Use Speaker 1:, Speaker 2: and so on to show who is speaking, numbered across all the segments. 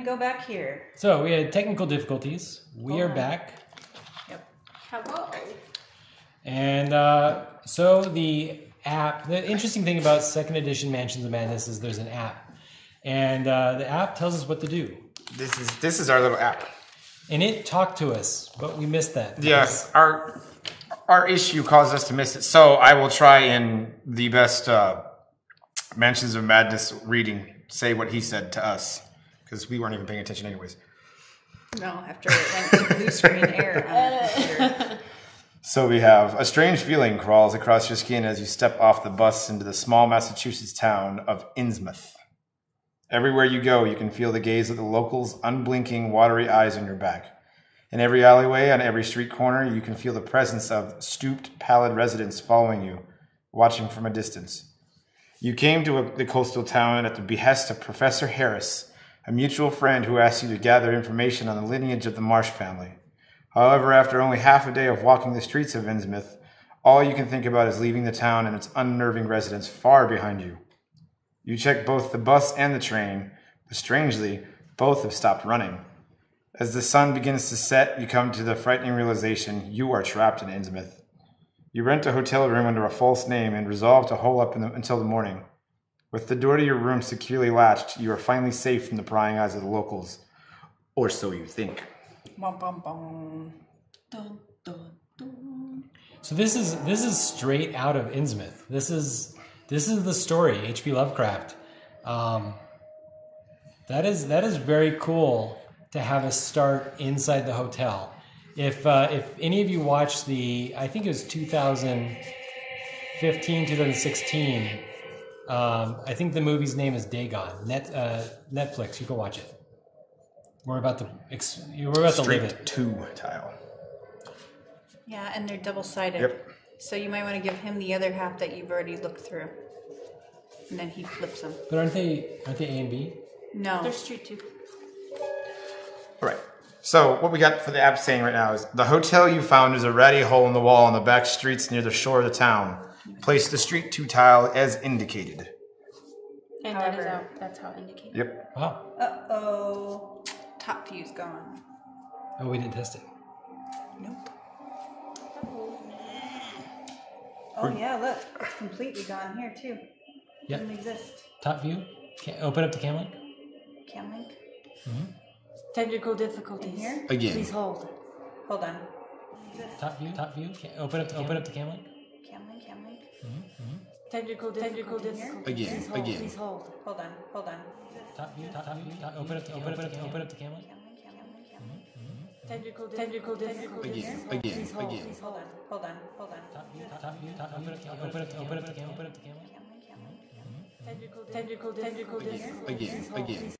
Speaker 1: gonna go back here.
Speaker 2: So we had technical difficulties. We are back.
Speaker 1: Yep.
Speaker 3: Hello.
Speaker 2: And so the app, the interesting thing about second edition Mansions of Madness is there's an app. And the app tells us what to do.
Speaker 4: This is our little app.
Speaker 2: And it talked to us, but we missed that.
Speaker 4: Yes, our issue caused us to miss it. So I will try in the best Mansions of Madness reading say what he said to us, because we weren't even paying attention anyways.
Speaker 1: No, after it went to blue screen air on the computer.
Speaker 4: So we have, a strange feeling crawls across your skin as you step off the bus into the small Massachusetts town of Innsmouth. Everywhere you go, you can feel the gaze of the locals' unblinking, watery eyes on your back. In every alleyway, on every street corner, you can feel the presence of stooped, pallid residents following you, watching from a distance. You came to the coastal town at the behest of Professor Harris, a mutual friend who asked you to gather information on the lineage of the Marsh family. However, after only half a day of walking the streets of Innsmouth, all you can think about is leaving the town and its unnerving residents far behind you. You check both the bus and the train, but strangely, both have stopped running. As the sun begins to set, you come to the frightening realization you are trapped in Innsmouth. You rent a hotel room under a false name and resolve to hole up until the morning. With the door to your room securely latched, you are finally safe from the prying eyes of the locals. Or so you think.
Speaker 1: Bum, bum, bum. Dun, dun, dun.
Speaker 2: So this is straight out of Innsmouth. This is the story, H.P. Lovecraft. That is very cool to have us start inside the hotel. If any of you watched I think it was 2015, 2016. I think the movie's name is Dagon. Netflix. You can watch it. We're about to leave it.
Speaker 4: 2 tile.
Speaker 1: Yeah, and they're double-sided.
Speaker 4: Yep.
Speaker 1: So you might want to give him the other half that you've already looked through. And then he flips them.
Speaker 2: But aren't they A and B?
Speaker 1: No.
Speaker 3: They're street 2.
Speaker 4: All right. So what we got for the app saying right now is, the hotel you found is a ratty hole in the wall on the back streets near the shore of the town. Place the street 2 tile as indicated.
Speaker 3: And
Speaker 1: However,
Speaker 3: that's how indicated.
Speaker 4: Yep.
Speaker 2: Wow.
Speaker 1: Uh-oh. Top view's gone.
Speaker 2: Oh, we didn't test it.
Speaker 1: Nope. Oh yeah, look. It's completely gone here too.
Speaker 2: Yep.
Speaker 1: Doesn't exist.
Speaker 2: Top view. Open up the cam link.
Speaker 1: Cam link.
Speaker 2: Mm-hmm.
Speaker 3: Technical difficulties.
Speaker 1: In here?
Speaker 4: Again.
Speaker 3: Please hold.
Speaker 1: Hold on.
Speaker 2: Top view. Open up the cam link.
Speaker 1: Cam link.
Speaker 2: Mm-hmm.
Speaker 3: Technical difficulties.
Speaker 4: Again.
Speaker 3: Please hold.
Speaker 1: Hold on.
Speaker 2: Top view. Open up the cam link.
Speaker 3: Technical difficulties.
Speaker 4: Again.
Speaker 1: Hold on.
Speaker 2: Top view. Open up the cam link.
Speaker 3: Technical difficulties.
Speaker 4: Again.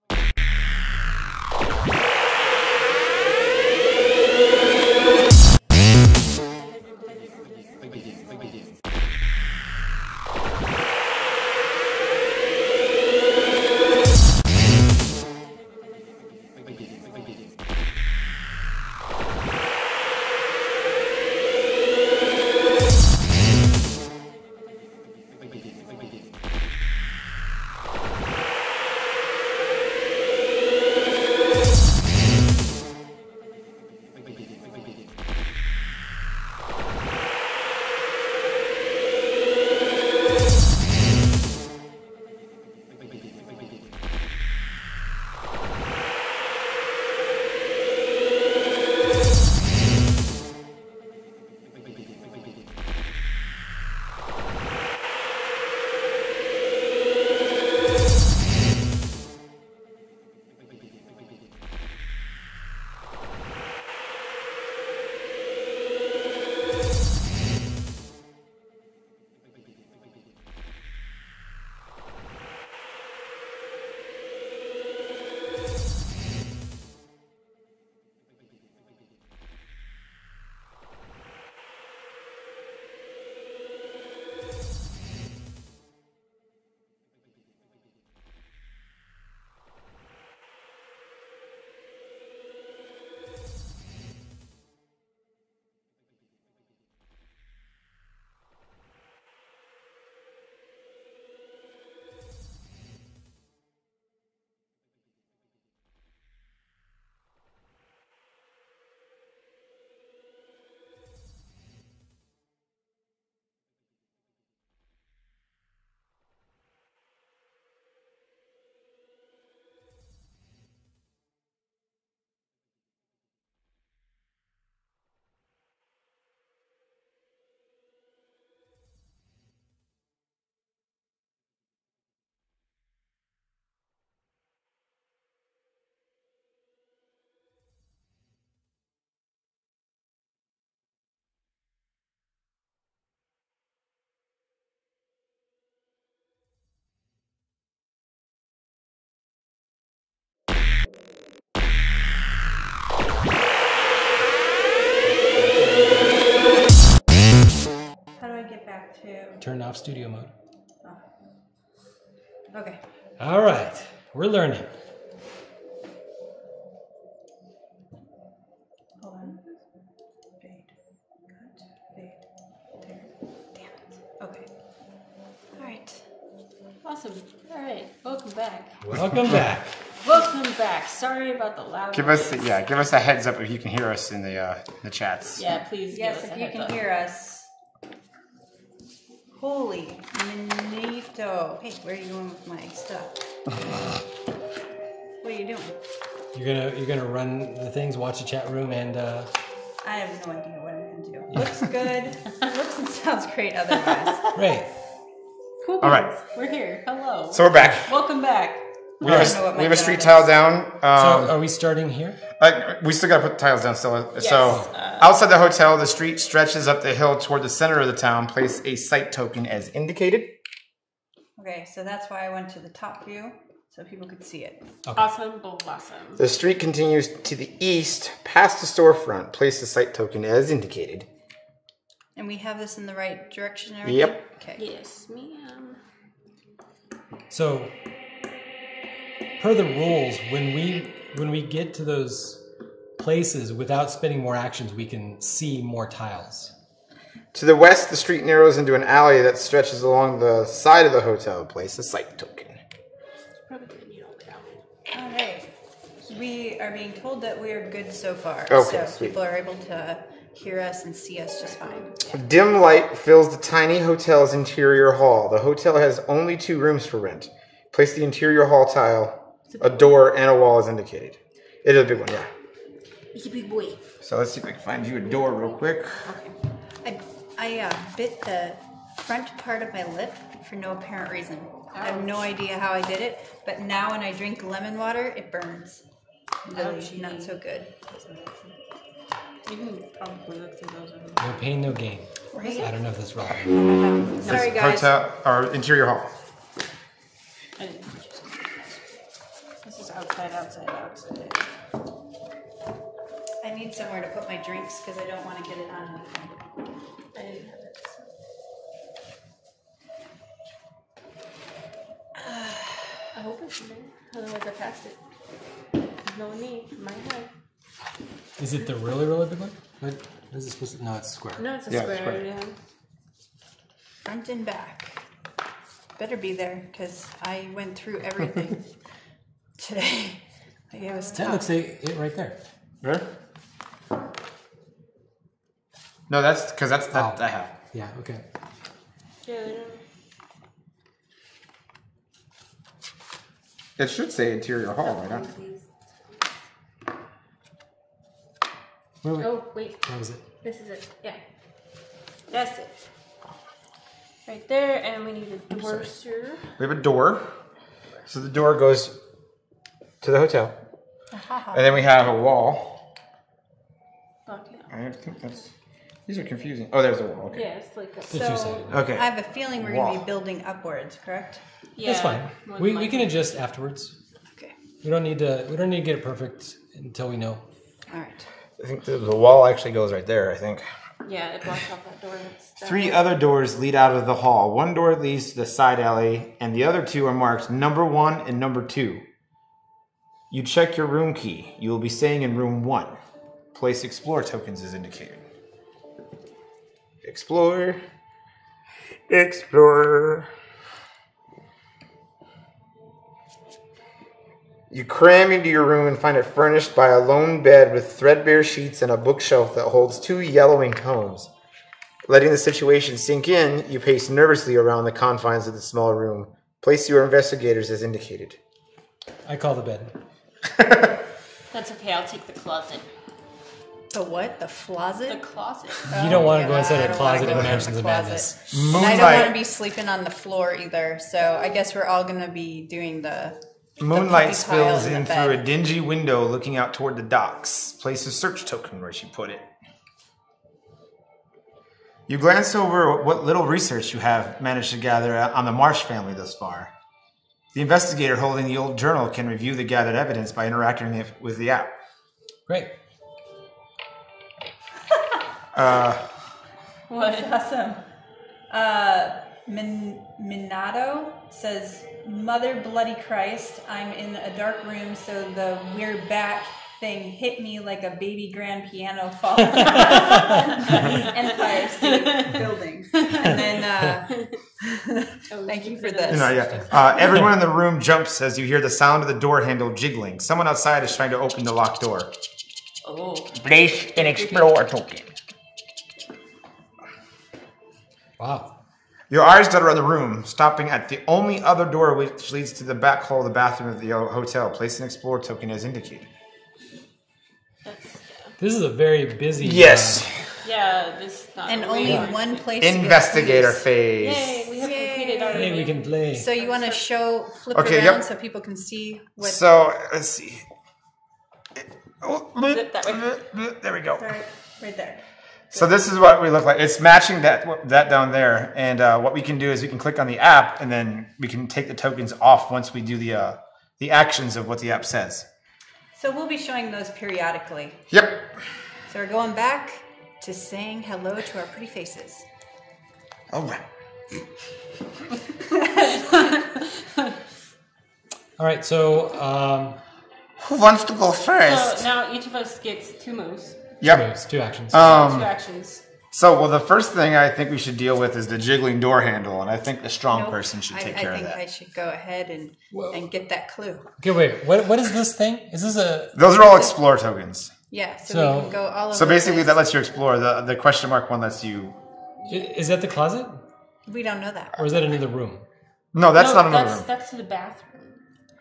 Speaker 2: turn off studio mode.
Speaker 1: Okay.
Speaker 2: All right, we're learning.
Speaker 1: Hold on. Fade. Cut. Fade. There. Damn it. Okay. All right.
Speaker 3: Awesome. All right. Welcome back.
Speaker 2: Welcome back.
Speaker 3: Welcome back. Sorry about the loud.
Speaker 4: Give us
Speaker 3: noise.
Speaker 4: give us a heads up if you can hear us in the chats.
Speaker 3: Yeah, please.
Speaker 1: Yes,
Speaker 3: give us
Speaker 1: if
Speaker 3: a
Speaker 1: you
Speaker 3: heads
Speaker 1: can
Speaker 3: up.
Speaker 1: hear us. Holy manito. Hey, where are you going with my stuff? What are you doing?
Speaker 2: You're gonna run the things, watch the chat room, and
Speaker 1: I have no idea what I'm going to do. Looks good. Looks and sounds great otherwise.
Speaker 2: great.
Speaker 3: Cool.
Speaker 4: All right.
Speaker 3: beans. We're here. Hello.
Speaker 4: So we're back.
Speaker 3: Welcome back.
Speaker 4: We have,
Speaker 1: I don't know what
Speaker 4: we
Speaker 1: my
Speaker 4: have a
Speaker 1: job
Speaker 4: street
Speaker 1: is.
Speaker 4: tile down.
Speaker 2: So are we starting here?
Speaker 4: We still gotta put tiles down still.
Speaker 3: Yes,
Speaker 4: So outside the hotel, the street stretches up the hill toward the center of the town. Place a site token as indicated.
Speaker 1: Okay, so that's why I went to the top view so people could see it.
Speaker 3: Awesome. Blossom.
Speaker 4: The street continues to the east, past the storefront. Place the site token as indicated.
Speaker 1: And we have this in the right direction and everything?
Speaker 4: Yep.
Speaker 1: Okay.
Speaker 3: Yes, ma'am.
Speaker 2: So, per the rules, when we get to those places without spending more actions, we can see more tiles.
Speaker 4: To the west, the street narrows into an alley that stretches along the side of the hotel. Place a site token.
Speaker 3: Probably gonna need all that.
Speaker 1: All right. We are being told that we are good so far.
Speaker 4: Okay,
Speaker 1: so
Speaker 4: sweet.
Speaker 1: people are able to hear us and see us just fine.
Speaker 4: Dim light fills the tiny hotel's interior hall. The hotel has only 2 rooms for rent. Place the interior hall tile, a door, and a wall as indicated. It is a big one, yeah.
Speaker 3: It's a big boy.
Speaker 4: So let's see if I can find you a door real quick.
Speaker 1: I bit the front part of my lip for no apparent reason. I have no idea how I did it, but now when I drink lemon water, it burns. Really
Speaker 3: Ouchie.
Speaker 1: not so good.
Speaker 3: You can probably look through those.
Speaker 2: No pain, no gain.
Speaker 1: Right?
Speaker 2: I don't know if that's wrong.
Speaker 1: Sorry, guys.
Speaker 4: Hotel or interior hall.
Speaker 3: I didn't put you This is outside.
Speaker 1: I need somewhere to put my drinks because I don't want to get it on anything.
Speaker 3: I didn't have it. I hope it's in there. Otherwise, I passed it. No need. My head.
Speaker 2: Is it the really, really big one? What is it supposed to? No, it's square.
Speaker 3: No, it's a
Speaker 4: Yeah,
Speaker 3: square.
Speaker 4: square.
Speaker 3: Yeah.
Speaker 1: Front and back. Better be there because I went through everything today. Like it was
Speaker 2: That
Speaker 1: tough.
Speaker 2: looks like it right there.
Speaker 4: Where? No, that's because that's that
Speaker 2: Oh.
Speaker 4: I have.
Speaker 2: Yeah. Okay.
Speaker 3: Yeah. They don't.
Speaker 4: It should say interior hall, right?
Speaker 2: Wait.
Speaker 3: Oh wait.
Speaker 2: What was it?
Speaker 3: This is it. Yeah. That's it. Right there, and we need a door, sir.
Speaker 4: We have a door. So the door goes to the hotel. And then we have a wall.
Speaker 3: Fuck yeah.
Speaker 4: I think that's... These are confusing. Oh, there's a wall. Okay.
Speaker 3: Yeah, it's like a.
Speaker 2: The two-sided.
Speaker 4: Okay.
Speaker 1: I have a feeling we're going to
Speaker 4: Wall.
Speaker 1: be building upwards, correct?
Speaker 3: Yeah,
Speaker 2: That's fine.
Speaker 3: more
Speaker 2: We
Speaker 3: than
Speaker 2: can
Speaker 3: likely.
Speaker 2: adjust afterwards.
Speaker 1: Okay.
Speaker 2: We don't need to get it perfect until we know.
Speaker 1: All right.
Speaker 4: I think the wall actually goes right there, I think.
Speaker 3: Yeah, it blocks off that door. That's
Speaker 4: 3 other doors lead out of the hall. One door leads to the side alley, and the other 2 are marked number 1 and number 2. You check your room key. You will be staying in room 1. Place explore tokens as indicated. Explore. Explore. You cram into your room and find it furnished by a lone bed with threadbare sheets and a bookshelf that holds 2 yellowing tomes. Letting the situation sink in, you pace nervously around the confines of the small room. Place your investigators as indicated.
Speaker 2: I call the bed.
Speaker 3: That's okay. I'll take the closet.
Speaker 1: The what? The
Speaker 3: The
Speaker 1: closet?
Speaker 3: closet.
Speaker 2: You don't want to go
Speaker 1: yeah,
Speaker 2: inside
Speaker 1: I
Speaker 2: a
Speaker 1: don't
Speaker 2: closet
Speaker 1: wanna
Speaker 2: in
Speaker 1: go
Speaker 2: Mansions
Speaker 1: in
Speaker 2: of
Speaker 1: the closet.
Speaker 2: Madness.
Speaker 1: And I don't want to
Speaker 4: Moonlight,
Speaker 1: be sleeping on the floor either, so I guess we're all going to be doing the...
Speaker 4: moonlight
Speaker 1: puppy pile
Speaker 4: spills
Speaker 1: in the
Speaker 4: in
Speaker 1: bed.
Speaker 4: through a dingy window looking out toward the docks. Place a search token where she put it. You glance over what little research you have managed to gather on the Marsh family thus far. The investigator holding the old journal can review the gathered evidence by interacting with the app.
Speaker 2: Great.
Speaker 3: What?
Speaker 1: Awesome. Minato says, Mother Bloody Christ, I'm in a dark room, so the weird back thing hit me like a baby grand piano fall. Empire State Building. And then, thank you for this.
Speaker 4: Everyone in the room jumps as you hear the sound of the door handle jiggling. Someone outside is trying to open the locked door.
Speaker 3: Oh.
Speaker 5: Place an explore token.
Speaker 2: Wow.
Speaker 4: Your eyes dart around the room, stopping at the only other door which leads to the back hall of the bathroom of the hotel. Place an explore token as indicated.
Speaker 2: This is a very busy.
Speaker 4: Yes.
Speaker 3: Yeah, this is not
Speaker 1: And
Speaker 3: really
Speaker 1: only one place.
Speaker 4: Investigator phase.
Speaker 3: Yay, we have completed already.
Speaker 2: Hey, we can play.
Speaker 1: So you want to flip
Speaker 4: Okay,
Speaker 1: it around
Speaker 4: yep.
Speaker 1: so people can see what.
Speaker 4: So let's see.
Speaker 3: Flip that way.
Speaker 4: There we go.
Speaker 1: Right there.
Speaker 4: So this is what we look like. It's matching that down there. And what we can do is we can click on the app, and then we can take the tokens off once we do the actions of what the app says.
Speaker 1: So we'll be showing those periodically.
Speaker 4: Yep.
Speaker 1: So we're going back to saying hello to our pretty faces.
Speaker 4: All right.
Speaker 2: All right, so
Speaker 4: Who wants to go first?
Speaker 3: So now each of us gets 2 moves.
Speaker 4: Yep.
Speaker 2: two actions.
Speaker 3: 2 actions.
Speaker 4: So, the first thing I think we should deal with is the jiggling door handle, and I think the strong
Speaker 1: Nope.
Speaker 4: person should take care
Speaker 1: I
Speaker 4: of
Speaker 1: think
Speaker 4: that.
Speaker 1: I should go ahead and get that clue.
Speaker 2: Okay, wait. What is this thing? Is this a?
Speaker 4: Those are all explore tokens.
Speaker 1: Yeah, so
Speaker 2: So-
Speaker 1: we can go all over.
Speaker 4: So basically,
Speaker 1: the
Speaker 4: that
Speaker 1: place.
Speaker 4: lets you explore. The question mark one lets you.
Speaker 2: Is that the closet,
Speaker 1: We don't know that.
Speaker 2: or is that another room?
Speaker 4: No, that's not another
Speaker 3: that's,
Speaker 4: room.
Speaker 3: That's to the bathroom.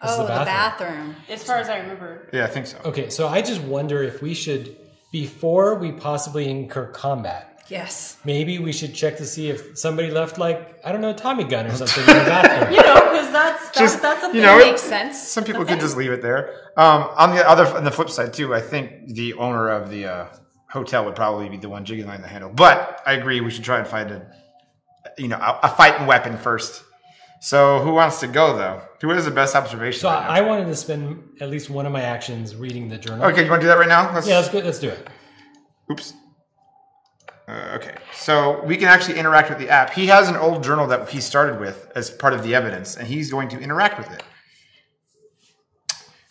Speaker 2: This is
Speaker 1: Oh,
Speaker 2: the
Speaker 1: the
Speaker 2: bathroom.
Speaker 1: bathroom.
Speaker 3: As far as I remember.
Speaker 4: Yeah, I think so.
Speaker 2: Okay, so I just wonder if we should, before we possibly incur combat,
Speaker 1: Yes.
Speaker 2: maybe we should check to see if somebody left, like, I don't know, a Tommy gun or something in the bathroom.
Speaker 3: You know, because that's a thing.
Speaker 4: you know,
Speaker 1: That makes sense.
Speaker 4: Some people could just leave it there. On the flip side too, I think the owner of the hotel would probably be the one jiggling the handle. But I agree, we should try and find a fighting weapon first. So who wants to go though? Who has the best observation?
Speaker 2: So
Speaker 4: right now?
Speaker 2: I wanted to spend at least one of my actions reading the journal.
Speaker 4: Okay, you want to do that right now?
Speaker 2: Yeah, let's go. Let's do it.
Speaker 4: Oops. Okay, so we can actually interact with the app. He has an old journal that he started with as part of the evidence, and he's going to interact with it.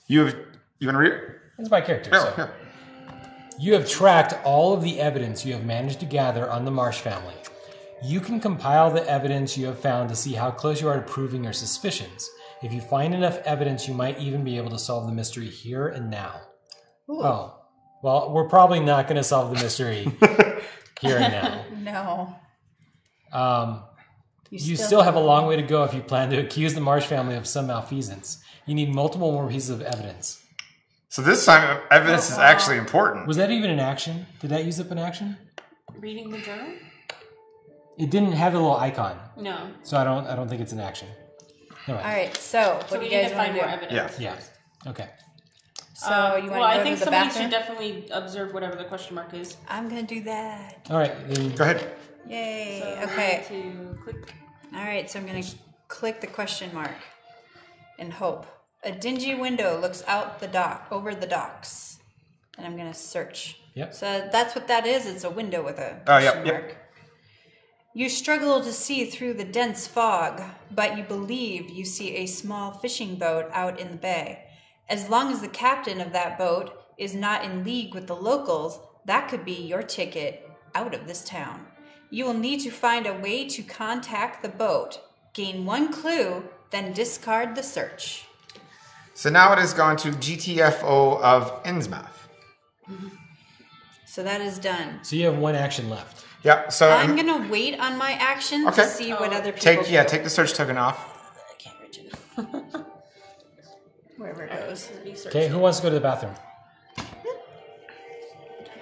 Speaker 4: You want to read it?
Speaker 2: It's my character.
Speaker 4: Oh,
Speaker 2: so.
Speaker 4: here.
Speaker 2: You have tracked all of the evidence you have managed to gather on the Marsh family. You can compile the evidence you have found to see how close you are to proving your suspicions. If you find enough evidence, you might even be able to solve the mystery here and now.
Speaker 1: Ooh.
Speaker 2: Oh, well, we're probably not going to solve the mystery here and now.
Speaker 1: No.
Speaker 2: You still have a long way to go if you plan to accuse the Marsh family of some malfeasance. You need multiple more pieces of evidence.
Speaker 4: So this time, evidence is actually important.
Speaker 2: Was that even an action? Did that use up an action?
Speaker 3: Reading the journal?
Speaker 2: It didn't have a little icon,
Speaker 3: No.
Speaker 2: so I don't think it's an action. No way.
Speaker 1: All right. So
Speaker 3: So
Speaker 1: what
Speaker 3: we
Speaker 1: do you
Speaker 3: need
Speaker 1: guys
Speaker 3: to
Speaker 1: want
Speaker 3: find
Speaker 1: to
Speaker 3: more
Speaker 1: do?
Speaker 3: evidence.
Speaker 2: Yeah. Okay.
Speaker 1: So you want
Speaker 3: well, I
Speaker 1: to go
Speaker 3: think
Speaker 1: to the
Speaker 3: somebody
Speaker 1: bathroom?
Speaker 3: should definitely observe whatever the question mark is.
Speaker 1: I'm gonna do that.
Speaker 2: All right. Then
Speaker 4: Go ahead.
Speaker 1: Yay.
Speaker 3: So
Speaker 1: Okay.
Speaker 3: we need to click.
Speaker 1: All right. So I'm gonna click the question mark and hope. A dingy window looks out over the docks, and I'm gonna search.
Speaker 2: Yep.
Speaker 1: So that's what that is. It's a window with a
Speaker 4: Oh, yep,
Speaker 1: question
Speaker 4: yep.
Speaker 1: mark. You struggle to see through the dense fog, but you believe you see a small fishing boat out in the bay. As long as the captain of that boat is not in league with the locals, that could be your ticket out of this town. You will need to find a way to contact the boat, gain one clue, then discard the search.
Speaker 4: So now it has gone to GTFO of Innsmouth.
Speaker 1: So that is done.
Speaker 2: so you have one action left.
Speaker 4: Yeah. So
Speaker 1: I'm gonna wait on my action
Speaker 4: Okay.
Speaker 1: to see what other people
Speaker 4: take the search token off.
Speaker 3: I can't reach it.
Speaker 1: wherever it goes.
Speaker 2: Okay. Who wants to go to the bathroom?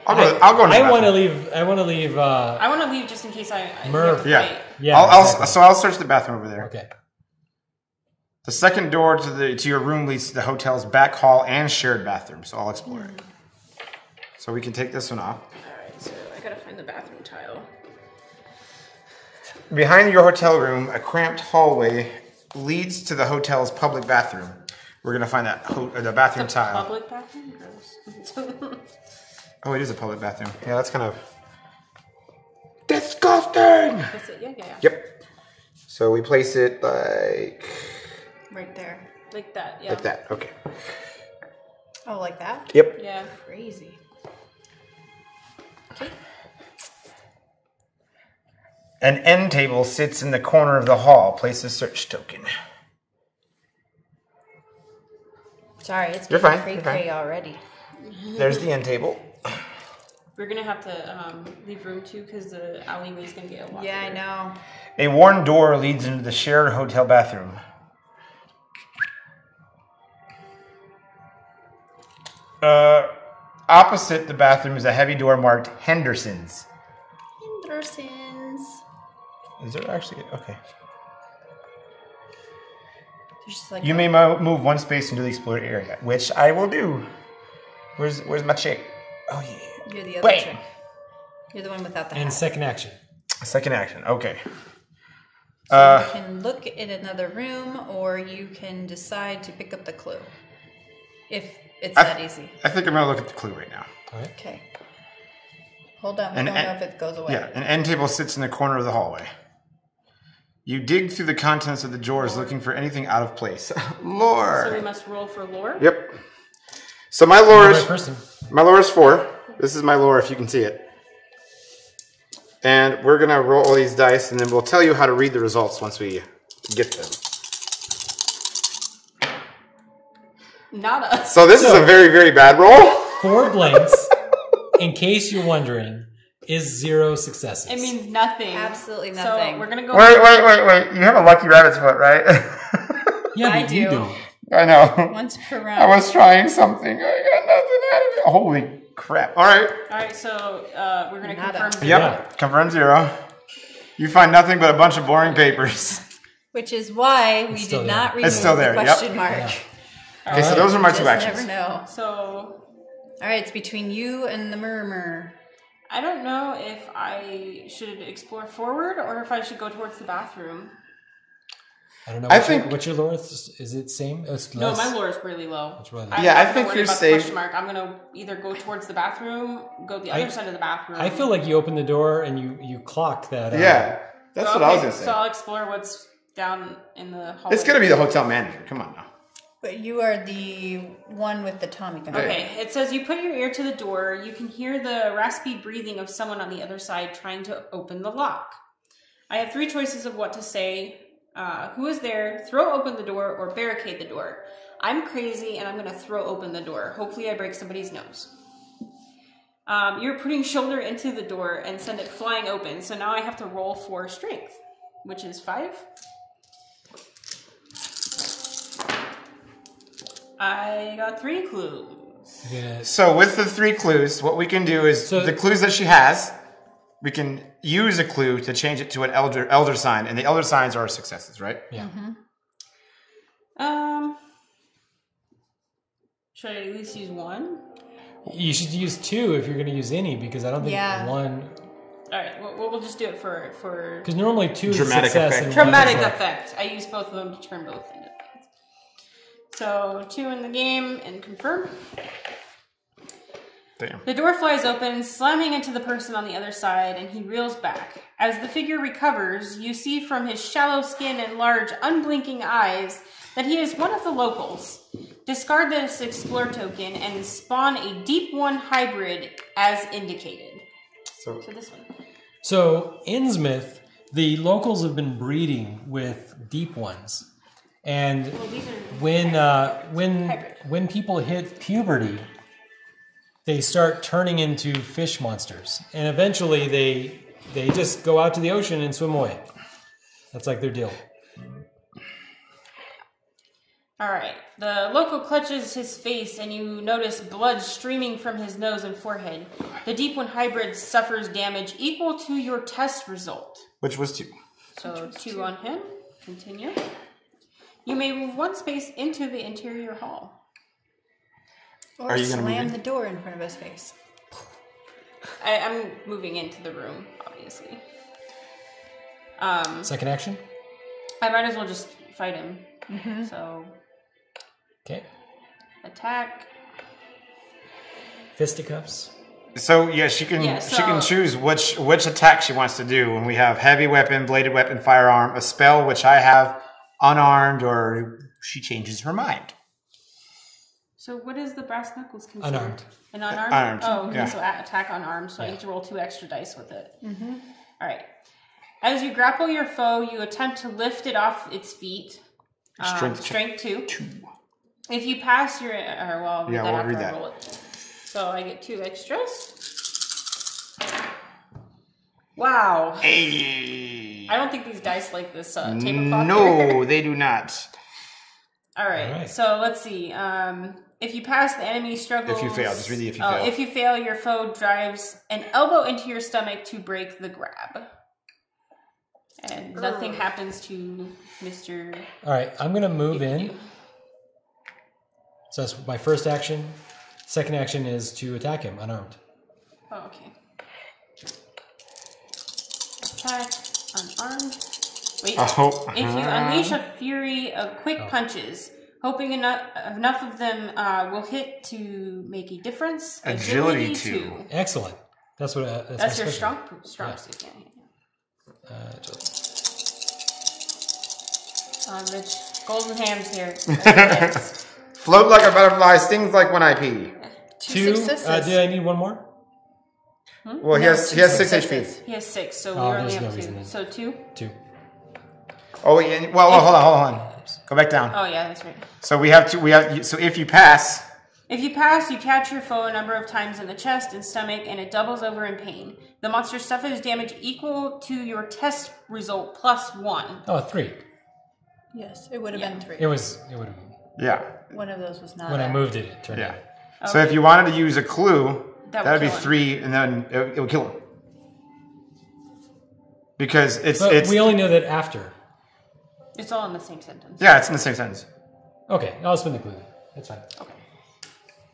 Speaker 4: I'll go.
Speaker 2: I want to leave. I want to leave.
Speaker 3: I want to leave just in case I
Speaker 2: Merv.
Speaker 3: have to
Speaker 4: Yeah.
Speaker 3: fight.
Speaker 2: Yeah.
Speaker 4: I'll search the bathroom over there.
Speaker 2: Okay.
Speaker 4: The second door to your room leads to the hotel's back hall and shared bathroom. So I'll explore it. So we can take this one off.
Speaker 3: Alright, so I gotta find the bathroom tile.
Speaker 4: Behind your hotel room, a cramped hallway leads to the hotel's public bathroom. We're gonna find the bathroom
Speaker 3: It's a
Speaker 4: tile.
Speaker 3: public bathroom? Gross.
Speaker 4: Oh, it is a public bathroom. Yeah, that's kind of disgusting. Something!
Speaker 3: That's it. Yeah.
Speaker 4: Yep. So we place it like...
Speaker 1: Right there.
Speaker 3: Like that, yeah.
Speaker 4: Like that, okay.
Speaker 1: Oh, like that?
Speaker 4: Yep.
Speaker 3: Yeah.
Speaker 1: Crazy.
Speaker 4: An end table sits in the corner of the hall. Place a search token.
Speaker 1: Sorry, it's
Speaker 4: You're
Speaker 1: getting
Speaker 4: fine, you're
Speaker 1: cray-cray
Speaker 4: fine.
Speaker 1: already.
Speaker 4: There's the end table.
Speaker 3: We're gonna have to leave room too because the alleyway's gonna get a lot.
Speaker 1: Yeah, I
Speaker 3: bigger.
Speaker 1: know.
Speaker 4: A worn door leads into the shared hotel bathroom. Opposite the bathroom is a heavy door marked Henderson's.
Speaker 1: Henderson's.
Speaker 4: Is there actually... Okay.
Speaker 1: There's just like
Speaker 4: You may move one space into the explored area, which I will do. Where's my chick? Oh, yeah.
Speaker 1: You're the other
Speaker 4: Wait.
Speaker 1: chick. You're the one without the
Speaker 2: And
Speaker 1: hat.
Speaker 2: second action.
Speaker 4: Second action. Okay.
Speaker 1: So you can look at another room, or you can decide to pick up the clue. If it's that easy.
Speaker 4: I think I'm going to look at the clue right now.
Speaker 2: All right.
Speaker 1: Okay. Hold on. We
Speaker 4: An
Speaker 1: don't
Speaker 4: en-
Speaker 1: know if it goes away.
Speaker 4: Yeah, an end table sits in the corner of the hallway. You dig through the contents of the drawers looking for anything out of place. Lore.
Speaker 3: So we must roll for lore.
Speaker 4: Yep. So my lore
Speaker 2: Right
Speaker 4: is
Speaker 2: person.
Speaker 4: 4. This is my lore if you can see it. And we're gonna roll all these dice, and then we'll tell you how to read the results once we get them.
Speaker 3: Nada.
Speaker 4: So this is a very, very bad roll.
Speaker 2: 4 blanks, in case you're wondering, is 0 successes.
Speaker 3: It means nothing.
Speaker 1: Absolutely nothing.
Speaker 3: So we're gonna go.
Speaker 4: Wait. You have a lucky rabbit's foot, right?
Speaker 2: yeah,
Speaker 1: I
Speaker 2: but you
Speaker 1: do.
Speaker 2: don't.
Speaker 4: I know.
Speaker 1: Once per round.
Speaker 4: I was trying something. I got nothing out of it. Holy crap. All right.
Speaker 3: All right, so we're gonna
Speaker 1: Nada.
Speaker 3: confirm.
Speaker 4: Yep.
Speaker 2: Yeah.
Speaker 4: Confirm 0. You find nothing but a bunch of boring papers.
Speaker 1: Which is why we
Speaker 2: still
Speaker 1: did
Speaker 2: there.
Speaker 1: not remove
Speaker 4: It's still there,
Speaker 1: the
Speaker 4: yep.
Speaker 1: question mark.
Speaker 2: Yeah.
Speaker 4: Okay, so those are my
Speaker 1: Just
Speaker 4: 2 actions.
Speaker 1: never know.
Speaker 3: So
Speaker 1: All right, it's between you and the murmur.
Speaker 3: I don't know if I should explore forward or if I should go towards the bathroom.
Speaker 2: I don't know.
Speaker 4: I
Speaker 2: What's
Speaker 4: think-
Speaker 2: what's your lore? Is it same? It's
Speaker 3: No,
Speaker 2: less.
Speaker 3: my lore is really low.
Speaker 2: It's really low.
Speaker 3: I'm
Speaker 4: Yeah,
Speaker 3: not
Speaker 4: I
Speaker 3: gonna
Speaker 4: think
Speaker 3: worry
Speaker 4: you're
Speaker 3: about the
Speaker 4: safe.
Speaker 3: question mark. I'm gonna either go towards the bathroom, go the
Speaker 2: I-
Speaker 3: other side of the bathroom.
Speaker 2: I feel like you open the door and you clock that.
Speaker 4: Yeah. That's what I was going to
Speaker 3: So
Speaker 4: say.
Speaker 3: I'll explore what's down in the hallway.
Speaker 4: It's going to be the hotel manager. Come on now.
Speaker 1: But you are the one with the Tommy gun.
Speaker 3: Okay, it says you put your ear to the door. You can hear the raspy breathing of someone on the other side trying to open the lock. I have 3 choices of what to say. Who is there? Throw open the door or barricade the door. I'm crazy and I'm going to throw open the door. Hopefully I break somebody's nose. You're putting shoulder into the door and send it flying open. So now I have to roll for strength, which is 5. I got 3 clues.
Speaker 2: Yeah.
Speaker 4: So with the 3 clues, what we can do is
Speaker 2: So-
Speaker 4: the clues that she has, we can use a clue to change it to an elder sign, and the elder signs are successes, right?
Speaker 2: Yeah.
Speaker 3: Should I at least use 1?
Speaker 2: You should use 2 if you're going to use any, because I don't think
Speaker 1: Yeah.
Speaker 2: 1.
Speaker 3: All right, we'll just do it for
Speaker 2: Because normally 2 is
Speaker 4: Dramatic
Speaker 2: success.
Speaker 4: effect.
Speaker 2: and 1 is
Speaker 3: dramatic
Speaker 2: like-
Speaker 3: effect. I use both of them to turn both into things. So 2 in the game and confirm.
Speaker 4: Damn.
Speaker 3: The door flies open, slamming into the person on the other side, and he reels back. As the figure recovers, you see from his shallow skin and large, unblinking eyes that he is one of the locals. Discard this explore token and spawn a Deep One hybrid as indicated.
Speaker 4: So
Speaker 3: So this one.
Speaker 2: So, Innsmouth, the locals have been breeding with deep ones. And
Speaker 3: Well, these are
Speaker 2: when people hit puberty, they start turning into fish monsters. And eventually they just go out to the ocean and swim away. That's like their deal.
Speaker 3: All right. The local clutches his face, and you notice blood streaming from his nose and forehead. The Deep One hybrid suffers damage equal to your test result.
Speaker 4: which was 2.
Speaker 3: So 2 on him. Continue. You may move 1 space into the interior hall.
Speaker 1: Or
Speaker 4: Are you gonna move
Speaker 1: slam
Speaker 4: in?
Speaker 1: the door in front of his face.
Speaker 3: I'm moving into the room, obviously.
Speaker 2: Second action?
Speaker 3: I might as well just fight him. So
Speaker 2: Okay.
Speaker 3: attack.
Speaker 2: Fisticuffs.
Speaker 4: So yeah, she can choose which attack she wants to do. And we have heavy weapon, bladed weapon, firearm, a spell which I have unarmed, or she changes her mind.
Speaker 3: So what is the brass knuckles considered?
Speaker 2: Unarmed.
Speaker 3: An unarmed?
Speaker 4: Unarmed.
Speaker 3: Oh, okay.
Speaker 4: Yeah.
Speaker 3: So attack unarmed. So I need to roll 2 extra dice with it. Mm-hmm. All right. As you grapple your foe, you attempt to lift it off its feet. Strength 2. If you pass your... we'll read that. Roll it. So I get 2 extras. Wow.
Speaker 4: Hey.
Speaker 3: I don't think these dice like this tablecloth.
Speaker 4: No, they do not.
Speaker 3: All right. So let's see. If you pass, the enemy struggles.
Speaker 4: If you fail, just read the if you fail.
Speaker 3: If you fail, your foe drives an elbow into your stomach to break the grab. And nothing happens to Mr.
Speaker 2: All right, I'm going to move in. So that's my first action. Second action is to attack him, unarmed.
Speaker 3: Oh, okay. Attack, unarmed. Wait. If you unleash a fury of quick punches, hoping enough of them will hit to make a difference.
Speaker 4: Agility 2.
Speaker 2: Excellent. That's what.
Speaker 3: That's your strong suit. Rich, golden hands here.
Speaker 4: Float like a butterfly, stings like when I pee.
Speaker 2: 2 successes. Do I need one more?
Speaker 4: Well, he has 6 HP.
Speaker 3: He has 6, so we only have 2.
Speaker 2: Reason.
Speaker 3: So 2?
Speaker 2: 2.
Speaker 4: Oh, yeah. Well, hold on. Go back down.
Speaker 3: Oh yeah, that's right.
Speaker 4: So we have to. So if you pass.
Speaker 3: If you pass, you catch your foe a number of times in the chest and stomach, and it doubles over in pain. The monster suffers damage equal to your test result plus 1.
Speaker 2: Oh, 3.
Speaker 1: Yes, it would have been 3.
Speaker 2: It would have been.
Speaker 4: Yeah.
Speaker 1: One of those was not.
Speaker 2: When I moved it, it turned out.
Speaker 3: Okay.
Speaker 4: So if you wanted to use a clue, that would be 3,
Speaker 3: him.
Speaker 4: and then it would kill him. Because
Speaker 2: But we only know that after.
Speaker 3: It's all in the same sentence.
Speaker 4: Yeah, it's in the same sentence.
Speaker 2: Okay, I'll spin the clue. That's fine.
Speaker 3: Okay.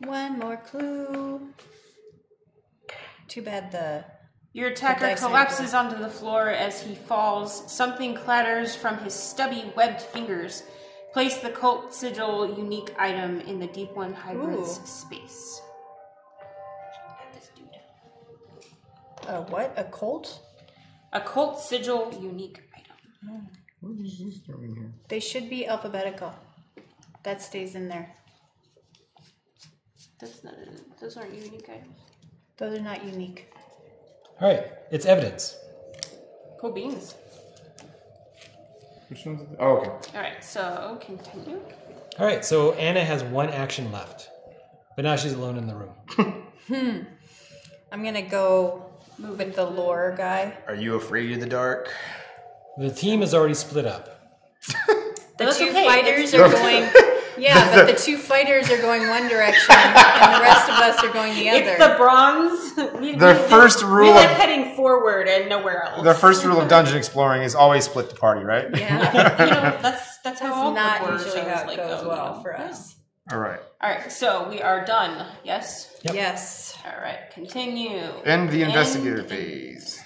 Speaker 1: One more clue. Too bad
Speaker 3: Your attacker collapses onto the floor as he falls. Something clatters from his stubby, webbed fingers. Place the cult sigil unique item in the Deep One hybrid's space. This dude.
Speaker 1: what? A Colt?
Speaker 3: A cult sigil unique item.
Speaker 4: What is this doing here?
Speaker 1: They should be alphabetical. That stays in there.
Speaker 3: That's not. Those aren't unique items.
Speaker 1: Those are not unique.
Speaker 2: All right, it's evidence.
Speaker 3: Cool beans.
Speaker 4: Which one's it? Oh, okay.
Speaker 3: All right, so continue.
Speaker 2: All right, so Anna has 1 action left, but now she's alone in the room.
Speaker 1: I'm gonna go move with the lore guy.
Speaker 4: Are you afraid of the dark?
Speaker 2: The team is already split up.
Speaker 1: The 2 fighters are going. Yeah, but the 2 fighters are going one direction, and the rest of us are going the other.
Speaker 3: It's the bronze. We like heading forward and nowhere else.
Speaker 4: The first rule of dungeon exploring is always split the party, right?
Speaker 3: Yeah. That's how all
Speaker 1: not
Speaker 3: good
Speaker 1: usually how it goes
Speaker 3: go,
Speaker 1: well for us.
Speaker 4: All right.
Speaker 3: All right, so we are done. Yes.
Speaker 2: Yep.
Speaker 1: Yes.
Speaker 3: All right, continue.
Speaker 4: End the investigator phase.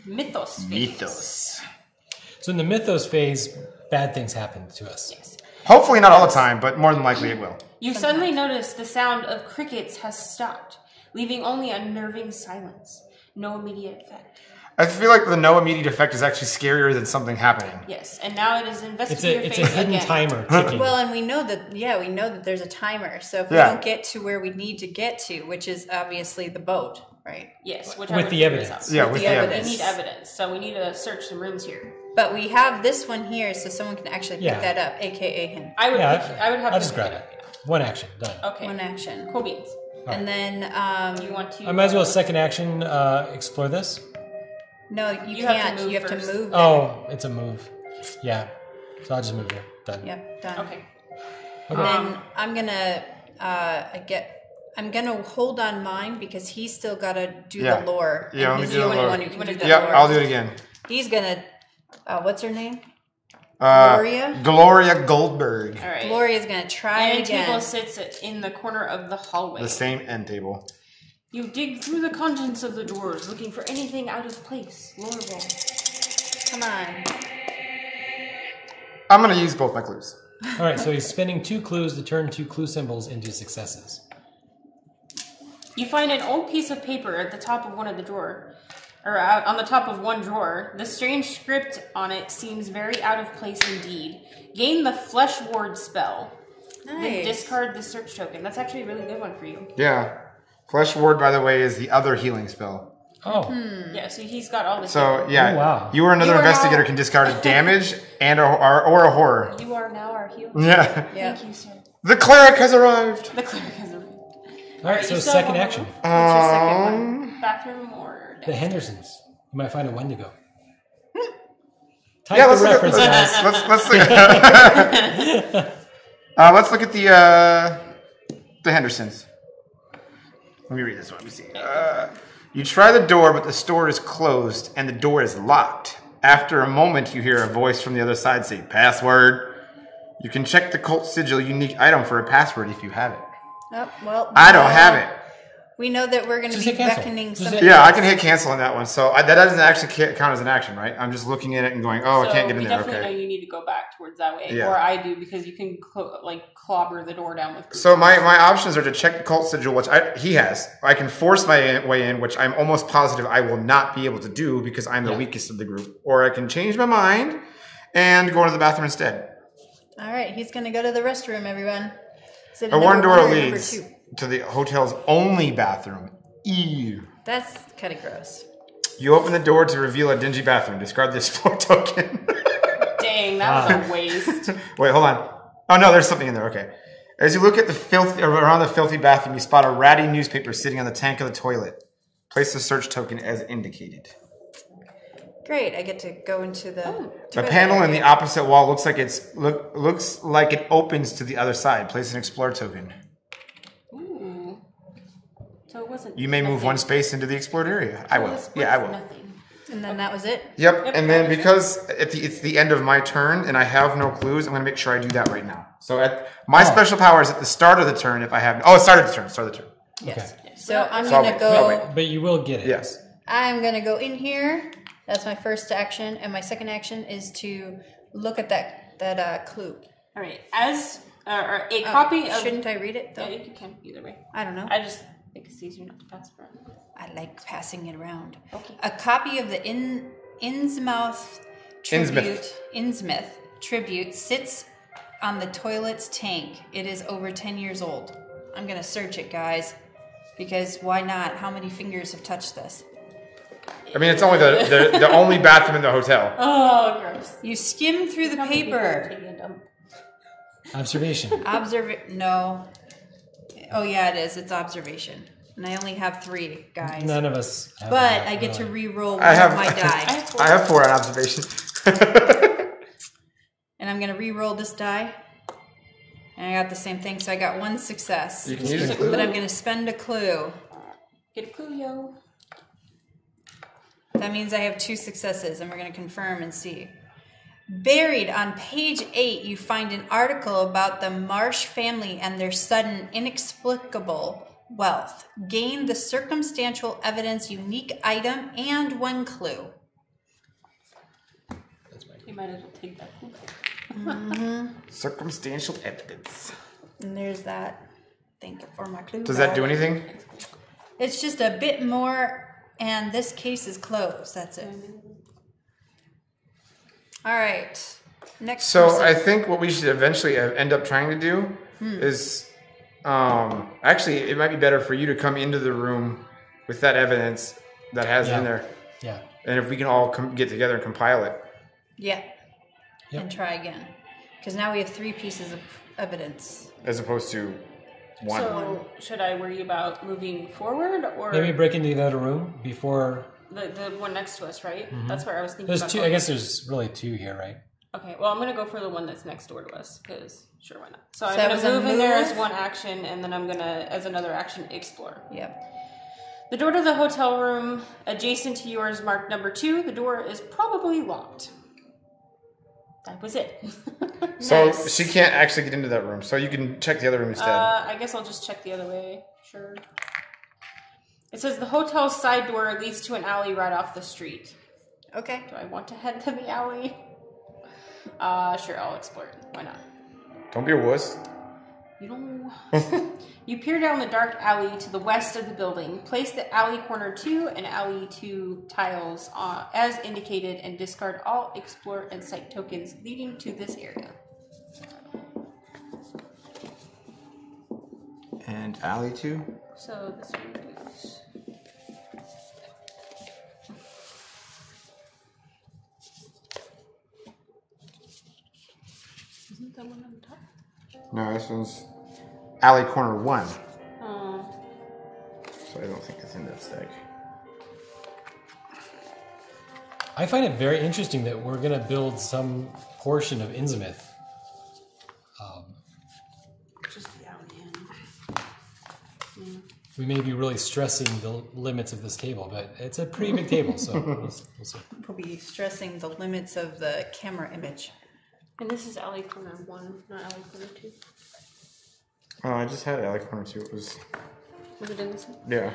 Speaker 3: Mythos phase.
Speaker 2: So in the mythos phase, bad things happen to us.
Speaker 3: Yes.
Speaker 4: Hopefully not all the time, but more than likely it will.
Speaker 3: You suddenly notice the sound of crickets has stopped, leaving only a unnerving silence. No immediate effect.
Speaker 4: I feel like the no immediate effect is actually scarier than something happening.
Speaker 3: Yes, and now it is investigator
Speaker 2: It's
Speaker 3: phase
Speaker 2: a hidden
Speaker 3: again.
Speaker 2: timer ticking.
Speaker 1: Well, and we know that there's a timer. So if we don't get to where we need to get to, which is obviously the boat, right?
Speaker 3: Yes,
Speaker 2: with the evidence.
Speaker 4: Yeah, with the evidence.
Speaker 3: We need evidence, so we need to search some rooms here.
Speaker 1: But we have this one here, so someone can actually pick that up, aka him.
Speaker 3: I would have
Speaker 2: I'll
Speaker 3: to
Speaker 2: just grab it. 1 action, done.
Speaker 3: Okay.
Speaker 1: 1 action.
Speaker 3: Cool beans.
Speaker 1: And then
Speaker 3: You want to?
Speaker 2: I might as well second action explore this.
Speaker 1: no, you
Speaker 3: have
Speaker 1: can't.
Speaker 3: to move
Speaker 1: You have
Speaker 3: first.
Speaker 1: to move. There.
Speaker 2: Oh, it's a move. Yeah. So I'll just move there. Done.
Speaker 1: Yep, done.
Speaker 3: Okay.
Speaker 1: And then I'm gonna I'm gonna hold on mine because he's still gotta do the lore.
Speaker 4: Yeah,
Speaker 1: and
Speaker 4: let me
Speaker 1: he's
Speaker 4: do
Speaker 1: the
Speaker 4: the
Speaker 1: only
Speaker 4: lore.
Speaker 1: one who can do the
Speaker 4: Yeah,
Speaker 1: lore.
Speaker 4: I'll do it again.
Speaker 1: He's gonna what's her name?
Speaker 4: Gloria? Gloria Goldberg.
Speaker 3: All right.
Speaker 1: Gloria's gonna try
Speaker 3: Iron
Speaker 1: again.
Speaker 3: table sits in the corner of the hallway.
Speaker 4: The same end table.
Speaker 3: You dig through the contents of the drawers, looking for anything out of place. Lore roll.
Speaker 1: Come on.
Speaker 4: I'm going to use both my clues.
Speaker 2: All right, so he's spending 2 clues to turn 2 clue symbols into successes.
Speaker 3: You find an old piece of paper at the top of one of the drawer, or on the top of one drawer. The strange script on it seems very out of place indeed. Gain the Flesh Ward spell.
Speaker 1: Nice.
Speaker 3: Then discard the search token. That's actually a really good one for you.
Speaker 4: Yeah. Flesh Ward, by the way, is the other healing spell.
Speaker 2: Oh.
Speaker 3: Yeah, so he's got all the.
Speaker 4: So, yeah.
Speaker 2: Oh, wow.
Speaker 4: You or another
Speaker 3: You are
Speaker 4: investigator
Speaker 3: now-
Speaker 4: can discard a damage and or a horror.
Speaker 3: You are now our healer.
Speaker 4: Yeah.
Speaker 3: Thank you, sir.
Speaker 4: The cleric has arrived.
Speaker 3: The cleric has arrived.
Speaker 2: All right, so
Speaker 3: you still
Speaker 2: second
Speaker 3: have
Speaker 2: action.
Speaker 3: What's your second one? Bathroom or
Speaker 2: The Hendersons. You might find a Wendigo. Type
Speaker 4: Yeah,
Speaker 2: the
Speaker 4: let's look
Speaker 2: reference,
Speaker 4: at
Speaker 2: guys.
Speaker 4: let's look let's look at the Hendersons. Let me read this one. Let me see. You try the door, but the store is closed and the door is locked. After a moment, you hear a voice from the other side say, "Password." You can check the cult sigil unique item for a password if you have it.
Speaker 1: Oh, well,
Speaker 4: I don't have it.
Speaker 1: We know that we're going to
Speaker 2: Just
Speaker 1: be
Speaker 2: hit cancel.
Speaker 1: beckoning
Speaker 2: Just
Speaker 1: somebody.
Speaker 2: hit-
Speaker 4: Yeah, I can hit cancel on that one. So that doesn't actually count as an action, right? I'm just looking at it and going, "Oh, I can't get in
Speaker 3: we
Speaker 4: there."
Speaker 3: definitely know
Speaker 4: Okay.
Speaker 3: you need to go back towards that way,
Speaker 4: Yeah.
Speaker 3: or I do because you can clobber the door down with.
Speaker 4: So my options are to check the cult sigil, which he has. I can force my way in, which I'm almost positive I will not be able to do because I'm the weakest of the group. Or I can change my mind and go into the bathroom instead.
Speaker 1: All right, he's going to go to the restroom, everyone. Is it
Speaker 4: A one
Speaker 1: number
Speaker 4: door
Speaker 1: or number
Speaker 4: leads
Speaker 1: two?
Speaker 4: to the hotel's only bathroom. Ew.
Speaker 1: That's kind of gross.
Speaker 4: You open the door to reveal a dingy bathroom. Discard the explore token.
Speaker 3: Dang, that was a waste.
Speaker 4: Wait, hold on. Oh no, there's something in there. Okay. As you look at the around the filthy bathroom, you spot a ratty newspaper sitting on the tank of the toilet. Place the search token as indicated.
Speaker 1: Great, I get to go into the
Speaker 4: The
Speaker 1: toilet
Speaker 4: panel in the
Speaker 1: area.
Speaker 4: opposite wall looks like looks like it opens to the other side. Place an explore token.
Speaker 3: Ooh. So it wasn't.
Speaker 4: You may move
Speaker 3: nothing.
Speaker 4: one space into the explored area. I will.
Speaker 3: This
Speaker 4: Yeah, I
Speaker 3: was
Speaker 4: will.
Speaker 3: Nothing.
Speaker 1: And then that was it?
Speaker 4: Yep. And then
Speaker 3: that was
Speaker 4: because it's the end of my turn and I have no clues, I'm going to make sure I do that right now. So my special power is at the start of the turn if I have. Oh, start of the turn. Start of the turn.
Speaker 1: Yes.
Speaker 2: Okay.
Speaker 1: So I'm
Speaker 4: So I'll
Speaker 1: going to
Speaker 4: wait. I'll
Speaker 1: go...
Speaker 4: wait.
Speaker 2: But you will get it.
Speaker 4: Yes.
Speaker 1: I'm going to go in here. That's my first action. And my second action is to look at that clue.
Speaker 3: All right. As a copy of.
Speaker 1: Shouldn't I read it, though?
Speaker 3: Yeah, you can either way.
Speaker 1: I don't know.
Speaker 3: I just think it's easier not to pass it around.
Speaker 1: I like passing it around.
Speaker 3: Okay.
Speaker 1: A copy of the Innsmouth tribute sits on the toilet's tank. It is over 10 years old. I'm going to search it, guys, because why not? How many fingers have touched this?
Speaker 4: I mean, it's only the only bathroom in the hotel.
Speaker 3: Oh, gross.
Speaker 1: You skim through the
Speaker 3: How many people are
Speaker 1: paper.
Speaker 3: taking a dump?
Speaker 2: Observation.
Speaker 1: No. Oh, yeah, it is. It's observation. And I only have 3, guys.
Speaker 2: None of us have
Speaker 1: But
Speaker 2: that,
Speaker 1: I get to
Speaker 2: really.
Speaker 1: re-roll one
Speaker 4: I have-
Speaker 1: of my die.
Speaker 4: I have 4 on observation.
Speaker 1: And I'm going to re-roll this die. And I got the same thing, so I got 1 success.
Speaker 4: You can use a clue.
Speaker 1: But I'm going to spend a clue.
Speaker 3: Get a clue, yo.
Speaker 1: That means I have 2 successes, and we're going to confirm and see. Buried on page 8, you find an article about the Marsh family and their sudden, inexplicable wealth. Gain the circumstantial evidence unique item and 1 clue.
Speaker 3: You might as well take that clue.
Speaker 4: Circumstantial evidence.
Speaker 1: And there's that. Thank you for my clue.
Speaker 4: Does that do anything?
Speaker 1: It's just a bit more, and this case is closed. That's it. All right. Next
Speaker 4: So
Speaker 1: person.
Speaker 4: I think what we should eventually end up trying to do is, actually, it might be better for you to come into the room with that evidence that has
Speaker 2: Yeah.
Speaker 4: in there,
Speaker 2: Yeah.
Speaker 4: and if we can all get together and compile it.
Speaker 1: Yeah.
Speaker 2: Yep.
Speaker 1: And try again. Because now we have 3 pieces of evidence.
Speaker 4: As opposed to 1.
Speaker 3: So, should I worry about moving forward or
Speaker 2: Maybe break into the other room before.
Speaker 3: the one next to us, right? That's where I was thinking
Speaker 2: There's
Speaker 3: about
Speaker 2: 2. I
Speaker 3: going.
Speaker 2: guess there's really 2 here, right?
Speaker 3: Okay, well, I'm going to go for the one that's next door to us, because sure, why not? So I'm
Speaker 1: that
Speaker 3: going
Speaker 1: was
Speaker 3: to
Speaker 1: a
Speaker 3: move in there as
Speaker 1: move?
Speaker 3: one action, and then I'm going to, as another action, explore.
Speaker 1: Yep.
Speaker 3: The door to the hotel room adjacent to yours marked number 2. The door is probably locked. That was it.
Speaker 4: So
Speaker 1: Nice.
Speaker 4: she can't actually get into that room, so you can check the other room instead.
Speaker 3: I guess I'll just check the other way. Sure. It says the hotel's side door leads to an alley right off the street.
Speaker 1: Okay.
Speaker 3: Do I want to head to the alley? Sure, I'll explore it. Why not?
Speaker 4: Don't be a wuss.
Speaker 3: You don't. You peer down the dark alley to the west of the building. Place the alley corner 2 and alley 2 tiles as indicated and discard all explore and site tokens leading to this area.
Speaker 4: And alley 2?
Speaker 3: So this one goes. Isn't that one on the top?
Speaker 4: No, this one's alley corner 1.
Speaker 3: Oh.
Speaker 4: So I don't think it's in that stack.
Speaker 2: I find it very interesting that we're going to build some portion of Innsmouth.
Speaker 3: Just the alley in.
Speaker 2: We may be really stressing the limits of this table, but it's a pretty big table, so we'll see.
Speaker 1: We'll be stressing the limits of the camera image.
Speaker 3: And this is alley corner 1, not alley corner 2.
Speaker 4: Oh, I just had alley corner 2. It was...
Speaker 3: Was it in this one?
Speaker 4: Yeah.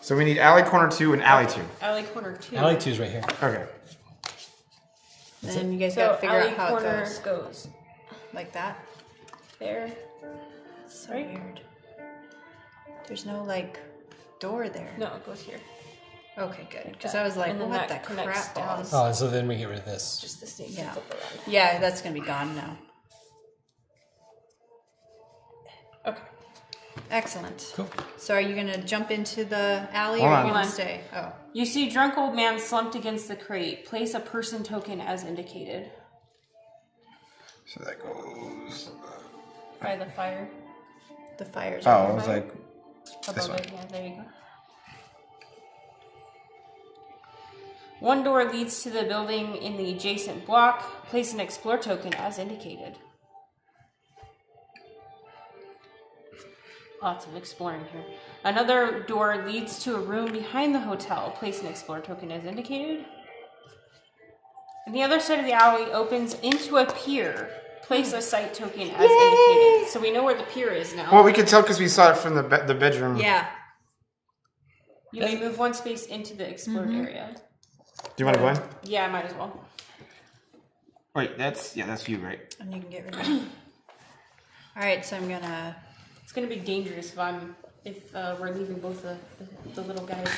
Speaker 4: So we need alley corner 2 and alley 2.
Speaker 3: Alley corner 2.
Speaker 2: Alley 2 is right here.
Speaker 4: Okay.
Speaker 1: Then you guys
Speaker 3: So
Speaker 1: gotta figure
Speaker 3: alley
Speaker 1: out how it
Speaker 3: corner
Speaker 1: goes.
Speaker 3: goes
Speaker 1: Like that.
Speaker 3: there.
Speaker 1: It's so
Speaker 3: Right?
Speaker 1: weird. There's no like door there.
Speaker 3: No, it goes here.
Speaker 1: Okay, good. Because I was like,
Speaker 3: And then
Speaker 1: what the
Speaker 3: that connects
Speaker 1: crap
Speaker 3: down.
Speaker 1: balls?
Speaker 2: Oh, and so then we get rid of this.
Speaker 3: Just this thing.
Speaker 1: Yeah.
Speaker 3: Flip around.
Speaker 1: Yeah, that's gonna be gone now.
Speaker 3: Okay.
Speaker 1: Excellent.
Speaker 2: Cool.
Speaker 1: So are you gonna jump into the alley
Speaker 4: Hold
Speaker 1: or are
Speaker 4: on.
Speaker 1: you
Speaker 3: Hold
Speaker 1: gonna
Speaker 3: on.
Speaker 1: stay? Oh.
Speaker 3: You see drunk old man slumped against the crate. Place a person token as indicated.
Speaker 4: So that goes...
Speaker 3: By the fire.
Speaker 1: The fire's
Speaker 4: Oh, I
Speaker 1: on.
Speaker 4: was like... This
Speaker 3: Above
Speaker 4: one.
Speaker 3: it. Yeah, there you go. One door leads to the building in the adjacent block. Place an explore token as indicated. Lots of exploring here. Another door leads to a room behind the hotel. Place an explore token as indicated. And the other side of the alley opens into a pier. Place a site token as indicated. So we know where the pier is now.
Speaker 4: Well, we could tell because we saw it from the bedroom.
Speaker 1: Yeah.
Speaker 3: You may move one space into the explored area.
Speaker 4: Do you want to go in?
Speaker 3: Yeah, I might as well.
Speaker 4: Wait, that's you, right?
Speaker 1: And you can get rid of it. Alright, so I'm gonna
Speaker 3: It's gonna be dangerous if we're leaving both the little guys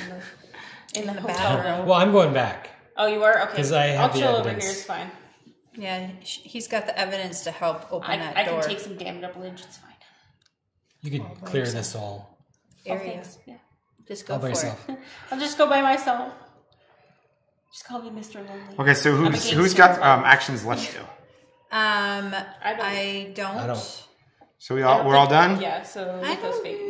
Speaker 3: in the hotel
Speaker 1: bathroom.
Speaker 3: room.
Speaker 2: Well, I'm going back.
Speaker 3: Oh, you are? Okay.
Speaker 2: 'Cause I have
Speaker 3: I'll
Speaker 2: the
Speaker 3: chill over
Speaker 2: evidence.
Speaker 3: here. It's fine.
Speaker 1: yeah, he's got the evidence to help open that
Speaker 3: I
Speaker 1: door.
Speaker 3: can take some damned up ledge. It's fine.
Speaker 2: You can clear this all.
Speaker 1: area.
Speaker 3: thanks. Yeah.
Speaker 1: Just go
Speaker 2: All by
Speaker 1: for
Speaker 2: yourself.
Speaker 1: it.
Speaker 3: I'll just go by myself. Just call me Mr. Lonely.
Speaker 4: Okay, so
Speaker 3: I'm a
Speaker 4: who's
Speaker 3: gangster.
Speaker 4: got actions left still?
Speaker 1: I don't.
Speaker 2: I don't.
Speaker 4: So we're all done?
Speaker 3: Yeah, so
Speaker 1: I
Speaker 3: Nico's
Speaker 1: don't-
Speaker 3: fake.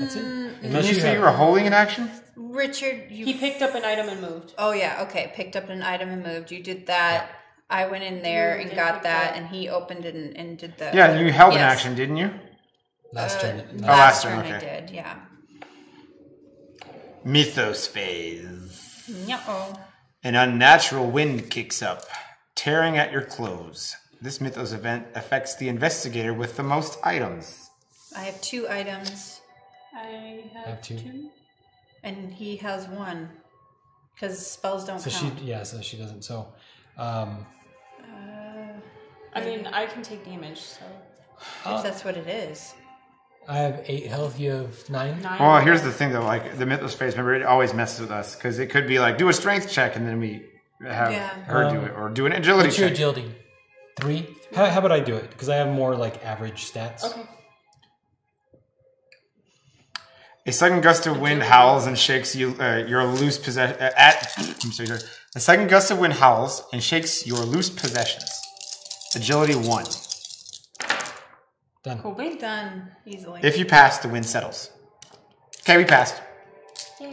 Speaker 2: That's it.
Speaker 4: Didn't
Speaker 2: Unless
Speaker 4: you say you were holding an action?
Speaker 1: Richard,
Speaker 3: He picked up an item and moved.
Speaker 1: Oh yeah, okay. Picked up an item and moved. You did that. I went in there
Speaker 3: You
Speaker 1: and
Speaker 3: did
Speaker 1: got
Speaker 3: pick
Speaker 1: that,
Speaker 3: up.
Speaker 1: and he opened it and did the.
Speaker 4: Yeah, you held an
Speaker 1: Yes.
Speaker 4: action, didn't you?
Speaker 2: Last turn.
Speaker 4: last turn,
Speaker 1: I
Speaker 4: okay.
Speaker 1: did. Yeah.
Speaker 4: Mythos phase.
Speaker 1: Uh-oh.
Speaker 4: An unnatural wind kicks up, tearing at your clothes. This Mythos event affects the investigator with the most items.
Speaker 1: I have 2 items,
Speaker 3: I have
Speaker 2: Have two.
Speaker 3: 2.
Speaker 1: and he has 1, because spells don't
Speaker 2: So
Speaker 1: count.
Speaker 2: so she doesn't. So,
Speaker 3: I mean, I can take damage, so.
Speaker 1: If that's what it is.
Speaker 2: I have 8 health. You have 9.
Speaker 3: 9.
Speaker 4: Well, here's the thing though, like the Mythos phase, remember, it always messes with us, because it could be like, do a strength check, and then we have
Speaker 1: Yeah.
Speaker 4: her do it, or do an agility
Speaker 2: What's your
Speaker 4: check.
Speaker 2: agility? 3. How about I do it? Because I have more like average stats.
Speaker 3: Okay.
Speaker 4: A sudden gust of wind howls and shakes you. Your loose possession. I'm sorry. A sudden gust of wind howls and shakes your loose possessions. Agility 1.
Speaker 2: Done.
Speaker 3: Cool beans.
Speaker 1: Done easily.
Speaker 4: If you pass, the wind settles. Okay, we passed.
Speaker 3: Yay.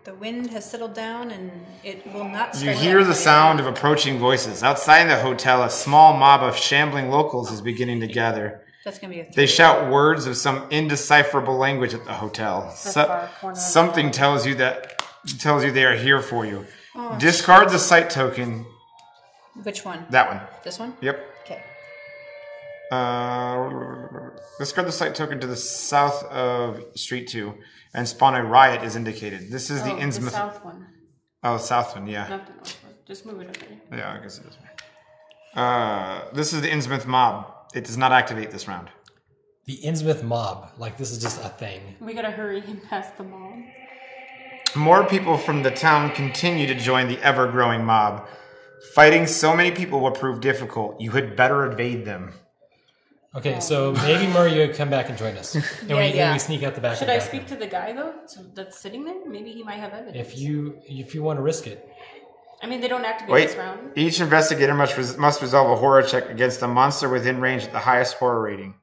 Speaker 1: The wind has settled down, and it will not.
Speaker 4: You
Speaker 1: strike
Speaker 4: hear
Speaker 1: back.
Speaker 4: the sound of approaching voices. Outside the hotel, a small mob of shambling locals is beginning to gather.
Speaker 1: That's gonna be a 3.
Speaker 4: They shout words of some indecipherable language at the hotel.
Speaker 3: far corner of
Speaker 4: Something tells you they are here for you. Discard the sight token.
Speaker 1: Which one?
Speaker 4: That one.
Speaker 1: This one?
Speaker 4: Yep.
Speaker 1: Okay.
Speaker 4: Discard the sight token to the south of Street 2 and spawn a riot is indicated. This is the
Speaker 3: The
Speaker 4: Innsmouth.
Speaker 3: south one.
Speaker 4: Oh, south one, yeah.
Speaker 3: Not the north one. Just move it over there.
Speaker 4: Yeah, I guess it is. This is the Innsmouth mob. It does not activate this round.
Speaker 2: The Innsmouth mob. Like, this is just a thing.
Speaker 3: We gotta hurry and pass the mob.
Speaker 4: More people from the town continue to join the ever-growing mob. Fighting so many people will prove difficult. You had better evade them.
Speaker 2: Okay, so maybe Murray, you come back and join us. And we sneak out the back.
Speaker 3: Should I speak to the guy though that's sitting there? Maybe he might have evidence.
Speaker 2: If you want to risk it.
Speaker 3: I mean, they don't activate this round.
Speaker 4: Each investigator must resolve a horror check against a monster within range at the highest horror rating.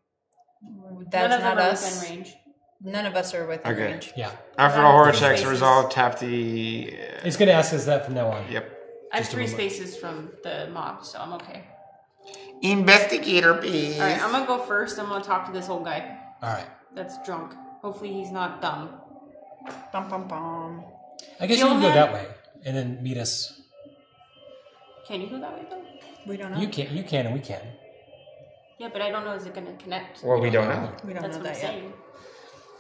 Speaker 1: That's
Speaker 3: None of
Speaker 1: not
Speaker 3: them are
Speaker 1: us.
Speaker 3: within range.
Speaker 1: None of us are within range.
Speaker 2: Yeah.
Speaker 4: After all horror checks are resolved, tap the...
Speaker 2: It's going to ask us that from now on.
Speaker 4: Yep.
Speaker 3: I have 3 spaces from the mob, so I'm okay.
Speaker 4: Investigator, please.
Speaker 3: Alright, I'm gonna go first. I'm gonna talk to this old guy.
Speaker 2: Alright.
Speaker 3: That's drunk. Hopefully he's not dumb.
Speaker 1: Bum, bum, bum.
Speaker 2: I guess you can go that way and then meet us.
Speaker 3: Can you go that way though?
Speaker 1: We don't know.
Speaker 2: You can and we can.
Speaker 3: Yeah, but I don't know. Is it gonna connect?
Speaker 4: Well, we don't know.
Speaker 1: We don't
Speaker 3: That's
Speaker 1: know
Speaker 3: what
Speaker 1: that
Speaker 3: I'm
Speaker 1: yet.
Speaker 3: saying.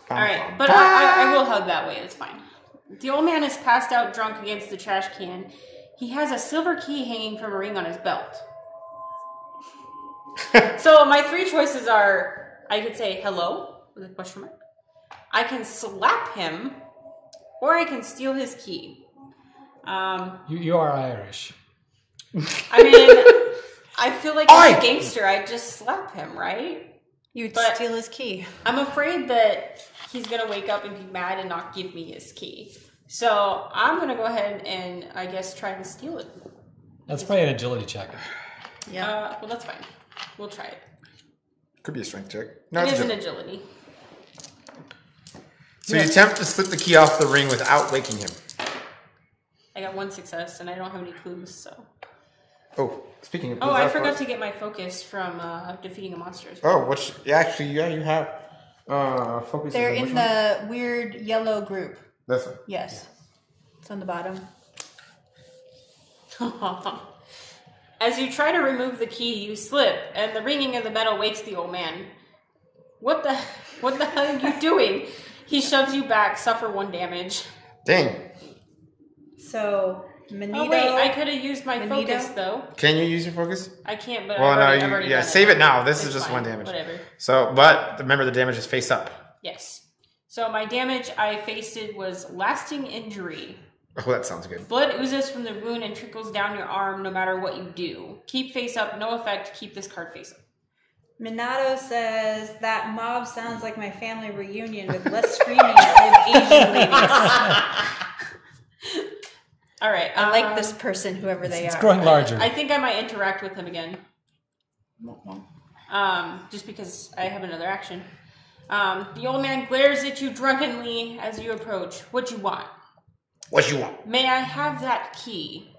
Speaker 3: Alright, but I will hug that way. It's fine. The old man is passed out drunk against the trash can. He has a silver key hanging from a ring on his belt. So my 3 choices are, I could say hello with a question mark. I can slap him, or I can steal his key.
Speaker 2: You are Irish.
Speaker 3: I mean, I feel like as a gangster, I'd just slap him, right?
Speaker 1: You'd
Speaker 3: But-
Speaker 1: steal his key.
Speaker 3: I'm afraid that he's gonna wake up and be mad and not give me his key. So I'm gonna go ahead and I guess try and steal it.
Speaker 2: That's probably an agility check.
Speaker 3: Yeah. Well, that's fine. We'll try it.
Speaker 4: Could be a strength check.
Speaker 3: It is an agility.
Speaker 4: So you attempt to slip the key off the ring without waking him.
Speaker 3: I got 1 success and I don't have any clues, so.
Speaker 4: Oh, speaking of...
Speaker 3: Oh, I forgot to get my focus from defeating a monster as
Speaker 4: Oh,
Speaker 3: well.
Speaker 4: you have focus.
Speaker 1: They're in the weird yellow group.
Speaker 4: This one.
Speaker 1: Yes. It's on the bottom.
Speaker 3: As you try to remove the key, you slip, and the ringing of the metal wakes the old man. What the hell are you doing? He shoves you back, suffer 1 damage.
Speaker 4: Dang.
Speaker 1: So, Manito...
Speaker 3: Oh wait, I could have used my focus though.
Speaker 4: Can you use your focus?
Speaker 3: I can't, but
Speaker 4: Well,
Speaker 3: I've already done
Speaker 4: save it now. This
Speaker 3: It's
Speaker 4: is just
Speaker 3: fine.
Speaker 4: 1 damage.
Speaker 3: Whatever.
Speaker 4: So, but remember the damage is face up.
Speaker 3: Yes. So my damage I faced was lasting injury.
Speaker 4: Oh, that sounds good.
Speaker 3: Blood oozes from the wound and trickles down your arm no matter what you do. Keep face up, no effect. Keep this card face up.
Speaker 1: Minato says, that mob sounds like my family reunion with less screaming of Asian ladies.
Speaker 3: All right.
Speaker 1: I like this person, whoever they
Speaker 2: It's
Speaker 1: are.
Speaker 2: growing larger.
Speaker 3: I think I might interact with him again. Just because I have another action. The old man glares at you drunkenly as you approach. What you want?
Speaker 4: What you want?
Speaker 3: May I have that key?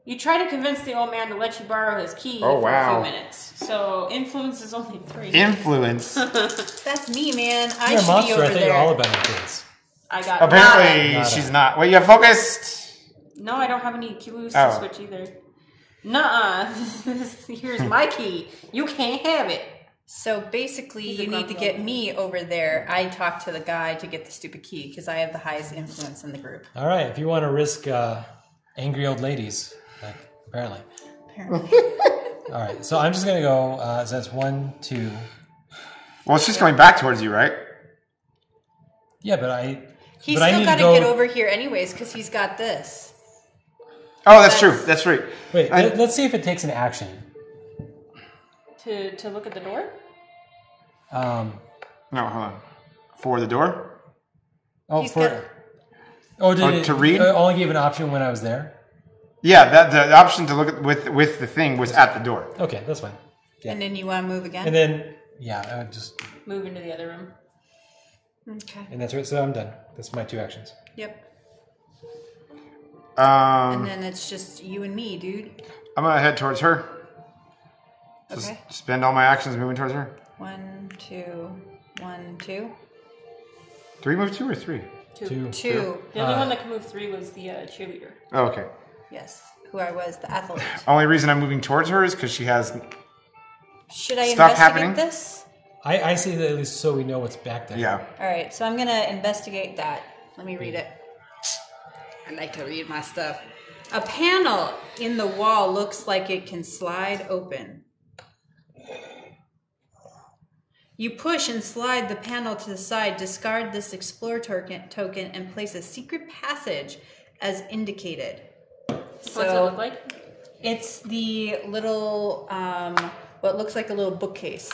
Speaker 3: You try to convince the old man to let you borrow his key for a few minutes. So influence is only 3.
Speaker 4: Influence.
Speaker 1: That's me, man. I
Speaker 2: You're a
Speaker 1: should
Speaker 2: monster.
Speaker 1: be over
Speaker 2: I think
Speaker 1: there.
Speaker 2: you're all about influence.
Speaker 3: I got
Speaker 4: Apparently,
Speaker 2: nada.
Speaker 4: she's not. Well, you have focused.
Speaker 3: No, I don't have any clues to switch either. Nuh-uh. Here's my key. You can't have it.
Speaker 1: So basically,
Speaker 3: He's a
Speaker 1: you need to
Speaker 3: grumpy
Speaker 1: get
Speaker 3: old
Speaker 1: me over there. I talk to the guy to get the stupid key because I have the highest influence in the group.
Speaker 2: All right, if you want to risk angry old ladies, like, apparently. All right, so I'm just going to go, so that's 1, 2.
Speaker 4: Well, it's just coming back towards you, right?
Speaker 2: Yeah, but I...
Speaker 1: He's
Speaker 2: but I
Speaker 1: still
Speaker 2: need
Speaker 1: got to
Speaker 2: go...
Speaker 1: get over here anyways because he's got this.
Speaker 4: Oh, that's true. That's right.
Speaker 2: Wait, let's see if it takes an action.
Speaker 3: To look at the door?
Speaker 4: No, hold on. For the door?
Speaker 2: Oh,
Speaker 1: He's
Speaker 2: for...
Speaker 1: got-
Speaker 2: Oh, did it
Speaker 4: to read?
Speaker 2: only gave an option when I was there?
Speaker 4: Yeah, the option to look at with the thing was at the door.
Speaker 2: Okay, that's fine.
Speaker 1: And then you want to move again?
Speaker 2: And then, yeah, I would just...
Speaker 3: Move into the other room.
Speaker 1: Okay.
Speaker 2: And that's right, so I'm done. That's my 2 actions.
Speaker 1: Yep. And
Speaker 4: I'm
Speaker 1: then it's just you and me, dude.
Speaker 4: gonna head towards her. Just
Speaker 1: Okay.
Speaker 4: spend all my actions moving towards her.
Speaker 1: 1, 2, 1, 2.
Speaker 4: 3 move 2 or 3?
Speaker 3: 2.
Speaker 1: 2.
Speaker 3: The only one that could move 3 was the cheerleader.
Speaker 4: Oh, okay.
Speaker 1: Yes. Who I was, the athlete.
Speaker 4: Only reason I'm moving towards her is because she has.
Speaker 1: Should I
Speaker 4: Stuff
Speaker 1: investigate
Speaker 4: happening?
Speaker 1: this?
Speaker 2: I say that at least so we know what's back there.
Speaker 4: Yeah.
Speaker 1: All right, so I'm going to investigate that. Let me read it. I like to read my stuff. A panel in the wall looks like it can slide open. You push and slide the panel to the side, discard this explore token, and place a secret passage as indicated.
Speaker 3: What's it look like?
Speaker 1: It's the little, what looks like a little bookcase.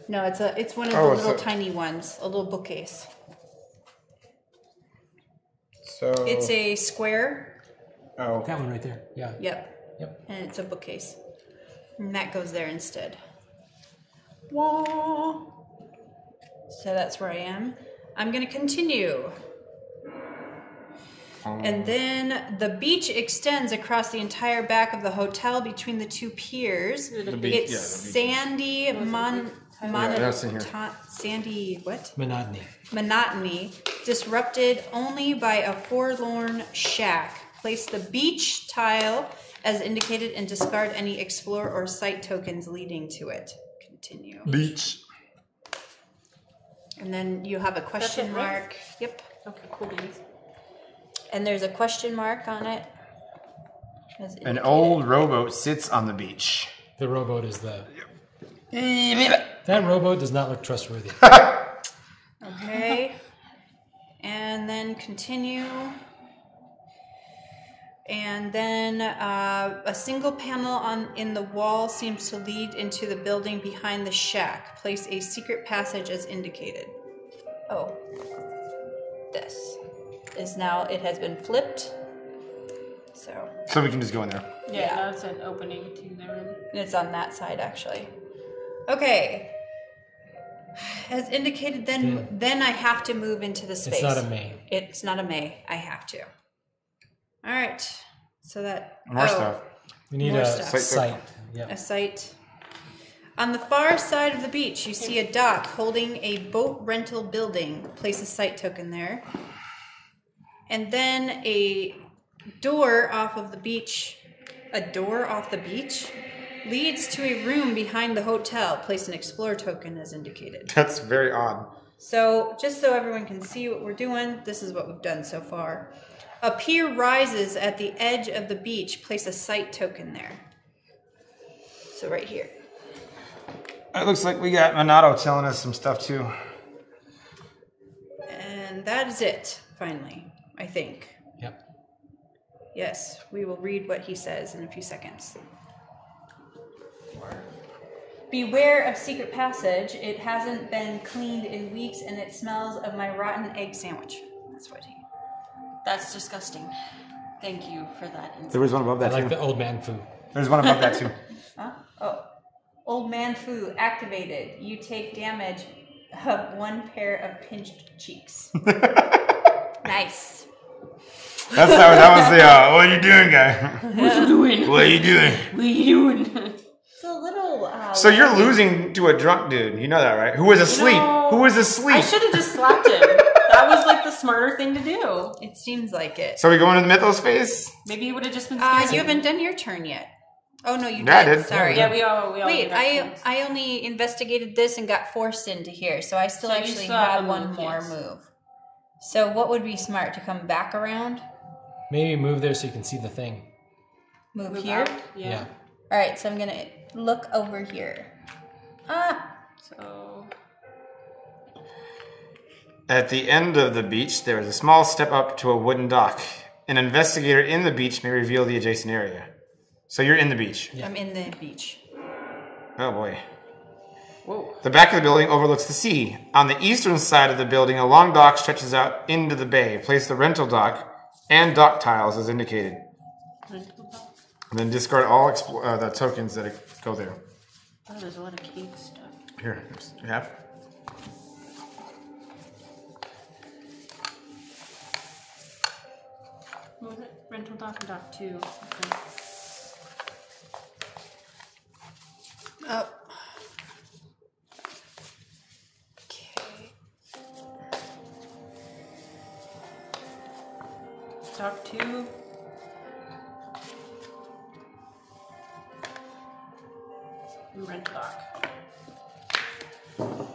Speaker 1: No, it's one of the little tiny ones, a little bookcase.
Speaker 4: So
Speaker 1: It's a square.
Speaker 4: Oh,
Speaker 2: That one right there. Yeah.
Speaker 1: Yep. And it's a bookcase. And that goes there instead. Wah. So that's where I am. I'm going to continue. And then the beach extends across the entire back of the hotel between the two piers. It's sandy sandy what? Monotony, disrupted only by a forlorn shack. Place the beach tile as indicated and discard any explore or site tokens leading to it. Continue.
Speaker 4: beach.
Speaker 1: And then you have a question mark. Yep.
Speaker 3: Okay, cool beans.
Speaker 1: And there's a question mark on it.
Speaker 4: An old rowboat sits on the beach.
Speaker 2: The rowboat is the... That rowboat does not look trustworthy.
Speaker 1: Okay. And then continue. And then a single panel in the wall seems to lead into the building behind the shack. Place a secret passage as indicated. Oh. This is now, it has been flipped. So
Speaker 4: we can just go in there.
Speaker 3: Yeah, now it's an opening to the room.
Speaker 1: it's on that side actually. Okay. As indicated, then I have to move into the space.
Speaker 2: It's not a may.
Speaker 1: It's not a may. I have to. All right. So that
Speaker 4: More stuff.
Speaker 2: We need
Speaker 1: More
Speaker 2: a
Speaker 1: stuff.
Speaker 2: site. Yep.
Speaker 1: a site. On the far side of the beach, you see a dock holding a boat rental building. Place a site token there. And then a door off of the beach. A door off the beach leads to a room behind the hotel. Place an explore token as indicated.
Speaker 4: That's very odd.
Speaker 1: So, just so everyone can see what we're doing, this is what we've done so far. A pier rises at the edge of the beach. Place a site token there. So right here.
Speaker 4: It looks like we got Minato telling us some stuff too.
Speaker 1: And that is it, finally, I think.
Speaker 2: Yep.
Speaker 1: Yes, we will read what he says in a few seconds. Beware of secret passage. It hasn't been cleaned in weeks and it smells of my rotten egg sandwich. That's what he...
Speaker 3: That's disgusting. Thank you for that.
Speaker 4: There was one above
Speaker 2: I
Speaker 4: that
Speaker 2: like
Speaker 4: too.
Speaker 2: the old man food.
Speaker 4: There's one above that too.
Speaker 1: Huh? Oh. Old man foo activated. You take damage of 1 pair of pinched cheeks. Nice.
Speaker 4: That was the what are you doing guy?
Speaker 3: What you doing?
Speaker 4: What are you doing?
Speaker 3: What you doing?
Speaker 1: It's a little...
Speaker 4: So you're losing to a drunk dude. You know that, right? Who was asleep. Who was asleep.
Speaker 3: I should have just slapped him. That was like the smarter thing to do.
Speaker 1: It seems like it.
Speaker 4: So we go into the Mythos phase?
Speaker 3: Maybe he would have just been scared.
Speaker 1: You haven't done your turn yet. Oh, no, you
Speaker 4: Yeah, I
Speaker 1: did.
Speaker 4: did.
Speaker 1: Sorry.
Speaker 3: Yeah, we all
Speaker 1: Wait,
Speaker 3: did our turns.
Speaker 1: I only investigated this and got forced into here, so I still
Speaker 3: So you
Speaker 1: actually
Speaker 3: still have
Speaker 1: have
Speaker 3: a
Speaker 1: one
Speaker 3: move,
Speaker 1: more
Speaker 3: yes.
Speaker 1: move. So what would be smart? To come back around?
Speaker 2: Maybe move there so you can see the thing.
Speaker 1: Move
Speaker 3: Move
Speaker 1: here?
Speaker 3: out? Yeah.
Speaker 1: Alright, so I'm going to look over here.
Speaker 3: So
Speaker 4: At the end of the beach, there is a small step up to a wooden dock. An investigator in the beach may reveal the adjacent area. So you're in the beach.
Speaker 1: I'm in the beach.
Speaker 4: Oh boy.
Speaker 3: whoa.
Speaker 4: The back of the building overlooks the sea. On the eastern side of the building, a long dock stretches out into the bay. Place the rental dock and dock tiles as indicated. And then discard all the tokens that go there.
Speaker 3: Oh, there's a lot of cake stuff.
Speaker 4: Here, you have.
Speaker 3: What was it? Rental dock and dock 2. Okay.
Speaker 1: Oh. Okay.
Speaker 3: Dock 2. And rental dock.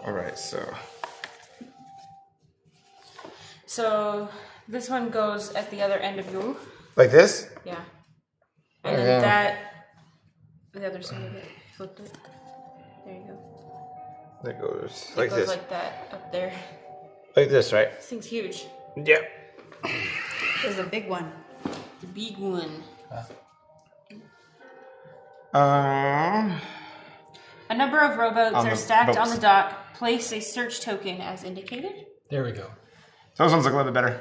Speaker 4: Alright,
Speaker 3: So this one goes at the other end of you.
Speaker 4: like this?
Speaker 3: Yeah. And then that, the other side of it, flipped it. There you go.
Speaker 4: That goes
Speaker 3: It goes like that up there.
Speaker 4: Like this, right?
Speaker 3: This thing's huge.
Speaker 4: Yep.
Speaker 1: There's a big one.
Speaker 3: The big one.
Speaker 4: Um.
Speaker 3: A number of rowboats
Speaker 4: On
Speaker 3: are
Speaker 4: the
Speaker 3: stacked on
Speaker 4: boats.
Speaker 3: the dock. Place a search token as indicated.
Speaker 2: There we go.
Speaker 4: Those ones look a little bit better.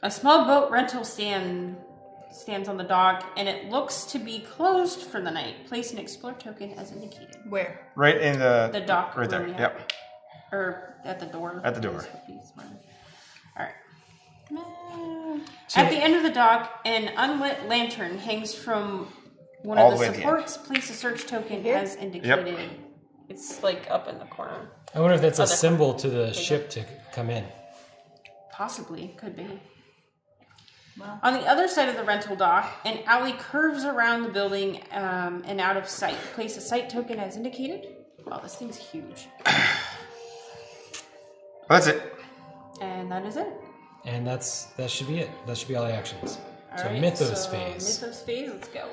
Speaker 3: A small boat rental stands on the dock, and it looks to be closed for the night. Place an explore token as indicated.
Speaker 1: Where?
Speaker 4: Right in
Speaker 3: The dock.
Speaker 4: Right there.
Speaker 3: room, yeah.
Speaker 4: Yep.
Speaker 3: Or at the door.
Speaker 4: At the door.
Speaker 3: Alright. At the end of the dock, an unlit lantern hangs from one
Speaker 4: All
Speaker 3: of
Speaker 4: the
Speaker 3: the
Speaker 4: way at the end.
Speaker 3: supports. Place a search token
Speaker 1: Here?
Speaker 3: as indicated. It's like up in the corner.
Speaker 2: I wonder if that's a
Speaker 3: Other-
Speaker 2: symbol to the ship to come in.
Speaker 3: Possibly. Could be.
Speaker 1: Well.
Speaker 3: On the other side of the rental dock, an alley curves around the building and out of sight. Place a sight token as indicated. Wow, this thing's huge.
Speaker 4: Well, that's it.
Speaker 3: And that is it.
Speaker 2: And that should be it. That should be all the actions. So
Speaker 3: Alright,
Speaker 2: Mythos
Speaker 3: so
Speaker 2: phase.
Speaker 3: Mythos phase, let's go.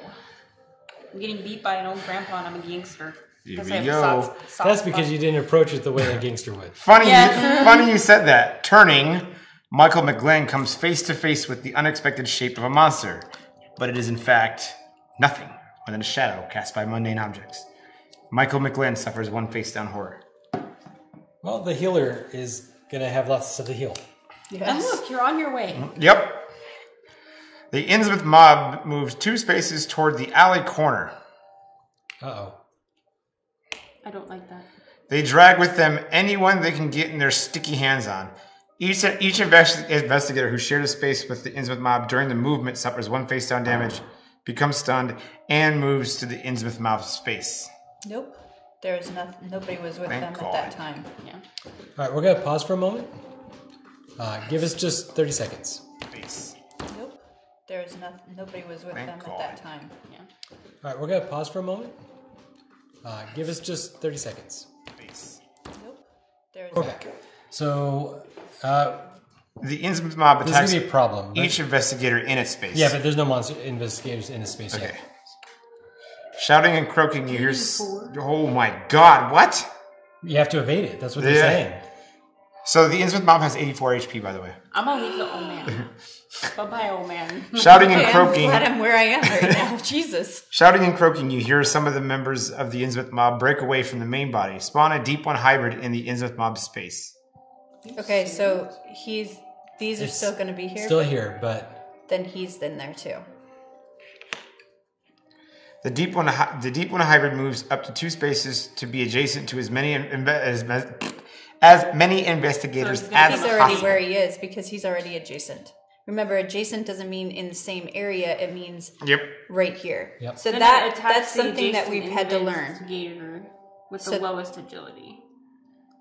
Speaker 3: I'm getting beat by an old grandpa and I'm a gangster.
Speaker 4: Here
Speaker 3: Because
Speaker 4: we
Speaker 3: I have
Speaker 4: go.
Speaker 3: soft
Speaker 2: That's because
Speaker 3: spot.
Speaker 2: you didn't approach it the way a gangster would.
Speaker 4: Funny,
Speaker 3: Yeah.
Speaker 4: funny you said that. Turning, Michael McGlenn comes face to face with the unexpected shape of a monster, but it is in fact nothing more than a shadow cast by mundane objects. Michael McGlenn suffers one face-down horror.
Speaker 2: Well, the healer is going to have lots of stuff to heal.
Speaker 3: And look, you're on your way.
Speaker 4: Yep. The Innsmouth mob moves 2 spaces toward the alley corner.
Speaker 2: Uh-oh.
Speaker 3: I don't like that.
Speaker 4: They drag with them anyone they can get in their sticky hands on. Each investigator who shared a space with the Innsmouth mob during the movement suffers 1 face-down damage, becomes stunned, and moves to the Innsmouth mob space.
Speaker 1: Nope. There's nothing. Nobody was with
Speaker 4: Thank
Speaker 1: them
Speaker 4: God.
Speaker 1: at that time.
Speaker 3: Yeah.
Speaker 2: All right, we're going to pause for a moment. Give us just 30 seconds.
Speaker 4: Space.
Speaker 1: Nope. There's nothing. Nobody was with
Speaker 4: Thank
Speaker 1: them
Speaker 4: God.
Speaker 1: at that time.
Speaker 3: Yeah.
Speaker 2: All right, we're going to pause for a moment. Give us just 30 seconds.
Speaker 4: Space.
Speaker 1: Nope. There's.
Speaker 2: We're back. So,
Speaker 4: The Innsmouth mob
Speaker 2: this is
Speaker 4: attacks
Speaker 2: going to be a problem. but-
Speaker 4: each investigator in its space.
Speaker 2: Yeah, but there's no monster investigators in this space
Speaker 4: Okay.
Speaker 2: yet.
Speaker 4: Shouting and croaking, you hear... Oh my god, what?
Speaker 2: You have to evade it. That's what they're
Speaker 4: Yeah.
Speaker 2: saying.
Speaker 4: So the Innsmouth mob has 84 HP, by the way.
Speaker 3: I'm gonna leave the old man. Bye-bye, old man.
Speaker 4: Shouting and
Speaker 1: Okay, I'm
Speaker 4: croaking...
Speaker 1: glad I'm where I am right now. Jesus.
Speaker 4: Shouting and croaking, you hear some of the members of the Innsmouth mob break away from the main body, spawn a Deep One hybrid in the Innsmouth mob space.
Speaker 1: Okay, so these are
Speaker 2: It's
Speaker 1: still going to be here.
Speaker 2: Still
Speaker 1: but
Speaker 2: here, but
Speaker 1: Then he's in there too.
Speaker 4: The Deep One hybrid moves up to 2 spaces to be adjacent to as many investigators
Speaker 3: So
Speaker 4: as
Speaker 3: he's gonna
Speaker 1: He's
Speaker 3: be
Speaker 1: already
Speaker 4: possible.
Speaker 1: where he is because he's already adjacent. Remember, adjacent doesn't mean in the same area. It means
Speaker 4: Yep.
Speaker 1: right here.
Speaker 2: Yep.
Speaker 1: So
Speaker 3: Then it
Speaker 1: that's
Speaker 3: attacks the
Speaker 1: something that
Speaker 3: adjacent
Speaker 1: we've had to learn.
Speaker 3: investigator with
Speaker 1: So-
Speaker 3: the lowest agility.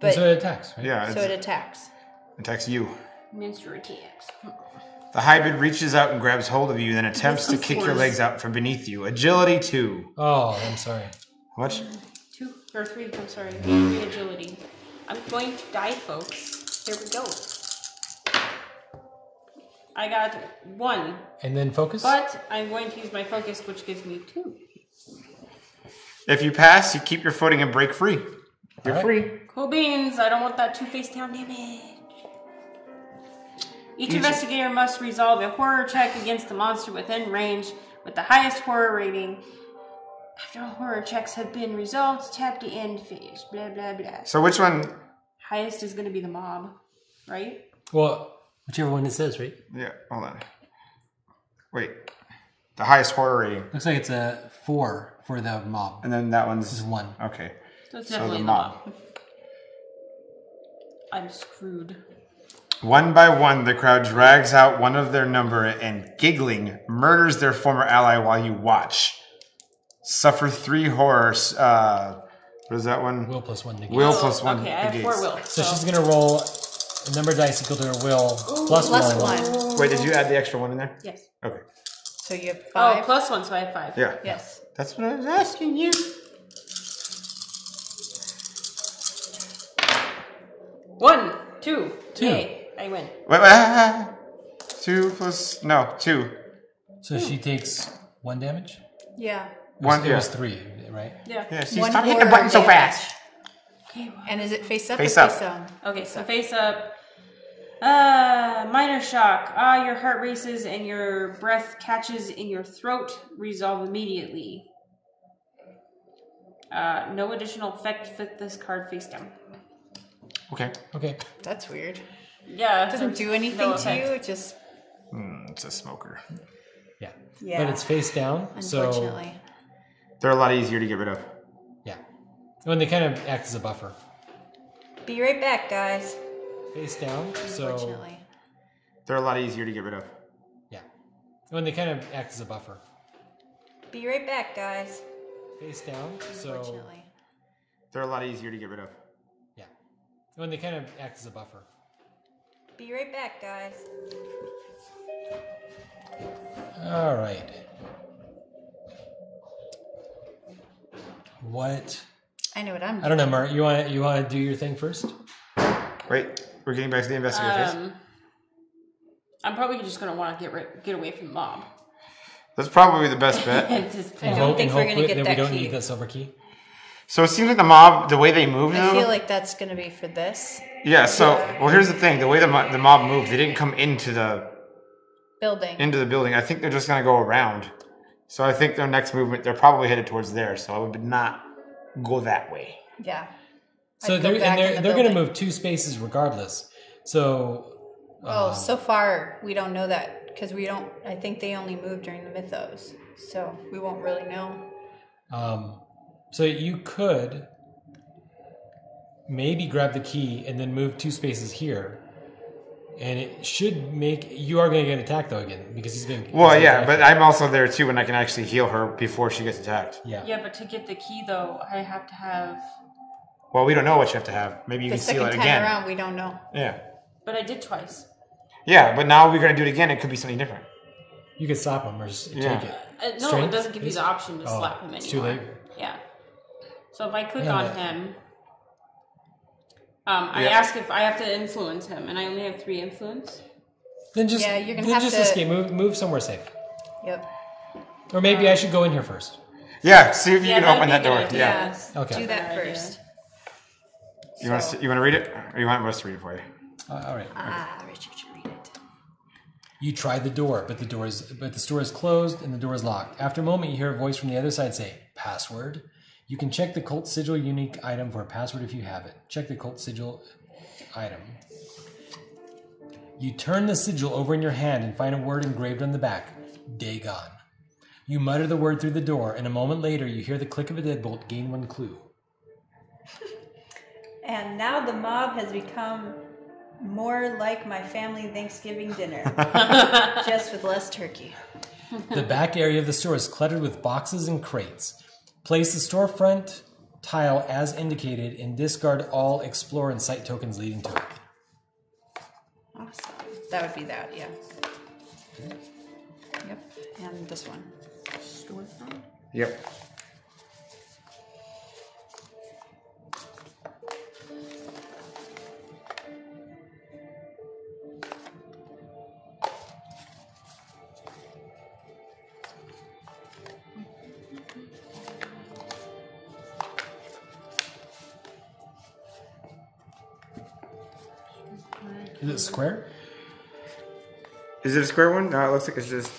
Speaker 1: But
Speaker 2: so it attacks, right?
Speaker 4: Yeah,
Speaker 1: so
Speaker 4: it
Speaker 1: it attacks.
Speaker 4: attacks you.
Speaker 3: Minster attacks.
Speaker 4: The hybrid reaches out and grabs hold of you, then attempts to
Speaker 3: Of
Speaker 4: kick your
Speaker 3: course.
Speaker 4: legs out from beneath you. Agility 2.
Speaker 2: Oh, I'm sorry.
Speaker 4: How much?
Speaker 3: 2 or 3. I'm sorry. 3 agility. I'm going to die, folks. Here we go. I got 1,
Speaker 2: And then focus?
Speaker 3: but I'm going to use my focus, which gives me 2.
Speaker 4: If you pass, you keep your footing and break free. You're
Speaker 2: Alright.
Speaker 4: free.
Speaker 3: Cool beans. I don't want that 2 face-down damage. Each investigator must resolve a horror check against the monster within range with the highest horror rating. After all horror checks have been resolved, tap the end phase. Blah, blah, blah.
Speaker 4: So which one?
Speaker 3: Highest is going to be the mob, right?
Speaker 2: Well, whichever one it says, right?
Speaker 4: Yeah, hold on. Wait. The highest horror rating.
Speaker 2: Looks like it's a 4 for the mob.
Speaker 4: And then that
Speaker 2: This is
Speaker 4: one's...
Speaker 2: 1.
Speaker 4: Okay.
Speaker 3: So it's
Speaker 4: So
Speaker 3: definitely
Speaker 4: the
Speaker 3: the
Speaker 4: mob.
Speaker 3: mob. I'm screwed.
Speaker 4: One by one, the crowd drags out one of their number and, giggling, murders their former ally while you watch. Suffer 3 horrors. What is that one?
Speaker 2: Will plus 1 negate.
Speaker 4: Will plus 1
Speaker 3: Okay, I have 4
Speaker 4: negates.
Speaker 3: will.
Speaker 2: So she's going to roll a number of dice equal to her will plus
Speaker 1: Plus
Speaker 2: 1.
Speaker 1: one.
Speaker 4: Wait, did you add the extra 1 in there?
Speaker 3: Yes.
Speaker 4: Okay.
Speaker 1: So you have
Speaker 3: Oh,
Speaker 1: 5.
Speaker 3: plus 1, so I have 5.
Speaker 4: Yeah.
Speaker 1: Yes.
Speaker 4: That's what I was asking you.
Speaker 3: 1, 2. Yay. I win.
Speaker 4: Wait. 2 plus... No, 2.
Speaker 2: So she takes 1 damage?
Speaker 1: Yeah.
Speaker 2: It was 3, right?
Speaker 3: Yeah.
Speaker 5: Yeah, see,
Speaker 1: One
Speaker 5: stop hitting the
Speaker 1: more
Speaker 5: button so
Speaker 1: damage.
Speaker 5: fast.
Speaker 3: Okay.
Speaker 1: And is it face up
Speaker 5: Face
Speaker 1: or
Speaker 5: up.
Speaker 1: face down?
Speaker 3: Okay, so face up. Minor shock. Your heart races and your breath catches in your throat. Resolve immediately. No additional effect with this card face down.
Speaker 5: Okay.
Speaker 2: Okay.
Speaker 1: That's weird.
Speaker 3: Yeah.
Speaker 1: It doesn't do anything to you. It just
Speaker 4: It's a smoker.
Speaker 2: Yeah.
Speaker 1: Yeah.
Speaker 2: But it's face down.
Speaker 1: unfortunately.
Speaker 4: They're a lot easier to get rid of.
Speaker 2: So, yeah. When they kind of act as a buffer.
Speaker 1: Be right back, guys.
Speaker 2: Face down. So,
Speaker 1: Unfortunately.
Speaker 4: They're a lot easier to get rid of.
Speaker 2: yeah. When they kind of act as a buffer.
Speaker 1: Be right back, guys.
Speaker 2: Face down. So,
Speaker 1: Unfortunately.
Speaker 4: They're a lot easier to get rid of.
Speaker 2: yeah. When they kind of act as a buffer.
Speaker 1: Be right back, guys.
Speaker 2: All right. What?
Speaker 1: I know what I'm doing.
Speaker 2: I don't know, Mark. You want to do your thing first?
Speaker 4: Wait, we're getting back to the investigator phase.
Speaker 3: I'm probably just gonna want to get away from the mob.
Speaker 4: That's probably the best bet.
Speaker 1: I don't think we're gonna get
Speaker 2: that
Speaker 1: that
Speaker 2: we don't
Speaker 1: key.
Speaker 2: need that silver key.
Speaker 4: So it seems like the mob, the way they move,
Speaker 1: I
Speaker 4: though.
Speaker 1: feel like that's gonna be for this
Speaker 4: Yeah. So, well, here's the thing: the way the mob moved, they didn't come into the
Speaker 1: building.
Speaker 4: I think they're just gonna go around. So I think their next movement, they're probably headed towards there. So I would not go that way.
Speaker 1: Yeah.
Speaker 2: So
Speaker 1: I'd go
Speaker 2: they're
Speaker 1: back in the
Speaker 2: going to
Speaker 1: building.
Speaker 2: move 2 spaces regardless. So
Speaker 1: Well, so far we don't know that because we don't. I think they only move during the mythos, so we won't really know.
Speaker 2: so you could maybe grab the key and then move 2 spaces here, and it should make you are going to get attacked though again because he's going.
Speaker 4: Well, yeah, but I'm also there too, and I can actually heal her before she gets attacked.
Speaker 2: Yeah.
Speaker 3: Yeah, but to get the key though, I have to have.
Speaker 4: Well, we don't know what you have to have. Maybe you
Speaker 1: The
Speaker 4: can seal
Speaker 1: second
Speaker 4: it
Speaker 1: time
Speaker 4: again.
Speaker 1: around, we don't know.
Speaker 4: Yeah.
Speaker 3: But I did twice.
Speaker 4: Yeah, but now we're gonna do it again. It could be something different.
Speaker 2: You could stop him or just
Speaker 4: Yeah.
Speaker 2: take it.
Speaker 3: No,
Speaker 2: Strength?
Speaker 3: it doesn't give you the option to
Speaker 2: Oh,
Speaker 3: slap him anymore.
Speaker 2: it's too late.
Speaker 3: Yeah. So if I click
Speaker 2: Yeah,
Speaker 3: on
Speaker 2: but-
Speaker 3: him, I
Speaker 4: Yeah.
Speaker 3: ask if I have to influence him, and I only have 3 influence.
Speaker 2: Then just
Speaker 1: Yeah, you're gonna
Speaker 2: then
Speaker 1: have
Speaker 2: just
Speaker 1: to-
Speaker 2: escape. Move somewhere safe.
Speaker 1: Yep.
Speaker 2: Or maybe I should go in here first.
Speaker 4: Yeah. See if you
Speaker 3: Yeah,
Speaker 4: can
Speaker 3: that'd
Speaker 4: open
Speaker 3: be
Speaker 4: that
Speaker 3: a good
Speaker 4: door.
Speaker 3: idea.
Speaker 4: Yeah.
Speaker 2: Okay.
Speaker 1: Do that
Speaker 3: Good idea.
Speaker 1: first.
Speaker 4: You want to read it, or you want us to read it for you?
Speaker 2: All right.
Speaker 1: Richard should read it.
Speaker 2: You try the door, but the door is closed and the door is locked. After a moment, you hear a voice from the other side say, "Password." You can check the cult sigil unique item for a password if you have it. Check the cult sigil item. You turn the sigil over in your hand and find a word engraved on the back, Dagon. You mutter the word through the door, and a moment later, you hear the click of a deadbolt gain 1 clue.
Speaker 1: And now the mob has become more like my family Thanksgiving dinner, just with less turkey.
Speaker 2: The back area of the store is cluttered with boxes and crates. Place the storefront tile as indicated and discard all explore and site tokens leading to it.
Speaker 1: Awesome. That would be that, yeah. Yep. And this one.
Speaker 4: Yep.
Speaker 2: Is it square?
Speaker 4: Is it a square one? No, it looks like it's just.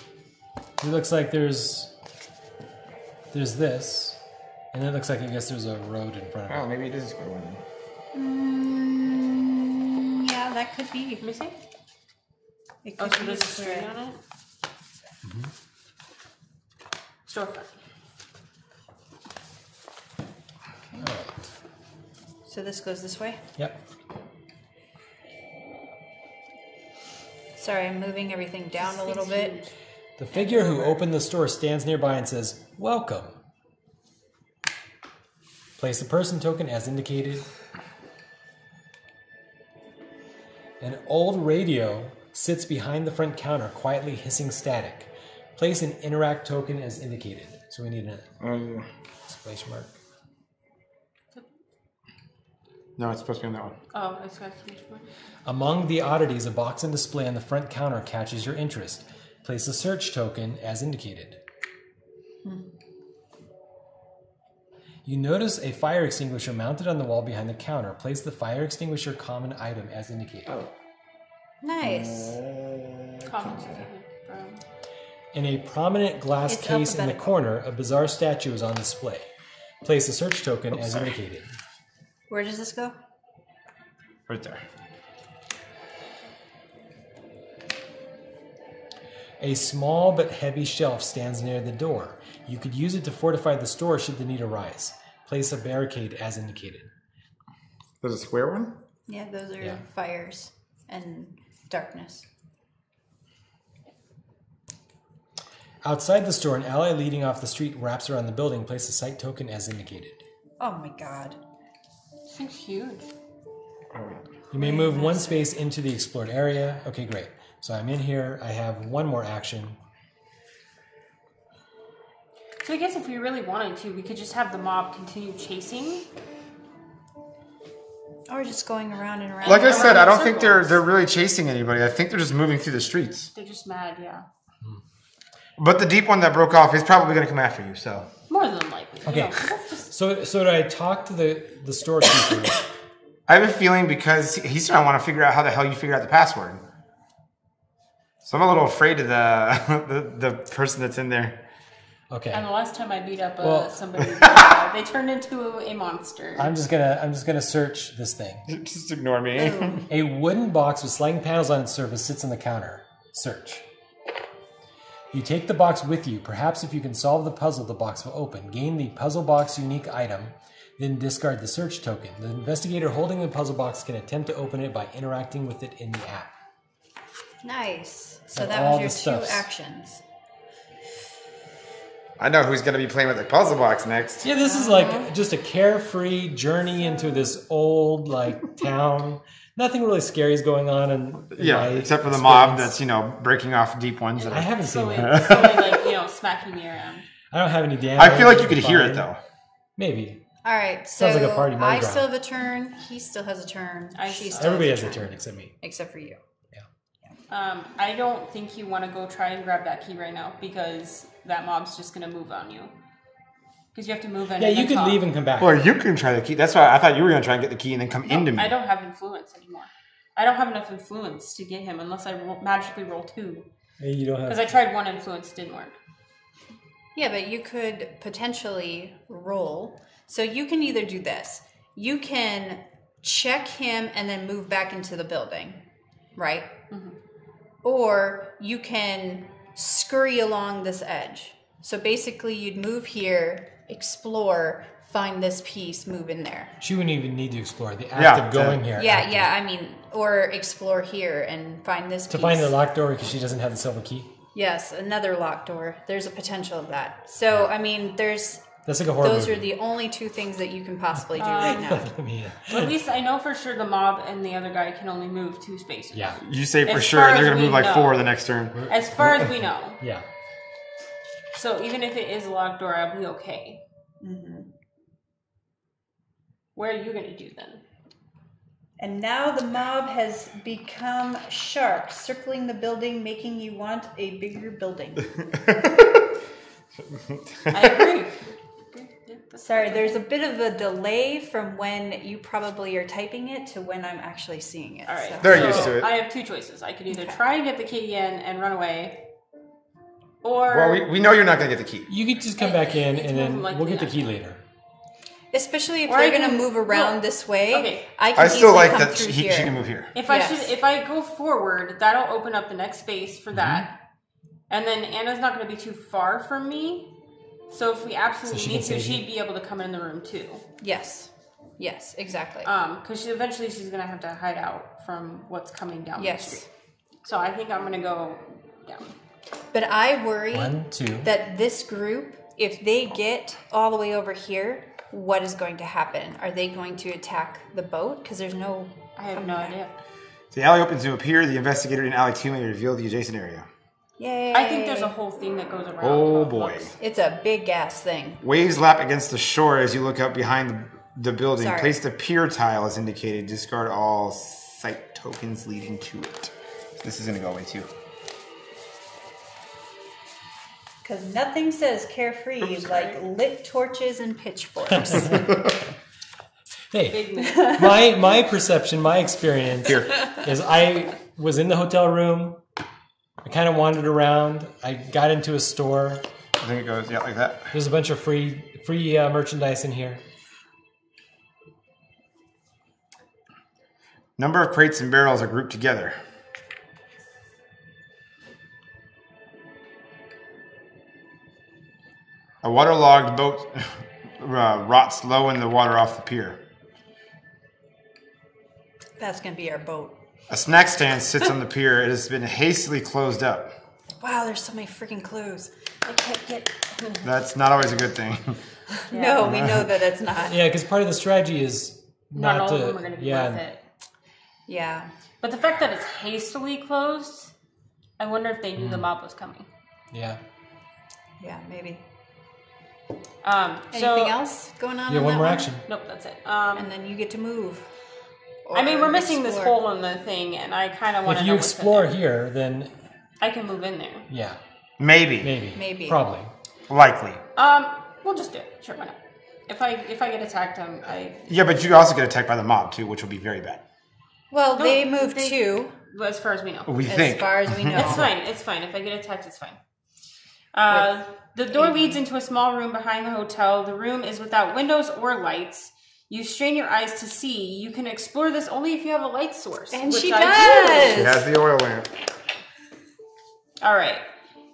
Speaker 2: It looks like there's this, and it looks like I guess there's a road in front of
Speaker 4: Oh,
Speaker 2: it.
Speaker 4: maybe it is a square one.
Speaker 1: Yeah, that could be.
Speaker 3: Let me see.
Speaker 1: It
Speaker 3: Oh,
Speaker 1: could
Speaker 3: so
Speaker 1: be
Speaker 3: there's a
Speaker 1: square.
Speaker 3: string on it? Storefront.
Speaker 2: Alright.
Speaker 1: So this goes this way?
Speaker 2: Yep.
Speaker 1: Sorry, I'm moving everything down a little bit.
Speaker 2: The figure who opened the store stands nearby and says, "Welcome." Place the person token as indicated. An old radio sits behind the front counter, quietly hissing static. Place an interact token as indicated. So we need an exclamation mark.
Speaker 4: No, it's supposed to be on that one.
Speaker 3: Oh, it's got so much more.
Speaker 2: Among the oddities, a box on display on the front counter catches your interest. Place a search token as indicated. You notice a fire extinguisher mounted on the wall behind the counter. Place the fire extinguisher common item as indicated.
Speaker 4: Oh.
Speaker 1: Nice.
Speaker 2: In a prominent glass
Speaker 1: It's
Speaker 2: case in the
Speaker 1: alphabetical.
Speaker 2: corner, a bizarre statue is on display. Place a search token as indicated.
Speaker 1: Where does this go?
Speaker 4: Right there.
Speaker 2: A small but heavy shelf stands near the door. You could use it to fortify the store should the need arise. Place a barricade as indicated.
Speaker 4: There's a square one?
Speaker 1: Yeah, those are
Speaker 2: Yeah.
Speaker 1: fires and darkness.
Speaker 2: Outside the store, an alley leading off the street wraps around the building. Place a site token as indicated.
Speaker 1: Oh my god.
Speaker 3: This thing's huge.
Speaker 2: You may move one space into the explored area. Okay, great. So I'm in here. I have one more action.
Speaker 3: So I guess if we really wanted to, we could just have the mob continue chasing.
Speaker 1: Or just going around and around.
Speaker 4: Like I
Speaker 1: and
Speaker 4: said,
Speaker 1: around.
Speaker 4: I don't think
Speaker 3: circles.
Speaker 4: they're really chasing anybody. I think they're just moving through the streets.
Speaker 3: They're just mad, yeah.
Speaker 4: But the deep one that broke off is probably going to come after you, so.
Speaker 3: More than likely.
Speaker 2: Okay.
Speaker 3: You know, that's just...
Speaker 2: So did I talk to the storekeeper?
Speaker 4: I have a feeling because he's going to want to figure out how the hell you figure out the password. So I'm a little afraid of the person that's in there.
Speaker 2: Okay.
Speaker 3: And the last time I beat up somebody, they turned into a monster.
Speaker 2: I'm just gonna search this thing.
Speaker 4: Just ignore me.
Speaker 2: A wooden box with sliding panels on its surface sits on the counter. Search. You take the box with you. Perhaps if you can solve the puzzle, the box will open. Gain the puzzle box unique item, then discard the search token. The investigator holding the puzzle box can attempt to open it by interacting with it in the app.
Speaker 1: Nice. So
Speaker 2: And
Speaker 1: that
Speaker 2: all
Speaker 1: was
Speaker 2: the
Speaker 1: your two
Speaker 2: stuffs.
Speaker 1: actions.
Speaker 4: I know who's going to be playing with the puzzle box next.
Speaker 2: Yeah, this is like just a carefree journey into this old town. Nothing really scary is going on in
Speaker 4: Yeah,
Speaker 2: my
Speaker 4: except for the
Speaker 2: experience.
Speaker 4: mob that's, breaking off deep ones. That
Speaker 2: I haven't seen
Speaker 3: slowly,
Speaker 2: that.
Speaker 3: slowly, smacking me around.
Speaker 2: I don't have any damage.
Speaker 4: I feel like you could hear it,
Speaker 2: Fine.
Speaker 4: though.
Speaker 2: Maybe.
Speaker 1: All right, so
Speaker 2: Sounds like a party Mardi
Speaker 1: I
Speaker 2: Gras.
Speaker 1: still have a turn. He still has a turn. She still
Speaker 2: Everybody
Speaker 1: has
Speaker 2: has a turn except me.
Speaker 1: except for you.
Speaker 3: I don't think you want to go try and grab that key right now because that mob's just going to move on you. Because you have to move in.
Speaker 2: Yeah,
Speaker 3: and
Speaker 2: you
Speaker 3: then
Speaker 2: could
Speaker 3: talk.
Speaker 2: leave and come back.
Speaker 4: Or you can try the key. That's why I thought you were going to try and get the key and then come into me.
Speaker 3: I don't have influence anymore. I don't have enough influence to get him unless I magically roll 2.
Speaker 2: Hey, you don't have.
Speaker 3: Because I tried 1 influence, didn't work.
Speaker 1: Yeah, but you could potentially roll. So you can either do this. You can check him and then move back into the building, right?
Speaker 3: Mm-hmm.
Speaker 1: Or you can scurry along this edge. So basically you'd move here, explore, find this piece, move in there.
Speaker 2: She wouldn't even need to explore. The act of going here.
Speaker 1: Or explore here and find this
Speaker 2: To
Speaker 1: piece.
Speaker 2: find the locked door because she doesn't have the silver key.
Speaker 1: Yes, another locked door. There's a potential of that. So,
Speaker 2: That's like a horror
Speaker 1: those
Speaker 2: movie.
Speaker 1: are the only 2 things that you can possibly do right now.
Speaker 3: Well, at least I know for sure the mob and the other guy can only move 2 spaces.
Speaker 2: Yeah.
Speaker 4: You say for
Speaker 3: As
Speaker 4: sure,
Speaker 3: far
Speaker 4: and
Speaker 3: as
Speaker 4: they're going to
Speaker 3: we
Speaker 4: move like
Speaker 3: know.
Speaker 4: 4 the next turn.
Speaker 3: As far as we know.
Speaker 2: Yeah.
Speaker 3: So even if it is a locked door, I'll be okay.
Speaker 1: Mm-hmm.
Speaker 3: What are you going to do then?
Speaker 1: And now the mob has become sharp, circling the building, making you want a bigger building.
Speaker 3: I agree.
Speaker 1: Sorry, there's a bit of a delay from when you probably are typing it to when I'm actually seeing it.
Speaker 3: All right.
Speaker 1: So.
Speaker 4: They're used to it.
Speaker 3: I have 2 choices. I could either try and get the key in and run away, or...
Speaker 4: Well, we know you're not going to get the key.
Speaker 2: You could just come back in
Speaker 3: It's
Speaker 2: and
Speaker 3: more
Speaker 2: then
Speaker 3: likely
Speaker 2: we'll get the
Speaker 3: not
Speaker 2: key
Speaker 3: to.
Speaker 2: later.
Speaker 1: Especially if
Speaker 3: Or I
Speaker 1: they're going to
Speaker 3: can-
Speaker 1: move around
Speaker 3: well,
Speaker 1: this way,
Speaker 3: okay.
Speaker 1: I can
Speaker 4: I still
Speaker 1: easily
Speaker 4: like
Speaker 1: come
Speaker 4: that
Speaker 1: through
Speaker 4: she
Speaker 1: here.
Speaker 4: can move here.
Speaker 3: If
Speaker 1: Yes.
Speaker 3: if I go forward, that'll open up the next space for that. And then Anna's not going to be too far from me. So if we absolutely
Speaker 2: So she
Speaker 3: need
Speaker 2: can
Speaker 3: to,
Speaker 2: save you?
Speaker 3: she'd be able to come in the room too.
Speaker 1: Yes, exactly.
Speaker 3: Because eventually she's going to have to hide out from what's coming down the
Speaker 1: Yes.
Speaker 3: street. So I think I'm going to go down.
Speaker 1: But I worry
Speaker 2: 1, 2.
Speaker 1: that this group, if they get all the way over here, what is going to happen? Are they going to attack the boat? Because there's no...
Speaker 3: I have no idea.
Speaker 4: The alley opens to appear. The investigator in alley 2 may reveal the adjacent area.
Speaker 1: Yay.
Speaker 3: I think there's a whole thing that goes around.
Speaker 4: Oh,
Speaker 3: how it
Speaker 4: boy.
Speaker 3: looks.
Speaker 1: It's a big ass thing.
Speaker 4: Waves lap against the shore as you look up behind the building.
Speaker 1: Sorry.
Speaker 4: Place the pier tile as indicated. Discard all site tokens leading to it. This is going to go away too.
Speaker 1: Because nothing says carefree like lit torches and pitchforks.
Speaker 2: Hey, my perception, my experience is I was in the hotel room. I kind of wandered around. I got into a store.
Speaker 4: I think it goes like that.
Speaker 2: There's a bunch of free merchandise in here.
Speaker 4: Number of crates and barrels are grouped together. A waterlogged boat rots low in the water off the pier.
Speaker 1: That's going to be our boat.
Speaker 4: A snack stand sits on the pier. It has been hastily closed up.
Speaker 1: Wow, there's so many freaking clues. I can't get...
Speaker 4: That's not always a good thing.
Speaker 1: Yeah. No, we know that it's not.
Speaker 2: Yeah, because part of the strategy is
Speaker 3: Not
Speaker 2: not
Speaker 3: all
Speaker 2: to...
Speaker 3: of them are going to be worth it.
Speaker 1: Yeah.
Speaker 3: But the fact that it's hastily closed, I wonder if they knew the mob was coming.
Speaker 2: Yeah.
Speaker 1: Yeah, maybe.
Speaker 3: Anything
Speaker 1: Else going on?
Speaker 2: Yeah,
Speaker 1: in
Speaker 2: one
Speaker 1: that
Speaker 2: more action.
Speaker 3: Nope, that's it.
Speaker 1: And then you get to move.
Speaker 3: I mean,
Speaker 1: Or
Speaker 3: we're missing this
Speaker 1: explore.
Speaker 3: hole in the thing, and I kind of want to
Speaker 2: If
Speaker 3: know
Speaker 2: you
Speaker 3: what's in
Speaker 2: explore
Speaker 3: there.
Speaker 2: here, then
Speaker 3: I can move in there.
Speaker 2: yeah,
Speaker 4: Maybe.
Speaker 1: Maybe.
Speaker 2: probably.
Speaker 4: Likely.
Speaker 3: We'll just do it. Sure, why not? If I get attacked,
Speaker 4: Yeah, but you also get attacked by the mob, too, which will be very bad.
Speaker 1: Well,
Speaker 3: No,
Speaker 1: they moved too,
Speaker 3: as far as we know.
Speaker 4: We
Speaker 1: as
Speaker 4: think.
Speaker 1: far as we know.
Speaker 3: It's fine. It's fine. If I get attacked, it's fine. The door leads into a small room behind the hotel. The room is without windows or lights. You strain your eyes to see. You can explore this only if you have a light source.
Speaker 1: And
Speaker 3: which
Speaker 1: she
Speaker 3: I
Speaker 1: does!
Speaker 4: She has the oil lamp.
Speaker 3: do. All right.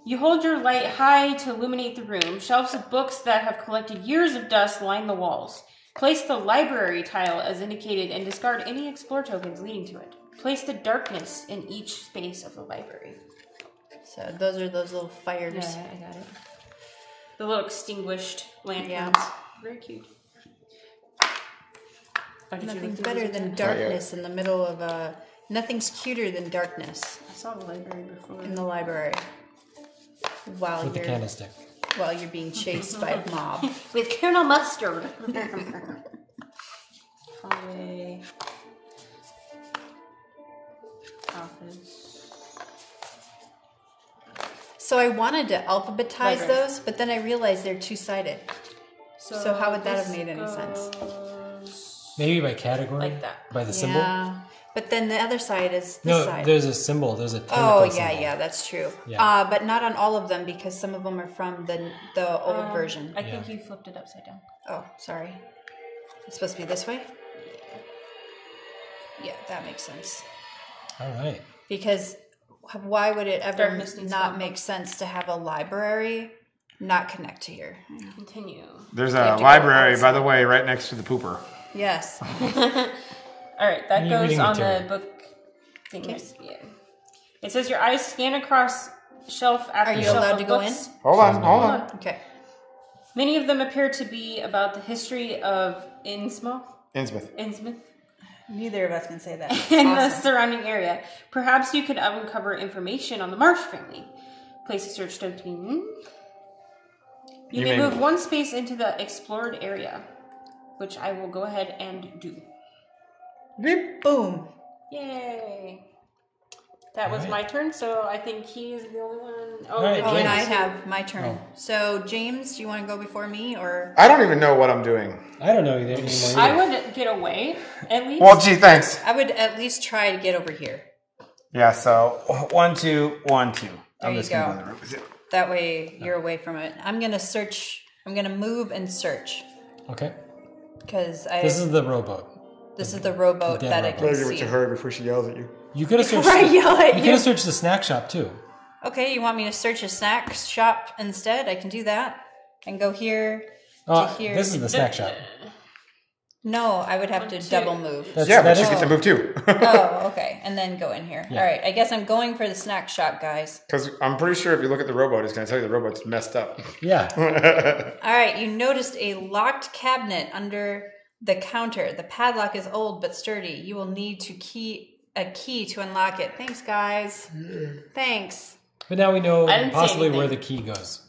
Speaker 3: You hold your light high to illuminate the room. Shelves of books that have collected years of dust line the walls. Place the library tile as indicated and discard any explore tokens leading to it. Place the darkness in each space of the library.
Speaker 1: So those are those little fires.
Speaker 3: Yeah, I got it. The little extinguished lanterns.
Speaker 1: Yeah.
Speaker 3: Very cute.
Speaker 1: Nothing's better than darkness in the middle of a... Nothing's cuter than darkness
Speaker 3: I saw the library before.
Speaker 1: in the library. While
Speaker 2: With the
Speaker 1: you're
Speaker 2: candlestick.
Speaker 1: being chased by a mob.
Speaker 3: With Colonel Mustard. Hallway. Office.
Speaker 1: So I wanted to alphabetize
Speaker 3: Library.
Speaker 1: those, but then I realized they're two-sided. So how would that have made any sense?
Speaker 2: Maybe by category?
Speaker 3: Like that.
Speaker 2: By the symbol?
Speaker 1: Yeah. But then the other side is this
Speaker 2: No,
Speaker 1: side.
Speaker 2: there's a symbol. There's a tentacle
Speaker 1: Oh,
Speaker 2: symbol.
Speaker 1: yeah, that's true.
Speaker 2: Yeah.
Speaker 1: But not on all of them because some of them are from the old version.
Speaker 3: I think you flipped it upside down.
Speaker 1: Oh, sorry. It's supposed to be this way? Yeah, that makes sense.
Speaker 2: All right.
Speaker 1: Because why would it ever
Speaker 3: Darkness needs
Speaker 1: not
Speaker 3: to
Speaker 1: make sense to have a library not connect to here?
Speaker 3: Continue.
Speaker 4: There's
Speaker 1: have
Speaker 4: a
Speaker 1: to go
Speaker 4: library,
Speaker 1: outside.
Speaker 4: by the way, right next to the pooper.
Speaker 1: Yes.
Speaker 3: All right, that
Speaker 2: Any
Speaker 3: goes
Speaker 2: reading
Speaker 3: on
Speaker 2: material?
Speaker 3: the book thing.
Speaker 1: Okay.
Speaker 3: Yeah. It says your eyes scan across shelf after
Speaker 1: Are you
Speaker 3: shelf
Speaker 1: allowed
Speaker 3: of
Speaker 1: to go
Speaker 3: books.
Speaker 1: in?
Speaker 4: Hold on.
Speaker 1: Okay.
Speaker 3: Many of them appear to be about the history of Innsmouth.
Speaker 4: Innsmouth.
Speaker 1: Neither of us can say that.
Speaker 3: And the surrounding area. Perhaps you could uncover information on the Marsh family. Place a search token. You may move one space into the explored area, which I will go ahead and do.
Speaker 4: Beep.
Speaker 1: Boom.
Speaker 3: Yay! That was my turn, so I think he is the only one. Oh,
Speaker 2: right,
Speaker 1: Oh, and I
Speaker 2: James.
Speaker 1: have my turn. So, James, do you want to go before me, or...
Speaker 4: I don't even know what I'm doing.
Speaker 2: I don't know anymore.
Speaker 3: I
Speaker 2: either.
Speaker 3: would get away, at least.
Speaker 4: Well, gee, thanks.
Speaker 1: I would at least try to get over here.
Speaker 4: Yeah, so 1, 2, 1, 2.
Speaker 1: There you
Speaker 4: gonna
Speaker 1: go.
Speaker 4: go in the room with you.
Speaker 1: That way you're away from it. I'm going to search. I'm going to move and search.
Speaker 2: Okay.
Speaker 1: Because
Speaker 2: This is the rowboat.
Speaker 1: this is the rowboat
Speaker 2: dead
Speaker 1: that I
Speaker 2: rowboat.
Speaker 1: can see.
Speaker 4: hurry before she yells at you.
Speaker 2: You could have searched.
Speaker 1: Before I yell at
Speaker 2: you
Speaker 1: you.
Speaker 2: could have searched the snack shop too.
Speaker 1: Okay, you want me to search a snack shop instead? I can do that. And go here to here.
Speaker 2: This is the snack shop.
Speaker 1: No, I would have to double move.
Speaker 2: That's,
Speaker 4: Yeah, but
Speaker 2: that
Speaker 4: she
Speaker 2: is-
Speaker 4: gets to move too.
Speaker 1: Oh, okay. And then go in here.
Speaker 2: Yeah.
Speaker 1: All right, I guess I'm going for the snack shop, guys.
Speaker 4: Because I'm pretty sure if you look at the rowboat, it's going to tell you the rowboat's messed up.
Speaker 2: Yeah.
Speaker 1: All right, you noticed a locked cabinet under the counter. The padlock is old but sturdy. You will need a key to unlock it. Thanks, guys. Thanks.
Speaker 2: But now we know
Speaker 3: I didn't say
Speaker 2: possibly where
Speaker 3: anything.
Speaker 2: the key goes.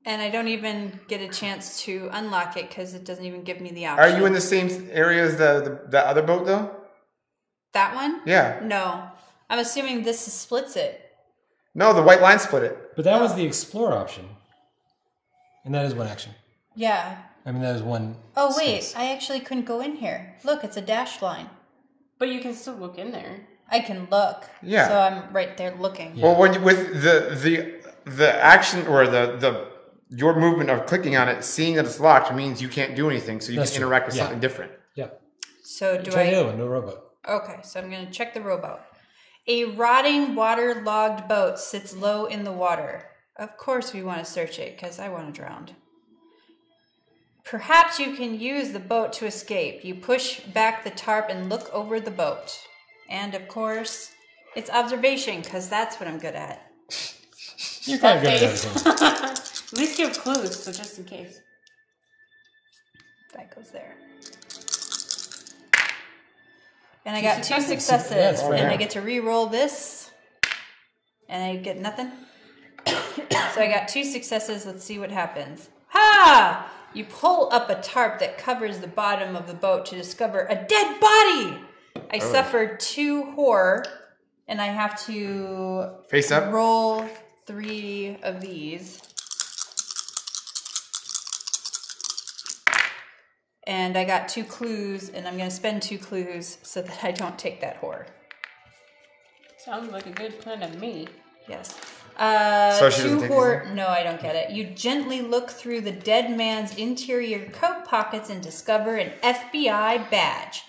Speaker 1: And I don't even get a chance to unlock it because it doesn't even give me the option.
Speaker 4: Are you in the same area as the other boat, though?
Speaker 1: That one?
Speaker 4: Yeah.
Speaker 1: No. I'm assuming this splits it.
Speaker 4: No, the white line split it.
Speaker 2: But that was the explore option. And that is one action.
Speaker 1: Yeah.
Speaker 2: I mean, that is one.
Speaker 1: Oh, wait.
Speaker 2: space.
Speaker 1: I actually couldn't go in here. Look, it's a dashed line.
Speaker 3: But you can still look in there.
Speaker 1: I can look.
Speaker 4: Yeah.
Speaker 1: So I'm right there looking.
Speaker 2: Yeah.
Speaker 4: Well, when you, with the action or your movement of clicking on it, seeing that it's locked means you can't do anything. So you
Speaker 2: That's
Speaker 4: can
Speaker 2: true.
Speaker 4: interact with
Speaker 2: Yeah.
Speaker 4: something different.
Speaker 2: Yep.
Speaker 1: So do
Speaker 2: Try the
Speaker 1: I...
Speaker 2: other one, no rowboat.
Speaker 1: Okay, so I'm going to check the rowboat. A rotting, waterlogged boat sits low in the water. Of course we want to search it, because I want to drown. Perhaps you can use the boat to escape. You push back the tarp and look over the boat. And, of course, it's observation, because that's what I'm good at.
Speaker 2: You're kind of good at
Speaker 3: face.
Speaker 2: everything.
Speaker 3: At least give clues, so just in case.
Speaker 1: That goes there. And I got two successes,
Speaker 2: Yeah, it's right
Speaker 1: and I
Speaker 2: there.
Speaker 1: get to re-roll this, and I get nothing. So I got two successes. Let's see what happens. Ha! You pull up a tarp that covers the bottom of the boat to discover a dead body. I suffered 2 horror, and I have to
Speaker 4: Face up.
Speaker 1: roll 3 of these. And I got 2 clues, and I'm going to spend 2 clues so that I don't take that horror.
Speaker 3: Sounds like a good plan to me.
Speaker 1: Yes.
Speaker 4: So she doesn't
Speaker 1: 2
Speaker 4: take
Speaker 1: horror. No, I don't get it. You gently look through the dead man's interior coat pockets and discover an FBI badge.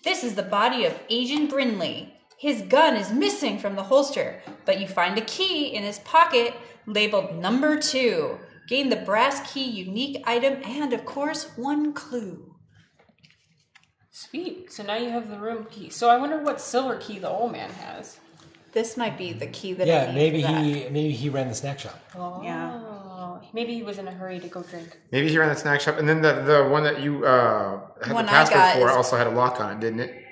Speaker 1: This is the body of Agent Brinley. His gun is missing from the holster, but you find a key in his pocket labeled number 2. Gain the brass key unique item and, of course, 1 clue.
Speaker 3: Sweet. So now you have the room key. So I wonder what silver key the old man has.
Speaker 1: This might be the key that I
Speaker 2: Yeah,
Speaker 1: need
Speaker 2: maybe
Speaker 1: for that.
Speaker 2: maybe he ran the snack shop.
Speaker 3: Oh.
Speaker 1: Yeah.
Speaker 3: Maybe he was in a hurry to go drink.
Speaker 4: Maybe he ran the snack shop, and then the one that you had
Speaker 1: One
Speaker 4: the
Speaker 1: I
Speaker 4: password
Speaker 1: got
Speaker 4: for
Speaker 1: is-
Speaker 4: also had a lock on it, didn't it?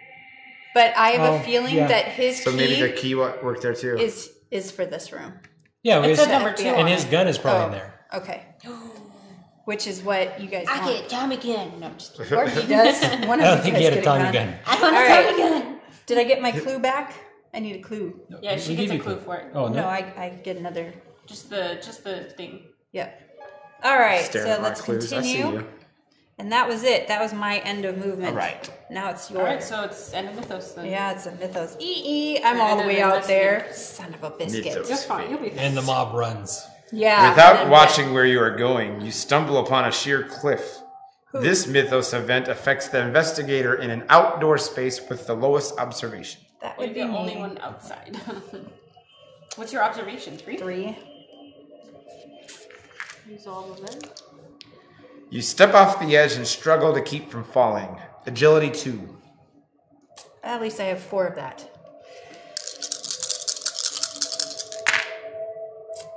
Speaker 1: But I have
Speaker 2: Oh,
Speaker 1: a feeling
Speaker 2: yeah.
Speaker 1: that his
Speaker 4: So
Speaker 1: key
Speaker 4: maybe the key worked there too.
Speaker 1: is for this room.
Speaker 2: Yeah,
Speaker 3: It
Speaker 2: his,
Speaker 3: said number 2
Speaker 1: FBI.
Speaker 3: on
Speaker 2: and his
Speaker 3: it.
Speaker 2: gun is probably
Speaker 1: Oh.
Speaker 2: in there.
Speaker 1: Okay. Which is what you guys
Speaker 3: I
Speaker 1: want.
Speaker 3: get Tommy gun. No, I'm just
Speaker 1: Or he does. One of
Speaker 2: I don't
Speaker 1: you
Speaker 2: think
Speaker 1: guys
Speaker 2: he had a
Speaker 1: get
Speaker 2: Tommy gun.
Speaker 3: I want a
Speaker 1: All right.
Speaker 3: Tommy gun.
Speaker 1: Did I get my clue back? I need a clue.
Speaker 3: Yeah,
Speaker 2: We
Speaker 3: she
Speaker 2: gave
Speaker 3: gets a
Speaker 2: you
Speaker 3: clue for it.
Speaker 2: Oh, no.
Speaker 1: No, I get another.
Speaker 3: Just the thing.
Speaker 1: Yep. All right,
Speaker 4: Staring
Speaker 1: so
Speaker 4: at my
Speaker 1: let's
Speaker 4: clues. I see
Speaker 1: continue.
Speaker 4: you.
Speaker 1: And that was it. That was my end of movement.
Speaker 4: All right.
Speaker 1: Now it's yours.
Speaker 3: All right, so it's end of mythos then.
Speaker 1: Yeah, it's a mythos. I'm
Speaker 3: And
Speaker 1: all the
Speaker 3: then
Speaker 1: way
Speaker 3: the
Speaker 1: out
Speaker 3: rest
Speaker 1: there. Son of a biscuit.
Speaker 4: Mythos.
Speaker 3: You're fine. You'll be fine.
Speaker 2: And the mob runs.
Speaker 1: Yeah.
Speaker 4: Without
Speaker 1: and
Speaker 4: watching where you are going, you stumble upon a sheer cliff. This mythos event affects the investigator in an outdoor space with the lowest observation.
Speaker 1: That
Speaker 3: You're
Speaker 1: would
Speaker 3: the
Speaker 1: be
Speaker 3: only
Speaker 1: me.
Speaker 3: one outside. What's your observation? 3?
Speaker 1: 3.
Speaker 3: Use all of them.
Speaker 4: You step off the edge and struggle to keep from falling. Agility 2.
Speaker 1: At least I have 4 of that.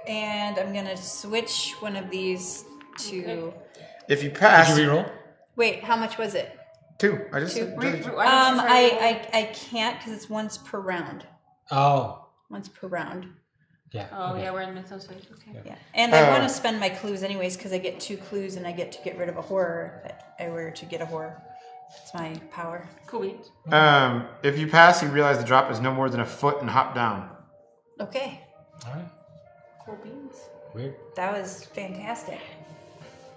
Speaker 1: And I'm gonna switch one of these to.
Speaker 3: Okay.
Speaker 4: If you pass,
Speaker 2: Did you reroll?
Speaker 1: Wait, how much was it?
Speaker 4: 2. I just
Speaker 1: 2.
Speaker 4: said agility 2.
Speaker 1: I can't because it's once per round.
Speaker 2: Oh,
Speaker 1: Once per round.
Speaker 2: yeah.
Speaker 3: Oh,
Speaker 2: okay.
Speaker 3: yeah, we're in mythos phase. Okay.
Speaker 1: Yeah. And I want to spend my clues anyways because I get 2 clues and I get to get rid of a horror if I were to get a horror. That's my power.
Speaker 3: Cool beans.
Speaker 4: If you pass, you realize the drop is no more than a foot and hop down.
Speaker 1: Okay.
Speaker 2: All right.
Speaker 3: Cool beans.
Speaker 2: Weird.
Speaker 1: That was fantastic.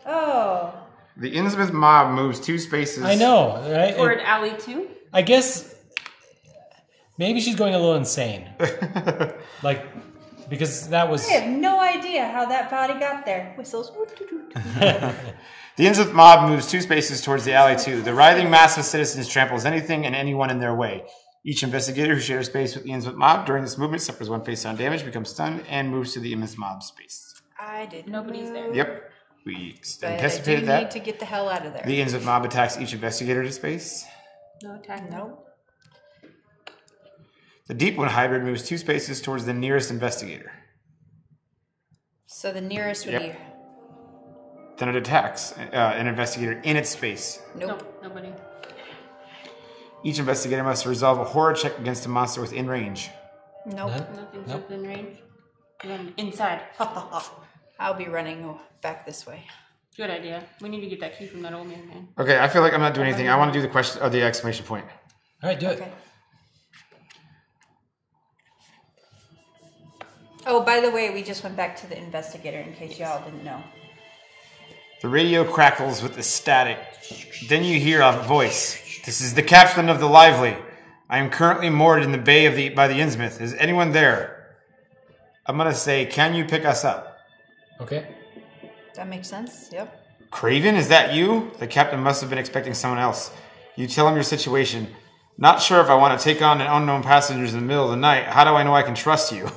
Speaker 1: Oh.
Speaker 4: The Innsmouth mob moves 2 spaces.
Speaker 2: I know, right?
Speaker 3: Toward alley 2?
Speaker 2: I guess maybe she's going a little insane. Like, because that was.
Speaker 1: I have no idea how that body got there. Whistles.
Speaker 4: The Innsmouth mob moves 2 spaces towards the alley 2. The writhing mass of citizens tramples anything and anyone in their way. Each investigator who shares space with the Innsmouth mob during this movement suffers 1 face-down damage, becomes stunned, and moves to the Innsmouth mob space.
Speaker 1: I didn't.
Speaker 3: Nobody's there.
Speaker 4: Yep, we
Speaker 1: But
Speaker 4: anticipated
Speaker 1: I do
Speaker 4: that.
Speaker 1: need to get the hell out of there.
Speaker 4: The Innsmouth mob attacks each investigator to space.
Speaker 3: No attack.
Speaker 1: Nope.
Speaker 4: The Deep One hybrid moves 2 spaces towards the nearest investigator.
Speaker 1: So the nearest would
Speaker 4: Yep. Then it attacks an investigator in its space.
Speaker 1: be. Nope.
Speaker 3: Nope, nobody.
Speaker 4: Each investigator must resolve a horror check against a monster within range.
Speaker 1: Nope.
Speaker 2: None?
Speaker 3: Nothing's
Speaker 2: Nope.
Speaker 3: within range. Run inside. Ha ha ha.
Speaker 1: I'll be running back this way.
Speaker 3: Good idea. We need to get that key from that old man.
Speaker 4: Okay, I feel like I'm not doing anything. I want to do the question or the exclamation point.
Speaker 2: All right, do it.
Speaker 1: Okay. Oh, by the way, we just went back to the investigator in case y'all didn't know.
Speaker 4: The radio crackles with the static. Then you hear a voice. This is the captain of the Lively. I am currently moored in the bay by the Innsmouth. Is anyone there? I'm going to say, can you pick us up?
Speaker 2: Okay.
Speaker 1: That makes sense. Yep.
Speaker 4: Craven, is that you? The captain must have been expecting someone else. You tell him your situation. Not sure if I want to take on an unknown passengers in the middle of the night. How do I know I can trust you?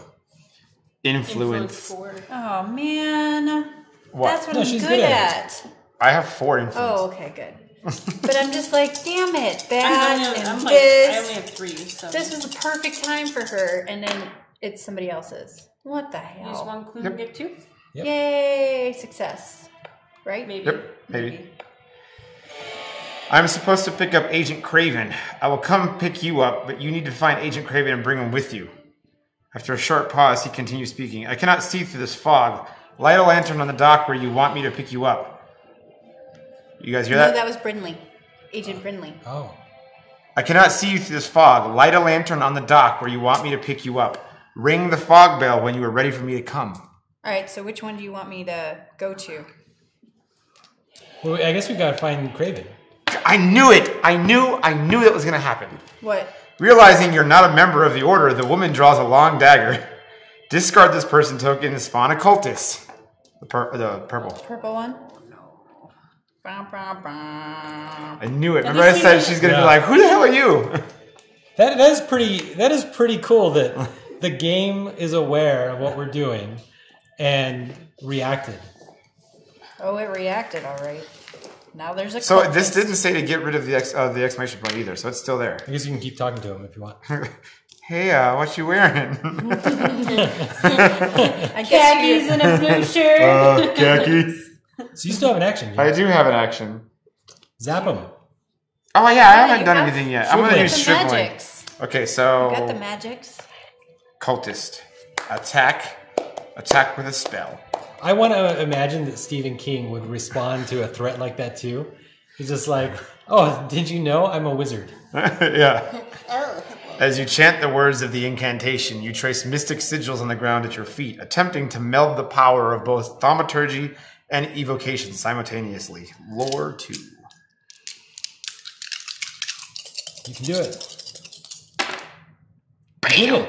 Speaker 4: Influence.
Speaker 3: 4.
Speaker 1: Oh, man.
Speaker 4: What?
Speaker 1: That's what
Speaker 2: No,
Speaker 1: I'm
Speaker 2: she's
Speaker 1: good
Speaker 2: good
Speaker 1: at.
Speaker 4: I have 4 influence.
Speaker 1: Oh, okay, good. But I'm just like, damn it, that
Speaker 3: I
Speaker 1: and
Speaker 3: only
Speaker 1: this.
Speaker 3: have 3. So
Speaker 1: This was the perfect time for her, and then it's somebody else's. What the
Speaker 3: use
Speaker 1: hell?
Speaker 3: 1 clue and get 2.
Speaker 2: Yep.
Speaker 1: Yay, success. Right?
Speaker 3: Maybe.
Speaker 4: Yep, maybe. I'm supposed to pick up Agent Craven. I will come pick you up, but you need to find Agent Craven and bring him with you. After a short pause, he continues speaking. I cannot see through this fog. Light a lantern on the dock where you want me to pick you up. You guys hear
Speaker 1: No,
Speaker 4: that?
Speaker 1: that was Brindley. Agent Brindley.
Speaker 2: Oh.
Speaker 4: I cannot see you through this fog. Light a lantern on the dock where you want me to pick you up. Ring the fog bell when you are ready for me to come.
Speaker 1: All right, so which one do you want me to go to?
Speaker 2: Well, I guess we gotta find Craven.
Speaker 4: I knew it! I knew that was going to happen.
Speaker 1: What?
Speaker 4: Realizing you're not a member of the order, the woman draws a long dagger. Discard this person token and spawn a cultist. The purple.
Speaker 1: Purple one? Bah, bah, bah.
Speaker 4: I knew it. Remember I said she's going to be like, who the hell are you?
Speaker 2: That is pretty cool that the game is aware of what we're doing and reacted.
Speaker 1: Oh, it reacted all right. Now there's a
Speaker 4: So
Speaker 1: cultist.
Speaker 4: this didn't say to get rid of the exclamation point either, so it's still there.
Speaker 2: I guess you can keep talking to him if you want.
Speaker 4: Hey, what you wearing?
Speaker 1: I guess
Speaker 3: Khakis and a blue shirt.
Speaker 4: Khakis.
Speaker 2: So you still have an action.
Speaker 4: I do have an action.
Speaker 2: Zap him.
Speaker 4: Oh yeah, I haven't
Speaker 1: you
Speaker 4: done
Speaker 1: have
Speaker 4: anything yet. I'm gonna
Speaker 2: Shriveling.
Speaker 4: use
Speaker 1: the
Speaker 4: shriveling.
Speaker 1: magics.
Speaker 4: Okay, so
Speaker 1: Got the magics.
Speaker 4: cultist. Attack with a spell.
Speaker 2: I want to imagine that Stephen King would respond to a threat like that too. He's just like, oh, did you know I'm a wizard?
Speaker 4: Yeah. As you chant the words of the incantation, you trace mystic sigils on the ground at your feet, attempting to meld the power of both thaumaturgy and evocation simultaneously. Lore 2.
Speaker 2: You can do it.
Speaker 4: Bam!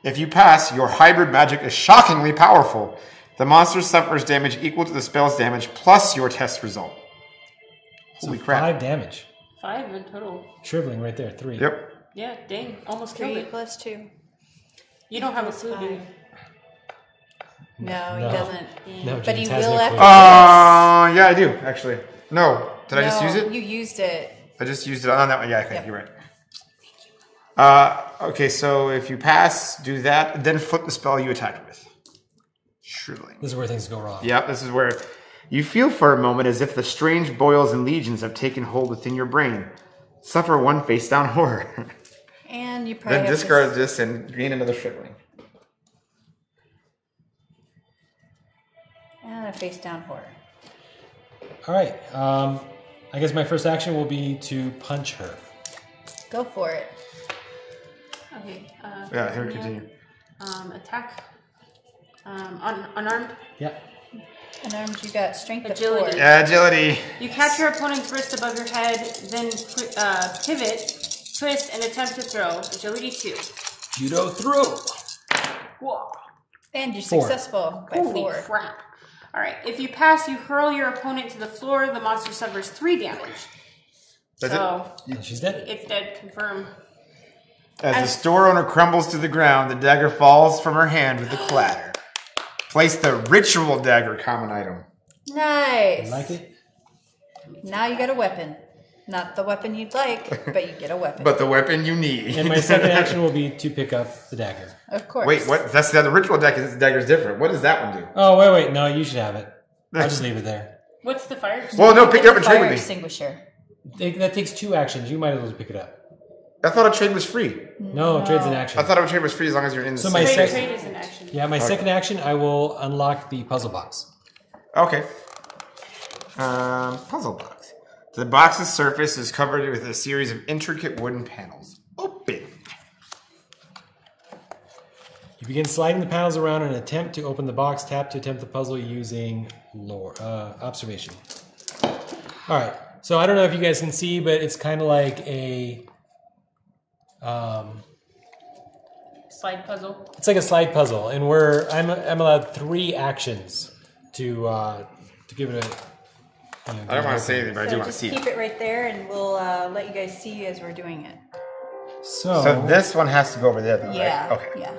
Speaker 4: If you pass, your hybrid magic is shockingly powerful. The monster suffers damage equal to the spell's damage plus your test result. Holy
Speaker 2: So
Speaker 4: crap.
Speaker 2: 5 damage.
Speaker 3: 5 in total.
Speaker 2: Shriveling right there. 3.
Speaker 4: Yep.
Speaker 3: Yeah, dang. Almost killed
Speaker 1: 3
Speaker 3: it.
Speaker 1: plus 2.
Speaker 3: You don't have a clue, do you?
Speaker 1: No,
Speaker 2: No.
Speaker 1: he doesn't.
Speaker 2: No,
Speaker 1: But he
Speaker 2: James has
Speaker 1: will
Speaker 2: no
Speaker 1: after
Speaker 2: clue.
Speaker 1: this.
Speaker 4: Yeah, I do, actually. No. Did I just use it?
Speaker 1: You used it.
Speaker 4: I just used it on that one. Yeah, okay,
Speaker 1: Yep.
Speaker 4: you're right. Okay, so if you pass, do that, then flip the spell you attacked with. Shriveling.
Speaker 2: This is where things go wrong.
Speaker 4: Yep, this is where you feel for a moment as if the strange boils and legions have taken hold within your brain. Suffer 1 face down horror.
Speaker 1: And you probably
Speaker 4: Then
Speaker 1: have
Speaker 4: discard this and gain another shriveling.
Speaker 1: and a face down horror.
Speaker 2: All right. I guess my first action will be to punch her.
Speaker 1: Go for it.
Speaker 3: Okay.
Speaker 4: Yeah, here, continue.
Speaker 3: Attack. Unarmed.
Speaker 2: Yeah.
Speaker 1: Unarmed, you got strength
Speaker 3: Agility.
Speaker 1: of 4.
Speaker 4: Agility.
Speaker 3: You catch your opponent's wrist above your head, then pivot, twist, and attempt to throw. Agility 2.
Speaker 2: Judo throw.
Speaker 3: Whoa.
Speaker 1: And you're
Speaker 2: 4.
Speaker 1: successful by
Speaker 3: Holy
Speaker 1: 4.
Speaker 3: crap. Alright, if you pass, you hurl your opponent to the floor. The monster suffers 3 damage.
Speaker 4: That's
Speaker 3: So,
Speaker 2: She's dead.
Speaker 3: it's dead. Confirm.
Speaker 4: As the store owner crumbles to the ground, the dagger falls from her hand with a clatter. Place the ritual dagger, common item.
Speaker 1: Nice.
Speaker 2: Like it?
Speaker 1: Now you got a weapon. Not the weapon you'd like, but you get a weapon.
Speaker 4: But the weapon you need.
Speaker 2: And my second action will be to pick up the dagger.
Speaker 1: Of course.
Speaker 4: Wait, what? That's the ritual dagger. Dagger's different. What does that one do?
Speaker 2: Oh, wait. No, you should have it. I'll just leave it there.
Speaker 3: What's the fire?
Speaker 4: Well, no, pick it up and trade
Speaker 1: Fire
Speaker 4: with me.
Speaker 1: extinguisher.
Speaker 2: That takes 2 actions. You might as well pick it up.
Speaker 4: I thought a trade was free.
Speaker 2: No, trade's an action.
Speaker 4: I thought a trade was free as long as you're in the
Speaker 2: So
Speaker 4: same.
Speaker 2: my
Speaker 3: Trade,
Speaker 2: sec-
Speaker 3: trade is an action.
Speaker 2: Yeah, my second action, I will unlock the puzzle box.
Speaker 4: Okay. Puzzle box. The box's surface is covered with a series of intricate wooden panels. Open.
Speaker 2: You begin sliding the panels around in an attempt to open the box. Tap to attempt the puzzle using observation. All right. So I don't know if you guys can see, but it's kind of like a
Speaker 3: Slide puzzle.
Speaker 2: it's like a slide puzzle, and I'm allowed 3 actions to give it a.
Speaker 4: I don't want to say anything, but I do want to
Speaker 1: just
Speaker 4: see
Speaker 1: keep
Speaker 4: it.
Speaker 1: it right there, and we'll let you guys see as we're doing it.
Speaker 2: So
Speaker 4: this one has to go over there, though,
Speaker 1: Yeah.
Speaker 4: right? Okay.
Speaker 1: Yeah.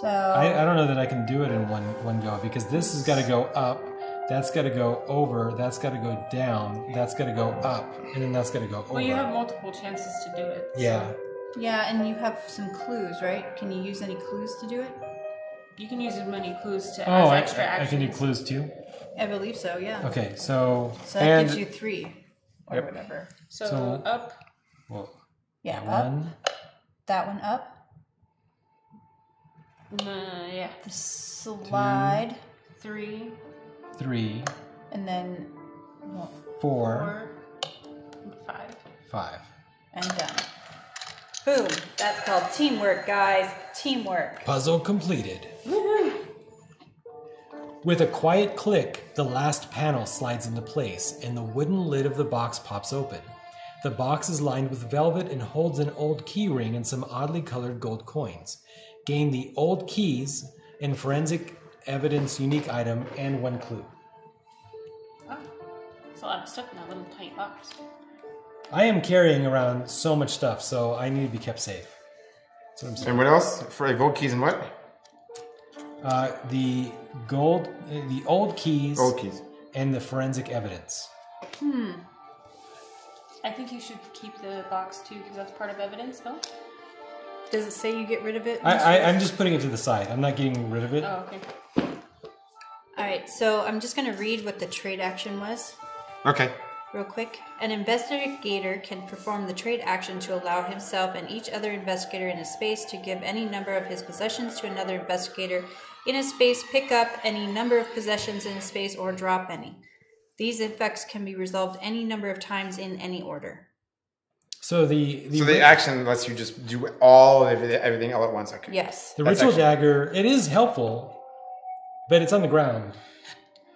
Speaker 1: So
Speaker 2: I don't know that I can do it in one go because this has got to go up, that's got to go over, that's got to go down, that's got to go up, and then that's got to go over.
Speaker 3: Well, you have multiple chances to do it.
Speaker 2: Yeah.
Speaker 1: yeah, and you have some clues, right? Can you use any clues to do it?
Speaker 3: You can use as many clues to
Speaker 2: Oh,
Speaker 3: as extra
Speaker 2: I
Speaker 3: actions.
Speaker 2: can do clues too.
Speaker 1: I believe so. Yeah.
Speaker 2: Okay, so
Speaker 1: So that gives you 3 or
Speaker 4: Yep.
Speaker 1: whatever.
Speaker 3: So up.
Speaker 2: well,
Speaker 1: Yeah.
Speaker 2: that
Speaker 1: Up.
Speaker 2: one,
Speaker 1: That one up.
Speaker 3: Yeah.
Speaker 1: The slide.
Speaker 3: 3,
Speaker 2: 3,
Speaker 1: And then
Speaker 2: 4,
Speaker 3: 4, and 5.
Speaker 2: 5.
Speaker 1: and done. Boom. That's called teamwork, guys. Teamwork.
Speaker 2: Puzzle completed. With a quiet click, the last panel slides into place and the wooden lid of the box pops open. The box is lined with velvet and holds an old key ring and some oddly colored gold coins. Gain the old keys and forensic evidence unique item and 1 clue.
Speaker 3: Oh, there's a lot of stuff in that little tiny box.
Speaker 2: I am carrying around so much stuff, so I need to be kept safe. That's what I'm saying.
Speaker 4: And what else? For gold keys and what?
Speaker 2: The old keys,
Speaker 4: Gold keys.
Speaker 2: and the forensic evidence.
Speaker 3: I think you should keep the box too, because that's part of evidence, no?
Speaker 1: Does it say you get rid of it?
Speaker 2: I'm just putting it to the side. I'm not getting rid of it.
Speaker 3: Oh, okay.
Speaker 1: All right. So I'm just going to read what the trade action was
Speaker 4: Okay.
Speaker 1: real quick. An investigator can perform the trade action to allow himself and each other investigator in a space to give any number of his possessions to another investigator in a space, pick up any number of possessions in a space, or drop any. These effects can be resolved any number of times in any order.
Speaker 2: So the
Speaker 4: action lets you just do all of everything all at once. Okay.
Speaker 1: Yes.
Speaker 2: the
Speaker 4: That's
Speaker 2: ritual
Speaker 4: actually-
Speaker 2: dagger, it is helpful, but it's on the ground.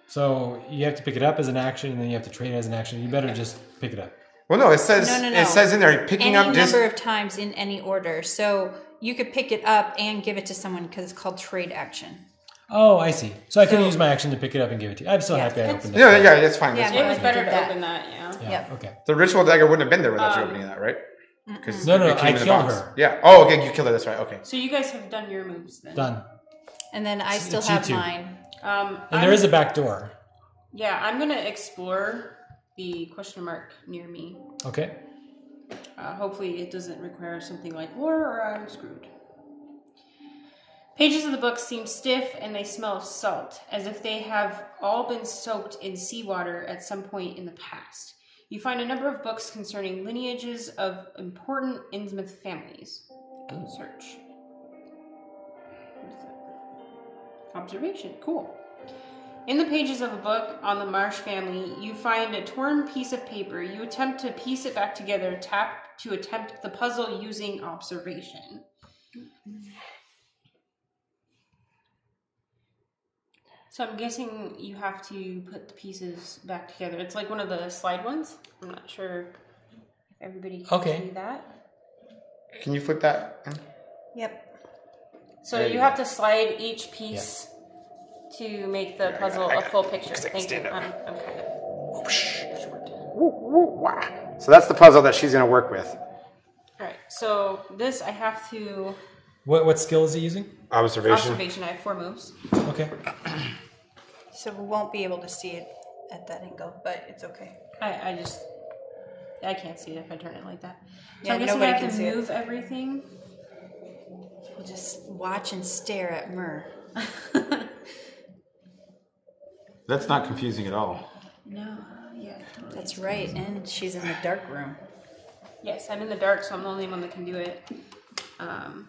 Speaker 2: So you have to pick it up as an action, and then you have to trade it as an action. You better just pick it up.
Speaker 4: Well, no, it says
Speaker 1: No.
Speaker 4: it says in there picking
Speaker 1: Any
Speaker 4: up just.
Speaker 1: number of times in any order. So you could pick it up and give it to someone because it's called trade action.
Speaker 2: Oh, I see. So I can use my action to pick it up and give it to you. I'm so happy I opened it.
Speaker 4: Yeah, it's fine. That's
Speaker 1: Yeah,
Speaker 4: fine.
Speaker 3: It was
Speaker 1: I
Speaker 3: better
Speaker 1: did
Speaker 3: to
Speaker 1: that.
Speaker 3: open that, yeah.
Speaker 2: Yeah,
Speaker 1: Yep.
Speaker 2: okay.
Speaker 4: The ritual dagger wouldn't have been there without you opening that, right? Because
Speaker 2: No,
Speaker 4: it
Speaker 2: I
Speaker 4: came in the
Speaker 2: killed
Speaker 4: box.
Speaker 2: her.
Speaker 4: Yeah. Oh, okay. You killed her. That's right. Okay.
Speaker 3: So you guys have done your moves then.
Speaker 2: Done.
Speaker 1: And then I still
Speaker 2: It's you
Speaker 1: have
Speaker 2: two.
Speaker 1: mine.
Speaker 2: And there is a back door.
Speaker 3: Yeah, I'm going to explore the question mark near me.
Speaker 2: Okay.
Speaker 3: Hopefully it doesn't require something like lore or I'm screwed. Pages of the book seem stiff and they smell of salt, as if they have all been soaked in seawater at some point in the past. You find a number of books concerning lineages of important Innsmouth families. Search. What is that? Observation. Cool. In the pages of a book on the Marsh family, you find a torn piece of paper. You attempt to piece it back together, tap to attempt the puzzle using observation. So I'm guessing you have to put the pieces back together. It's like one of the slide ones. I'm not sure if everybody can see that.
Speaker 4: Can you flip that?
Speaker 1: Yep.
Speaker 3: So you have to slide each piece to make the puzzle a full picture. Thank you. I'm kind of short.
Speaker 4: So that's the puzzle that she's going to work with.
Speaker 3: All right. So this I have to
Speaker 2: What skill is he using?
Speaker 3: observation. I have 4 moves.
Speaker 2: Okay.
Speaker 1: So we won't be able to see it at that angle, but it's okay.
Speaker 3: I can't see it if I turn it like that. So
Speaker 1: Yeah,
Speaker 3: I'm guessing I
Speaker 1: nobody
Speaker 3: have
Speaker 1: can
Speaker 3: to
Speaker 1: see it.
Speaker 3: move everything.
Speaker 1: We'll just watch and stare at Myrrh.
Speaker 4: That's not confusing at all.
Speaker 3: No. Yeah.
Speaker 1: That's right, and she's in the dark room.
Speaker 3: Yes, I'm in the dark, so I'm the only one that can do it.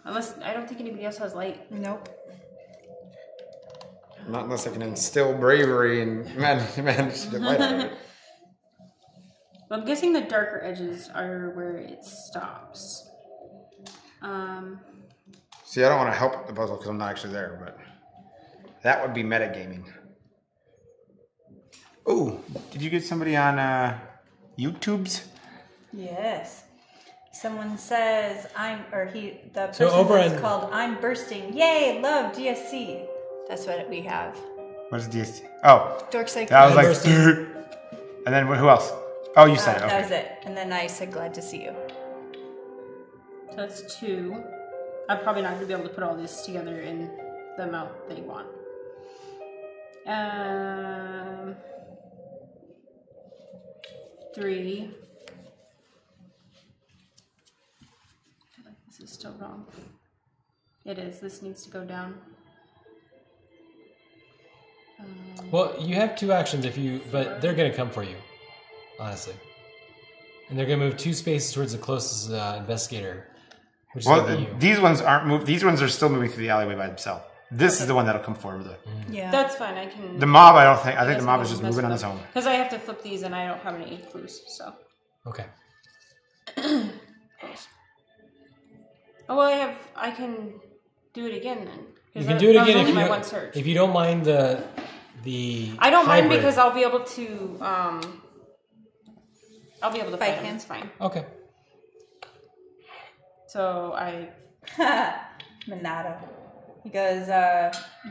Speaker 3: Unless I don't think anybody else has light.
Speaker 1: Nope.
Speaker 4: Not unless I can instill bravery and manage to get light out of it.
Speaker 3: Well, I'm guessing the darker edges are where it stops.
Speaker 4: See, I don't want to help the puzzle because I'm not actually there, but that would be metagaming. Oh, did you get somebody on YouTube's?
Speaker 1: Yes. Someone says the
Speaker 2: So
Speaker 1: person
Speaker 2: over
Speaker 1: that's
Speaker 2: in-
Speaker 1: called I'm Bursting. Yay, love DSC. That's what we have.
Speaker 4: What is this? Oh,
Speaker 1: Dorkside.
Speaker 4: that was
Speaker 2: I'm
Speaker 4: like,
Speaker 2: Bursting.
Speaker 4: and then who else? Oh, you said it.
Speaker 1: That
Speaker 4: Okay.
Speaker 1: was it. And then I said glad to see you.
Speaker 3: So that's 2. I'm probably not going to be able to put all this together in the amount they want. 3. I feel like this is still wrong. It is. This needs to go down.
Speaker 2: Well, you have 2 actions but they're going to come for you, honestly. And they're going to move 2 spaces towards the closest investigator, which is going to be you.
Speaker 4: These ones aren't moved. These ones are still moving through the alleyway by themselves. This is the one that'll come forward.
Speaker 1: Yeah.
Speaker 3: That's fine. I can.
Speaker 4: The mob, I think the mob is just moving on its own.
Speaker 3: Because I have to flip these and I don't have any clues, so.
Speaker 2: Okay.
Speaker 3: Oh, well, I can do it again then.
Speaker 2: You can do it again if you
Speaker 3: my one
Speaker 2: don't,
Speaker 3: search.
Speaker 2: if you don't mind the
Speaker 3: I don't mind
Speaker 2: hybrid.
Speaker 3: because I'll be able to fight him. It's fine.
Speaker 2: Okay.
Speaker 3: So I
Speaker 1: Monado. He goes,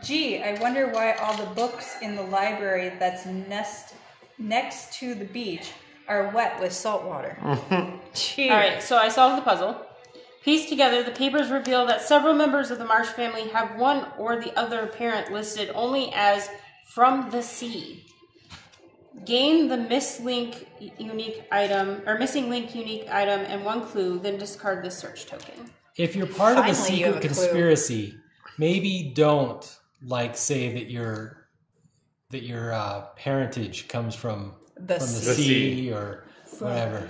Speaker 1: gee, I wonder why all the books in the library that's next to the beach are wet with salt water. Gee.
Speaker 3: All right, so I solved the puzzle. Pieced together, the papers reveal that several members of the Marsh family have one or the other parent listed only as from the sea. Gain the missing link unique item and 1 clue, then discard the search token.
Speaker 2: If you're part of a
Speaker 1: Finally, you have
Speaker 2: secret
Speaker 1: a clue.
Speaker 2: conspiracy, maybe don't say that your parentage comes from
Speaker 1: The
Speaker 2: the
Speaker 1: sea.
Speaker 2: sea or whatever.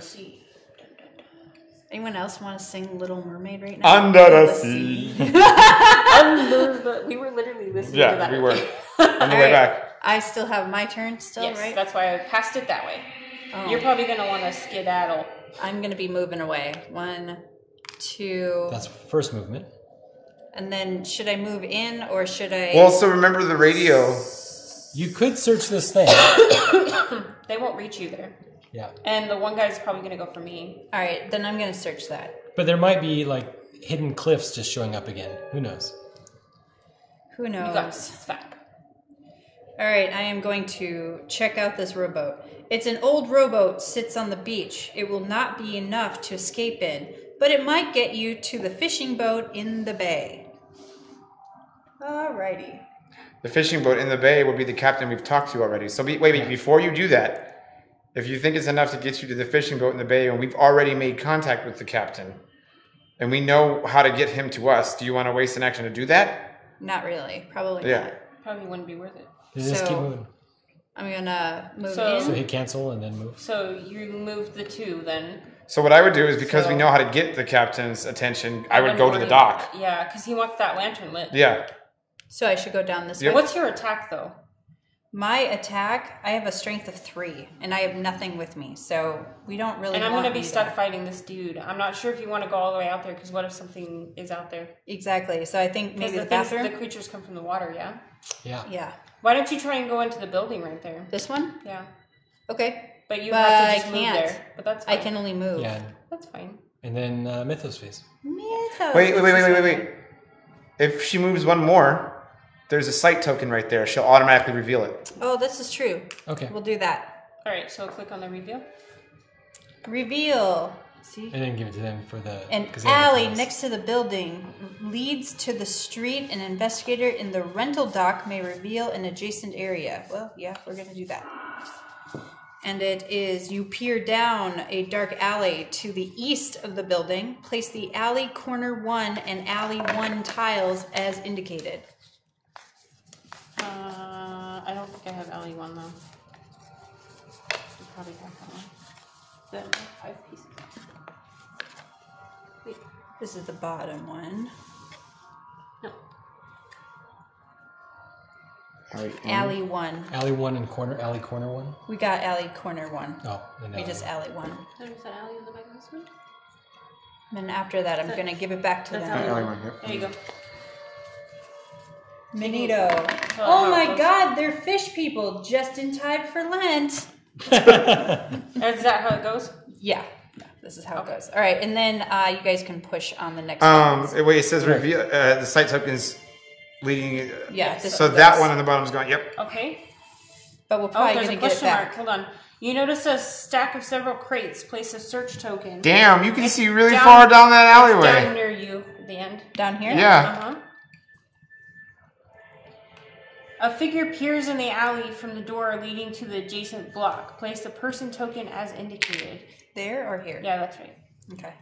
Speaker 1: Anyone else want to sing Little Mermaid right now?
Speaker 4: Under the sea.
Speaker 3: We were literally listening to that.
Speaker 4: Yeah, we were. On the way back.
Speaker 1: I still have my turn still,
Speaker 3: Yes,
Speaker 1: right?
Speaker 3: that's why I passed it that way.
Speaker 1: Oh.
Speaker 3: You're probably going to want to skedaddle.
Speaker 1: I'm going to be moving away. 1, 2.
Speaker 2: That's first movement.
Speaker 1: And then should I move in or should I...
Speaker 4: Well, so remember the radio.
Speaker 2: You could search this thing.
Speaker 3: They won't reach you there.
Speaker 2: Yeah.
Speaker 3: And the one guy's probably going to go for me.
Speaker 1: All right, then I'm going to search that.
Speaker 2: But there might be hidden cliffs just showing up again. Who knows?
Speaker 1: Who
Speaker 3: You
Speaker 1: knows?
Speaker 3: got this. It's fine.
Speaker 1: All right, I am going to check out this rowboat. It's an old rowboat, sits on the beach. It will not be enough to escape in, but it might get you to the fishing boat in the bay. All righty.
Speaker 4: The fishing boat in the bay will be the captain we've talked to already. So wait, before you do that, if you think it's enough to get you to the fishing boat in the bay and we've already made contact with the captain and we know how to get him to us, do you want to waste an action to do that?
Speaker 1: Not really. Probably
Speaker 4: Yeah.
Speaker 1: not.
Speaker 3: Probably wouldn't be worth it.
Speaker 2: Just keep moving.
Speaker 1: I'm going to move
Speaker 3: So-
Speaker 2: So
Speaker 1: in.
Speaker 2: hit cancel and then move.
Speaker 3: So you moved the 2 then.
Speaker 4: So what I would do is because we
Speaker 3: So-
Speaker 4: know how to get the captain's attention, I would
Speaker 3: wouldn't
Speaker 4: go to the
Speaker 3: worry
Speaker 4: dock.
Speaker 3: about- Yeah, because he wants that lantern lit.
Speaker 4: Yeah.
Speaker 1: So I should go down this
Speaker 4: Yep.
Speaker 1: way.
Speaker 3: What's your attack though?
Speaker 1: My attack, I have a strength of 3, and I have nothing with me, so we don't really
Speaker 3: And I'm
Speaker 1: want
Speaker 3: going to be
Speaker 1: me
Speaker 3: stuck fighting this dude. I'm not sure if you want to go all the way out there because what if something is out there?
Speaker 1: Exactly, so I think
Speaker 3: Because
Speaker 1: maybe the
Speaker 3: things-
Speaker 1: bathroom?
Speaker 3: the creatures come from the water, yeah?
Speaker 2: Yeah.
Speaker 1: Yeah.
Speaker 3: Why don't you try and go into the building right there?
Speaker 1: This one?
Speaker 3: Yeah.
Speaker 1: Okay.
Speaker 3: But you
Speaker 1: But
Speaker 3: have to just
Speaker 1: I
Speaker 3: move
Speaker 1: can't.
Speaker 3: there. But that's fine.
Speaker 1: I can only move.
Speaker 2: Yeah.
Speaker 3: That's fine.
Speaker 2: And then Mythos phase.
Speaker 1: Mythos.
Speaker 4: Wait. If she moves one more, there's a sight token right there. She'll automatically reveal it.
Speaker 1: Oh, this is true.
Speaker 2: Okay.
Speaker 1: We'll do that.
Speaker 3: All right, so click on the reveal.
Speaker 1: Reveal. See?
Speaker 2: And then give it to them for the...
Speaker 1: An
Speaker 2: 'cause they have the
Speaker 1: alley
Speaker 2: tiles.
Speaker 1: next to the building leads to the street. An investigator in the rental dock may reveal an adjacent area. Well, yeah, we're going to do that. And it is, you peer down a dark alley to the east of the building. Place the alley corner 1 and alley 1 tiles as indicated.
Speaker 3: I don't think I have alley 1 though. You probably have that one. Then 5 pieces. Wait,
Speaker 1: This is the bottom one.
Speaker 3: no.
Speaker 1: Alley 1.
Speaker 2: Alley 1 and alley corner 1?
Speaker 1: We got alley corner 1.
Speaker 2: Oh, and
Speaker 1: We just alley 1.
Speaker 3: There's an alley in the back of this one?
Speaker 1: Then after that, I'm going to give it back to them.
Speaker 3: There you go.
Speaker 1: Minito. Oh my God, they're fish people just in time for Lent.
Speaker 3: Is that how it goes?
Speaker 1: Yeah. This is how it goes. All right, and then you guys can push on the next one.
Speaker 4: Wait, it says reveal the site tokens leading.
Speaker 1: Yeah.
Speaker 4: So that one on the bottom is going. Yep.
Speaker 3: Okay.
Speaker 1: But we're probably
Speaker 3: there's
Speaker 1: going
Speaker 3: a
Speaker 1: to get it
Speaker 3: question mark.
Speaker 1: back.
Speaker 3: Hold on. You notice a stack of several crates. Place a search token.
Speaker 4: Damn, you can see really far down that alleyway.
Speaker 3: Down near you, at the end.
Speaker 1: Down here?
Speaker 4: Yeah.
Speaker 3: A figure peers in the alley from the door leading to the adjacent block. Place the person token as indicated.
Speaker 1: There or here?
Speaker 3: Yeah, that's right.
Speaker 1: Okay.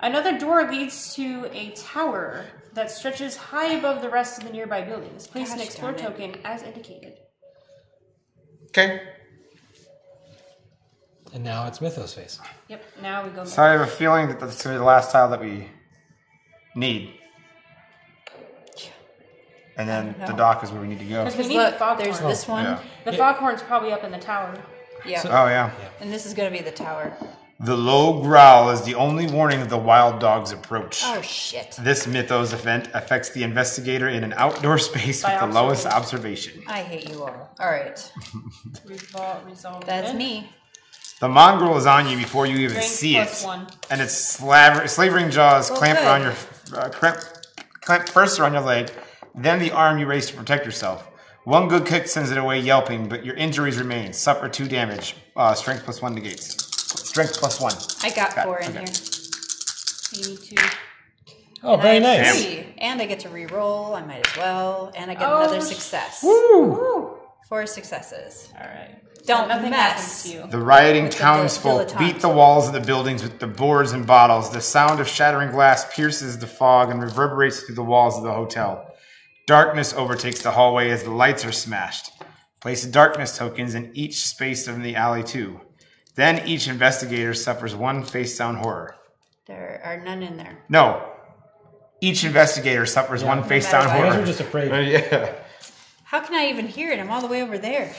Speaker 3: Another door leads to a tower that stretches high above the rest of the nearby buildings. Place an explore token as indicated.
Speaker 4: Okay.
Speaker 2: And now it's Mythos face.
Speaker 3: Yep, now we go.
Speaker 4: So I have a feeling that that's the last tile that we need. And then the dock is where we need to go.
Speaker 3: Because we need
Speaker 1: Look,
Speaker 3: the foghorn.
Speaker 1: there's this one.
Speaker 4: Yeah.
Speaker 3: The foghorn's probably up in the tower.
Speaker 1: Yeah.
Speaker 2: So-
Speaker 4: Oh, yeah.
Speaker 1: And this is going to be the tower.
Speaker 4: The low growl is the only warning of the wild dog's approach.
Speaker 1: Oh, shit.
Speaker 4: This Mythos event affects the investigator in an outdoor space
Speaker 3: By
Speaker 4: with the lowest
Speaker 3: observation.
Speaker 4: observation.
Speaker 1: I hate you all. All right.
Speaker 3: Resolve
Speaker 1: That's
Speaker 3: it.
Speaker 1: me.
Speaker 4: The mongrel is on you before you even
Speaker 3: Strength
Speaker 4: see
Speaker 3: plus
Speaker 4: it.
Speaker 3: 1.
Speaker 4: And its slavering jaws clamp
Speaker 1: good.
Speaker 4: around your clamp first around your leg, then the arm you raise to protect yourself. One good kick sends it away yelping, but your injuries remain. Suffer 2 damage. Strength plus 1 negates. Strength plus 1.
Speaker 1: I got 4 in
Speaker 4: okay.
Speaker 1: here.
Speaker 3: You need to.
Speaker 2: Oh, very
Speaker 1: And I have
Speaker 2: nice.
Speaker 1: 3. And I get to re-roll. I might as well. And I get another success.
Speaker 2: Woo!
Speaker 1: 4 successes.
Speaker 3: All right.
Speaker 1: Don't
Speaker 3: Nothing
Speaker 1: mess.
Speaker 3: happens to you.
Speaker 4: The rioting
Speaker 1: With the
Speaker 4: townsfolk
Speaker 1: dilettante.
Speaker 4: beat the walls of the buildings with the boards and bottles. The sound of shattering glass pierces the fog and reverberates through the walls of the hotel. Darkness overtakes the hallway as the lights are smashed. Place darkness tokens in each space of the alley too. Then each investigator suffers 1 face-down horror.
Speaker 1: There are none in there.
Speaker 4: No. Each investigator suffers 1 face-down
Speaker 1: matter
Speaker 2: You
Speaker 1: what.
Speaker 2: guys
Speaker 4: horror.
Speaker 2: are just afraid.
Speaker 4: Yeah.
Speaker 1: How can I even hear it? I'm all the way over there.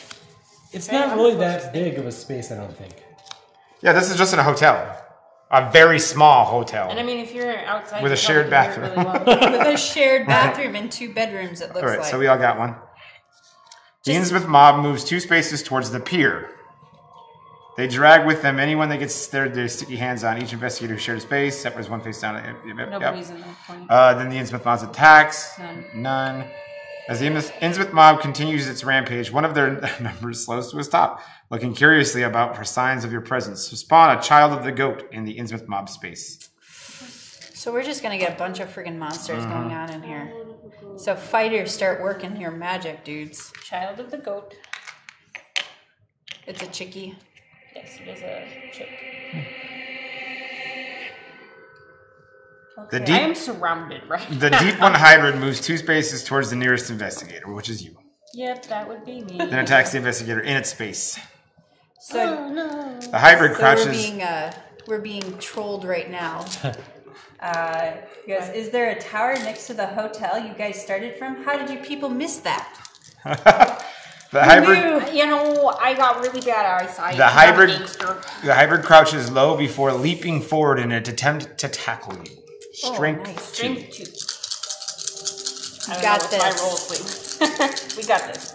Speaker 2: It's not really that big of a space, I don't think.
Speaker 4: Yeah, this is just in a hotel. A very small hotel.
Speaker 3: And I mean, if you're outside,
Speaker 4: With
Speaker 3: you
Speaker 4: a shared
Speaker 3: probably can hear it really well.
Speaker 1: With a shared bathroom and 2 bedrooms, it looks
Speaker 4: All right,
Speaker 1: like.
Speaker 4: so we all got one. The Innsmouth mob moves 2 spaces towards the pier. They drag with them anyone that gets their sticky hands on. Each investigator who shared a space suffers 1 face down.
Speaker 3: Nobody's in that point.
Speaker 4: Then the Innsmouth mob attacks.
Speaker 3: None.
Speaker 4: As the Innsmouth mob continues its rampage, one of their members slows to a stop, looking curiously about for signs of your presence. So spawn a child of the goat in the Innsmouth mob space.
Speaker 1: So we're just going to get a bunch of friggin' monsters going on in here. So fighters, start working your magic, dudes.
Speaker 3: Child of the goat.
Speaker 1: It's a chickie.
Speaker 3: Yes, it is a chick.
Speaker 4: The
Speaker 3: Okay,
Speaker 4: deep-
Speaker 3: I am surrounded right
Speaker 4: The Deep One hybrid moves 2 spaces towards the nearest investigator, which is you.
Speaker 3: Yep, that would be me.
Speaker 4: Then attacks the investigator in its space.
Speaker 1: So,
Speaker 3: no.
Speaker 4: The hybrid
Speaker 1: so
Speaker 4: crouches.
Speaker 1: we're being trolled right now. You guys, is there a tower next to the hotel you guys started from? How did you people miss that?
Speaker 4: The hybrid.
Speaker 3: You know, I got really bad eyesight.
Speaker 4: The
Speaker 3: I'm a
Speaker 4: hybrid-
Speaker 3: gangster.
Speaker 4: The hybrid crouches low before leaping forward in an attempt to tackle you. Strength
Speaker 1: nice.
Speaker 4: 2.
Speaker 3: Strength 2.
Speaker 1: You got
Speaker 3: My
Speaker 1: this.
Speaker 3: rolls, please. We got this.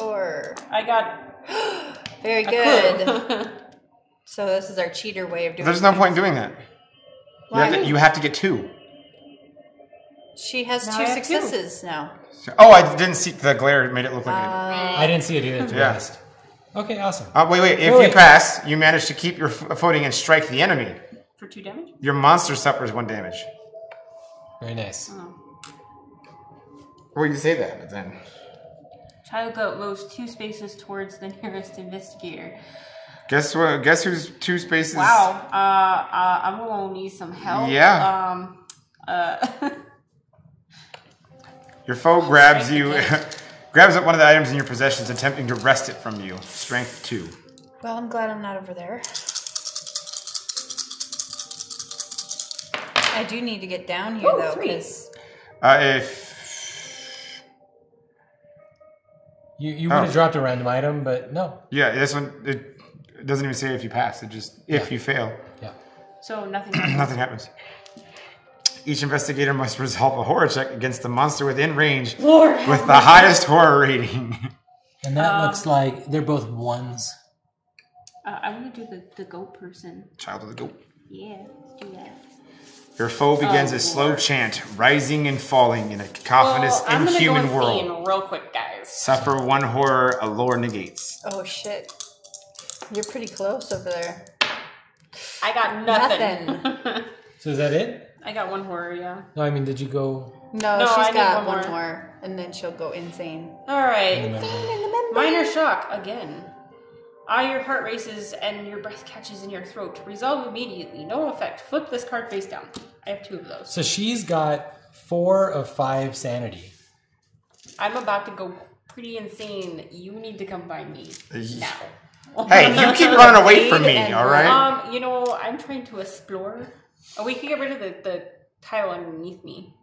Speaker 1: Or
Speaker 3: I got
Speaker 1: very
Speaker 3: a
Speaker 1: good.
Speaker 3: clue.
Speaker 1: So this is our cheater way of doing.
Speaker 4: There's no
Speaker 1: things.
Speaker 4: point in doing that. You have to get 2.
Speaker 1: She has
Speaker 3: Now
Speaker 1: 2
Speaker 3: I have 2.
Speaker 1: successes now.
Speaker 4: Oh, I didn't see the glare. It made it look like it.
Speaker 2: I didn't see it either, to be
Speaker 4: Yeah.
Speaker 2: honest. Okay, awesome.
Speaker 4: Wait. If
Speaker 2: Wait.
Speaker 4: you pass, you manage to keep your footing and strike the enemy.
Speaker 3: For 2 damage?
Speaker 4: Your monster suffers 1 damage.
Speaker 2: Very nice.
Speaker 4: Well, you say that, but then.
Speaker 3: Child goat moves 2 spaces towards the nearest investigator.
Speaker 4: Guess what? Guess who's 2 spaces?
Speaker 3: Wow. I'm gonna need some help.
Speaker 4: Yeah. Your foe grabs you, grabs up one of the items in your possessions, attempting to wrest it from you. Strength 2.
Speaker 1: Well, I'm glad I'm not over there. I do need to get down here, though,
Speaker 3: 3.
Speaker 1: because
Speaker 4: If
Speaker 2: You would have dropped a random item, but no.
Speaker 4: this one it doesn't even say if you pass. It just if you fail.
Speaker 2: Yeah.
Speaker 3: So nothing happens.
Speaker 4: Nothing happens. Each investigator must resolve a horror check against the monster within range with the highest horror rating.
Speaker 2: And that looks like they're both ones.
Speaker 3: I want to do the goat person.
Speaker 4: Child of the goat.
Speaker 3: Yeah, let's do that.
Speaker 4: Your foe begins a slow chant, rising and falling in a cacophonous, inhuman world.
Speaker 3: I'm gonna go in real quick, guys.
Speaker 4: Suffer one horror, a lore negates.
Speaker 1: Oh shit. You're pretty close over there.
Speaker 3: I got nothing.
Speaker 2: So is that it?
Speaker 3: I got one horror, yeah.
Speaker 2: No, I mean, did you go?
Speaker 1: No,
Speaker 3: No, I
Speaker 1: she's
Speaker 3: need
Speaker 1: got
Speaker 3: one
Speaker 1: one
Speaker 3: more.
Speaker 1: more, and then she'll go insane.
Speaker 3: Alright. Minor shock, again. Your heart races and your breath catches in your throat. Resolve immediately. No effect. Flip this card face down. I have 2 of those.
Speaker 2: So she's got 4 of 5 sanity.
Speaker 3: I'm about to go pretty insane. You need to come find me now.
Speaker 4: Hey, you keep running away from me, alright?
Speaker 3: I'm trying to explore. Oh, we can get rid of the tile underneath me.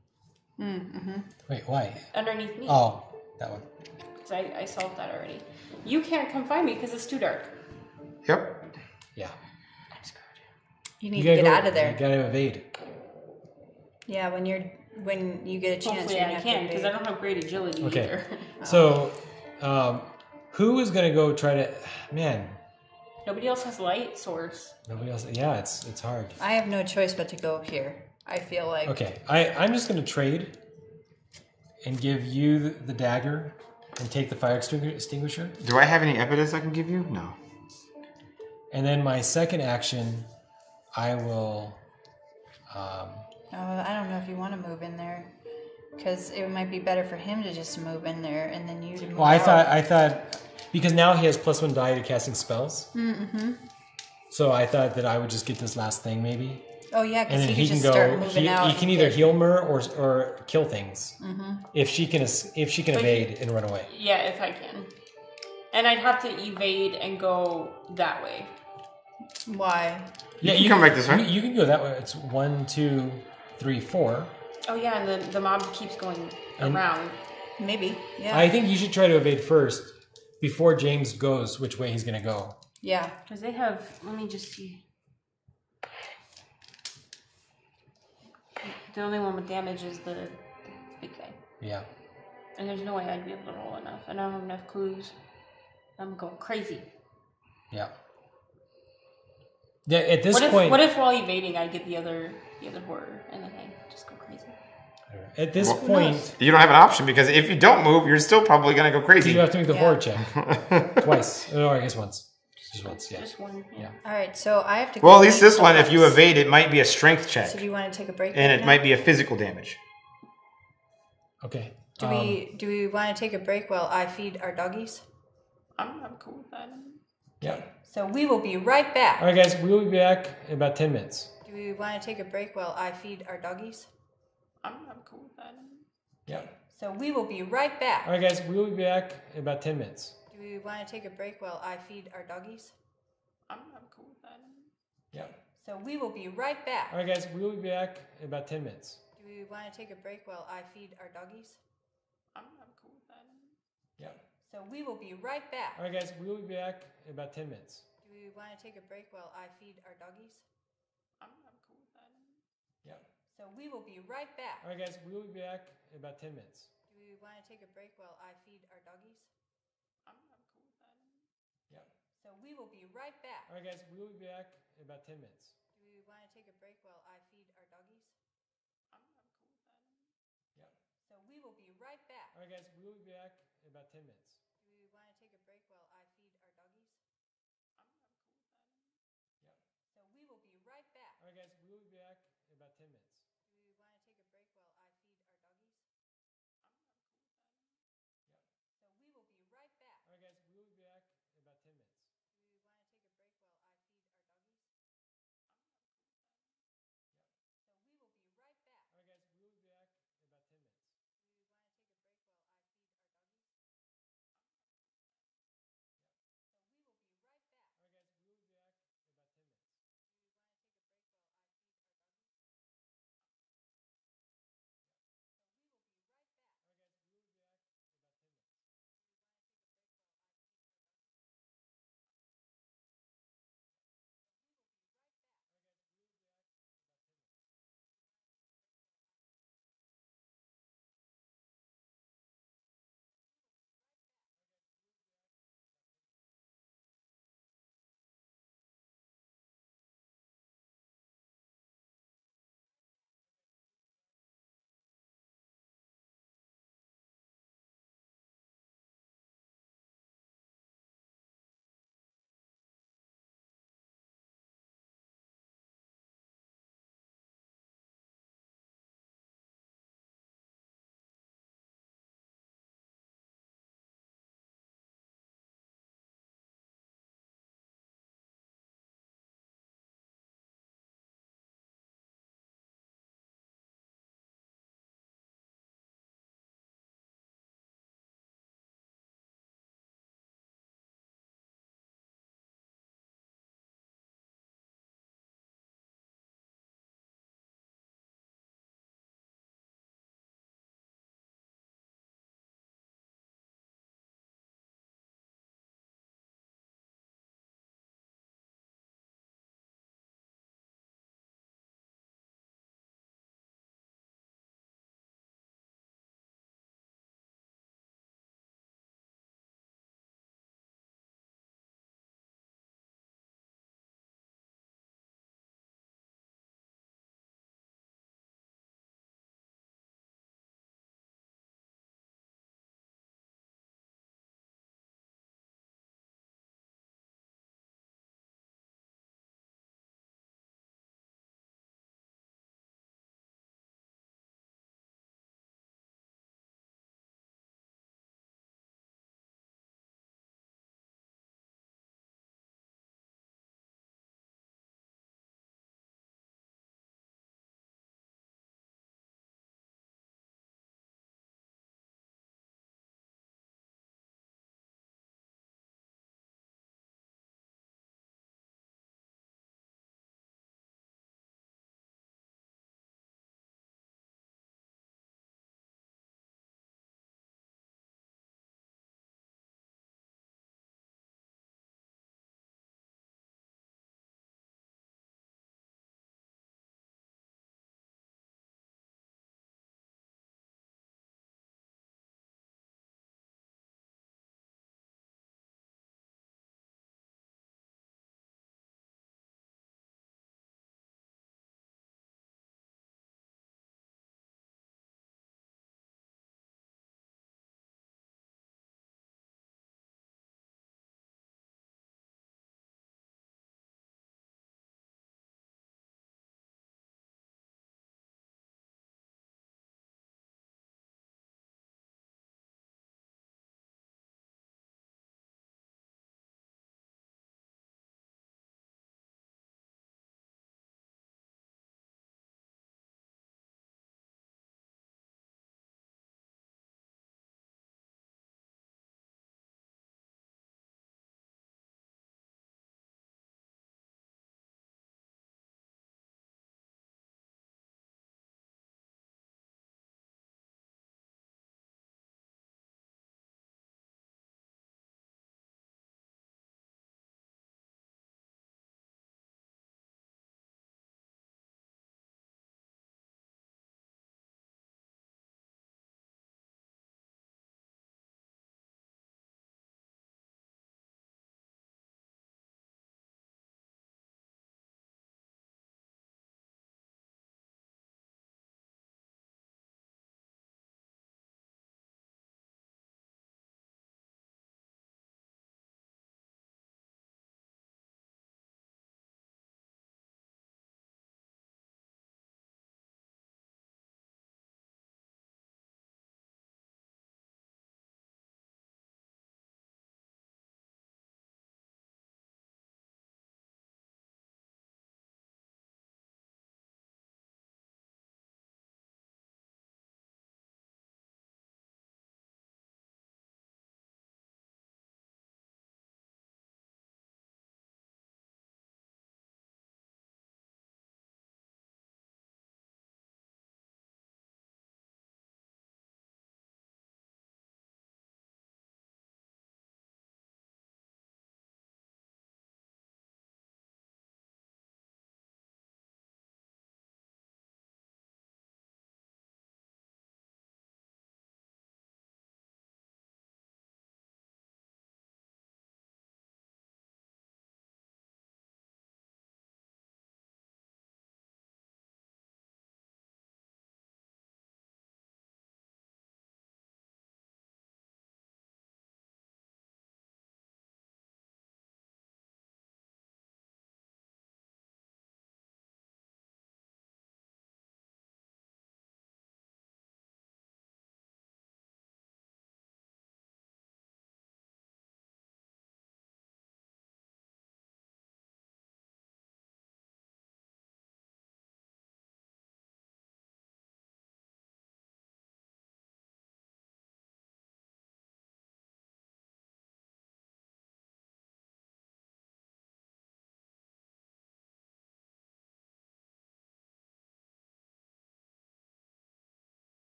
Speaker 2: Wait, why?
Speaker 3: Underneath me.
Speaker 2: Oh, that one.
Speaker 3: Because I solved that already. You can't come find me because it's too dark.
Speaker 4: Yep.
Speaker 2: Yeah.
Speaker 3: I'm screwed.
Speaker 1: You need to get out of
Speaker 2: You
Speaker 1: there.
Speaker 2: gotta evade.
Speaker 1: Yeah, when you get a chance,
Speaker 3: Hopefully
Speaker 1: you're
Speaker 3: I
Speaker 1: gonna have
Speaker 3: can
Speaker 1: to
Speaker 3: because I don't have great agility
Speaker 2: Okay.
Speaker 3: either.
Speaker 2: So, who is gonna go try to? Man,
Speaker 3: Nobody else has light source.
Speaker 2: nobody else. Yeah, it's hard.
Speaker 1: I have no choice but to go here. I feel like.
Speaker 2: Okay, I'm just gonna trade and give you the dagger and take the fire extinguisher.
Speaker 4: Do I have any evidence I can give you? No.
Speaker 2: And then my second action, I will.
Speaker 1: I don't know if you want to move in there, because it might be better for him to just move in there and then you to move
Speaker 2: Well, I
Speaker 1: out.
Speaker 2: thought because now he has +1 die to casting spells. Mm-hmm. So I thought that I would just get this last thing maybe,
Speaker 1: Oh yeah,
Speaker 2: and
Speaker 1: because
Speaker 2: then
Speaker 1: he
Speaker 2: he
Speaker 1: can
Speaker 2: can
Speaker 1: just start
Speaker 2: go.
Speaker 1: moving out.
Speaker 2: He can
Speaker 1: and
Speaker 2: either
Speaker 1: get-
Speaker 2: heal Mer or kill things. If she can evade and run away.
Speaker 3: Yeah, if I can. And I'd have to evade and go that way.
Speaker 1: Why?
Speaker 2: Yeah,
Speaker 4: can come back this way.
Speaker 2: You can go that way. It's 1, 2, 3, 4.
Speaker 3: Oh yeah, and the mob keeps going
Speaker 2: And-
Speaker 3: around.
Speaker 1: Maybe. Yeah.
Speaker 2: I think you should try to evade first before James goes which way he's gonna go.
Speaker 1: Yeah.
Speaker 3: Because they have, let me just see. The only one with damage is the big guy.
Speaker 2: Yeah.
Speaker 3: And there's no way I'd be able to roll enough. And I don't have enough clues. I'm going crazy.
Speaker 2: Yeah. Yeah. At this point,
Speaker 3: What if while evading I get the other horror and then I just go crazy?
Speaker 2: at this point,
Speaker 4: You don't have an option because if you don't move, you're still probably going to go crazy.
Speaker 2: you have to make the
Speaker 1: Yeah.
Speaker 2: horror check twice. Oh, I guess once. Just once. Yeah.
Speaker 3: Just one. Yeah.
Speaker 1: All right. So I have to.
Speaker 4: Well,
Speaker 1: go
Speaker 4: at least
Speaker 1: make
Speaker 4: this one, if you
Speaker 1: calls.
Speaker 4: evade, it might be a strength check.
Speaker 1: So do you want to take a break?
Speaker 4: And
Speaker 1: right
Speaker 4: it
Speaker 1: now?
Speaker 4: might be a physical damage.
Speaker 2: Okay.
Speaker 1: Do we want to take a break while I feed our doggies?
Speaker 3: I'm cool with that.
Speaker 2: Yeah.
Speaker 1: So we will be right back.
Speaker 2: All right, guys. We will be back in about 10 minutes.
Speaker 1: Do we want to take a break while I feed our doggies?
Speaker 3: I'm cool with that.
Speaker 2: Yeah.
Speaker 1: So we will be right back.
Speaker 2: All right, guys. We will be back in about 10 minutes.
Speaker 1: Do we want to take a break while I feed our doggies?
Speaker 3: I'm cool with that.
Speaker 2: Yeah.
Speaker 1: So we will be right back.
Speaker 2: All right, guys. We will be back in about 10 minutes.
Speaker 1: Do we want to take a break while I feed our doggies?
Speaker 3: I'm cool with that.
Speaker 2: Yeah.
Speaker 1: So we will be right back.
Speaker 2: All right, guys. We will be back in about 10 minutes.
Speaker 1: Do we want to take a break while I feed our doggies?
Speaker 3: I'm cool with that.
Speaker 2: Yeah.
Speaker 1: So we will be right back.
Speaker 2: All right, guys. We will be back in about 10 minutes.
Speaker 1: Do we want to take a break while I feed our doggies?
Speaker 3: I'm cool with that.
Speaker 2: Yeah.
Speaker 1: So we will be right back.
Speaker 2: All right, guys. We will be back in about 10 minutes.
Speaker 1: Do we want to take a break while I feed our doggies?
Speaker 3: I'm cool with that.
Speaker 2: Yeah.
Speaker 1: So we will be right back.
Speaker 2: All right, guys. We will be back in about 10 minutes.
Speaker 1: Do we want to take a break while I feed our doggies?
Speaker 3: I'm cool with that.
Speaker 2: Yeah.
Speaker 1: So we will be right back.
Speaker 2: All right, guys. We will be back in about 10 minutes.
Speaker 1: Do we want to take a break while I feed our doggies?
Speaker 2: Yeah.
Speaker 1: So we will be right back.
Speaker 2: All right, guys. We will be back in about 10 minutes.
Speaker 1: Do we want to take a break while I feed our doggies? So we will be right back.
Speaker 2: All right, guys. We will be back in about 10 minutes.
Speaker 1: Do we want to take a break while I feed our doggies?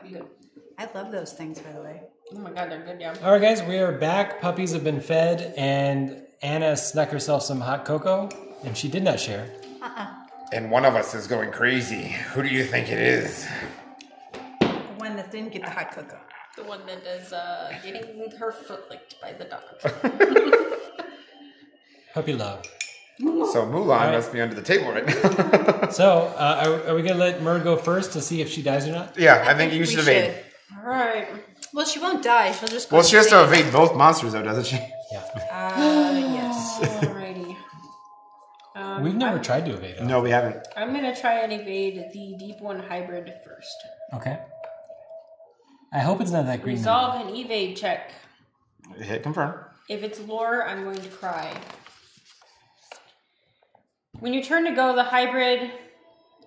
Speaker 3: pretty good.
Speaker 1: I love those things, by the way.
Speaker 3: Oh my god, they're good, yeah.
Speaker 2: All right, guys, we are back. Puppies have been fed, and Anna snuck herself some hot cocoa, and she did not share.
Speaker 4: And one of us is going crazy. Who do you think it is?
Speaker 1: The one that didn't get the hot cocoa.
Speaker 3: The one that is getting her foot licked by the dog.
Speaker 2: Puppy love.
Speaker 4: So Mulan must be under the table right now.
Speaker 2: So, are we going to let Mer go first to see if she dies or not?
Speaker 4: Yeah, I think you should evade.
Speaker 3: Alright.
Speaker 1: Well, she won't die. She'll just go.
Speaker 4: Well, she has to evade both monsters, though, doesn't she?
Speaker 2: Yeah.
Speaker 1: Yes.
Speaker 3: Alrighty.
Speaker 2: We've never tried to evade.
Speaker 4: No, we haven't.
Speaker 3: I'm going to try and evade the Deep One Hybrid first.
Speaker 2: Okay. I hope it's not that green.
Speaker 3: Resolve an evade check.
Speaker 4: Hit confirm.
Speaker 3: If it's lore, I'm going to cry. When you turn to go, the hybrid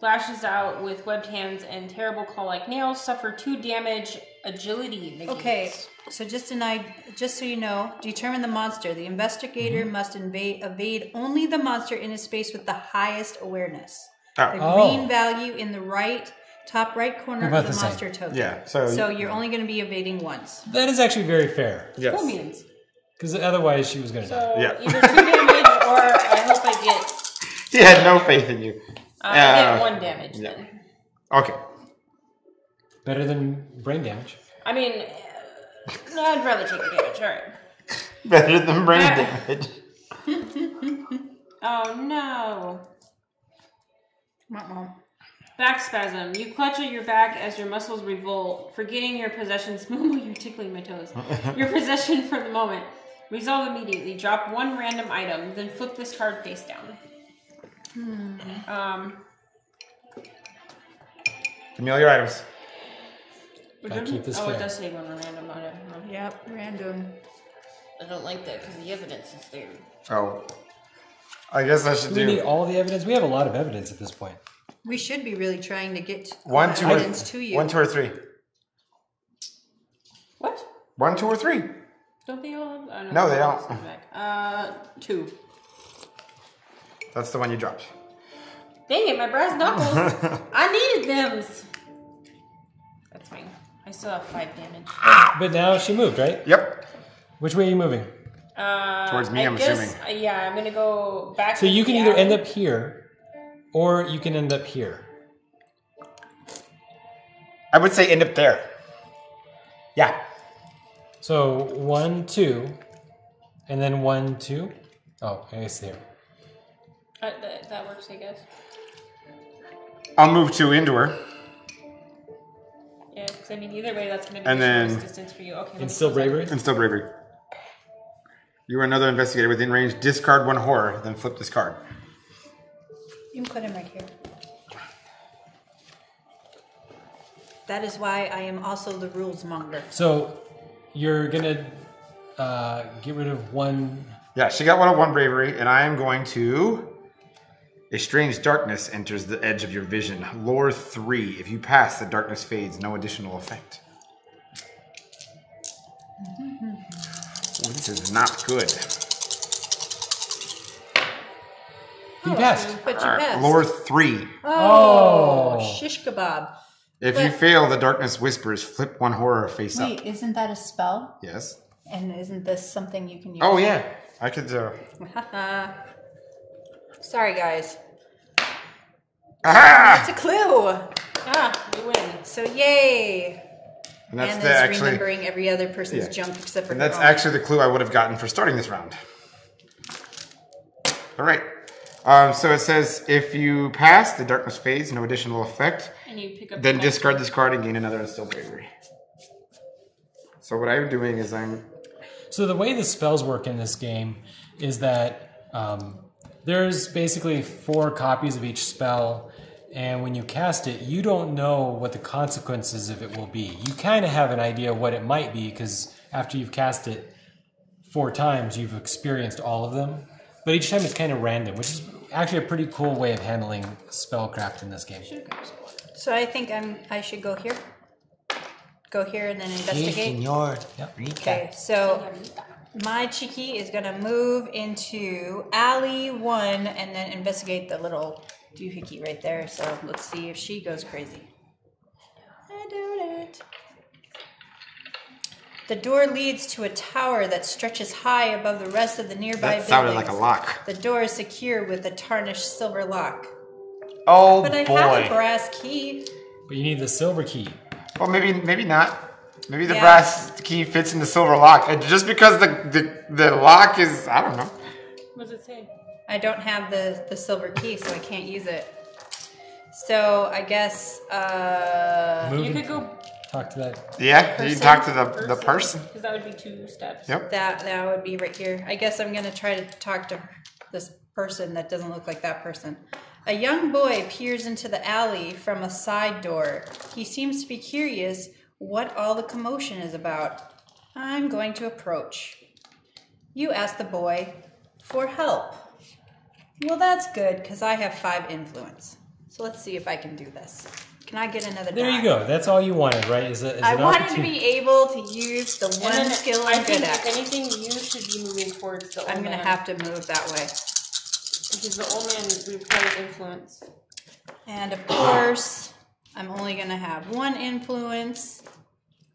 Speaker 3: lashes out with webbed hands and terrible claw-like nails. Suffer 2 damage. Agility negates.
Speaker 1: Okay, so just so you know, determine the monster. The investigator must evade only the monster in a space with the highest awareness.
Speaker 4: Oh.
Speaker 1: The green value in the top right corner
Speaker 2: About
Speaker 1: of the
Speaker 2: the
Speaker 1: monster token.
Speaker 4: Yeah,
Speaker 1: so you're only going to be evading once.
Speaker 2: That is actually very fair.
Speaker 4: Yes.
Speaker 3: Cool beans.
Speaker 2: Because otherwise she was going to die.
Speaker 3: So
Speaker 4: Yeah.
Speaker 3: either 2 damage or I hope I get...
Speaker 4: He had no faith in you.
Speaker 3: I get 1 damage
Speaker 4: yeah.
Speaker 3: then.
Speaker 4: Okay.
Speaker 2: Better than brain damage.
Speaker 3: I mean, no, I'd rather take the damage. Alright.
Speaker 4: Better than brain damage.
Speaker 3: Oh no. Back spasm. You clutch at your back as your muscles revolt, forgetting your possessions. You're tickling my toes. Your possession for the moment. Resolve immediately. Drop 1 random item, then flip this card face down.
Speaker 4: Give me all your items.
Speaker 2: Gotta keep this
Speaker 3: it
Speaker 2: fair.
Speaker 3: does say 1 random item.
Speaker 1: Yep, random.
Speaker 3: I don't like that because the evidence is there.
Speaker 4: Oh. I guess I should
Speaker 2: Do we
Speaker 4: do
Speaker 2: need all the evidence? We have a lot of evidence at this point.
Speaker 1: We should be really trying to get
Speaker 4: 1, 2,
Speaker 1: evidence to you.
Speaker 4: 1, 2, or 3.
Speaker 3: What?
Speaker 4: 1, 2, or 3.
Speaker 3: Don't they all have? Oh,
Speaker 4: No, they don't.
Speaker 3: 2.
Speaker 4: That's the one you dropped.
Speaker 3: Dang it, my brass knuckles. I needed them. That's fine. I still have 5 damage.
Speaker 2: But now she moved, right?
Speaker 4: Yep.
Speaker 2: Which way are you moving?
Speaker 4: Towards me, I'm assuming.
Speaker 3: Yeah, I'm gonna go back.
Speaker 2: So you
Speaker 3: to
Speaker 2: can
Speaker 3: the
Speaker 2: either
Speaker 3: alley.
Speaker 2: end up here, or you can end up here.
Speaker 4: I would say end up there. Yeah.
Speaker 2: So 1, 2, and then 1, 2. Oh, I guess there.
Speaker 3: That works, I guess.
Speaker 4: I'll move 2 into her.
Speaker 3: Yeah, because I mean, either way, that's gonna be
Speaker 4: And
Speaker 3: the
Speaker 4: then-
Speaker 3: shortest distance for you. Okay. let me
Speaker 2: And still
Speaker 3: close that.
Speaker 2: bravery?
Speaker 4: And still bravery. You are another investigator within range. Discard 1 horror, then flip this card.
Speaker 1: You can put him right here. That is why I am also the rules monger.
Speaker 2: So you're gonna get rid of 1.
Speaker 4: Yeah, she got 101 bravery, and I am going to... A strange darkness enters the edge of your vision. Lore 3. If you pass, the darkness fades. No additional effect. Oh, this is not good.
Speaker 2: You passed.
Speaker 1: But you passed.
Speaker 4: Lore 3.
Speaker 1: Oh, shish kebab.
Speaker 4: If you fail, the darkness whispers. Flip 1 horror face
Speaker 1: Wait,
Speaker 4: up.
Speaker 1: isn't that a spell?
Speaker 4: Yes.
Speaker 1: And isn't this something you can use?
Speaker 4: Oh, yeah. I could...
Speaker 1: Sorry, guys.
Speaker 4: Aha!
Speaker 1: It's a clue.
Speaker 3: You win.
Speaker 1: So yay.
Speaker 4: And that's
Speaker 1: Anna's remembering every other person's
Speaker 4: Yeah.
Speaker 1: junk except for
Speaker 4: And
Speaker 1: her
Speaker 4: that's
Speaker 1: own.
Speaker 4: actually the clue I would have gotten for starting this round. All right. So it says, if you pass, the darkness fades, no additional effect.
Speaker 3: And you pick up.
Speaker 4: Then
Speaker 3: the next
Speaker 4: discard
Speaker 3: one.
Speaker 4: this card and gain another instill bravery. So what I'm doing is
Speaker 2: So the way the spells work in this game is that there's basically 4 copies of each spell, and when you cast it, you don't know what the consequences of it will be. You kind of have an idea what it might be, because after you've cast it 4 times, you've experienced all of them. But each time it's kind of random, which is actually a pretty cool way of handling spellcraft in this game.
Speaker 1: So I think I should go here. Go here and then investigate. Okay, so my Chiki is gonna move into alley 1 and then investigate the little doohickey right there. So let's see if she goes crazy. I do it. The door leads to a tower that stretches high above the rest of the nearby buildings.
Speaker 4: That sounded like a lock.
Speaker 1: The door is secure with a tarnished silver lock.
Speaker 4: Oh,
Speaker 1: But I
Speaker 4: boy.
Speaker 1: have a brass key.
Speaker 2: But you need the silver key.
Speaker 4: Well, maybe not. Maybe the
Speaker 1: Yeah.
Speaker 4: brass key fits in the silver lock. And just because the lock is, I don't know.
Speaker 3: What does it say?
Speaker 1: I don't have the silver key, so I can't use it. So I guess
Speaker 2: Move
Speaker 3: You
Speaker 2: and
Speaker 3: could go
Speaker 2: talk to that.
Speaker 4: Yeah, you talk to the person.
Speaker 3: Because that would be 2 steps.
Speaker 4: Yep.
Speaker 1: that would be right here. I guess I'm gonna try to talk to this person that doesn't look like that person. A young boy peers into the alley from a side door. He seems to be curious what all the commotion is about. I'm going to approach. You ask the boy for help. Well, that's good, because I have 5 influence. So let's see if I can do this. Can I get another
Speaker 2: There
Speaker 1: die?
Speaker 2: you go. That's all you wanted, right? Is
Speaker 1: I
Speaker 2: an
Speaker 1: wanted to
Speaker 2: opportunity.
Speaker 1: be able to use the
Speaker 3: And
Speaker 1: one
Speaker 3: then
Speaker 1: skill
Speaker 3: I
Speaker 1: I'm
Speaker 3: think,
Speaker 1: good
Speaker 3: if
Speaker 1: at.
Speaker 3: anything, you should be moving towards the old
Speaker 1: I'm
Speaker 3: man.
Speaker 1: going to have to move that way.
Speaker 3: Because the old man requires influence.
Speaker 1: And of course, I'm only going to have 1 influence.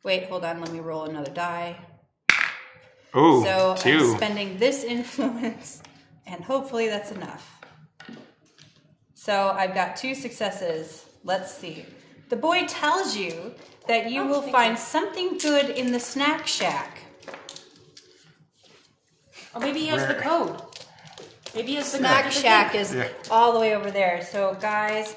Speaker 1: Wait, hold on. Let me roll another die.
Speaker 4: Ooh,
Speaker 1: So
Speaker 4: 2.
Speaker 1: I'm spending this influence, and hopefully that's enough. So I've got 2 successes. Let's see. The boy tells you that you will find something good in the snack shack.
Speaker 3: Oh, maybe he has the code. Maybe he has the
Speaker 1: Snack
Speaker 3: code.
Speaker 1: shack is
Speaker 4: Yeah.
Speaker 1: all the way over there. So guys,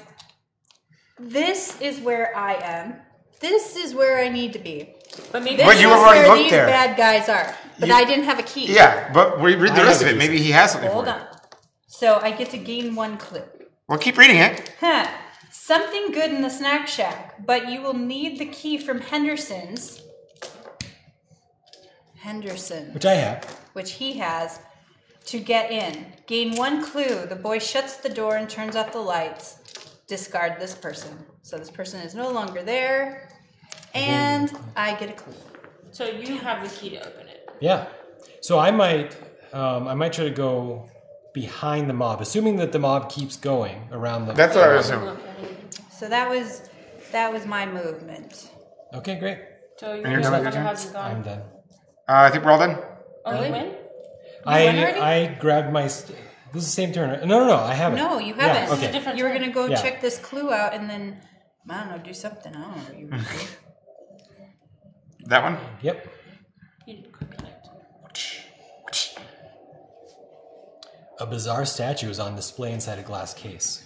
Speaker 1: this is where I am. This is where I need to be.
Speaker 3: But maybe
Speaker 1: This
Speaker 4: But you
Speaker 1: is
Speaker 4: already
Speaker 1: where
Speaker 4: looked
Speaker 1: these
Speaker 4: there.
Speaker 1: bad guys are. But
Speaker 4: You-
Speaker 1: I didn't have a key.
Speaker 4: Yeah, but we read the
Speaker 2: I
Speaker 4: rest of
Speaker 2: have
Speaker 4: it.
Speaker 2: a
Speaker 4: Maybe he has something
Speaker 1: Hold
Speaker 4: for
Speaker 1: on.
Speaker 4: you.
Speaker 1: So I get to gain 1 clue.
Speaker 4: Well, keep reading it.
Speaker 1: Huh. Something good in the snack shack, but you will need the key from Henderson's. Henderson,
Speaker 2: Which I have.
Speaker 1: which he has, to get in. Gain 1 clue. The boy shuts the door and turns off the lights. Discard this person. So this person is no longer there. And I get a clue.
Speaker 3: So you have the key to open it.
Speaker 2: Yeah. So I might try to go behind the mob, assuming that the mob keeps going around the.
Speaker 4: That's what I was assuming.
Speaker 1: So that was my movement.
Speaker 2: Okay, great.
Speaker 3: So
Speaker 4: And you're done with your turn?
Speaker 3: hasn't
Speaker 2: I'm
Speaker 3: gone.
Speaker 2: done.
Speaker 4: I think we're all done.
Speaker 3: Oh, you win?
Speaker 2: I grabbed my. This is the same turn. No, I haven't.
Speaker 1: No, you
Speaker 2: Yeah,
Speaker 1: haven't.
Speaker 2: okay.
Speaker 3: different
Speaker 1: You were
Speaker 3: turn.
Speaker 1: gonna go
Speaker 2: Yeah.
Speaker 1: check this clue out and then, I don't know, do something. I don't know what you were doing.
Speaker 4: That one?
Speaker 2: Yep.
Speaker 3: You didn't quick connect.
Speaker 2: A bizarre statue is on display inside a glass case.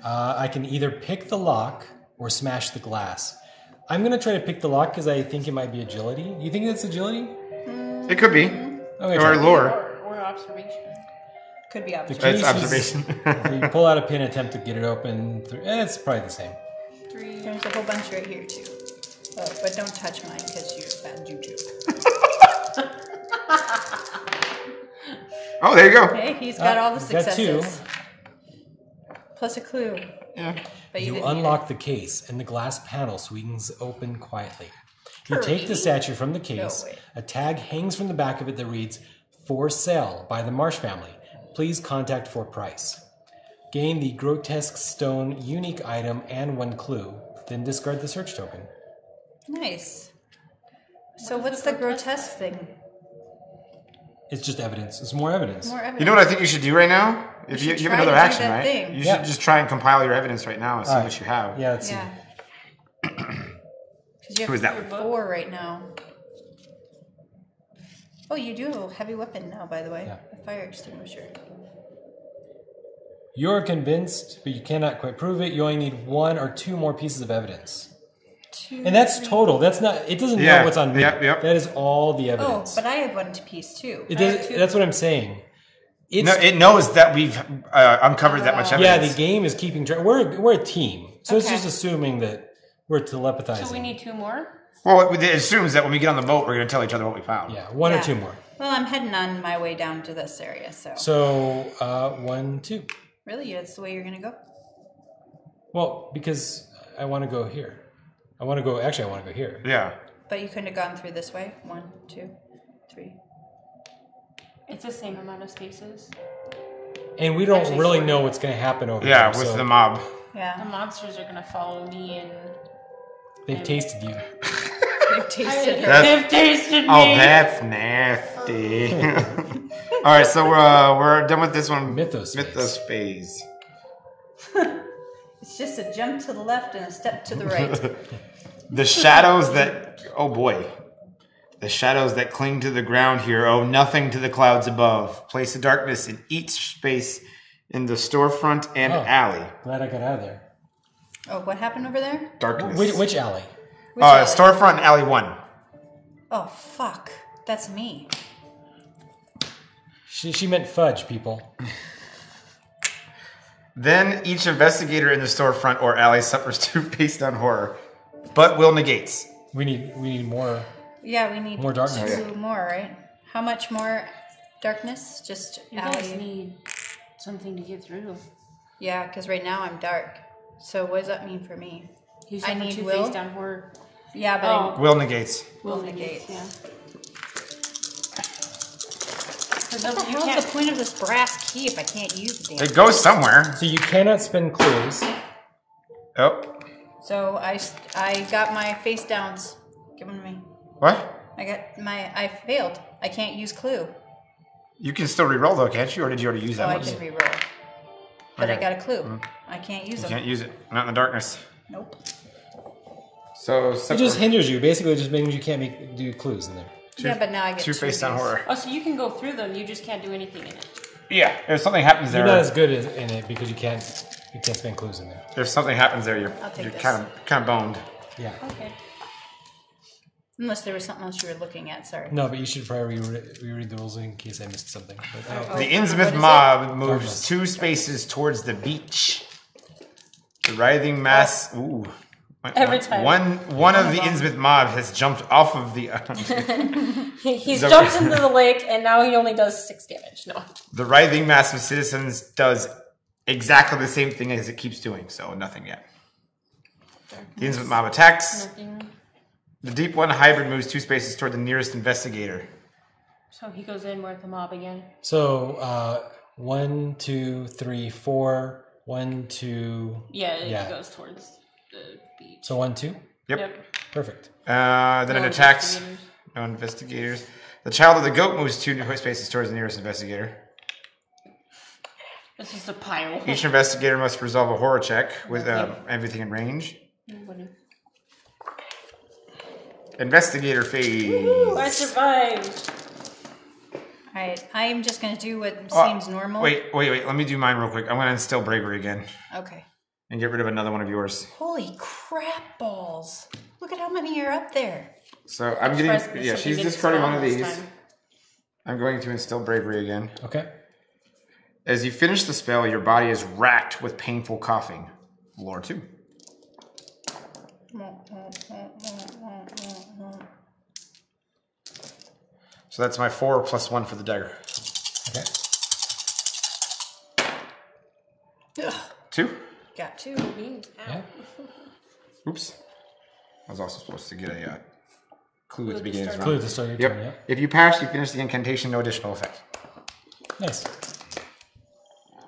Speaker 2: I can either pick the lock or smash the glass. I'm going to try to pick the lock because I think it might be agility. You think that's agility?
Speaker 4: It could be.
Speaker 2: Okay,
Speaker 4: Or
Speaker 2: try.
Speaker 4: lore.
Speaker 3: Or observation.
Speaker 1: Could be
Speaker 2: The
Speaker 1: opposite.
Speaker 2: case
Speaker 4: It's observation.
Speaker 2: you pull out a pin, attempt to get it open. It's probably the same.
Speaker 1: There's a whole bunch right here too. Oh, but don't touch mine because you're bad juju.
Speaker 4: Oh, there you go.
Speaker 1: Okay, he's got all the
Speaker 2: he's got
Speaker 1: successes. Plus a clue.
Speaker 4: Yeah.
Speaker 1: But you
Speaker 2: You
Speaker 1: didn't
Speaker 2: unlock the case, and the glass panel swings open quietly. You take the
Speaker 1: Hurry.
Speaker 2: statue from the case.
Speaker 1: way.
Speaker 2: A tag hangs from the back of it that reads, "For sale by the Marsh family. Please contact for price." Gain the grotesque stone unique item and 1 clue. Then discard the search token.
Speaker 1: Nice. So what's the grotesque thing?
Speaker 2: It's just evidence. It's more evidence.
Speaker 1: More evidence.
Speaker 4: You know what I think you should do right now? If you
Speaker 1: should
Speaker 4: have
Speaker 1: try
Speaker 4: another
Speaker 1: to do
Speaker 4: action,
Speaker 1: that
Speaker 4: right?
Speaker 1: thing.
Speaker 4: You
Speaker 2: Yeah.
Speaker 4: should just try and compile your evidence right now and see
Speaker 2: All right.
Speaker 4: what you have.
Speaker 2: Yeah, let's see.
Speaker 1: Yeah. Because you
Speaker 4: Who is
Speaker 1: have
Speaker 4: that?
Speaker 1: 4 right now. Oh, you do have a heavy weapon now, by the way.
Speaker 2: Yeah.
Speaker 1: A fire extinguisher.
Speaker 2: You're convinced, but you cannot quite prove it. You only need 1 or 2 more pieces of evidence.
Speaker 1: 2,
Speaker 2: And that's
Speaker 1: 3.
Speaker 2: total. That's not. It doesn't
Speaker 4: Yeah.
Speaker 2: know what's on me.
Speaker 4: Yep.
Speaker 2: That is all the
Speaker 1: Oh,
Speaker 2: evidence.
Speaker 1: but I have 1 piece too.
Speaker 2: It
Speaker 1: I have
Speaker 2: does,
Speaker 1: 2.
Speaker 2: that's what I'm saying. It's,
Speaker 4: No, it knows that we've uncovered that much
Speaker 2: yeah,
Speaker 4: evidence.
Speaker 2: the game is keeping track. We're a team, so it's
Speaker 1: Okay.
Speaker 2: just assuming that we're telepathizing.
Speaker 3: So we need 2 more?
Speaker 4: Well, it assumes that when we get on the boat, we're going to tell each other what we found.
Speaker 2: Yeah, 1 or
Speaker 1: Yeah.
Speaker 2: 2 more.
Speaker 1: Well, I'm heading on my way down to this area, so.
Speaker 2: So 1, 2.
Speaker 1: Really? That's the way you're going to go?
Speaker 2: Well, because I want to go here. I want to go here.
Speaker 4: Yeah.
Speaker 1: But you couldn't have gone through this way? 1, 2, 3.
Speaker 3: It's the same amount of spaces.
Speaker 2: And we don't
Speaker 3: Actually,
Speaker 2: really
Speaker 3: 40.
Speaker 2: know what's going to happen over
Speaker 4: Yeah,
Speaker 2: there.
Speaker 4: with
Speaker 2: so
Speaker 4: the mob.
Speaker 3: The
Speaker 1: Yeah.
Speaker 3: monsters are going to follow me and...
Speaker 2: they've tasted you.
Speaker 1: They've tasted her.
Speaker 3: They've tasted me.
Speaker 4: Oh, that's nasty. All right, so we're done with this one.
Speaker 2: Mythos
Speaker 4: phase.
Speaker 1: It's just a jump to the left and a step to the right.
Speaker 4: The shadows that... Oh, boy. The shadows that cling to the ground here owe nothing to the clouds above. Place of darkness in each space in the storefront and alley.
Speaker 2: Glad I got out of there.
Speaker 1: Oh, what happened over there?
Speaker 4: Darkness.
Speaker 2: Which alley?
Speaker 1: Which alley?
Speaker 4: Storefront and alley 1.
Speaker 1: Oh, fuck. That's me.
Speaker 2: She meant fudge, people.
Speaker 4: Then each investigator in the storefront or alley suffers 2 face-down horror, but will negates.
Speaker 2: We need more.
Speaker 1: Yeah, we need
Speaker 2: More darkness.
Speaker 1: 2 more, right? How much more darkness? Just
Speaker 3: You guys
Speaker 1: alley.
Speaker 3: need something to get through.
Speaker 1: Yeah, because right now I'm dark. So what does that mean for me?
Speaker 3: You
Speaker 1: I
Speaker 3: suffer
Speaker 1: need
Speaker 3: 2
Speaker 1: will?
Speaker 3: face down horror.
Speaker 1: Yeah, but
Speaker 3: Oh.
Speaker 4: Will negates.
Speaker 3: Will
Speaker 1: negate.
Speaker 3: Yeah.
Speaker 1: what the hell is the point of this brass key if I can't use the damn?
Speaker 4: It goes somewhere.
Speaker 2: So you cannot spend clues.
Speaker 4: Oh.
Speaker 1: So I got my face downs. Give them to me.
Speaker 4: What?
Speaker 1: I failed. I can't use clue.
Speaker 4: You can still re-roll though, can't you? Or did you already use
Speaker 1: So
Speaker 4: that
Speaker 1: I
Speaker 4: one?
Speaker 1: can re-roll. But I
Speaker 4: Okay.
Speaker 1: got a clue. I can't use
Speaker 4: You
Speaker 1: them.
Speaker 4: can't use it. Not in the darkness.
Speaker 1: Nope.
Speaker 4: So
Speaker 2: It just hinders you. Basically, it just means you can't do clues in there.
Speaker 1: Yeah, but now I get
Speaker 4: 2 face-down
Speaker 1: days.
Speaker 4: horror.
Speaker 3: Oh, so you can go through them. You just can't do anything in it.
Speaker 4: Yeah, if something happens there,
Speaker 2: You're not as good in it because you can't spend clues in there.
Speaker 4: if something happens there,
Speaker 1: I'll take
Speaker 4: you're
Speaker 1: this.
Speaker 4: kind of boned.
Speaker 2: Yeah.
Speaker 3: Okay.
Speaker 1: Unless there was something else you were looking at. Sorry.
Speaker 2: No, but you should probably reread the rules in case I missed something. But,
Speaker 4: The Innsmouth
Speaker 1: what is
Speaker 4: mob moves
Speaker 2: Darkness.
Speaker 4: 2 spaces towards the beach. The writhing mass. Ooh.
Speaker 3: Every time.
Speaker 4: One of the Innsmouth mob has jumped off of the.
Speaker 3: He's
Speaker 4: Okay.
Speaker 3: jumped into the lake, and now he only does 6 damage. No.
Speaker 4: The writhing mass of citizens does exactly the same thing as it keeps doing, so nothing yet. The Innsmouth mob attacks.
Speaker 3: Nothing.
Speaker 4: The deep one hybrid moves 2 spaces toward the nearest investigator.
Speaker 3: So he goes in with the mob again.
Speaker 2: so 1, 2, 3, 4. 1, 2.
Speaker 3: Yeah,
Speaker 2: Yeah.
Speaker 3: it goes towards the beach.
Speaker 2: So 1, 2.
Speaker 4: Yep.
Speaker 2: Perfect.
Speaker 4: Then
Speaker 3: No
Speaker 4: it attacks.
Speaker 3: investigators.
Speaker 4: No investigators. The child of the goat moves 2 spaces towards the nearest investigator.
Speaker 3: It's just a pile.
Speaker 4: Each investigator must resolve a horror check with everything in range.
Speaker 3: Nobody.
Speaker 4: Investigator phase.
Speaker 3: Ooh, I survived.
Speaker 1: Alright, I am just going to do what
Speaker 4: Oh,
Speaker 1: seems normal.
Speaker 4: Wait. Let me do mine real quick. I'm going to instill bravery again
Speaker 1: Okay.
Speaker 4: and get rid of another one of yours.
Speaker 1: Holy crap balls. Look at how many are up there.
Speaker 4: So I'm getting.
Speaker 3: Surprised
Speaker 4: Yeah,
Speaker 3: something
Speaker 4: she's
Speaker 3: didn't
Speaker 4: discarding one of
Speaker 3: spawn
Speaker 4: these.
Speaker 3: this time.
Speaker 4: I'm going to instill bravery again.
Speaker 2: Okay.
Speaker 4: As you finish the spell, your body is racked with painful coughing. Lore 2. So that's my 4 plus 1 for the dagger.
Speaker 2: Okay.
Speaker 1: Ugh,
Speaker 4: 2.
Speaker 1: got 2.
Speaker 2: Yeah.
Speaker 4: Oops. I was also supposed to get a clue at the beginning of the
Speaker 2: Clue
Speaker 4: round.
Speaker 2: to start your
Speaker 4: Yep.
Speaker 2: turn. Yeah.
Speaker 4: If you pass, you finish the incantation, no additional effect.
Speaker 2: Nice.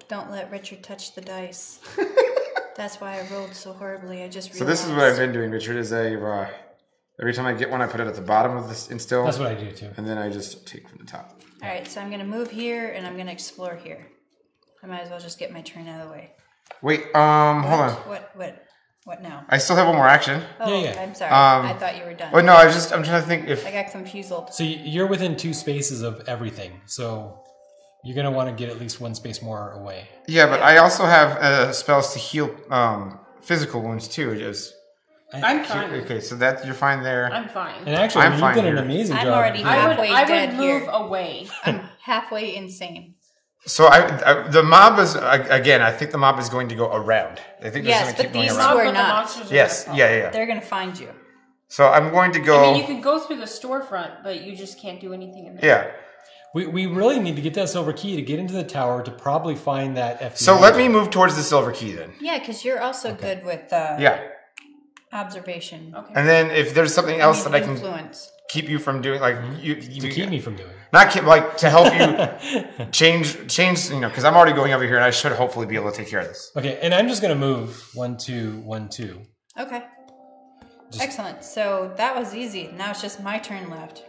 Speaker 1: Don't let Richard touch the dice. That's why I rolled so horribly. I just realized.
Speaker 4: So this is what I've been doing, Richard, is every time I get one, I put it at the bottom of this instill.
Speaker 2: That's what I do too.
Speaker 4: And then I just take from the top.
Speaker 1: Alright, so I'm going to move here and I'm going to explore here. I might as well just get my turn out of the way.
Speaker 4: Wait, hold on.
Speaker 1: What now?
Speaker 4: I still have one more action.
Speaker 1: Oh,
Speaker 2: Yeah.
Speaker 1: I'm sorry. I thought you were done.
Speaker 4: Oh, no, I'm trying to think if...
Speaker 1: I got confused.
Speaker 2: So you're within 2 spaces of everything. So you're gonna want to get at least 1 space more away.
Speaker 4: Yeah, but I also have spells to heal physical wounds, too.
Speaker 3: I'm fine.
Speaker 4: Okay, so that you're fine there.
Speaker 3: I'm fine.
Speaker 2: And actually,
Speaker 4: I'm
Speaker 2: you
Speaker 4: fine
Speaker 2: did an
Speaker 4: here.
Speaker 2: amazing
Speaker 1: I'm
Speaker 2: job.
Speaker 1: already
Speaker 3: I would,
Speaker 1: halfway
Speaker 3: I
Speaker 1: dead
Speaker 3: would move
Speaker 1: here.
Speaker 3: away.
Speaker 1: I'm halfway insane.
Speaker 4: So the mob is, again, I think the mob is going to go around. I think
Speaker 1: Yes,
Speaker 4: just going to
Speaker 1: but
Speaker 4: keep going
Speaker 1: these
Speaker 4: around.
Speaker 1: two are
Speaker 3: But the
Speaker 1: not.
Speaker 3: monsters are
Speaker 4: Yes,
Speaker 3: gonna
Speaker 4: yeah.
Speaker 1: They're going to find you.
Speaker 4: So I'm going to go...
Speaker 3: I mean, you can go through the storefront, but you just can't do anything in there.
Speaker 4: Yeah.
Speaker 2: We really need to get that silver key to get into the tower to probably find that FBI.
Speaker 4: So let me move towards the silver key then.
Speaker 1: Yeah, because you're also good with
Speaker 4: Yeah.
Speaker 1: observation.
Speaker 3: Okay.
Speaker 4: And then if there's something else that I can
Speaker 1: influence.
Speaker 4: keep you from doing, like... you
Speaker 2: to keep me from doing.
Speaker 4: Not keep, like, to help you change, because I'm already going over here and I should hopefully be able to take care of this.
Speaker 2: Okay, and I'm just gonna move 1, 2, 1, 2.
Speaker 1: Okay. Excellent. So that was easy. Now it's just my turn left.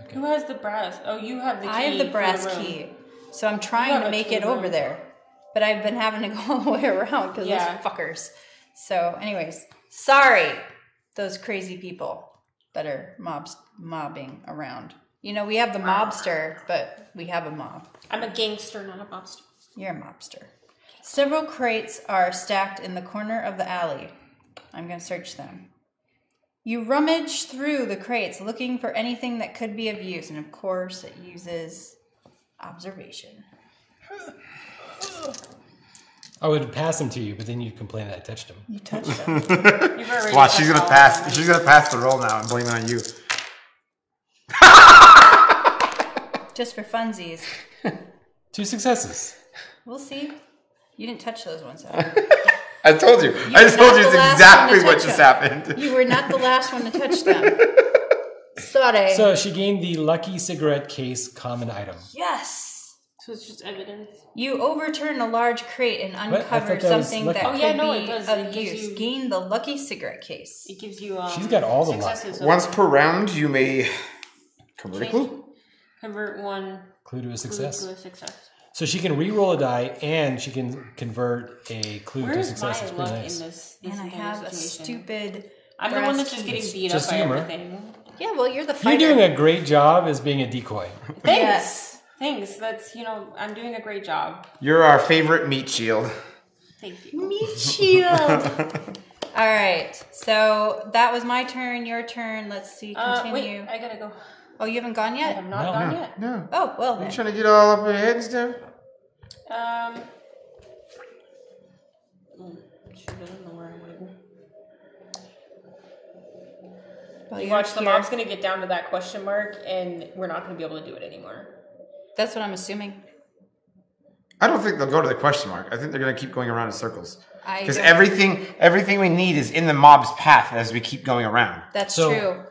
Speaker 2: Okay.
Speaker 3: Who has the brass? Oh, you have the key.
Speaker 1: I have the brass
Speaker 3: for the room.
Speaker 1: key. So I'm
Speaker 3: You
Speaker 1: trying
Speaker 3: have
Speaker 1: to
Speaker 3: it
Speaker 1: make
Speaker 3: for
Speaker 1: it
Speaker 3: the
Speaker 1: over
Speaker 3: room.
Speaker 1: there. But I've been having to go all the way around because
Speaker 3: Yeah.
Speaker 1: those fuckers. So anyways, sorry, those crazy people that are mobbing around. You know, we have the mobster, but we have a mob.
Speaker 3: I'm a gangster, not a mobster.
Speaker 1: You're a mobster. Several crates are stacked in the corner of the alley. I'm going to search them. You rummage through the crates looking for anything that could be of use, and of course it uses observation.
Speaker 2: I would pass them to you, but then you'd complain that I touched them.
Speaker 1: You touched them.
Speaker 3: You've already
Speaker 4: Watch, she's
Speaker 3: touched
Speaker 4: gonna
Speaker 3: all
Speaker 4: pass.
Speaker 3: of them.
Speaker 4: She's gonna pass the roll now and blame it on you.
Speaker 1: Just for funsies.
Speaker 2: 2 successes.
Speaker 1: We'll see. You didn't touch those ones.
Speaker 4: I told you.
Speaker 1: You
Speaker 4: I just
Speaker 1: were
Speaker 4: told
Speaker 1: not
Speaker 4: you it's
Speaker 1: the last
Speaker 4: exactly
Speaker 1: one to
Speaker 4: what
Speaker 1: touch
Speaker 4: just
Speaker 1: them.
Speaker 4: happened.
Speaker 1: You were not the last one to touch them. Sorry.
Speaker 2: So she gained the lucky cigarette case common item.
Speaker 1: Yes.
Speaker 3: So it's just evidence.
Speaker 1: You overturn a large crate and
Speaker 2: I
Speaker 1: uncover
Speaker 2: thought that was
Speaker 1: something
Speaker 2: lucky.
Speaker 1: that
Speaker 3: Oh, yeah,
Speaker 1: could
Speaker 3: no,
Speaker 1: be
Speaker 3: it does.
Speaker 1: of
Speaker 3: It gives
Speaker 1: use.
Speaker 3: you-
Speaker 1: Gain the lucky cigarette case.
Speaker 3: It gives you
Speaker 2: She's got all the luck.
Speaker 3: successes.
Speaker 4: Once per round, you may convert a clue.
Speaker 3: Convert one
Speaker 2: Clue to a
Speaker 3: clue
Speaker 2: success.
Speaker 3: to a success.
Speaker 2: So she can re-roll a die, and she can convert a clue to a
Speaker 3: Where's
Speaker 2: success.
Speaker 3: my
Speaker 2: It's
Speaker 3: luck
Speaker 2: pretty nice.
Speaker 3: in this
Speaker 1: And I
Speaker 3: entire
Speaker 1: have a
Speaker 3: situation?
Speaker 1: stupid.
Speaker 3: I'm the one that's
Speaker 1: brass
Speaker 3: just
Speaker 1: key.
Speaker 3: getting beat
Speaker 2: just
Speaker 3: up by
Speaker 2: humor.
Speaker 3: everything.
Speaker 1: Yeah, well, you're the
Speaker 2: You're
Speaker 1: fighter.
Speaker 2: doing a great job as being a decoy.
Speaker 3: Thanks.
Speaker 1: Yes.
Speaker 3: Thanks. That's, I'm doing a great job.
Speaker 4: You're our favorite meat shield.
Speaker 3: Thank you.
Speaker 1: Meat shield. All right. So that was my turn. Your turn. Let's see. Continue.
Speaker 3: Wait, I gotta go.
Speaker 1: Oh, you haven't gone
Speaker 3: I
Speaker 1: yet?
Speaker 3: have not
Speaker 2: No.
Speaker 3: gone yet.
Speaker 4: No.
Speaker 1: Oh, well
Speaker 4: You
Speaker 1: then.
Speaker 4: trying to get all up in your head and stuff?
Speaker 3: Shoot, I don't know where I'm going.
Speaker 1: Well,
Speaker 3: You
Speaker 1: you're
Speaker 3: watch, the
Speaker 1: here.
Speaker 3: mob's gonna get down to that question mark, and we're not gonna be able to do it anymore.
Speaker 1: That's what I'm assuming.
Speaker 4: I don't think they'll go to the question mark. I think they're going to keep going around in circles.
Speaker 1: I
Speaker 4: Because
Speaker 1: don't-
Speaker 4: everything we need is in the mob's path as we keep going around.
Speaker 1: That's
Speaker 2: So-
Speaker 1: true.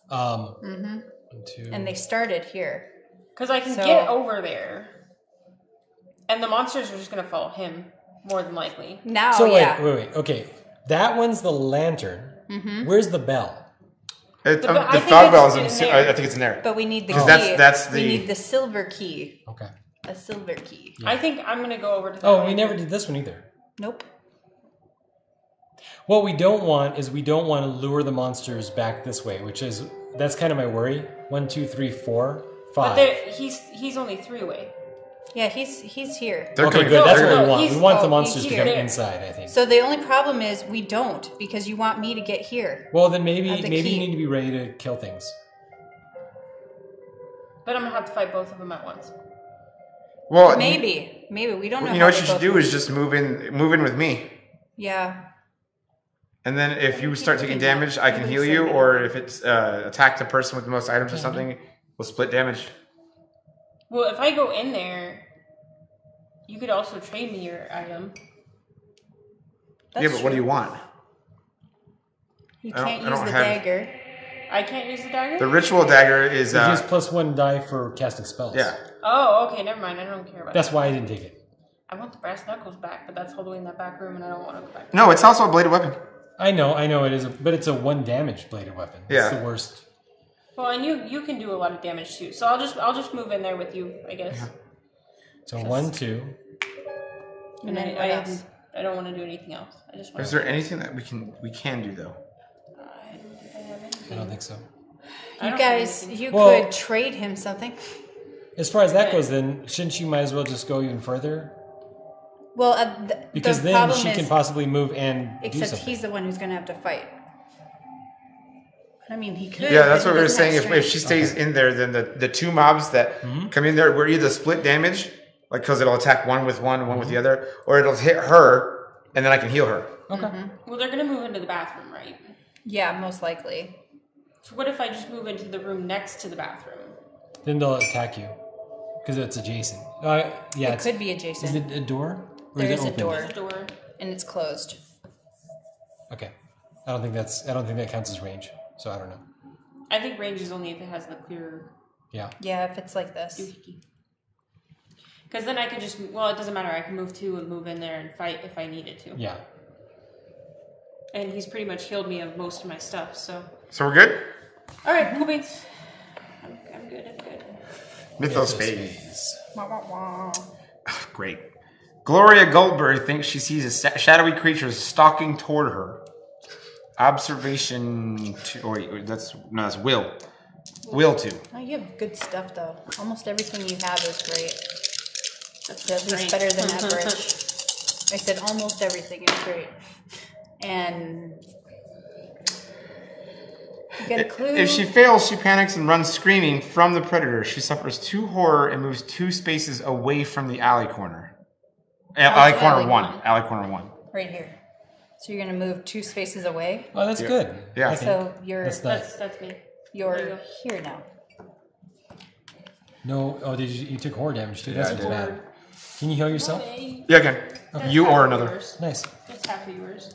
Speaker 2: 1, 2.
Speaker 1: And they started here.
Speaker 3: Because I can
Speaker 1: So-
Speaker 3: get over there, and the monsters are just gonna follow him more than likely.
Speaker 1: Now,
Speaker 2: So
Speaker 1: yeah.
Speaker 2: wait. Okay, that one's the lantern. Where's the bell?
Speaker 3: I
Speaker 4: The
Speaker 3: think
Speaker 4: fog bell is
Speaker 3: it's
Speaker 4: in.
Speaker 3: in there.
Speaker 4: I think it's in there.
Speaker 1: But we need the key.
Speaker 4: that's
Speaker 1: We
Speaker 4: the-
Speaker 1: need the silver key.
Speaker 2: Okay.
Speaker 1: A silver key.
Speaker 3: I think I'm gonna go over to that.
Speaker 2: Oh, we
Speaker 3: lantern.
Speaker 2: never did this one either.
Speaker 1: Nope.
Speaker 2: What we don't want is we don't want to lure the monsters back this way, that's kind of my worry. 1, 2, 3, 4, 5.
Speaker 3: But he's only 3 away.
Speaker 1: Yeah, he's here.
Speaker 4: They're
Speaker 2: Okay,
Speaker 4: coming-
Speaker 2: good. That's
Speaker 3: No,
Speaker 2: what
Speaker 3: no,
Speaker 2: we want.
Speaker 3: he's-
Speaker 2: We want the
Speaker 1: oh,
Speaker 2: monsters
Speaker 1: he's
Speaker 2: to come
Speaker 1: here.
Speaker 2: inside, I think.
Speaker 1: So the only problem is we don't because you want me to get here.
Speaker 2: Well, then maybe
Speaker 1: Have the
Speaker 2: you
Speaker 1: key.
Speaker 2: need to be ready to kill things.
Speaker 3: But I'm gonna have to fight both of them at once.
Speaker 4: Well,
Speaker 1: Maybe we don't know.
Speaker 4: You know
Speaker 1: how
Speaker 4: what
Speaker 1: they
Speaker 4: you should
Speaker 1: both
Speaker 4: do
Speaker 1: move.
Speaker 4: is just move in with me.
Speaker 1: Yeah.
Speaker 4: And then if you start taking damage, I can heal you. Or if it's attack the person with the most items or something, we'll split damage.
Speaker 3: Well, if I go in there, you could also trade me your item.
Speaker 1: That's
Speaker 4: Yeah, but what do you want?
Speaker 1: You
Speaker 4: I don't-
Speaker 1: can't
Speaker 4: I
Speaker 1: use
Speaker 4: don't
Speaker 1: the
Speaker 4: have-
Speaker 1: dagger.
Speaker 3: I can't use the dagger?
Speaker 4: The ritual dagger is
Speaker 2: You use +1 die for casting spells.
Speaker 4: yeah.
Speaker 3: Oh, okay, never mind. I don't care about
Speaker 2: That's
Speaker 3: that.
Speaker 2: why I didn't take it.
Speaker 3: I want the brass knuckles back, but that's all the way in that back room, and I don't want to go back.
Speaker 4: No, it's also a bladed weapon.
Speaker 2: I know it is, but it's a 1 damage bladed weapon.
Speaker 4: Yeah.
Speaker 2: It's the worst.
Speaker 3: Well, and you can do a lot of damage too, so I'll just move in there with you, I guess.
Speaker 2: So 1, 2.
Speaker 1: And then what else?
Speaker 3: I don't want to do anything else. I just want.
Speaker 4: Is there anything that we can do though?
Speaker 3: I don't think I have anything.
Speaker 2: I don't think so.
Speaker 3: I
Speaker 1: You
Speaker 3: don't
Speaker 1: guys,
Speaker 3: have anything.
Speaker 1: you
Speaker 2: Well-
Speaker 1: could trade him something.
Speaker 2: As far as that goes, then shouldn't you might as well just go even further?
Speaker 1: Well,
Speaker 2: Because
Speaker 1: the
Speaker 2: then
Speaker 1: problem
Speaker 2: she
Speaker 1: is,
Speaker 2: can possibly move and do
Speaker 1: except
Speaker 2: something.
Speaker 1: he's the one who's going to have to fight. I mean, he could.
Speaker 4: Yeah,
Speaker 1: but
Speaker 4: that's
Speaker 1: he
Speaker 4: what we were
Speaker 1: doesn't have
Speaker 4: saying. If she
Speaker 1: strength.
Speaker 4: stays in there, then the 2 mobs that come in there, we're either split damage, like because it'll attack one with one, one with the other, or it'll hit her, and then I can heal her.
Speaker 2: Okay.
Speaker 3: Well, they're gonna move into the bathroom, right?
Speaker 1: Yeah, most likely.
Speaker 3: So what if I just move into the room next to the bathroom?
Speaker 2: Then they'll attack you because it's adjacent. Yeah,
Speaker 1: It
Speaker 2: it's,
Speaker 1: could be
Speaker 2: is
Speaker 1: adjacent.
Speaker 2: it a door? Or
Speaker 1: There
Speaker 2: is
Speaker 1: is
Speaker 2: it
Speaker 1: a
Speaker 2: open?
Speaker 1: door.
Speaker 3: There's a door.
Speaker 1: And it's closed.
Speaker 2: Okay. I don't think that counts as range. So I don't know.
Speaker 3: I think range is only if it has the clear
Speaker 2: Yeah.
Speaker 1: Yeah, if it's like this.
Speaker 3: doohickey. Because then I could just, well, it doesn't matter. I can move 2 and move in there and fight if I needed to.
Speaker 2: Yeah.
Speaker 3: And he's pretty much healed me of most of my stuff, so...
Speaker 4: So we're good?
Speaker 3: Alright, cool beans. I'm good.
Speaker 4: Mythos phase. Great. Gloria Goldberg thinks she sees a shadowy creature stalking toward her. Observation 2. Oh, wait, that's will. Will 2.
Speaker 1: Oh, you have good stuff, though. Almost everything you have is great.
Speaker 3: That's
Speaker 1: At least better than average. I said almost everything is great. And you get a clue.
Speaker 4: If she fails, she panics and runs screaming from the predator. She suffers 2 horror and moves 2 spaces away from the alley corner. Alley corner 1. Alley corner 1.
Speaker 1: Right here. So you're going to move 2 spaces away.
Speaker 2: Oh, that's good.
Speaker 4: Yeah.
Speaker 1: So you're
Speaker 2: That's
Speaker 3: That's me.
Speaker 1: you're here now.
Speaker 2: No. Oh, you took horror damage too?
Speaker 4: Yeah,
Speaker 2: That's
Speaker 4: I did.
Speaker 2: bad. Can you heal yourself?
Speaker 4: Yeah, again. You or another.
Speaker 2: Nice.
Speaker 3: That's half of yours.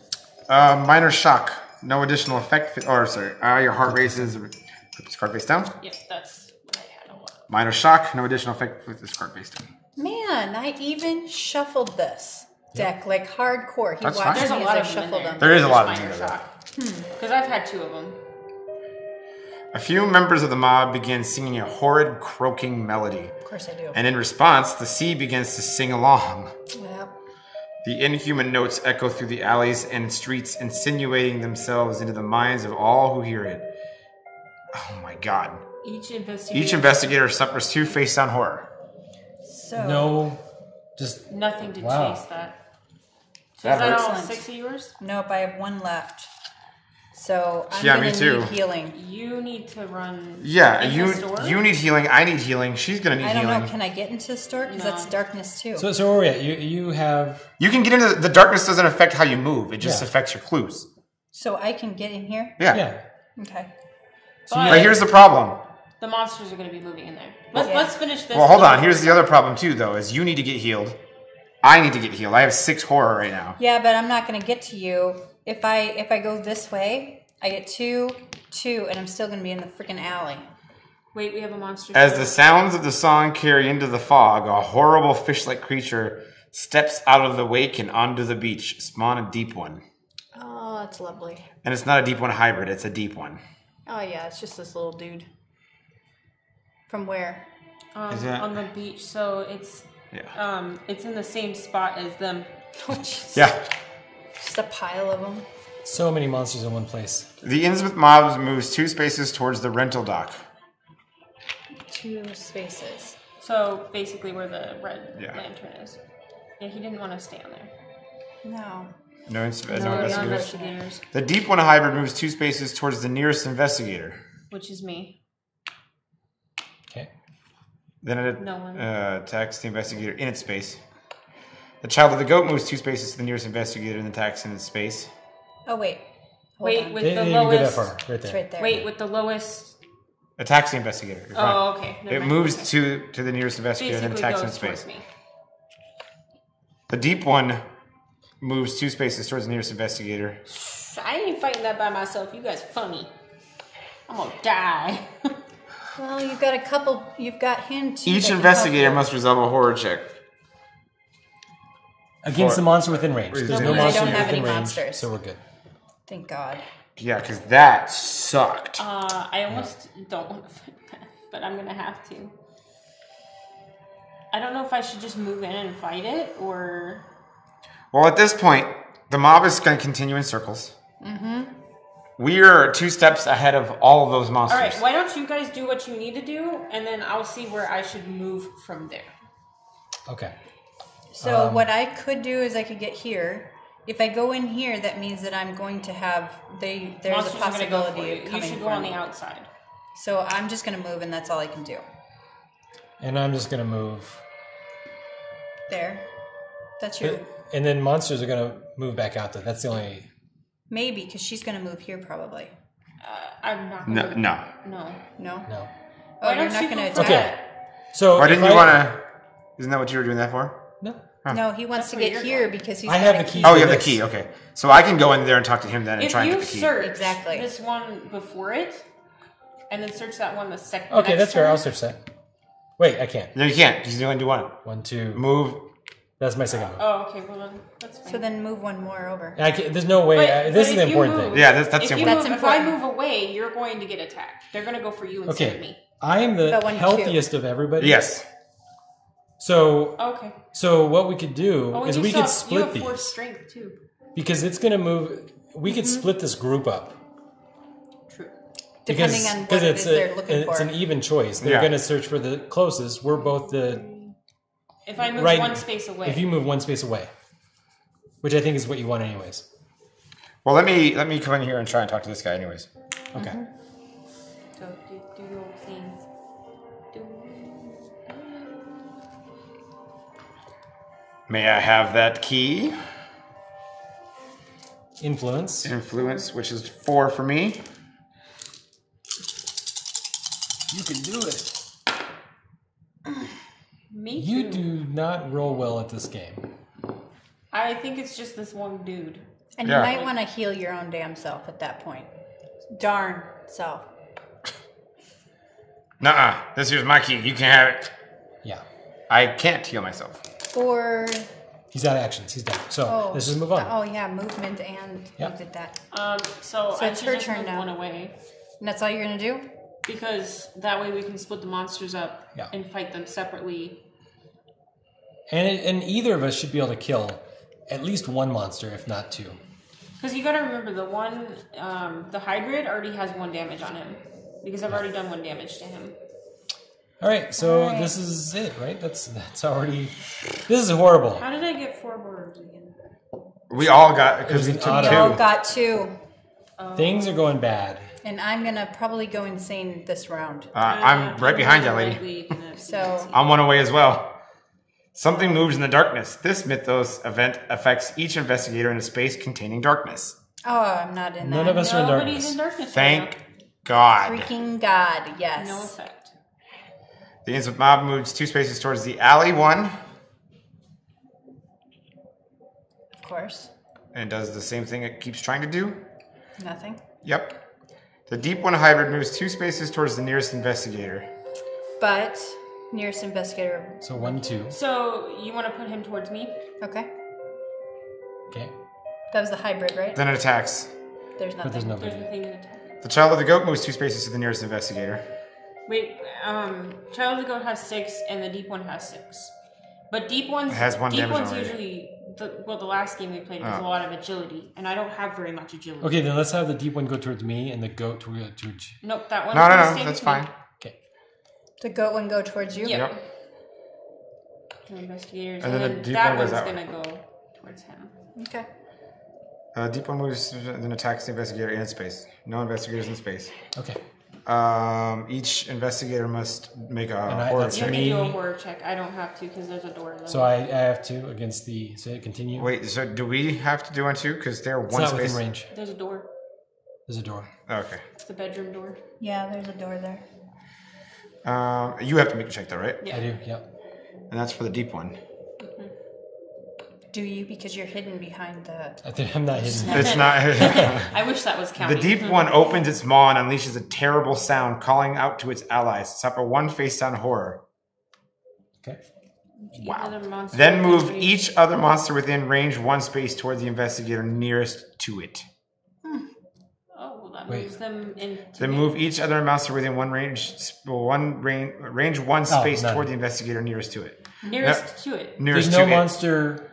Speaker 4: Minor shock. No additional effect. Your heart races. Put this card face down.
Speaker 3: Yep, that's what I had a lot.
Speaker 4: Minor shock. No additional effect. Put this card face down.
Speaker 1: Man, I even shuffled this deck like hardcore. He
Speaker 4: That's
Speaker 1: watched
Speaker 4: fine.
Speaker 3: There's a
Speaker 1: me
Speaker 3: lot
Speaker 1: as I
Speaker 3: of them in
Speaker 1: shuffled
Speaker 3: there.
Speaker 1: them.
Speaker 4: There is a lot of
Speaker 3: Minor
Speaker 4: them in there.
Speaker 3: shock. Because I've had 2 of them.
Speaker 4: A few members of the mob begin singing a horrid croaking melody.
Speaker 1: Of course I do.
Speaker 4: And in response, the sea begins to sing along.
Speaker 1: Yep.
Speaker 4: The inhuman notes echo through the alleys and streets, insinuating themselves into the minds of all who hear it. Oh my god.
Speaker 3: Each investigator.
Speaker 4: Each investigator suffers 2 face-down horror.
Speaker 1: So
Speaker 2: No. Just
Speaker 3: Nothing to
Speaker 2: Wow.
Speaker 3: chase that. So
Speaker 4: That
Speaker 3: is that all
Speaker 1: hurts.
Speaker 3: 6 of yours?
Speaker 1: nope, I have 1 left. So I'm
Speaker 4: Yeah,
Speaker 1: gonna
Speaker 4: me too.
Speaker 1: need healing.
Speaker 3: You need to run.
Speaker 4: Yeah,
Speaker 3: in the store?
Speaker 4: you need healing. I need healing. She's gonna need
Speaker 1: I don't
Speaker 4: healing.
Speaker 1: know. Can I get into the store? Because
Speaker 3: No.
Speaker 1: that's darkness too.
Speaker 2: so where are we at? You have
Speaker 4: You can get into the darkness. Doesn't affect how you move. It just
Speaker 2: Yeah.
Speaker 4: affects your clues.
Speaker 1: So I can get in here.
Speaker 2: yeah.
Speaker 1: Okay.
Speaker 3: But
Speaker 4: But here's the problem.
Speaker 3: the monsters are going to be moving in there.
Speaker 1: Yeah.
Speaker 3: Let's finish this.
Speaker 4: Well, hold on. Here's the other problem too, though. Is you need to get healed. I need to get healed. I have 6 horror right now.
Speaker 1: Yeah, but I'm not gonna get to you if I go this way. I get 2, and I'm still gonna be in the freaking alley.
Speaker 3: Wait, we have a monster.
Speaker 4: As the sounds of the song carry into the fog, a horrible fish-like creature steps out of the wake and onto the beach. Spawn a deep one.
Speaker 1: Oh, that's lovely.
Speaker 4: And it's not a deep one hybrid. It's a deep one.
Speaker 1: Oh yeah, it's just this little dude. From where?
Speaker 4: Is that-
Speaker 3: on the beach. So it's it's in the same spot as them.
Speaker 1: Oh jeez.
Speaker 4: Yeah.
Speaker 1: Just a pile of them.
Speaker 2: so many monsters in one place.
Speaker 4: The Innsmouth mob moves 2 spaces towards the rental dock.
Speaker 1: 2 spaces.
Speaker 3: So basically, where the red
Speaker 4: Yeah.
Speaker 3: lantern is. Yeah, he didn't want to stay on there.
Speaker 1: No.
Speaker 4: No,
Speaker 1: No,
Speaker 4: investigators.
Speaker 3: Investigators,
Speaker 4: The deep one hybrid moves 2 spaces towards the nearest investigator.
Speaker 3: which is me.
Speaker 2: Okay.
Speaker 4: Then it
Speaker 3: No one.
Speaker 4: attacks the investigator in its space. The child of the goat moves 2 spaces to the nearest investigator and attacks in its space.
Speaker 1: Oh wait. Hold
Speaker 3: Wait,
Speaker 1: on.
Speaker 3: with
Speaker 2: They
Speaker 3: the
Speaker 2: didn't even go that
Speaker 3: lowest.
Speaker 2: far. Right there.
Speaker 1: It's right there.
Speaker 3: Wait, with the lowest.
Speaker 4: Attacks the investigator. You're fine.
Speaker 3: Oh, okay. Never
Speaker 4: It
Speaker 3: mind.
Speaker 4: moves
Speaker 3: Okay.
Speaker 4: to the nearest investigator and then
Speaker 3: Basically
Speaker 4: attacks in
Speaker 3: goes
Speaker 4: its
Speaker 3: towards
Speaker 4: space.
Speaker 3: me.
Speaker 4: The deep one moves 2 spaces towards the nearest investigator.
Speaker 3: I ain't fighting that by myself. You guys funny. I'm gonna die.
Speaker 1: Well, you've got a couple. You've got him too.
Speaker 4: Each
Speaker 1: that can
Speaker 4: investigator
Speaker 1: help you.
Speaker 4: must resolve a horror check.
Speaker 2: Against the monster within range.
Speaker 4: Within
Speaker 2: There's no
Speaker 4: range.
Speaker 1: I
Speaker 2: monster
Speaker 1: don't have
Speaker 2: within
Speaker 1: any
Speaker 2: range,
Speaker 1: monsters.
Speaker 2: so we're good.
Speaker 1: Thank God.
Speaker 4: Yeah, because that sucked.
Speaker 3: I almost don't want to fight that, but I'm gonna have to. I don't know if I should just move in and fight it or.
Speaker 4: Well, at this point, the mob is going to continue in circles. Mm-hmm. We are 2 steps ahead of all of those monsters.
Speaker 3: All right, why don't you guys do what you need to do, and then I'll see where I should move from there.
Speaker 2: Okay.
Speaker 1: So what I could do is I could get here. If I go in here, that means that I'm going to have there's
Speaker 3: Monsters
Speaker 1: a
Speaker 3: are gonna go for
Speaker 1: possibility
Speaker 3: you.
Speaker 1: of coming
Speaker 3: You should go
Speaker 1: for
Speaker 3: on
Speaker 1: me.
Speaker 3: the outside.
Speaker 1: So I'm just going to move, and that's all I can do.
Speaker 2: And I'm just gonna move.
Speaker 1: There. That's your
Speaker 2: And then monsters are gonna move back out there. That's the only.
Speaker 1: maybe because she's going to move here probably.
Speaker 3: I'm not.
Speaker 4: No,
Speaker 3: Gonna,
Speaker 4: no.
Speaker 3: no.
Speaker 1: No.
Speaker 2: No.
Speaker 1: Oh,
Speaker 3: Why
Speaker 1: you're
Speaker 3: don't
Speaker 1: not
Speaker 3: you
Speaker 1: going to
Speaker 3: go
Speaker 1: attack.
Speaker 3: for
Speaker 2: Okay. So
Speaker 4: Why
Speaker 2: if
Speaker 4: didn't you
Speaker 2: I-
Speaker 4: want to... Isn't that what you were doing that for?
Speaker 2: No.
Speaker 1: No, he wants
Speaker 3: That's
Speaker 1: to
Speaker 3: where
Speaker 1: get
Speaker 3: you're
Speaker 1: here
Speaker 3: going.
Speaker 1: because he's.
Speaker 2: I have
Speaker 1: got
Speaker 2: the
Speaker 1: a
Speaker 2: key.
Speaker 4: Oh, you have the
Speaker 2: This.
Speaker 4: key. Okay. So I can go in there and talk to him then and
Speaker 3: If
Speaker 4: try and
Speaker 3: you
Speaker 4: get the key.
Speaker 3: search
Speaker 1: Exactly.
Speaker 3: this one before it, and then search that one the second.
Speaker 2: Okay,
Speaker 3: next
Speaker 2: that's fair.
Speaker 3: turn,
Speaker 2: I'll search that. Wait, I can't.
Speaker 4: No, you can't. You can only do one.
Speaker 2: 1, 2.
Speaker 4: Move
Speaker 2: That's my second move.
Speaker 3: Oh, okay. Well, then that's fine.
Speaker 1: So then move one more over.
Speaker 2: There's no way. This is the
Speaker 3: if you
Speaker 2: important
Speaker 3: move-
Speaker 2: thing.
Speaker 4: Yeah, that's
Speaker 3: If
Speaker 4: the
Speaker 3: you
Speaker 4: important.
Speaker 3: move, if I move away, you're going to get attacked. They're going to go for you instead of
Speaker 2: Okay.
Speaker 3: me.
Speaker 2: I am the
Speaker 1: But when you
Speaker 2: healthiest of everybody.
Speaker 4: Yes.
Speaker 2: So
Speaker 3: Okay.
Speaker 2: what we could do
Speaker 3: Oh, and
Speaker 2: is
Speaker 3: you
Speaker 2: we
Speaker 3: still
Speaker 2: could
Speaker 3: have- you
Speaker 2: split
Speaker 3: have
Speaker 2: these.
Speaker 3: force strength too.
Speaker 2: Because it's going to move. We could split this group up.
Speaker 3: True.
Speaker 1: Depending on what it is they're looking for.
Speaker 2: It's an even choice. They're
Speaker 4: Yeah.
Speaker 2: going to search for the closest. We're both the
Speaker 3: If I move
Speaker 2: right
Speaker 3: one space away.
Speaker 2: If you move one space away, which I think is what you want, anyways.
Speaker 4: Well, let me come in here and try and talk to this guy, anyways.
Speaker 2: Okay.
Speaker 3: So do your thing.
Speaker 4: May I have that key?
Speaker 2: Influence.
Speaker 4: Influence, which is 4 for me.
Speaker 2: You can do it.
Speaker 3: Me too.
Speaker 2: You do not roll well at this game.
Speaker 3: I think it's just this one dude.
Speaker 1: And
Speaker 4: Yeah.
Speaker 1: you might want to heal your own damn self at that point. Darn self.
Speaker 4: Nuh-uh. This here's my key. You can have it.
Speaker 2: Yeah.
Speaker 4: I can't heal myself.
Speaker 1: For
Speaker 2: He's out of actions. He's done. So let's just move on.
Speaker 1: Oh yeah, movement and
Speaker 2: Yeah.
Speaker 1: you did that.
Speaker 3: So
Speaker 1: So
Speaker 3: I
Speaker 1: it's
Speaker 3: should
Speaker 1: her
Speaker 3: just
Speaker 1: turn
Speaker 3: move
Speaker 1: now.
Speaker 3: one away.
Speaker 1: And that's all you're gonna do?
Speaker 3: Because that way we can split the monsters up
Speaker 2: Yeah.
Speaker 3: and fight them separately.
Speaker 2: And either of us should be able to kill at least one monster, if not two.
Speaker 3: Because you gotta remember, the one, the hybrid already has 1 damage on him. Because I've already done 1 damage to him.
Speaker 2: All right. So this is it, right? That's already. This is horrible.
Speaker 3: How did I get 4 borders again?
Speaker 4: We all got, because we
Speaker 2: It was
Speaker 4: took
Speaker 2: an
Speaker 1: We
Speaker 2: auto.
Speaker 1: all
Speaker 4: 2.
Speaker 1: got 2.
Speaker 2: Things are going bad.
Speaker 1: And I'm gonna probably go insane this round.
Speaker 4: I'm right behind you, lady.
Speaker 3: lady.
Speaker 1: So
Speaker 4: I'm one away as well. Something moves in the darkness. This mythos event affects each investigator in a space containing darkness.
Speaker 1: oh, I'm not in that.
Speaker 2: None of us are in
Speaker 3: Nobody's
Speaker 2: darkness.
Speaker 3: in darkness.
Speaker 4: Thank God.
Speaker 1: Freaking God,
Speaker 3: right
Speaker 1: yes.
Speaker 3: now. No effect.
Speaker 4: The Innsmouth mob moves 2 spaces towards the alley 1
Speaker 1: Of course.
Speaker 4: and does the same thing it keeps trying to do.
Speaker 1: Nothing.
Speaker 4: Yep. The deep 1 hybrid moves 2 spaces towards the nearest investigator.
Speaker 1: But nearest investigator.
Speaker 2: So 1, 2.
Speaker 3: So you want to put him towards me?
Speaker 1: Okay.
Speaker 2: Okay.
Speaker 1: That was the hybrid, right?
Speaker 4: Then it attacks.
Speaker 1: There's
Speaker 2: But
Speaker 1: nothing.
Speaker 2: there's
Speaker 3: There's
Speaker 2: nobody.
Speaker 3: nothing in attack.
Speaker 4: The child of the goat moves 2 spaces to the nearest investigator.
Speaker 3: Wait, Child of the Goat has 6 and the deep one has 6. But deep ones
Speaker 4: It has 1
Speaker 3: deep
Speaker 4: damage
Speaker 3: ones
Speaker 4: already.
Speaker 3: usually the last game we played was a lot of agility, and I don't have very much agility.
Speaker 2: Okay, then let's have the deep one go towards me and the goat towards you.
Speaker 3: Nope, that one.
Speaker 4: No, that's fine.
Speaker 2: Okay.
Speaker 1: The goat one go towards you?
Speaker 3: Yep.
Speaker 4: Yep.
Speaker 3: Two investigators,
Speaker 4: And
Speaker 3: and,
Speaker 4: then the
Speaker 3: then
Speaker 4: deep
Speaker 3: that
Speaker 4: one goes
Speaker 3: one's
Speaker 4: that
Speaker 3: gonna go towards him.
Speaker 1: Okay.
Speaker 4: Deep 1 moves, then attacks the investigator in space. No investigators in space.
Speaker 2: Okay.
Speaker 4: Each investigator must make a
Speaker 2: And
Speaker 4: horror
Speaker 2: that's
Speaker 3: You have
Speaker 4: check.
Speaker 3: to do a
Speaker 2: Me-
Speaker 3: horror check. I don't have to because there's a door there.
Speaker 2: So I have to against the. So continue.
Speaker 4: Wait, so do we have to do 1 too? Because they're
Speaker 2: It's
Speaker 4: 1
Speaker 2: not
Speaker 4: space.
Speaker 2: within range.
Speaker 3: There's a door.
Speaker 2: There's a door.
Speaker 4: Okay.
Speaker 3: It's the bedroom door.
Speaker 1: Yeah, there's a door there.
Speaker 4: You have to make a check though, right?
Speaker 3: Yeah.
Speaker 2: I do. Yep.
Speaker 4: And that's for the deep one.
Speaker 1: Do you? Because you're hidden behind the...
Speaker 2: I think I'm not hidden.
Speaker 4: It's not.
Speaker 3: I wish that was counting.
Speaker 4: The deep one opens its maw and unleashes a terrible sound, calling out to its allies. Suffer 1 face down horror.
Speaker 2: Okay.
Speaker 3: Wow.
Speaker 4: Then move each other monster within range 1 space toward the investigator nearest to it.
Speaker 3: Oh, well, that
Speaker 2: Wait.
Speaker 3: moves them into.
Speaker 4: Then move each other monster within range 1 space
Speaker 2: none.
Speaker 4: toward the investigator nearest to it.
Speaker 3: nearest to it.
Speaker 4: Nearest
Speaker 2: There's no
Speaker 4: to it.
Speaker 2: monster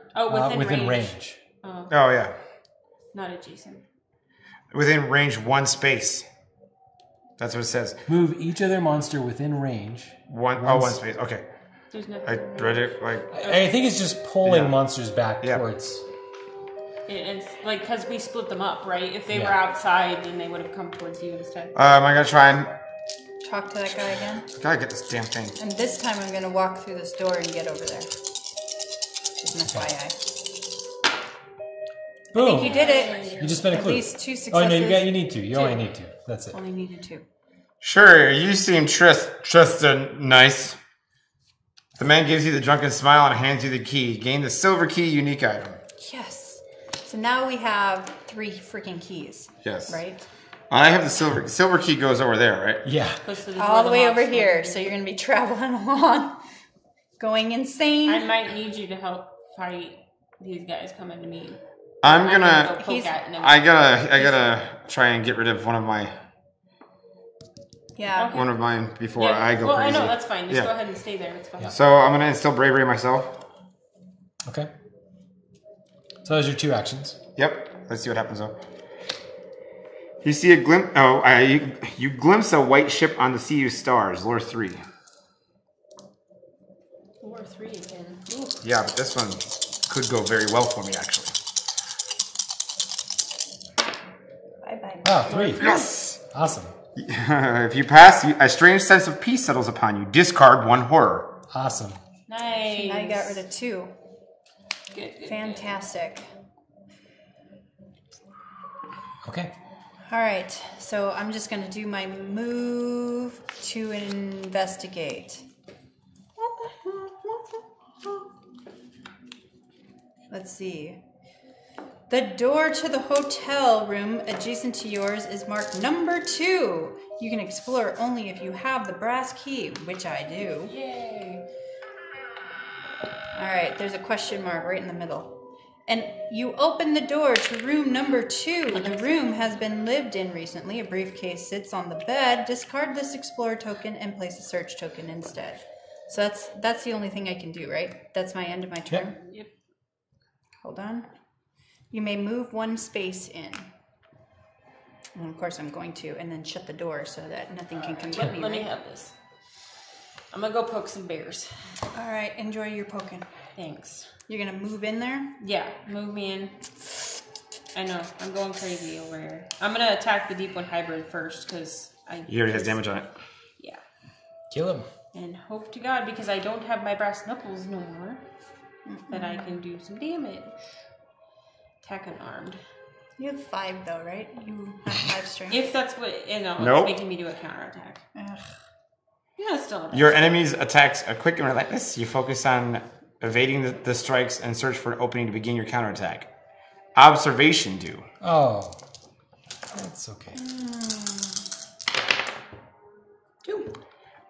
Speaker 3: within range.
Speaker 2: range.
Speaker 3: Oh,
Speaker 4: Oh yeah,
Speaker 3: not adjacent.
Speaker 4: within range 1 space. That's what it says.
Speaker 2: Move each other monster within range.
Speaker 4: 1 space. Okay,
Speaker 3: There's nothing.
Speaker 4: I read it like.
Speaker 2: I think it's just pulling
Speaker 4: Yeah.
Speaker 2: monsters back
Speaker 4: Yeah.
Speaker 2: towards.
Speaker 3: It's like because we split them up, right? If they
Speaker 2: Yeah.
Speaker 3: were outside, then they would have come towards you instead.
Speaker 4: I gotta try and
Speaker 1: Talk to that guy again.
Speaker 4: gotta get this damn thing.
Speaker 1: And this time I'm going to walk through this door and get over there. Just an FYI. I
Speaker 2: Boom.
Speaker 1: think you did it.
Speaker 2: You just spent a
Speaker 1: At
Speaker 2: clue.
Speaker 1: least 2 successes.
Speaker 2: Oh no, you need to. You only need to. That's it.
Speaker 1: Only needed 2.
Speaker 4: Sure, you seem nice. The man gives you the drunken smile and hands you the key. Gain the silver key unique item.
Speaker 1: Yes. So now we have 3 freaking keys.
Speaker 4: Yes.
Speaker 1: Right?
Speaker 4: I have the silver key goes over there, right?
Speaker 2: Yeah.
Speaker 3: Close to the
Speaker 1: All
Speaker 3: door
Speaker 1: the way
Speaker 3: mobs
Speaker 1: over
Speaker 3: go
Speaker 1: here.
Speaker 3: through.
Speaker 1: So you're going to be traveling along. Going insane.
Speaker 3: I might need you to help fight these guys coming to me.
Speaker 4: I'm
Speaker 3: Go
Speaker 4: gonna.
Speaker 3: poke at them.
Speaker 4: I gotta try and get rid of one of mine before I go
Speaker 3: well,
Speaker 4: crazy.
Speaker 3: I know, that's fine. Just go ahead and stay there. It's fine.
Speaker 2: Yeah.
Speaker 4: So I'm gonna instill bravery myself.
Speaker 2: Okay. So those are your 2 actions.
Speaker 4: Yep. Let's see what happens though. You see a glimpse. You glimpse a white ship on the sea of stars. Lure 3.
Speaker 3: Lure 3 again. Ooh.
Speaker 4: Yeah, but this one could go very well for me actually.
Speaker 1: Bye-bye.
Speaker 2: Wow, 3.
Speaker 4: Yes.
Speaker 2: Awesome.
Speaker 4: If you pass, a strange sense of peace settles upon you. Discard 1 horror.
Speaker 2: Awesome.
Speaker 3: Nice.
Speaker 1: So now you got rid of 2.
Speaker 3: Good.
Speaker 1: Fantastic.
Speaker 2: Okay.
Speaker 1: All right, so I'm just going to do my move to investigate. Let's see. The door to the hotel room adjacent to yours is marked number 2. You can explore only if you have the brass key, which I do.
Speaker 3: Yay.
Speaker 1: All right, there's a question mark right in the middle. And you open the door to room number 2. The room has been lived in recently. A briefcase sits on the bed. Discard this explorer token and place a search token instead. So that's the only thing I can do, right? That's my end of my turn.
Speaker 3: Yep.
Speaker 1: Hold on. You may move 1 space in. And of course I'm going to, and then shut the door so that nothing can come get me.
Speaker 3: Let me
Speaker 1: right?
Speaker 3: have this. I'm gonna go poke some bears.
Speaker 1: All right, enjoy your poking.
Speaker 3: Thanks.
Speaker 1: You're gonna move in there?
Speaker 3: Yeah, move me in. I know, I'm going crazy over here. I'm gonna attack the Deep One Hybrid first because
Speaker 4: He already has damage on it.
Speaker 3: Yeah.
Speaker 2: Kill him.
Speaker 3: And hope to God, because I don't have my brass knuckles no more, that I can do some damage. Attack unarmed.
Speaker 1: You have 5 though, right? You have 5 strength.
Speaker 3: If that's what,
Speaker 4: Nope.
Speaker 3: it's making me do a counterattack.
Speaker 1: Ugh.
Speaker 3: Yeah, it's still a
Speaker 4: Your enemy's attacks are quick and relentless. You focus on evading the strikes and search for an opening to begin your counterattack. Observation do.
Speaker 2: Oh. That's okay.
Speaker 3: 2.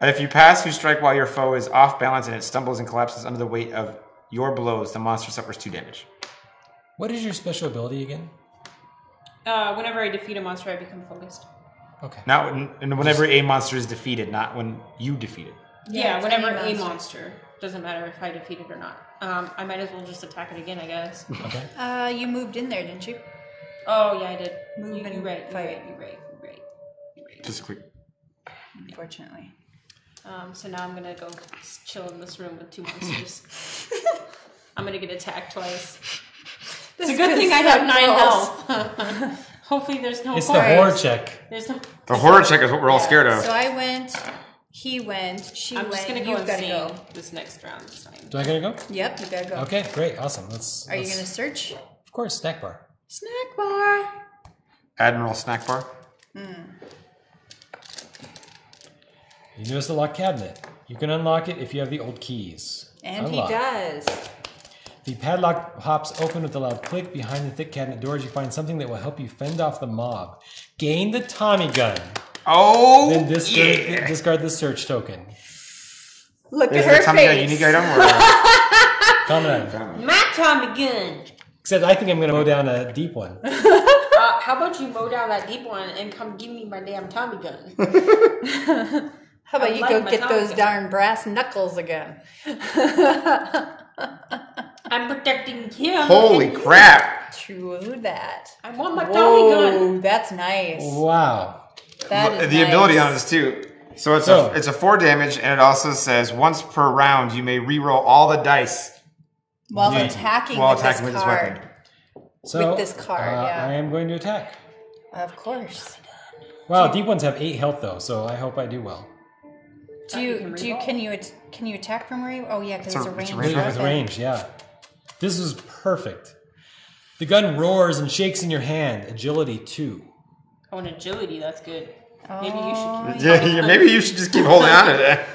Speaker 4: If you pass, you strike while your foe is off balance and it stumbles and collapses under the weight of your blows. The monster suffers 2 damage.
Speaker 2: What is your special ability again?
Speaker 3: Whenever I defeat a monster, I become focused.
Speaker 2: Okay.
Speaker 4: Not whenever a monster is defeated, not when you defeat it.
Speaker 3: Yeah,
Speaker 1: it's
Speaker 3: whenever
Speaker 1: any
Speaker 3: a
Speaker 1: monster.
Speaker 3: monster. Doesn't matter if I defeat it or not. I might as well just attack it again, I guess.
Speaker 2: Okay.
Speaker 1: You moved in there, didn't you?
Speaker 3: Oh, yeah, I did.
Speaker 1: Move
Speaker 3: You're
Speaker 1: and
Speaker 3: right.
Speaker 1: fight.
Speaker 3: You're right.
Speaker 4: Just quick.
Speaker 1: Unfortunately.
Speaker 3: So now I'm gonna go chill in this room with 2 monsters. I'm gonna get attacked twice. It's a good thing I have 9 health. Hopefully there's no
Speaker 2: It's the
Speaker 3: horror.
Speaker 2: horror check.
Speaker 3: There's no.
Speaker 4: The horror check is what we're all scared of.
Speaker 1: So I went, he went, she
Speaker 3: I'm
Speaker 1: went,
Speaker 3: just gonna go
Speaker 1: you've got to
Speaker 3: insane
Speaker 1: go.
Speaker 3: this next round. It's fine.
Speaker 2: Do I gotta go?
Speaker 1: Yep, you gotta go.
Speaker 2: Okay, great, awesome.
Speaker 1: Are you gonna search?
Speaker 2: Of course, snack bar.
Speaker 1: Snack bar.
Speaker 4: Admiral Snack Bar.
Speaker 2: You notice the locked cabinet. You can unlock it if you have the old keys.
Speaker 1: And
Speaker 2: Unlock.
Speaker 1: he does.
Speaker 2: The padlock pops open with a loud click. Behind the thick cabinet doors, you find something that will help you fend off the mob. Gain the Tommy gun.
Speaker 4: Oh,
Speaker 2: Then discard the search token.
Speaker 1: Look
Speaker 4: Is
Speaker 1: at her
Speaker 4: the Tommy a
Speaker 1: face.
Speaker 4: unique item?
Speaker 2: Comment on it.
Speaker 3: My Tommy gun.
Speaker 2: Except I think I'm going to mow down a deep one.
Speaker 3: How about you mow down that deep one and come give me my damn Tommy gun?
Speaker 1: How about
Speaker 3: I
Speaker 1: you
Speaker 3: like
Speaker 1: go
Speaker 3: my
Speaker 1: get
Speaker 3: Tommy
Speaker 1: those
Speaker 3: gun.
Speaker 1: darn brass knuckles again?
Speaker 3: I'm protecting him.
Speaker 4: Holy
Speaker 3: and you.
Speaker 4: crap.
Speaker 1: True that.
Speaker 3: I want my Tommy gun.
Speaker 1: Whoa, that's nice.
Speaker 2: Wow.
Speaker 1: That is
Speaker 4: The
Speaker 1: nice.
Speaker 4: ability on this too. So it's a 4 damage, and it also says once per round you may reroll all the dice
Speaker 1: While
Speaker 2: Yeah.
Speaker 1: attacking,
Speaker 4: while
Speaker 1: with,
Speaker 4: attacking
Speaker 1: this
Speaker 4: with this
Speaker 1: card.
Speaker 4: weapon.
Speaker 2: So,
Speaker 1: With this card, yeah.
Speaker 2: I am going to attack.
Speaker 1: Of course.
Speaker 2: Wow, deep ones have 8 health though, so I hope I do well.
Speaker 1: Can you attack from where you? Oh yeah, because it's a range.
Speaker 4: range
Speaker 2: With range, yeah. This is perfect. The gun roars and shakes in your hand. Agility 2.
Speaker 3: Oh, and agility, that's good.
Speaker 1: Oh,
Speaker 3: Maybe you should.
Speaker 4: Yeah, maybe you should just keep holding on to that.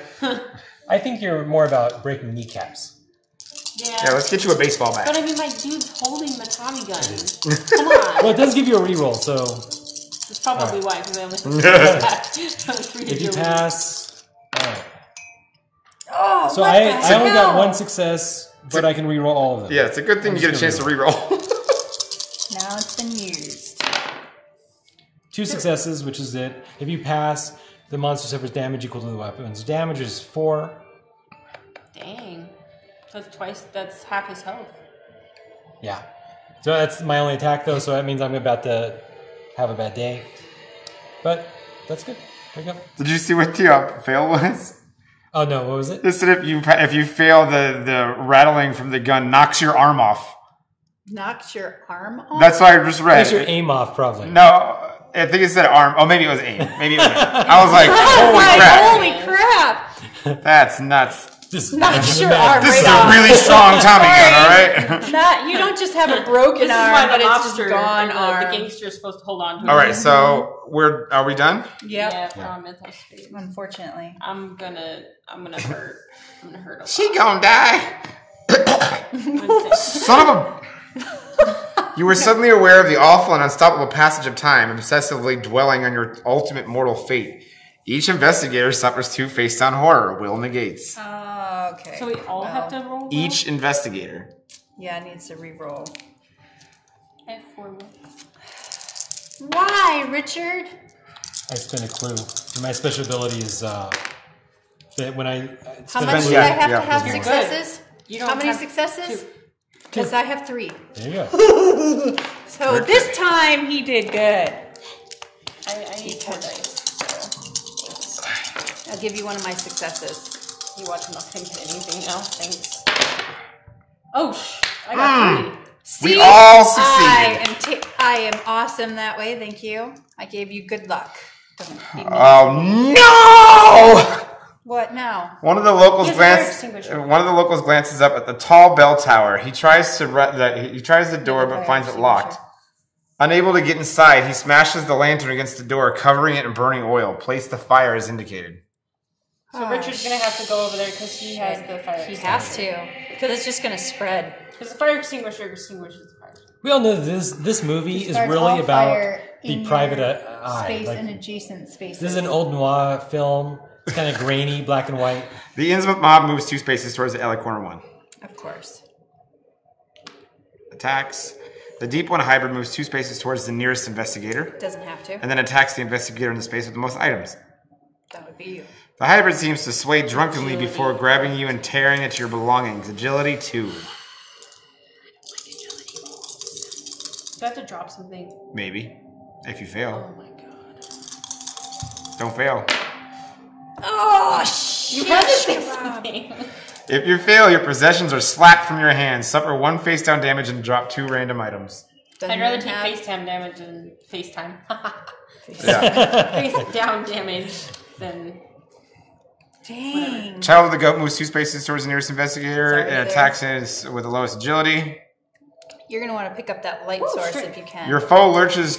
Speaker 2: I think you're more about breaking kneecaps.
Speaker 4: Yeah, let's get you a baseball bat.
Speaker 3: But I mean, my dude's holding the Tommy gun. Come on.
Speaker 2: Well, it does give you a reroll, so
Speaker 3: That's probably why, because I only have 3
Speaker 2: if you
Speaker 3: agility.
Speaker 2: pass... Alright.
Speaker 1: Oh,
Speaker 2: So
Speaker 1: what
Speaker 2: I
Speaker 1: the
Speaker 2: only got
Speaker 1: hell?
Speaker 2: 1 success but I can reroll all of them.
Speaker 4: Yeah, it's a good thing you get a chance to reroll.
Speaker 1: Now it's been used.
Speaker 2: 2 successes, which is it. If you pass, the monster suffers damage equal to the weapon's damage is 4.
Speaker 3: Dang. That's twice. That's half his health.
Speaker 2: Yeah. So that's my only attack, though, so that means I'm about to have a bad day. But that's good. There you go.
Speaker 4: Did you see what the fail was?
Speaker 2: Oh, no. What was it?
Speaker 4: It said if you fail, the rattling from the gun knocks your arm off.
Speaker 1: Knocks your arm off?
Speaker 4: That's what I just read.
Speaker 2: Makes your aim off, probably.
Speaker 4: No, I think it said arm. Oh, maybe it was aim. Maybe it was aim. I was like, holy crap.
Speaker 1: Holy crap!
Speaker 4: That's nuts.
Speaker 1: Knocks your arm
Speaker 4: This
Speaker 1: right
Speaker 4: is
Speaker 1: off.
Speaker 4: a really strong Tommy gun, all right?
Speaker 1: You don't just have a broken
Speaker 3: This is
Speaker 1: arm,
Speaker 3: why
Speaker 1: but
Speaker 3: the
Speaker 1: it's just
Speaker 3: mobster,
Speaker 1: gone
Speaker 3: the
Speaker 1: arm.
Speaker 3: gangster is supposed to hold on to it.
Speaker 4: All right, so are we done?
Speaker 1: Yep.
Speaker 3: Yeah, we're on mental state.
Speaker 1: Unfortunately.
Speaker 3: I'm gonna hurt. I'm gonna hurt a lot.
Speaker 4: She gonna die. Son of a... You were suddenly aware of the awful and unstoppable passage of time, obsessively dwelling on your ultimate mortal fate. Each investigator suffers 2 face-down horror. Will negates.
Speaker 1: Okay.
Speaker 3: So we all have to roll?
Speaker 4: Each investigator.
Speaker 1: Yeah, it needs to re-roll.
Speaker 3: I have 4 wills.
Speaker 1: Why, Richard?
Speaker 2: I spent a clue. And my special ability is that when I
Speaker 1: How
Speaker 2: spend
Speaker 1: much
Speaker 2: a
Speaker 1: do
Speaker 2: clue,
Speaker 1: I have to have
Speaker 3: You're good.
Speaker 1: successes?
Speaker 3: You don't
Speaker 1: How many
Speaker 3: have
Speaker 1: successes?
Speaker 3: 2.
Speaker 1: Because I have 3.
Speaker 2: There you go.
Speaker 1: So this time he did good.
Speaker 3: I need 4 dice.
Speaker 1: I'll give you one of my successes.
Speaker 3: You watch enough him hit anything now. Thanks. Oh, I got 3.
Speaker 1: See,
Speaker 4: We all succeeded.
Speaker 1: I am awesome that way. Thank you. I gave you good luck. Don't be mean.
Speaker 4: Oh no!
Speaker 1: What now?
Speaker 4: One of the locals
Speaker 3: He has a fire extinguisher.
Speaker 4: One of the locals glances up at the tall bell tower. He tries the door but finds it locked. Unable to get inside, he smashes the lantern against the door, covering it in burning oil. Place the fire as indicated.
Speaker 3: So Richard's gonna have to go over there because he has the fire
Speaker 1: He
Speaker 3: extinguisher.
Speaker 1: has to. Because it's just going to spread.
Speaker 3: Because the fire extinguisher extinguishes the fire.
Speaker 2: We all know that this movie is
Speaker 1: Start
Speaker 2: really
Speaker 1: all
Speaker 2: about
Speaker 1: fire
Speaker 2: the
Speaker 1: in
Speaker 2: private
Speaker 1: your
Speaker 2: eye.
Speaker 1: space
Speaker 2: Like,
Speaker 1: and adjacent spaces.
Speaker 2: this is an old noir film. It's kind of grainy, black and white.
Speaker 4: The Innsmouth mob moves 2 spaces towards the alley corner 1.
Speaker 1: Of course.
Speaker 4: Attacks. The deep one hybrid moves 2 spaces towards the nearest investigator.
Speaker 1: Doesn't have to.
Speaker 4: And then attacks the investigator in the space with the most items.
Speaker 1: That would be you.
Speaker 4: The hybrid seems to sway drunkenly before grabbing you and tearing at your belongings. Agility 2.
Speaker 3: Do I have to drop something?
Speaker 4: Maybe. If you fail.
Speaker 3: Oh my god.
Speaker 4: Don't fail.
Speaker 1: Oh, shit.
Speaker 3: You had to say something.
Speaker 4: If you fail, your possessions are slapped from your hands. Suffer 1 face down damage and drop 2 random items.
Speaker 1: Doesn't
Speaker 3: I'd rather
Speaker 1: even
Speaker 3: take
Speaker 1: have-
Speaker 3: FaceTime damage than FaceTime.
Speaker 4: Yeah.
Speaker 3: Face down damage than...
Speaker 1: Dang.
Speaker 4: Child of the Goat moves 2 spaces towards the nearest investigator
Speaker 1: Sorry,
Speaker 4: and
Speaker 1: there.
Speaker 4: attacks with the lowest agility.
Speaker 1: You're going to want to pick up that light source if you can.
Speaker 4: Your foe lurches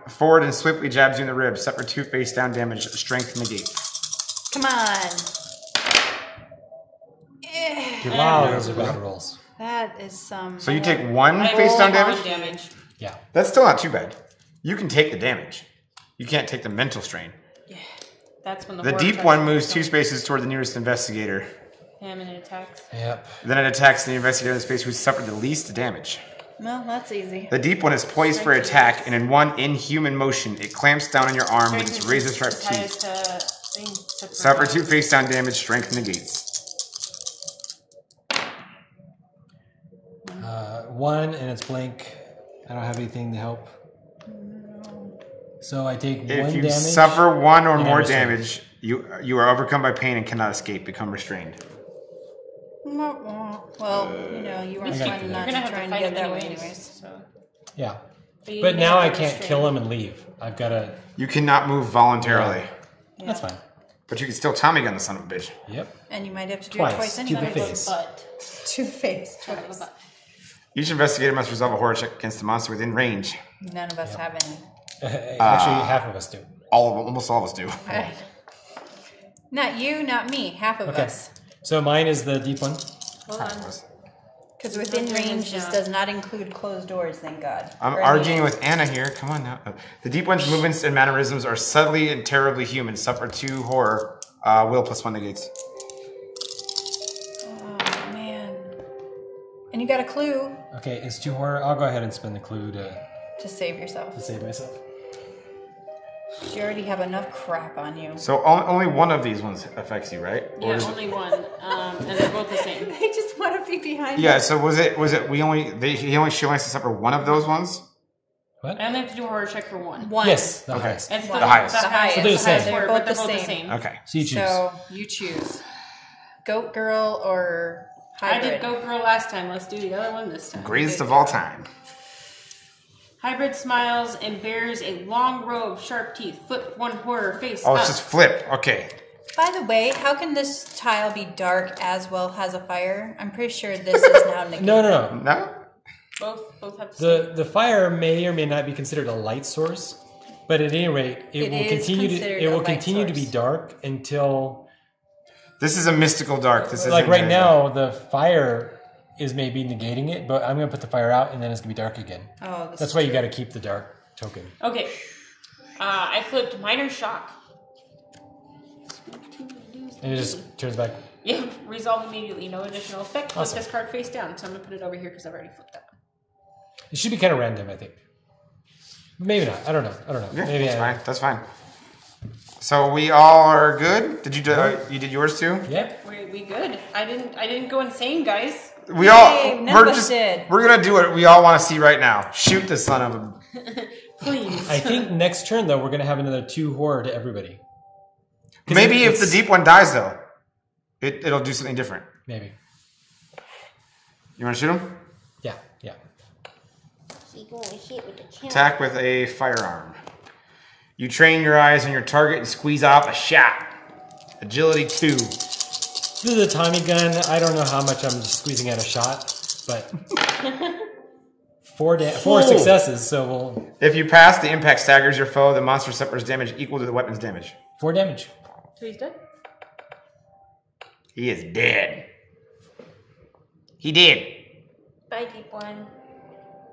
Speaker 4: forward and swiftly jabs you in the ribs. Suffer 2 face down damage. Strength negate.
Speaker 1: Come on.
Speaker 2: Wow, those are bad rolls.
Speaker 1: That is some...
Speaker 4: So you take 1
Speaker 3: I
Speaker 4: face
Speaker 3: roll
Speaker 4: down
Speaker 3: 1
Speaker 4: damage?
Speaker 2: Yeah.
Speaker 4: That's still not too bad. You can take the damage. You can't take the mental strain.
Speaker 3: Yeah. That's when the
Speaker 4: The
Speaker 3: horror
Speaker 4: deep
Speaker 3: tries
Speaker 4: one
Speaker 3: to
Speaker 4: moves
Speaker 3: kill
Speaker 4: 2 spaces toward the nearest investigator.
Speaker 3: him and it attacks.
Speaker 2: Yep.
Speaker 4: Then it attacks the investigator in the space who suffered the least damage.
Speaker 1: Well, that's easy.
Speaker 4: The deep one is poised for attack, and in one inhuman motion, it clamps down on your arm with its razor-sharp teeth. Suffer 2 face down damage. Strength negates.
Speaker 2: 1 and it's blank. I don't have anything to help. So I take 1
Speaker 4: If you
Speaker 2: damage.
Speaker 4: suffer 1 or
Speaker 2: and
Speaker 4: more
Speaker 2: I'm restrained.
Speaker 4: damage, you are overcome by pain and cannot escape. Become restrained.
Speaker 1: Well, you know, you weren't
Speaker 2: I got
Speaker 1: planning
Speaker 2: you.
Speaker 1: not
Speaker 3: You're gonna
Speaker 1: to
Speaker 3: have
Speaker 1: try
Speaker 3: to
Speaker 1: and
Speaker 3: fight
Speaker 1: get
Speaker 3: him
Speaker 1: that way
Speaker 3: anyways.
Speaker 1: anyways.
Speaker 3: So.
Speaker 2: Yeah.
Speaker 3: you
Speaker 2: But
Speaker 3: may
Speaker 2: now
Speaker 3: have
Speaker 2: I
Speaker 3: to
Speaker 2: can't
Speaker 3: restrain
Speaker 2: kill him and leave. I've got to...
Speaker 4: You cannot move voluntarily,
Speaker 2: That's fine.
Speaker 4: but you can still Tommy gun the son of a bitch.
Speaker 2: Yep.
Speaker 1: And you might have to do
Speaker 2: Twice.
Speaker 1: it twice
Speaker 2: To
Speaker 1: anyway.
Speaker 2: the face.
Speaker 3: But
Speaker 1: To the face.
Speaker 3: to the butt.
Speaker 4: Each investigator must resolve a horror check against the monster within range.
Speaker 1: None of us have any.
Speaker 2: Actually, half of us do.
Speaker 4: Almost all of us do.
Speaker 1: Right. Not you, not me. Half of
Speaker 2: Okay.
Speaker 1: us.
Speaker 2: So mine is the deep one.
Speaker 3: Hold on.
Speaker 1: Because within
Speaker 3: not doing
Speaker 1: range
Speaker 3: his
Speaker 1: just
Speaker 3: job.
Speaker 1: does not include closed doors, thank God.
Speaker 4: I'm
Speaker 1: Or
Speaker 4: arguing
Speaker 1: any-
Speaker 4: with Anna here. Come on now. The deep one's movements and mannerisms are subtly and terribly human. Suffer 2 horror. Will plus 1 negates.
Speaker 1: Oh, man. And you got a clue
Speaker 2: Okay, it's 2 horror. I'll go ahead and spend the clue to
Speaker 1: to save yourself.
Speaker 2: save myself.
Speaker 1: You already have enough crap on you.
Speaker 4: So only one of these ones affects you, right? Or
Speaker 3: Yeah,
Speaker 4: is it-
Speaker 3: only one. And they're both the same.
Speaker 1: They just want to be behind
Speaker 4: Yeah. So was it? She only has to suffer one of those ones.
Speaker 2: What?
Speaker 3: I only have to do a horror check for one.
Speaker 1: one.
Speaker 2: Yes, the
Speaker 4: Okay.
Speaker 2: highest.
Speaker 3: It's
Speaker 4: The highest.
Speaker 1: The highest.
Speaker 2: So they're the same.
Speaker 3: They're both the same.
Speaker 4: Okay.
Speaker 2: So you choose.
Speaker 1: So you choose. Goat girl or
Speaker 3: I
Speaker 1: hybrid?
Speaker 3: did Goat Girl last time. Let's do the other one this time.
Speaker 4: Greatest of all time.
Speaker 3: Hybrid smiles and bears a long row of sharp teeth. Flip one horror face
Speaker 4: Oh,
Speaker 3: up.
Speaker 4: it's just flip. Okay.
Speaker 1: By the way, how can this tile be dark as well as a fire? I'm pretty sure this is now negated.
Speaker 2: No.
Speaker 4: No.
Speaker 3: Both have the same.
Speaker 2: The fire may or may not be considered a light source, but at any rate,
Speaker 1: It
Speaker 2: will
Speaker 1: is
Speaker 2: continue
Speaker 1: considered
Speaker 2: to
Speaker 1: a light
Speaker 2: continue to be
Speaker 1: source.
Speaker 2: dark until
Speaker 4: This is a mystical dark. This is
Speaker 2: like right now the fire is maybe negating it, but I'm gonna put the fire out and then it's gonna be dark again.
Speaker 1: Oh, this
Speaker 2: That's
Speaker 1: is
Speaker 2: why you
Speaker 1: true.
Speaker 2: got to keep the dark token.
Speaker 3: Okay. I flipped minor shock.
Speaker 2: And it just turns back.
Speaker 3: Yeah, resolve immediately. No additional effect. Flip
Speaker 2: Awesome.
Speaker 3: this card face down. So I'm going to put it over here because I've already flipped that one.
Speaker 2: It should be kind of random, I think. Maybe not. I don't know.
Speaker 4: Yeah,
Speaker 2: Maybe
Speaker 4: that's fine. That's fine. So we all are good. Did you do? You did yours too?
Speaker 2: Yep.
Speaker 3: We good. I didn't go insane, guys.
Speaker 4: We all.
Speaker 1: Yay, none
Speaker 4: We're
Speaker 1: of us
Speaker 4: just.
Speaker 1: did.
Speaker 4: We're gonna do what we all want to see right now. Shoot the son of a.
Speaker 3: Please.
Speaker 2: I think next turn though we're gonna have another 2 horror to everybody. 'Cause
Speaker 4: Maybe if the
Speaker 2: it's-
Speaker 4: deep one dies though, it'll do something different.
Speaker 2: Maybe.
Speaker 4: You want to shoot him?
Speaker 2: Yeah.
Speaker 4: Attack with a firearm. You train your eyes on your target and squeeze off a shot. Agility 2.
Speaker 2: This is a Tommy gun. I don't know how much I'm just squeezing out a shot, but 4 successes, so we'll
Speaker 4: If you pass, the impact staggers your foe. The monster suffers damage equal to the weapon's damage.
Speaker 2: 4 damage.
Speaker 3: So he's dead?
Speaker 4: He is dead. He did.
Speaker 3: Bye, deep one.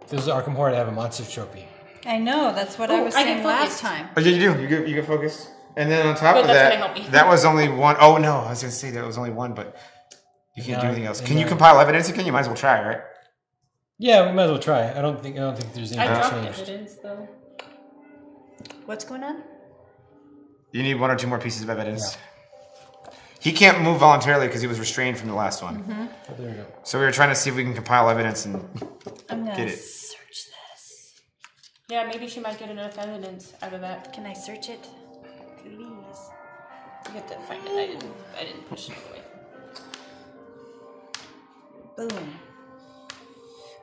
Speaker 2: This is Arkham Horror to have a monster trophy.
Speaker 1: I know. That's what I
Speaker 3: Oh,
Speaker 1: was
Speaker 3: I
Speaker 1: saying
Speaker 3: get
Speaker 1: last
Speaker 3: focused.
Speaker 1: time.
Speaker 4: Oh, yeah, you do. You get focused. And then on top
Speaker 3: Good,
Speaker 4: of
Speaker 3: that's
Speaker 4: that,
Speaker 3: gonna help me.
Speaker 4: that was only one. Oh no, I was gonna say that was only one, but you can't do
Speaker 2: No,
Speaker 4: anything else.
Speaker 2: and
Speaker 4: Can you
Speaker 2: then-
Speaker 4: compile evidence again? You might as well try, right?
Speaker 2: Yeah, we might as well try. I don't think there's
Speaker 3: I
Speaker 2: anything
Speaker 3: dropped
Speaker 2: changed.
Speaker 3: evidence, though.
Speaker 1: What's going on?
Speaker 4: You need 1 or 2 more pieces of evidence. He can't move voluntarily because he was restrained from the last one.
Speaker 2: Oh, there we go.
Speaker 4: So we were trying to see if we can compile evidence and
Speaker 1: I'm
Speaker 4: Get
Speaker 1: gonna
Speaker 4: it.
Speaker 1: search this.
Speaker 3: Yeah, maybe she might get enough evidence out of that.
Speaker 1: Can I search it? Please.
Speaker 3: You have to find it. I didn't push it away.
Speaker 1: Boom.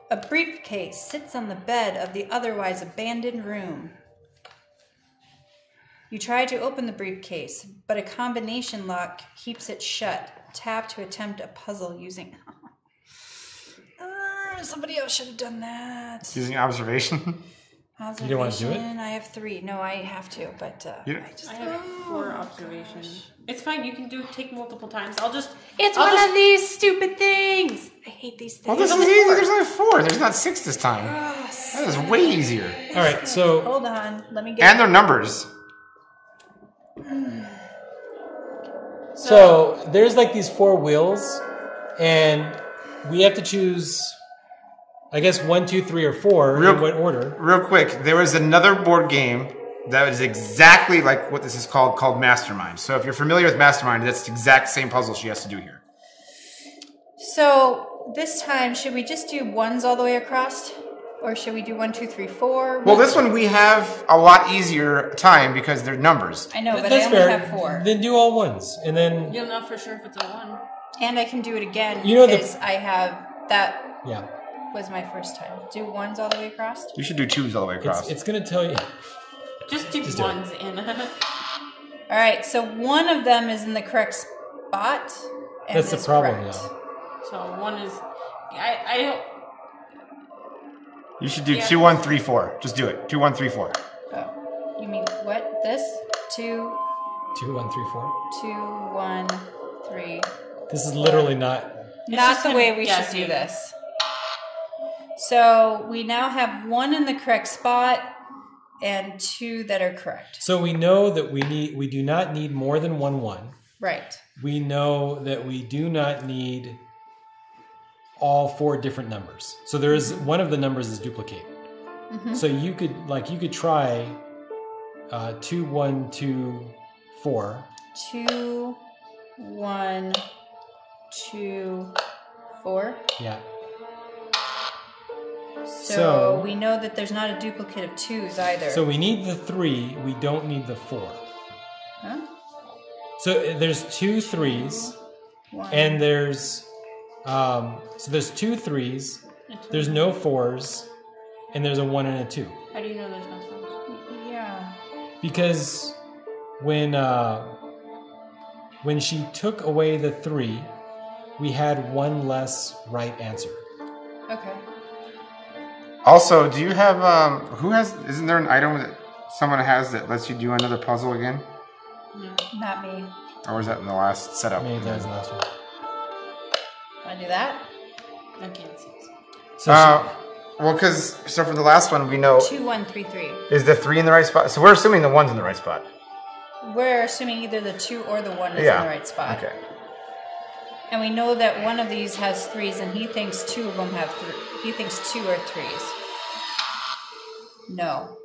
Speaker 1: A briefcase sits on the bed of the otherwise abandoned room. You try to open the briefcase, but a combination lock keeps it shut. Tap to attempt a puzzle using... somebody else should have done that.
Speaker 4: using observation.
Speaker 1: Observation.
Speaker 2: didn't want to do it?
Speaker 1: I have 3. No, I have to, but
Speaker 4: You-
Speaker 1: I just...
Speaker 3: I have 4 observations. It's fine. You can take multiple times. I'll just.
Speaker 1: It's
Speaker 3: I'll
Speaker 1: one
Speaker 3: just-
Speaker 1: of these stupid things. I hate these things.
Speaker 4: Well, this is easy. There's only 4. There's not 6 this time. That is way easier.
Speaker 2: All right, so
Speaker 1: Hold on. Let me get...
Speaker 4: And their numbers.
Speaker 2: so there's like these 4 wheels, and we have to choose, I guess 1, 2, 3, or 4
Speaker 4: Real-
Speaker 2: in what order?
Speaker 4: Real quick, there was another board game that is exactly like what this is called Mastermind. So if you're familiar with Mastermind, that's the exact same puzzle she has to do here.
Speaker 1: So this time, should we just do ones all the way across? Or should we do 1, 2, 3, 4?
Speaker 4: Well, this one we have a lot easier time because they're numbers.
Speaker 1: I know, but
Speaker 2: That's
Speaker 1: I only
Speaker 2: fair.
Speaker 1: have 4.
Speaker 2: Then do all ones, and then
Speaker 3: You'll know for sure if it's a 1.
Speaker 1: And I can do it again
Speaker 2: You know the-
Speaker 1: because I have... That
Speaker 2: yeah,
Speaker 1: was my first time. Do ones all the way across?
Speaker 4: You should do 2s all the way across.
Speaker 2: it's gonna tell you.
Speaker 3: Just do
Speaker 2: Just do it.
Speaker 3: ones in.
Speaker 1: All right, so one of them is in the correct spot. And
Speaker 2: That's the
Speaker 1: is
Speaker 2: problem,
Speaker 1: correct.
Speaker 2: though.
Speaker 3: So 1 is. I don't.
Speaker 4: You should do
Speaker 3: Yeah.
Speaker 4: 2, 1, 3, 4. Just do it. 2, 1, 3, 4.
Speaker 1: Oh, you mean what? This? 2,
Speaker 2: 2, 1, 3, 4.
Speaker 1: 2, 1, 3.
Speaker 2: This is literally not.
Speaker 1: Not
Speaker 3: just
Speaker 1: the
Speaker 3: him
Speaker 1: way we should
Speaker 3: guessing.
Speaker 1: do this. So we now have 1 in the correct spot and 2 that are correct.
Speaker 2: So we know that we do not need more than 1, 1.
Speaker 1: Right.
Speaker 2: We know that we do not need all 4 different numbers. So there is one of the numbers is duplicate. So you could try 2, 1, 2, 4.
Speaker 1: 2, 1, 2, 4.
Speaker 2: Yeah.
Speaker 1: So we know that there's not a duplicate of 2s either.
Speaker 2: So we need the 3. We don't need the 4.
Speaker 1: Huh?
Speaker 2: So there's 2 3s, and there's so there's 2 3s. There's no 4s, and there's a 1 and a 2.
Speaker 3: How do you know there's no 4s?
Speaker 1: Yeah.
Speaker 2: Because when she took away the 3, we had 1 less right answer.
Speaker 1: Okay.
Speaker 4: Also, do you have isn't there an item that someone has that lets you do another puzzle again?
Speaker 3: No.
Speaker 1: Not me.
Speaker 4: Or was that in the last setup?
Speaker 2: Maybe that was the last one.
Speaker 1: Want to do that?
Speaker 3: I can't see.
Speaker 2: So
Speaker 4: Well, so for the last one, we know
Speaker 1: 2, 1, 3, 3.
Speaker 4: is the 3 in the right spot. So we're assuming the 1's in the right spot.
Speaker 1: We're assuming either the 2 or the 1 is in the right spot.
Speaker 4: Okay.
Speaker 1: And we know that one of these has 3s, and he thinks 2 of them have 3. He thinks 2 are 3s. No.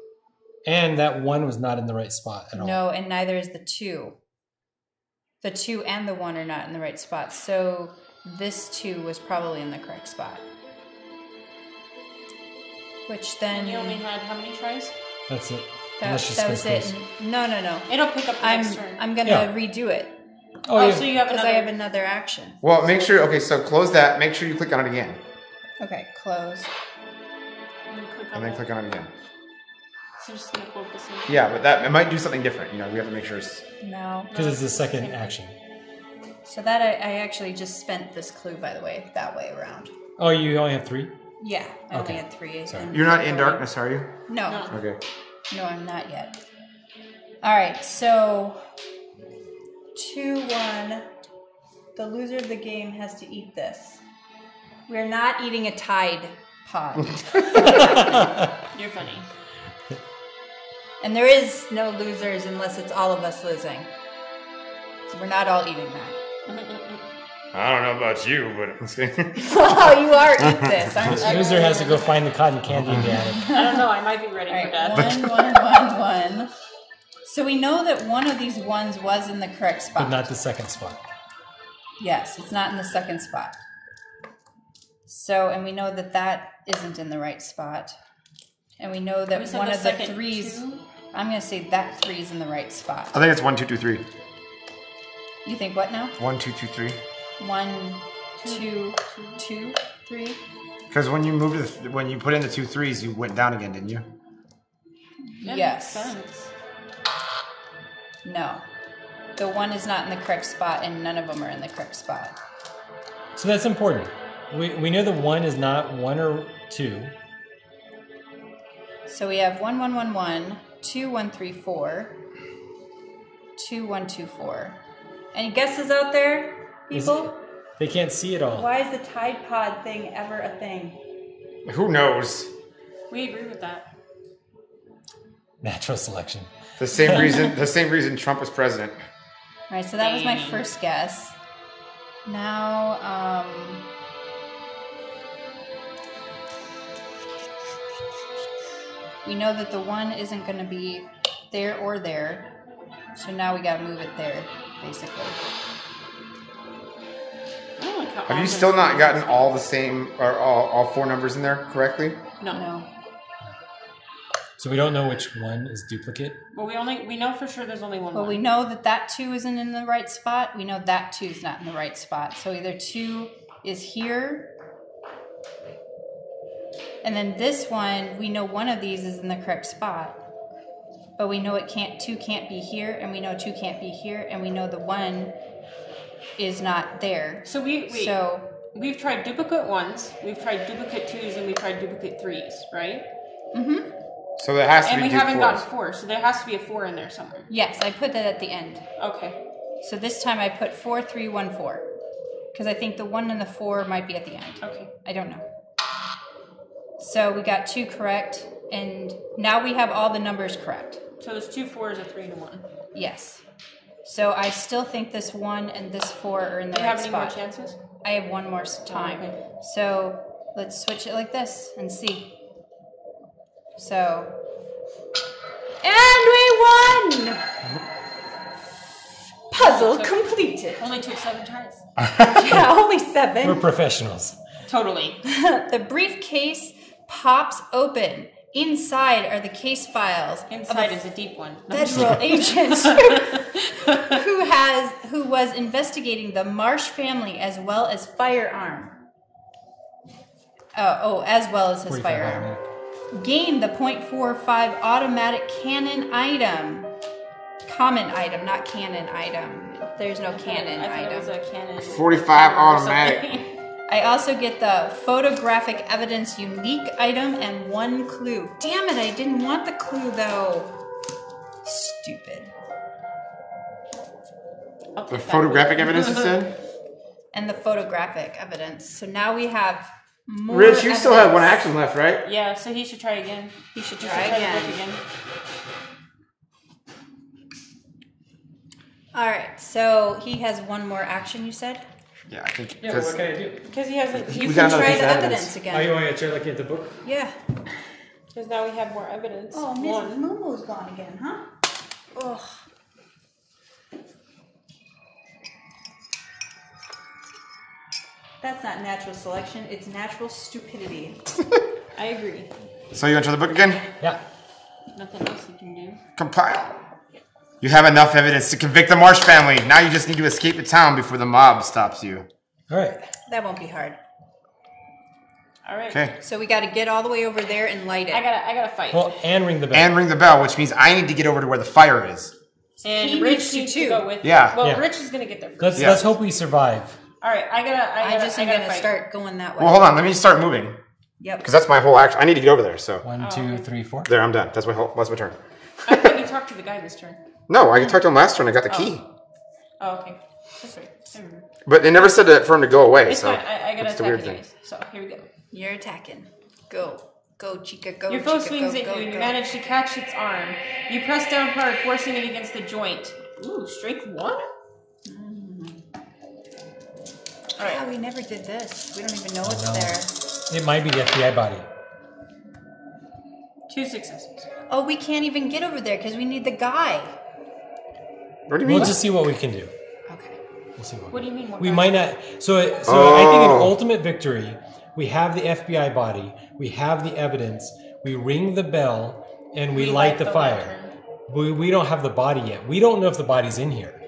Speaker 2: and that 1 was not in the right spot at all.
Speaker 1: No, and neither is the 2. The 2 and the 1 are not in the right spot. So this 2 was probably in the correct spot. Which then...
Speaker 3: You only had how many tries?
Speaker 2: That's it.
Speaker 1: That was it. No.
Speaker 3: It'll pick up the next turn.
Speaker 1: I'm going to redo it.
Speaker 2: Oh, yeah.
Speaker 3: So you have
Speaker 1: Because
Speaker 3: another...
Speaker 1: I have another action.
Speaker 4: Well, make sure, okay, so close that. Make sure you click on it again.
Speaker 1: Okay, close.
Speaker 4: And then click on it again.
Speaker 3: So just going to pull up the same.
Speaker 4: Yeah, but it might do something different. You know, we have to make sure it's...
Speaker 1: No.
Speaker 2: Because it's the second action.
Speaker 1: So that I actually just spent this clue, by the way, that way around.
Speaker 2: Oh, you only have 3?
Speaker 1: Yeah, I
Speaker 2: Okay.
Speaker 1: only had 3.
Speaker 2: Sorry.
Speaker 4: You're not in darkness, are you?
Speaker 1: No.
Speaker 4: Okay.
Speaker 1: No, I'm not yet. All right, so 2-1. The loser of the game has to eat this. We're not eating a Tide pod.
Speaker 3: You're funny.
Speaker 1: And there is no losers unless it's all of us losing. So we're not all eating that.
Speaker 4: I don't know about you, but I'm just kidding.
Speaker 1: Oh, you are eat this, aren't
Speaker 2: The
Speaker 1: you?
Speaker 2: user has to go find the cotton candy in the attic.
Speaker 3: I don't know. I might be ready
Speaker 1: All
Speaker 3: for
Speaker 1: right,
Speaker 3: death.
Speaker 1: 1. So we know that one of these ones was in the correct spot.
Speaker 2: But not the second spot.
Speaker 1: Yes, it's not in the second spot. So, and we know that that isn't in the right spot. And we know that
Speaker 3: We said
Speaker 1: one
Speaker 3: the
Speaker 1: of the
Speaker 3: second
Speaker 1: 3s,
Speaker 3: two?
Speaker 1: I'm going to say that 3 is in the right spot.
Speaker 4: I think it's 1, 2, 2, 3.
Speaker 1: You think what now?
Speaker 4: 1, 2, 2, 3.
Speaker 1: 1, 2, 2, 3.
Speaker 4: Because when you moved when you put in the 2 3s, you went down again, didn't you?
Speaker 3: That
Speaker 1: Yes.
Speaker 3: makes sense.
Speaker 1: No. The 1 is not in the correct spot, and none of them are in the correct spot.
Speaker 2: So that's important. We know the 1 is not 1 or 2.
Speaker 1: So we have 1, 1, 1, 1, 2, 1, 3, 4, 2, 1, 2, 4. Any guesses out there, people?
Speaker 2: They can't see it all.
Speaker 1: Why is the Tide Pod thing ever a thing?
Speaker 4: Who knows?
Speaker 3: We agree with that.
Speaker 2: Natural selection.
Speaker 4: The same reason Trump was president.
Speaker 1: All right, so that was my first guess. Now, we know that the 1 isn't going to be there or there. So now we got to move it there, basically.
Speaker 3: I don't like how
Speaker 4: Have you
Speaker 3: often
Speaker 4: still not
Speaker 3: it's-
Speaker 4: gotten all the same, or all 4 numbers in there correctly?
Speaker 1: No.
Speaker 2: So we don't know which one is duplicate.
Speaker 3: Well, we know for sure there's only one.
Speaker 1: Well,
Speaker 3: one.
Speaker 1: we know that that 2 isn't in the right spot. We know that 2 is not in the right spot. So either 2 is here. And then this one, we know one of these is in the correct spot. But we know 2 can't be here, and we know 2 can't be here, and we know the 1 is not there.
Speaker 3: So we've tried duplicate 1s, we've tried duplicate 2s, and we've tried duplicate 3s, right?
Speaker 1: Mm-hmm.
Speaker 4: So there has to
Speaker 3: And
Speaker 4: be
Speaker 3: we haven't
Speaker 4: 4s.
Speaker 3: gotten 4, so there has to be a 4 in there somewhere.
Speaker 1: Yes, I put that at the end.
Speaker 3: Okay.
Speaker 1: So this time I put 4, 3, 1, 4. Because I think the 1 and the 4 might be at the end.
Speaker 3: Okay.
Speaker 1: I don't know. So we got 2 correct, and now we have all the numbers correct.
Speaker 3: So there's 2 4s, a 3, and a 1.
Speaker 1: Yes. So I still think this 1 and this 4 are in the
Speaker 3: Do you
Speaker 1: right
Speaker 3: have any
Speaker 1: spot.
Speaker 3: more chances?
Speaker 1: I have one more time.
Speaker 3: Okay.
Speaker 1: So let's switch it like this and see. So. And we won! Puzzle completed.
Speaker 3: Only took 7 tries.
Speaker 1: Yeah, only 7.
Speaker 2: We're professionals.
Speaker 3: Totally.
Speaker 1: The briefcase pops open. Inside are the case files.
Speaker 3: Inside is a deep one.
Speaker 1: Federal agent who was investigating the Marsh family as well as firearm. As well as his firearm. Gain the .45 automatic cannon item. Common item, not cannon item. There's no cannon item.
Speaker 3: It was a cannon.
Speaker 4: 45 automatic.
Speaker 1: I also get the photographic evidence unique item and 1 clue. Damn it, I didn't want the clue though. Stupid.
Speaker 4: The photographic evidence, you said?
Speaker 1: And the photographic evidence. So now we have more
Speaker 4: Rich, you still have
Speaker 1: evidence.
Speaker 4: 1 action left, right?
Speaker 3: Yeah, so he should try again.
Speaker 1: He should
Speaker 3: He
Speaker 1: try
Speaker 3: should try the book
Speaker 1: again.
Speaker 3: again.
Speaker 1: Alright, so he has 1 more action, you said?
Speaker 4: Yeah, I think.
Speaker 2: Yeah, what can I do?
Speaker 3: Because he hasn't.
Speaker 1: You
Speaker 4: We
Speaker 1: can
Speaker 4: got another
Speaker 1: try
Speaker 4: piece
Speaker 1: the
Speaker 4: of
Speaker 1: evidence
Speaker 4: evidence.
Speaker 1: again.
Speaker 2: Oh, you want to try looking at the book?
Speaker 1: Yeah.
Speaker 3: Because now we have more evidence.
Speaker 1: Oh,
Speaker 3: One.
Speaker 1: Mrs. Momo's gone again, huh? Ugh. That's not natural selection, it's natural stupidity.
Speaker 3: I agree.
Speaker 4: So you want to try the book again?
Speaker 2: Yeah.
Speaker 3: Nothing else you can do.
Speaker 4: Compile. You have enough evidence to convict the Marsh family. Now you just need to escape the town before the mob stops you.
Speaker 2: All right.
Speaker 1: That won't be hard.
Speaker 3: All right.
Speaker 4: Okay.
Speaker 1: So we gotta get all the way over there and light it.
Speaker 3: I gotta fight.
Speaker 2: Well, and ring the bell.
Speaker 4: And ring the bell, which means I need to get over to where the fire is.
Speaker 3: and
Speaker 1: he
Speaker 3: Rich
Speaker 1: needs to
Speaker 3: needs to
Speaker 1: too.
Speaker 3: go with.
Speaker 4: Yeah.
Speaker 3: Well,
Speaker 2: Yeah.
Speaker 3: Rich is gonna get there first.
Speaker 2: Let's hope we survive.
Speaker 3: All right. I
Speaker 1: I just am
Speaker 3: gotta
Speaker 1: gonna
Speaker 3: fight.
Speaker 1: start going that way.
Speaker 4: Well, hold on. Let me start moving.
Speaker 1: Yep.
Speaker 4: Because that's my whole action. I need to get over there. So
Speaker 2: 1, 2, 3, 4.
Speaker 4: there, I'm done. That's my turn.
Speaker 3: I thought you talked to the guy this turn.
Speaker 4: No, I talked to him last turn. I got the key.
Speaker 3: Oh, okay. That's right. I remember.
Speaker 4: But they never said for him to go away.
Speaker 3: It's
Speaker 4: so
Speaker 3: fine. I gotta
Speaker 4: that's the
Speaker 3: attack
Speaker 4: weird thing.
Speaker 3: anyways. So here we go.
Speaker 1: You're attacking. Go. Go, Chica, go.
Speaker 3: Your foe
Speaker 1: Chica,
Speaker 3: swings
Speaker 1: go,
Speaker 3: at
Speaker 1: go,
Speaker 3: you and you
Speaker 1: go.
Speaker 3: manage to catch its arm. You press down hard, forcing it against the joint. Ooh, strength 1? Alright.
Speaker 1: Yeah, we never did this. We don't even know it's there.
Speaker 2: It might be the FBI body.
Speaker 3: 2 successes.
Speaker 1: Oh, we can't even get over there because we need the guy.
Speaker 4: What do you mean?
Speaker 2: We'll just see what we can do.
Speaker 1: Okay.
Speaker 2: We'll see what
Speaker 3: What do you mean?
Speaker 2: we might not. So I think an
Speaker 4: Oh.
Speaker 2: ultimate victory. We have the FBI body. We have the evidence. We ring the bell and we light the fire.
Speaker 3: lantern.
Speaker 2: We don't have the body yet. We don't know if the body's in here,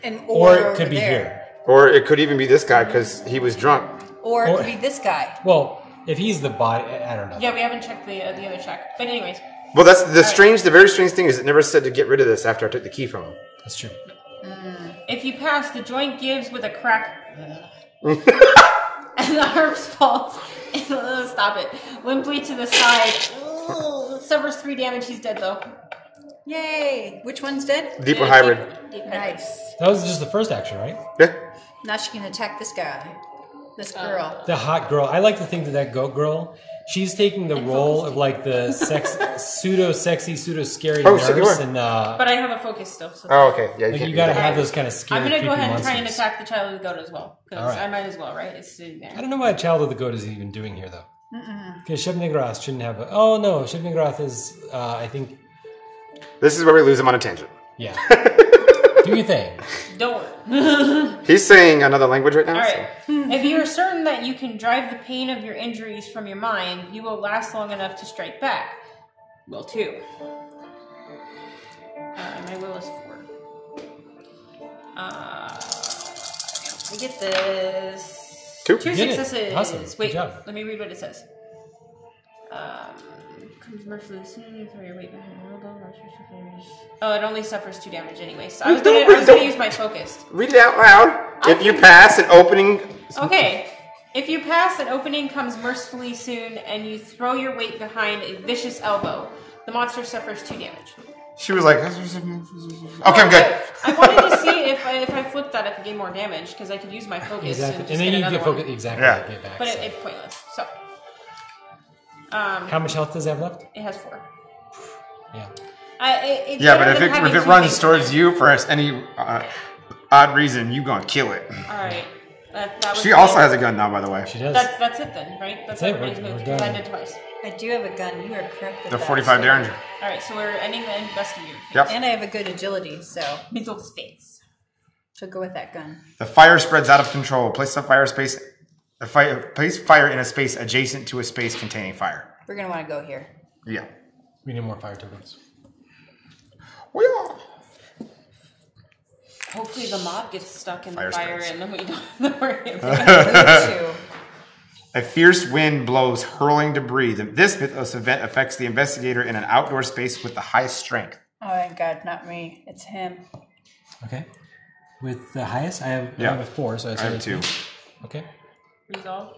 Speaker 1: And
Speaker 2: or it
Speaker 1: over
Speaker 2: could be
Speaker 1: there.
Speaker 2: here.
Speaker 4: Or it could even be this guy because he was drunk.
Speaker 1: Or it
Speaker 2: Or-
Speaker 1: could be this guy.
Speaker 2: Well, if he's the body, I don't know.
Speaker 3: Yeah, we haven't checked the other check. But anyways.
Speaker 4: Well, that's the very strange thing is it never said to get rid of this after I took the key from him.
Speaker 2: That's true.
Speaker 3: If you pass, the joint gives with a crack. And the arms fall. Stop it. Limply to the side. Ooh, suffers 3 damage. He's dead though.
Speaker 1: Yay! Which one's dead?
Speaker 4: Deep or hybrid?
Speaker 3: Deep hybrid.
Speaker 1: Nice.
Speaker 2: That was just the first action, right?
Speaker 4: Yeah.
Speaker 1: Now she can attack this guy. This girl.
Speaker 2: The hot girl. I like to think that goat girl, she's taking the role of like the pseudo-sexy, pseudo-scary
Speaker 4: Oh, shit, you
Speaker 2: nurse,
Speaker 4: are.
Speaker 2: and
Speaker 3: But I have a focus still. So
Speaker 4: Oh, okay. Yeah,
Speaker 2: like
Speaker 4: can't
Speaker 2: you
Speaker 4: do
Speaker 2: gotta
Speaker 4: that.
Speaker 2: have those kind of scary,
Speaker 3: I'm gonna go
Speaker 2: creepy
Speaker 3: ahead and try and
Speaker 2: monsters.
Speaker 3: attack the child of the goat as well. Because
Speaker 2: Alright.
Speaker 3: I might as well, right? It's sitting
Speaker 2: I
Speaker 3: there.
Speaker 2: don't know what Child of the Goat is even doing here, though. Because Sheb Negrath shouldn't have a... Oh, no. Sheb Negrath is, I think...
Speaker 4: This is where we lose him on a tangent.
Speaker 2: Yeah. Do your thing.
Speaker 3: Don't.
Speaker 4: He's saying another language right now.
Speaker 3: Alright. If you are certain that you can drive the pain of your injuries from your mind, you will last long enough to strike back. Will 2. My will is 4. I get this.
Speaker 4: Two?
Speaker 3: 2
Speaker 2: You did it.
Speaker 3: successes.
Speaker 2: Awesome. Good
Speaker 3: Wait,
Speaker 2: job.
Speaker 3: let me read what it says. Comes mercifully soon. You throw your weight behind the elbow. Oh, it only suffers 2 damage anyway. So I was gonna use my focus.
Speaker 4: Read it out loud. If you pass an opening...
Speaker 3: Okay. If you pass, an opening comes mercifully soon, and you throw your weight behind a vicious elbow. The monster suffers 2 damage.
Speaker 4: She was like... Okay, I'm good.
Speaker 3: I wanted to see if I flipped that, I could gain more damage, because I could use my focus
Speaker 2: Exactly.
Speaker 3: and just
Speaker 2: And then
Speaker 3: get
Speaker 2: you
Speaker 3: another
Speaker 2: get
Speaker 3: one.
Speaker 2: focus... Exactly.
Speaker 4: Yeah.
Speaker 2: Get back.
Speaker 3: But
Speaker 2: so.
Speaker 3: it's pointless. So,
Speaker 2: How much health does it have left?
Speaker 3: it has 4.
Speaker 2: Yeah.
Speaker 3: It's
Speaker 4: Yeah, but
Speaker 3: better
Speaker 4: if
Speaker 3: than
Speaker 4: it
Speaker 3: having 2
Speaker 4: runs
Speaker 3: things
Speaker 4: towards
Speaker 3: in
Speaker 4: you for any odd reason, you gonna kill it.
Speaker 3: there. Alright. That was
Speaker 4: She also has a gun now, by the way.
Speaker 2: She does.
Speaker 3: That's it then, right? That's
Speaker 2: it,
Speaker 3: everybody's
Speaker 2: we're
Speaker 3: move.
Speaker 2: done.
Speaker 3: Because I did twice.
Speaker 1: I do have a gun. You are correct.
Speaker 4: The 45 Derringer.
Speaker 3: All right, so we're ending the investigator phase.
Speaker 4: Yep.
Speaker 1: And I have a good agility, so
Speaker 3: Middle space.
Speaker 1: go with that gun.
Speaker 4: The fire spreads out of control. Place fire in a space adjacent to a space containing fire.
Speaker 1: We're gonna want to go here.
Speaker 4: Yeah.
Speaker 2: We need more fire tokens.
Speaker 3: Hopefully the mob gets stuck in
Speaker 4: Fire
Speaker 3: the fire
Speaker 4: spreads.
Speaker 3: and then we don't have to worry about it.
Speaker 4: A fierce wind blows hurling debris. This mythos event affects the investigator in an outdoor space with the highest strength.
Speaker 1: Oh my god, not me. It's him.
Speaker 2: Okay. With the highest, I have a 4, so
Speaker 4: I have 2.
Speaker 2: Okay.
Speaker 3: Resolve.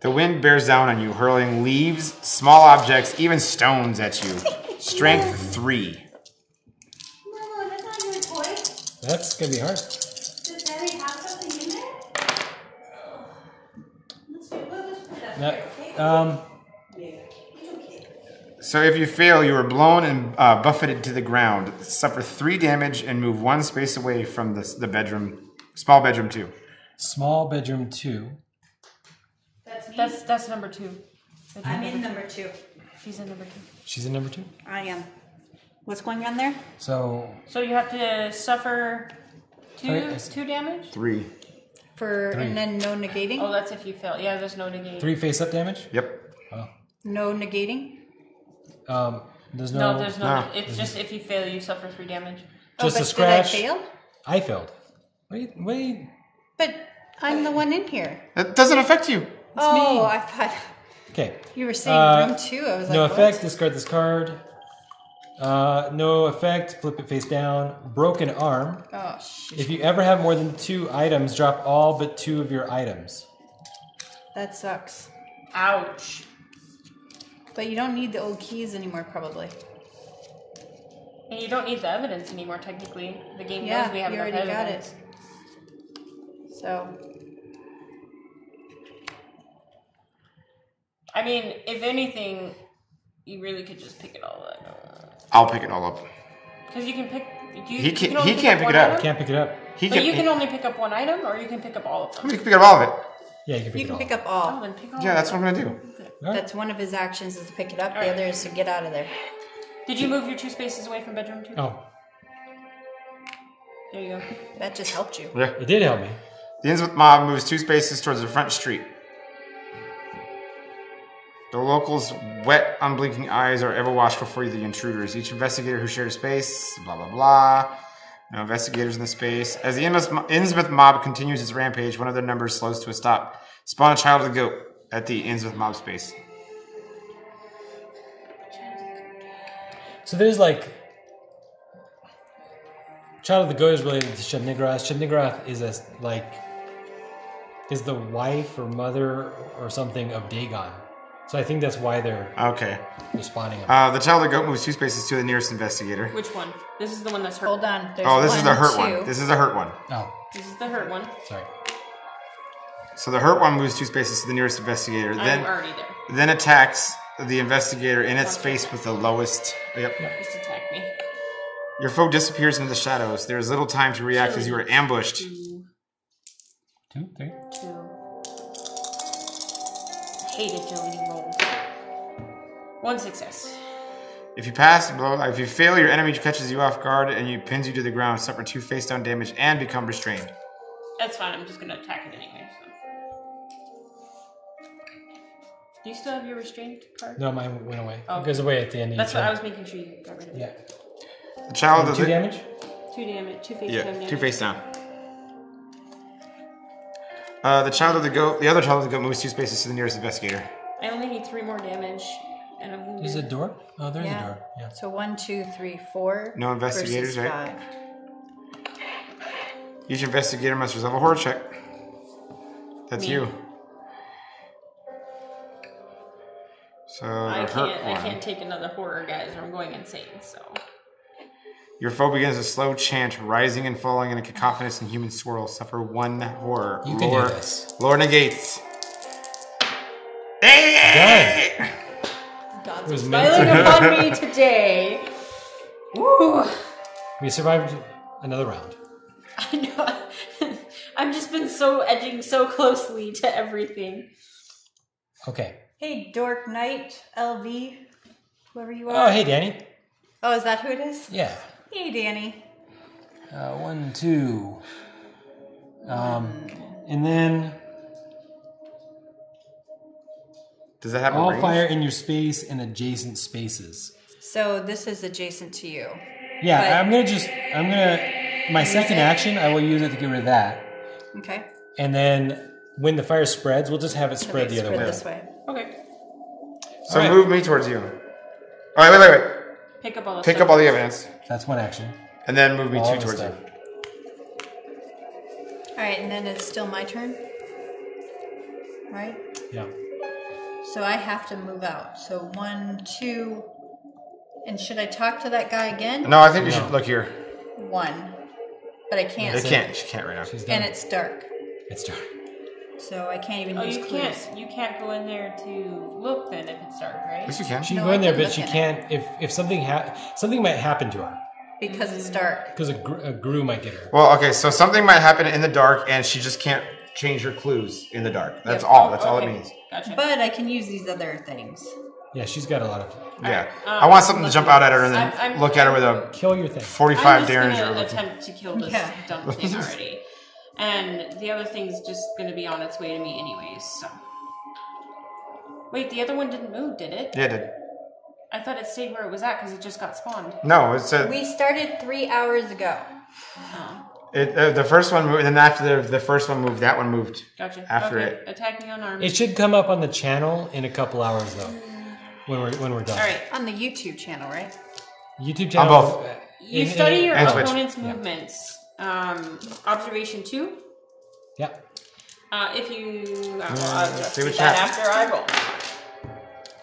Speaker 4: The wind bears down on you, hurling leaves, small objects, even stones at you. Strength 3.
Speaker 6: Mama, that's not your toy.
Speaker 2: That's gonna be hard.
Speaker 6: Does Daddy have something in there? We'll just put that
Speaker 2: No,
Speaker 6: there, okay? It's okay.
Speaker 4: So if you fail, you are blown and buffeted to the ground. Suffer 3 damage and move 1 space away from the bedroom. Small bedroom 2.
Speaker 2: Small bedroom 2.
Speaker 3: That's number 2.
Speaker 1: I'm in number 2.
Speaker 3: She's in number 2.
Speaker 2: She's in number 2.
Speaker 1: I am. What's going on there?
Speaker 2: So
Speaker 3: So you have to suffer 2
Speaker 2: Okay,
Speaker 3: 2 damage?
Speaker 4: 3.
Speaker 1: And then no negating?
Speaker 3: Oh, that's if you fail. Yeah, there's no negate.
Speaker 2: 3 face-up damage.
Speaker 4: Yep.
Speaker 2: Oh.
Speaker 1: No negating?
Speaker 2: There's
Speaker 3: No, there's no.
Speaker 4: No.
Speaker 3: It's just if you fail, you suffer 3 damage.
Speaker 2: just
Speaker 1: but
Speaker 2: a scratch.
Speaker 1: Did I fail?
Speaker 2: I failed. Wait.
Speaker 1: But I'm the one in here.
Speaker 4: That doesn't affect you.
Speaker 1: Oh, I thought
Speaker 2: Okay.
Speaker 1: you were saying room 2. I was like,
Speaker 2: No
Speaker 1: what?
Speaker 2: effect. Discard this card. No effect. Flip it face down. Broken arm.
Speaker 1: Oh, shit.
Speaker 2: If you ever have more than 2 items, drop all but 2 of your items.
Speaker 1: That sucks.
Speaker 3: Ouch.
Speaker 1: But you don't need the old keys anymore, probably.
Speaker 3: And you don't need the evidence anymore, technically. The game
Speaker 1: Yeah,
Speaker 3: knows we have
Speaker 1: you
Speaker 3: enough
Speaker 1: already got
Speaker 3: evidence.
Speaker 1: it. So,
Speaker 3: I mean, if anything, you really could just pick it all up.
Speaker 4: I'll pick it all up.
Speaker 3: Because you can pick.
Speaker 4: He can't
Speaker 3: only
Speaker 4: pick it
Speaker 3: one
Speaker 4: up.
Speaker 3: item?
Speaker 2: Can't pick it up.
Speaker 3: But you can only pick up 1 item, or you can pick up all of them.
Speaker 4: You can pick up all of it.
Speaker 2: Yeah, you can pick
Speaker 1: you
Speaker 2: it
Speaker 1: can
Speaker 2: all
Speaker 1: pick up
Speaker 3: Oh,
Speaker 1: all.
Speaker 3: then pick all
Speaker 4: Yeah,
Speaker 3: of
Speaker 4: that's
Speaker 3: them.
Speaker 4: what I'm going to do.
Speaker 2: Alright.
Speaker 1: That's one of his actions is to pick it up. The
Speaker 3: Alright.
Speaker 1: other is to get out of there.
Speaker 3: Did you move your 2 spaces away from bedroom 2?
Speaker 2: Oh,
Speaker 3: There you go.
Speaker 1: That just helped you.
Speaker 4: Yeah.
Speaker 2: it did help me.
Speaker 4: The Innsmouth mob moves 2 spaces towards the front street. The locals' wet, unblinking eyes are ever watchful for the intruders. Each investigator who shares space, blah, blah, blah. No investigators in the space. As the Innsmouth mob continues its rampage, one of their numbers slows to a stop. Spawn a child of the goat at the Innsmouth mob space.
Speaker 2: So there's like... Child of the Goat is related to Shub-Niggurath. Shub-Niggurath is is the wife or mother or something of Dagon. So I think that's why they're
Speaker 4: Okay.
Speaker 2: spawning him.
Speaker 4: The child of the goat moves 2 spaces to the nearest investigator.
Speaker 3: Which one? This is the one that's hurt.
Speaker 1: Hold on. There's
Speaker 4: Oh, this is the hurt
Speaker 1: 2.
Speaker 4: one. This is the hurt one.
Speaker 2: Oh,
Speaker 3: This is the hurt one.
Speaker 2: sorry.
Speaker 4: So the hurt one moves 2 spaces to the nearest investigator.
Speaker 3: I'm
Speaker 4: Then
Speaker 3: already there.
Speaker 4: then attacks the investigator in its space with the lowest. Yep.
Speaker 3: Just attack me.
Speaker 4: Your foe disappears into the shadows. There is little time to react as you are ambushed.
Speaker 3: 2,
Speaker 2: 2, 3.
Speaker 3: 2. Hate agility rolls. 1 success.
Speaker 4: If you if you fail, your enemy catches you off guard and pins you to the ground, suffer 2 face down damage, and become restrained.
Speaker 3: That's fine. I'm just gonna attack it anyway. So. Do you still have your restraint card?
Speaker 2: No, mine went away.
Speaker 3: Oh.
Speaker 2: It goes away at the end of
Speaker 3: That's
Speaker 2: each
Speaker 3: what I
Speaker 2: turn.
Speaker 3: was making sure you got rid of.
Speaker 2: Yeah.
Speaker 4: The child of
Speaker 2: 2
Speaker 4: the
Speaker 2: damage?
Speaker 3: 2 damage. 2 face
Speaker 4: yeah,
Speaker 3: damage.
Speaker 4: 2 face down. The other child of the goat moves 2 spaces to the nearest investigator.
Speaker 3: I only need 3 more damage, and I'm
Speaker 2: There's a
Speaker 3: wounded.
Speaker 2: door? Oh, there's a
Speaker 1: Yeah.
Speaker 2: door. Yeah.
Speaker 1: So 1, 2, 3, 4.
Speaker 4: No investigators,
Speaker 1: versus
Speaker 4: right?
Speaker 1: 5.
Speaker 4: Each investigator must resolve a horror check. That's
Speaker 3: Me.
Speaker 4: you. So
Speaker 3: I
Speaker 4: the hurt one.
Speaker 3: can't take another horror, guys, or I'm going insane. So
Speaker 4: Your foe begins a slow chant, rising and falling in a cacophonous and human swirl. Suffer 1 horror.
Speaker 2: You can do this.
Speaker 4: Lore negates.
Speaker 2: Done.
Speaker 3: God's
Speaker 2: It was
Speaker 3: smiling
Speaker 2: meant
Speaker 3: upon me today. Woo!
Speaker 2: We survived another round.
Speaker 3: I know. I've just been so edging so closely to everything.
Speaker 2: Okay.
Speaker 1: Hey, Dork Knight, LV, whoever you are.
Speaker 2: Oh, hey, Danny.
Speaker 1: Oh, is that who it is?
Speaker 2: Yeah.
Speaker 1: Hey, Danny.
Speaker 2: 1, 2. And then
Speaker 4: Does it have a
Speaker 2: all
Speaker 4: range?
Speaker 2: fire in your space and adjacent spaces.
Speaker 1: So this is adjacent to you.
Speaker 2: Yeah,
Speaker 1: But-
Speaker 2: my second action, I will use it to get rid of that.
Speaker 1: Okay.
Speaker 2: And then when the fire spreads, we'll just have it spread
Speaker 1: Okay,
Speaker 2: the other way.
Speaker 1: this way.
Speaker 3: Okay.
Speaker 4: So
Speaker 2: All right.
Speaker 4: move me towards you. All right, wait.
Speaker 3: Pick up all the
Speaker 4: Pick
Speaker 3: stuff.
Speaker 4: up all the evidence,
Speaker 2: That's one action.
Speaker 4: and then move me
Speaker 2: All
Speaker 4: two
Speaker 2: the
Speaker 4: towards
Speaker 2: stuff.
Speaker 4: you.
Speaker 1: All right, and then it's still my turn. Right?
Speaker 2: Yeah.
Speaker 1: So I have to move out. So 1, 2, and should I talk to that guy again?
Speaker 4: No, I think you
Speaker 2: No.
Speaker 4: should look here.
Speaker 1: 1, but I can't.
Speaker 4: They can't. She can't right now.
Speaker 2: She's done.
Speaker 1: And it's dark,
Speaker 2: It's dark.
Speaker 1: so I can't even
Speaker 3: Oh,
Speaker 1: use
Speaker 3: you
Speaker 1: clues.
Speaker 3: can't. You can't go in there to look then if it's dark, right?
Speaker 4: Yes, you can.
Speaker 2: She can
Speaker 1: No,
Speaker 2: go in
Speaker 1: I
Speaker 2: there,
Speaker 1: can
Speaker 2: but
Speaker 1: look
Speaker 2: she
Speaker 1: in it.
Speaker 2: can't. If something something might happen to her
Speaker 1: Because it's dark.
Speaker 2: because a grue might get her.
Speaker 4: Well, okay, so something might happen in the dark, and she just can't change her clues in the dark. That's
Speaker 1: Yep.
Speaker 4: all. That's all it
Speaker 3: Okay.
Speaker 4: means.
Speaker 3: Gotcha.
Speaker 1: But I can use these other things.
Speaker 2: Yeah, she's got a lot of.
Speaker 4: Yeah.
Speaker 3: Alright,
Speaker 4: I want something to jump out at her and then
Speaker 3: I'm-
Speaker 4: look at her with a
Speaker 2: Kill your thing.
Speaker 4: 45
Speaker 3: I'm just
Speaker 4: derringer.
Speaker 3: gonna attempt to kill this
Speaker 1: Yeah.
Speaker 3: dumb thing already. And the other thing's just gonna be on its way to me anyways, so. Wait, the other one didn't move, did it?
Speaker 4: Yeah, it did.
Speaker 3: I thought it stayed where it was at because it just got spawned.
Speaker 4: No, it's a.
Speaker 1: We started 3 hours ago.
Speaker 3: Oh,
Speaker 4: The first one moved, and then after the first one moved, that one moved.
Speaker 3: gotcha.
Speaker 4: After
Speaker 3: okay.
Speaker 4: it.
Speaker 3: Attack me unarmed.
Speaker 2: It should come up on the channel in a couple hours though, when we're done.
Speaker 3: Alright.
Speaker 1: On the YouTube channel, right?
Speaker 2: YouTube channel.
Speaker 4: On both.
Speaker 3: You study your
Speaker 4: and Twitch.
Speaker 3: opponent's movements. Observation 2.
Speaker 2: Yeah.
Speaker 3: If you... I'll just
Speaker 4: see
Speaker 3: do
Speaker 4: what
Speaker 3: that
Speaker 4: happens.
Speaker 3: after I roll.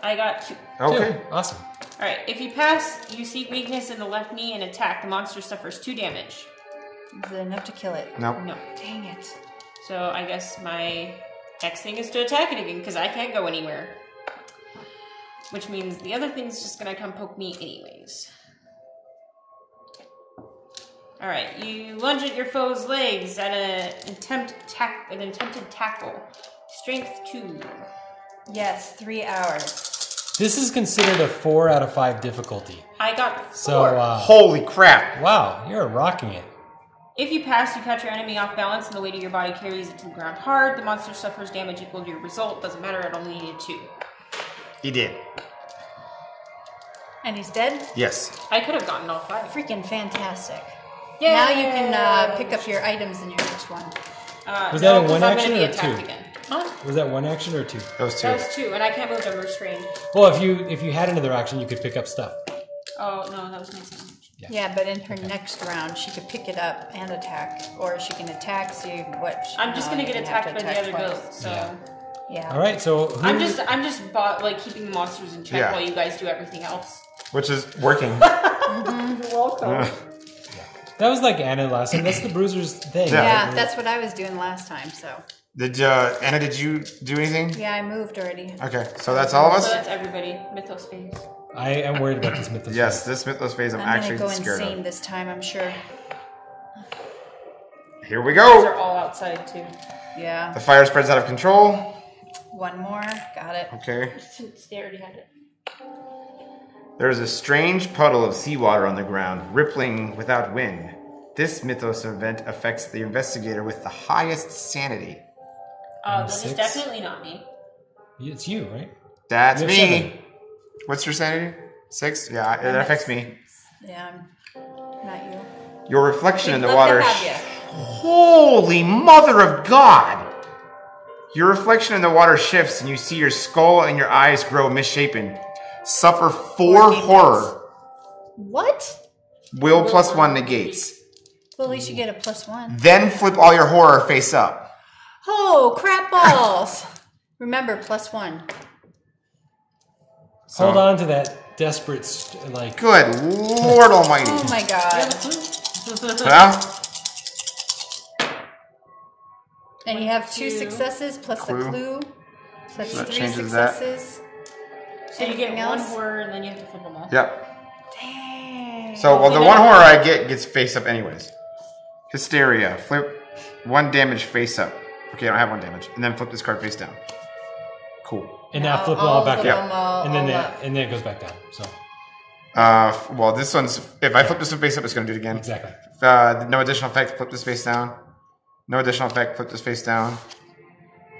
Speaker 3: I got 2.
Speaker 4: Okay.
Speaker 2: Two. Awesome.
Speaker 3: Alright, if you pass, you seek weakness in the left knee and attack. The monster suffers 2 damage.
Speaker 1: Is it enough to kill it?
Speaker 4: Nope.
Speaker 3: No.
Speaker 1: Dang it.
Speaker 3: So I guess my next thing is to attack it again because I can't go anywhere. Which means the other thing's just gonna come poke me anyways. Alright, you lunge at your foe's legs at an attempted tackle. Strength 2.
Speaker 1: Yes, 3 hours.
Speaker 2: This is considered a 4 out of 5 difficulty.
Speaker 3: I got 4.
Speaker 2: So
Speaker 4: Holy crap!
Speaker 2: wow, you're rocking it.
Speaker 3: If you pass, you catch your enemy off balance and the weight of your body carries it to the ground hard. The monster suffers damage equal to your result. Doesn't matter, it only needed 2.
Speaker 4: He did.
Speaker 1: And he's dead?
Speaker 4: Yes.
Speaker 3: I could have gotten all 5.
Speaker 1: Freaking fantastic.
Speaker 3: Yay!
Speaker 1: Now you can pick up your items in your next one.
Speaker 2: Was that a
Speaker 3: 'cause
Speaker 2: one
Speaker 3: I'm
Speaker 2: action
Speaker 3: gonna be
Speaker 2: or
Speaker 3: attacked
Speaker 2: 2?
Speaker 3: Again. Huh?
Speaker 2: Was that 1 action or 2?
Speaker 4: Those two.
Speaker 3: That was 2, and I can't move. I'm restrained.
Speaker 2: Well, if you had another action, you could pick up stuff.
Speaker 3: Oh no, that was my second.
Speaker 1: Yeah, but in her next round, she could pick it up and attack. Or she can attack, see what...
Speaker 3: I'm just gonna
Speaker 1: you
Speaker 3: get
Speaker 1: can have
Speaker 3: attacked
Speaker 1: to
Speaker 3: by the other
Speaker 1: attack
Speaker 3: goat.
Speaker 1: twice.
Speaker 3: So
Speaker 2: Yeah.
Speaker 1: Yeah.
Speaker 2: All right, so who,
Speaker 3: I'm just like keeping the monsters in check
Speaker 4: Yeah.
Speaker 3: while you guys do everything else.
Speaker 4: Which is working.
Speaker 3: You're welcome.
Speaker 2: that was like Anna last time. That's the bruiser's thing.
Speaker 4: Yeah.
Speaker 1: Yeah, that's what I was doing last time, so...
Speaker 4: Did Anna? Did you do anything?
Speaker 1: Yeah, I moved already.
Speaker 4: Okay, so that's all of
Speaker 3: So
Speaker 4: us.
Speaker 3: that's everybody. Mythos phase.
Speaker 2: I am worried about this mythos.
Speaker 4: Yes, this Mythos phase I'm
Speaker 1: I'm
Speaker 4: actually
Speaker 1: gonna go
Speaker 4: scared
Speaker 1: insane
Speaker 4: of.
Speaker 1: this time, I'm sure.
Speaker 4: Here we
Speaker 3: Those
Speaker 4: go.
Speaker 3: are all outside too.
Speaker 1: Yeah.
Speaker 4: The fire spreads out of control.
Speaker 1: One more. Got it.
Speaker 4: Okay.
Speaker 3: Since they already had it.
Speaker 4: There is a strange puddle of seawater on the ground, rippling without wind. This Mythos event affects the investigator with the highest sanity.
Speaker 3: Then
Speaker 2: Six.
Speaker 3: it's definitely not me.
Speaker 2: It's you, right?
Speaker 4: That's
Speaker 2: You have
Speaker 4: me.
Speaker 2: 7.
Speaker 4: What's your sanity? 6? Yeah, it affects me.
Speaker 1: Yeah, not you.
Speaker 4: Your reflection in the
Speaker 1: We'd love to
Speaker 4: water.
Speaker 1: have ya.
Speaker 4: Holy mother of God! Your reflection in the water shifts, and you see your skull and your eyes grow misshapen. Suffer 4
Speaker 1: Board game
Speaker 4: horror.
Speaker 1: What?
Speaker 4: Will plus 1 negates.
Speaker 1: Well, at least you get a +1.
Speaker 4: Then flip all your horror face up.
Speaker 1: Oh, crap balls! Remember, +1.
Speaker 4: So-
Speaker 2: Hold on to that desperate,
Speaker 4: Good Lord Almighty.
Speaker 1: Oh my god.
Speaker 4: Huh?
Speaker 1: And you have 2
Speaker 3: Two.
Speaker 1: successes plus
Speaker 4: Clue.
Speaker 1: the clue. So that's
Speaker 4: that
Speaker 1: 3
Speaker 4: changes that.
Speaker 1: successes.
Speaker 3: So you get
Speaker 1: Anything
Speaker 3: one
Speaker 1: else?
Speaker 3: horror and then you have to flip them all.
Speaker 4: Yep.
Speaker 1: Dang.
Speaker 4: So, well, the
Speaker 3: Hopefully
Speaker 4: one
Speaker 3: that-
Speaker 4: horror I get gets face up anyways. Hysteria. Flip. 1 damage face up. Okay, I don't have 1 damage. And then flip this card face down. Cool.
Speaker 2: And now flip it all back
Speaker 1: flip
Speaker 2: up.
Speaker 1: them all
Speaker 2: And then
Speaker 1: up.
Speaker 2: and then it goes back down. So
Speaker 4: Well, this one's... If I flip this one face up, it's going to do it again.
Speaker 2: exactly.
Speaker 4: No additional effect, flip this face down. No additional effect, flip this face down.